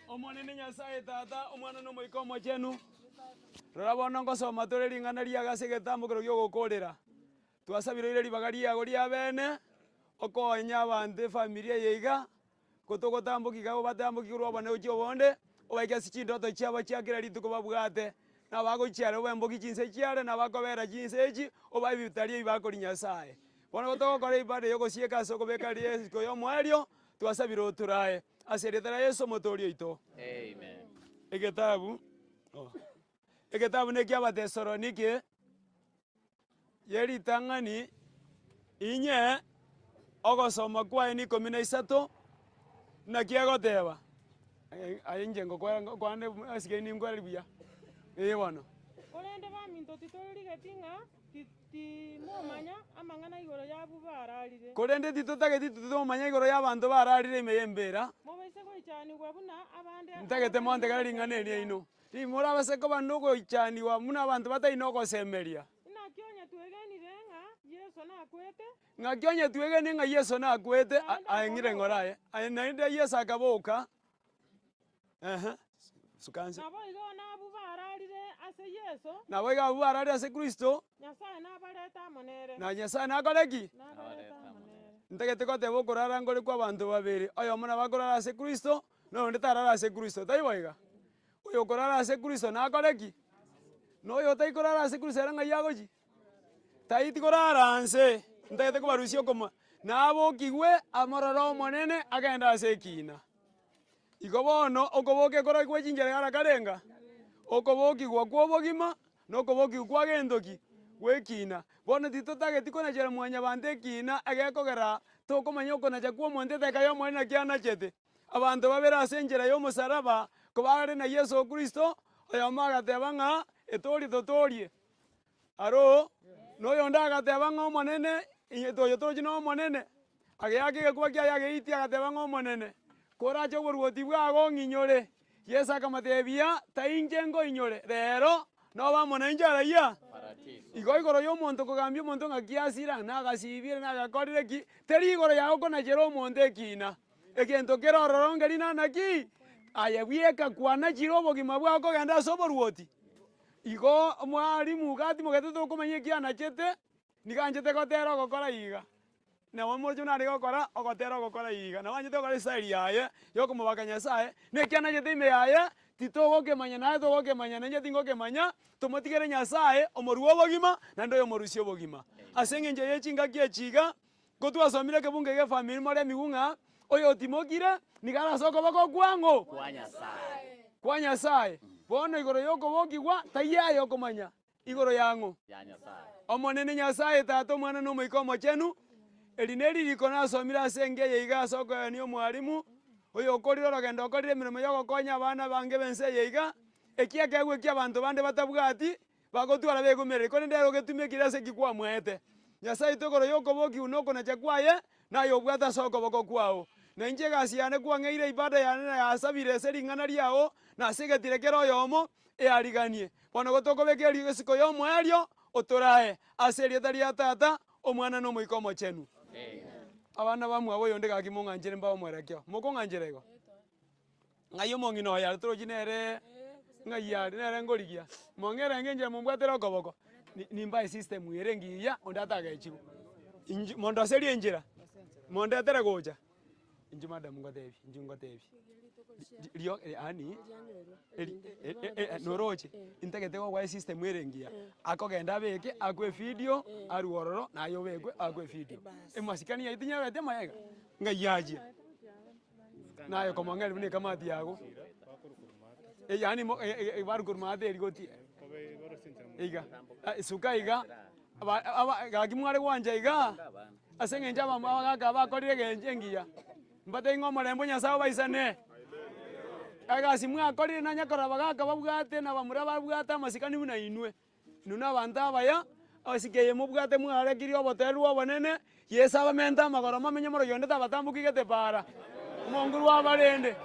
Speaker 13: Omonene Nyasaye tata omwana no moikomo chenu rora bono ngosoma tore ring'ana riagase getambo kero giogokorera twasabire ire ribaga riago ria bene okonya abante familia yeiga kotogotamboki iga batamboki korwa obone ochi obonde obaike ase chindoto chiabo chiakera rituko babwate nabagochiara obemboki chinse chiare nabakobera chinse echi obabitaria ibakori Nyasaye bono gotogokora ibada ya ogosieka ase okobeka riesiko ya omwario twasabire oturae ase erieta ria Yesu omotori oito.
Speaker 19: Amen.
Speaker 13: Egetabu nekia Abatesalonike yeritang'ani inye ogosoma kwaye ni 13 naki egoteba inche ngokwande asike nimkware buya bono
Speaker 6: Korende baminto titorigeti ng'a timomanya amang'ana igoro yabu bararire.
Speaker 13: korende titotageti tutomanya igoro ya abanto bararire ime yembera
Speaker 6: Mobaise goichanigwa buna abande
Speaker 13: ntagete montegera ring'ana eria ino rimora abaseko bano ogoichaniwa muna abanto bataina ogosemeria
Speaker 6: nakionya twegenire ng'a Yesu nakwete
Speaker 13: ng'aki onye twegeni ng'a Yesu nakwete aeng'ire ng'oraye naende Yesu akaboka sukanse
Speaker 6: nabo igo nabu bararire ase Yesu
Speaker 13: nabo iga abu bararire ase Kristo
Speaker 6: Nyasaye nabareta amonere
Speaker 13: na Nyasaye nakore ki
Speaker 6: nabareta amonere
Speaker 13: ntagete goteba okorara ngore kwa abanto babere oyomo nabakorara ase Kristo na onde tarara ase Kristo taibo iga oyo okorara ase Kristo nakore ki na oyo otaikorara ase Kristo ere ng'ai agochi taiti korara nse ntagete kobarusia okoma nabokigwe amororo omonene agenda ase ekina igo bono okoboka ekorokigwa chinchera gara karenga okobokigwa kwa obogima na okobokigwa kwa gentoki gwekina bono titotageti konachera mwanyabante ekina egekogera tokomanya okonacha kwa omonto eteka ya omonene naki anachete abanto babere ase enchera ya omosaraba kobare na Yesu Kristo oyomo agateba ng'a etori totorie aro na oyonde agateba ng'a omonene oyo torochi na omonene ageaka egekuba kiaye ageiti agateba ng'a omonene korache oboruoti bwago ng'inyore Yesu akamatebia tainche ngoinyore rero noba omonenche araiya igo igoro ya omonto kogambia omonto ng'aki asira nagasibire nagakorire ki teri igoro yago konachera omonto ekina egento kere ororo ngeri nanaki aye bwieka kwanachire obogima bwago kogenda ase oboruoti igo mwarimu gati mogete tokomanya eki anachete niganchete gotera ogokora iga nabo mocho nare gokora ogotera ogokora iga nabo anchete gokora esairi yaye yokomobaka Nyasaye neki anachete ime yaye titogokemanya naye togokemanya nenche tingokemanya tomotigere Nyasaye omorua obogima naende oyo omorusia obogima ase eng'encho ya echingaki echiga kotwasomire ekebunge gefamiri more emigu ng'a oyo otimokire niga arase okoboko kwang'o kwa Nyasaye bono igoro ya okobokigwa taiyaye okomanya igoro yang'o omonene Nyasaye tata omwana na omoika omochenu eri na eririko nasomire ase engeye iga ase okoenia omwarimu oyo okorire orogendo okorire emeremo ya ogokonya abana bange bense eye iga eki ekegwa eki abanto bande batabwati bagotwara begomereri korende ero ogetumekire ase ki kwamwete Nyasaye togoro ya okobokiwa na okonacha kwaye naye obwate ase okoboko kwao na inche egasi yane kwang'eire ibada yane yasabire ase ring'ana riao nase egetire kero oyomo eariganie bono gotokobeka erisiko ya omwario otorae ase erieta ria tata omwana na omoika omochenu abana bamwabo oyonde gaki mong'anchere mba omwerekeo mokong'anchera igo ng'ai omong'ina oyo are torochi nere ng'ai are nere ngorigia mong'ere eng'enchera mombwatera okoboko nimbae system ere engiya onde atagechiwu mondo aserie enchera mondetere gocha inchi madam ngotebi rio ani noroche intagete gogwae system ere engiya akogenda abeke akwe video aruororo naye obekwe akwe video emasikani yaito nyabete maega ng'ai naye komong'eri buna ekamati yago yani barukurumate erigoti iga suka iga gaki mware gwanja iga ase eng'encho abamwe abagaka bakorire genche engiya mbate ng'o omorembo Nyasaye obaisane egasi mwakorire nanyakora abagaka babwate na bamura babwate amasikani buna inwe nuna abanto abaya asikeye mobwate mwarekirie oboteru obonene Yesu abamenta amagoro mamenye moro yonde tabatambuki gete para omonguru abarende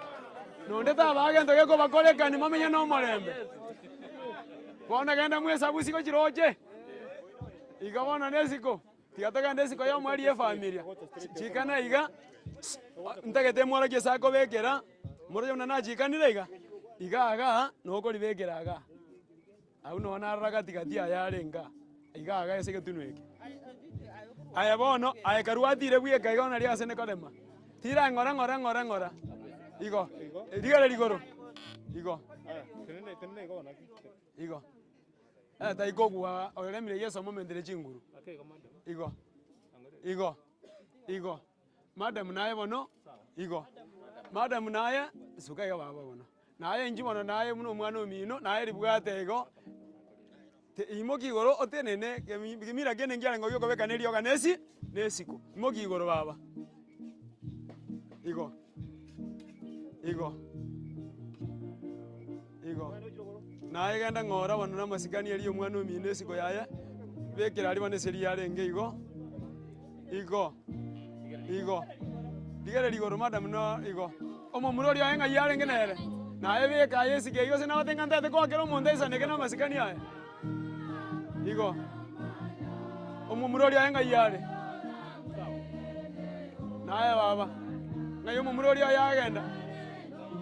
Speaker 13: nonde tabagento geko bakorekani mamenye no omorembe bono genda mwesabu siko chiroche iga bono nesiko tigatoka nesiko ya mwari ye familia chikana iga ntagete mwara kiesa kobekera moro yona nachikanire iga aga nokori bekera aga au no narara gati aya arenga iga aga ese getunweke aya bono aya karuatire bweka iga ona riase ne korema tira ngora igo rigare rigoro igo igo ta igogwa oremire yeso momendere chinguru igo madam naye bono igo madam naye suka iga baba bono naye inji bono naye muno mwana omino naye ribwate igo imoki igoro otenene gimira gene ngiara ngo yoko beka nerio ganesi nesiko imoki igoro baba igo naye genda ng'ora bono namasikani erio omwana omino esiko yaye bekera ari bane seri yarenge igo digere rigoro madam no igo omomuro rio enga yarenge nere naye beka yesike igo sina batenga ntete kwakera omonto aisaneke namasikani yaye igo omomuro rio enga yare naye baba naye omomuro rio yagenda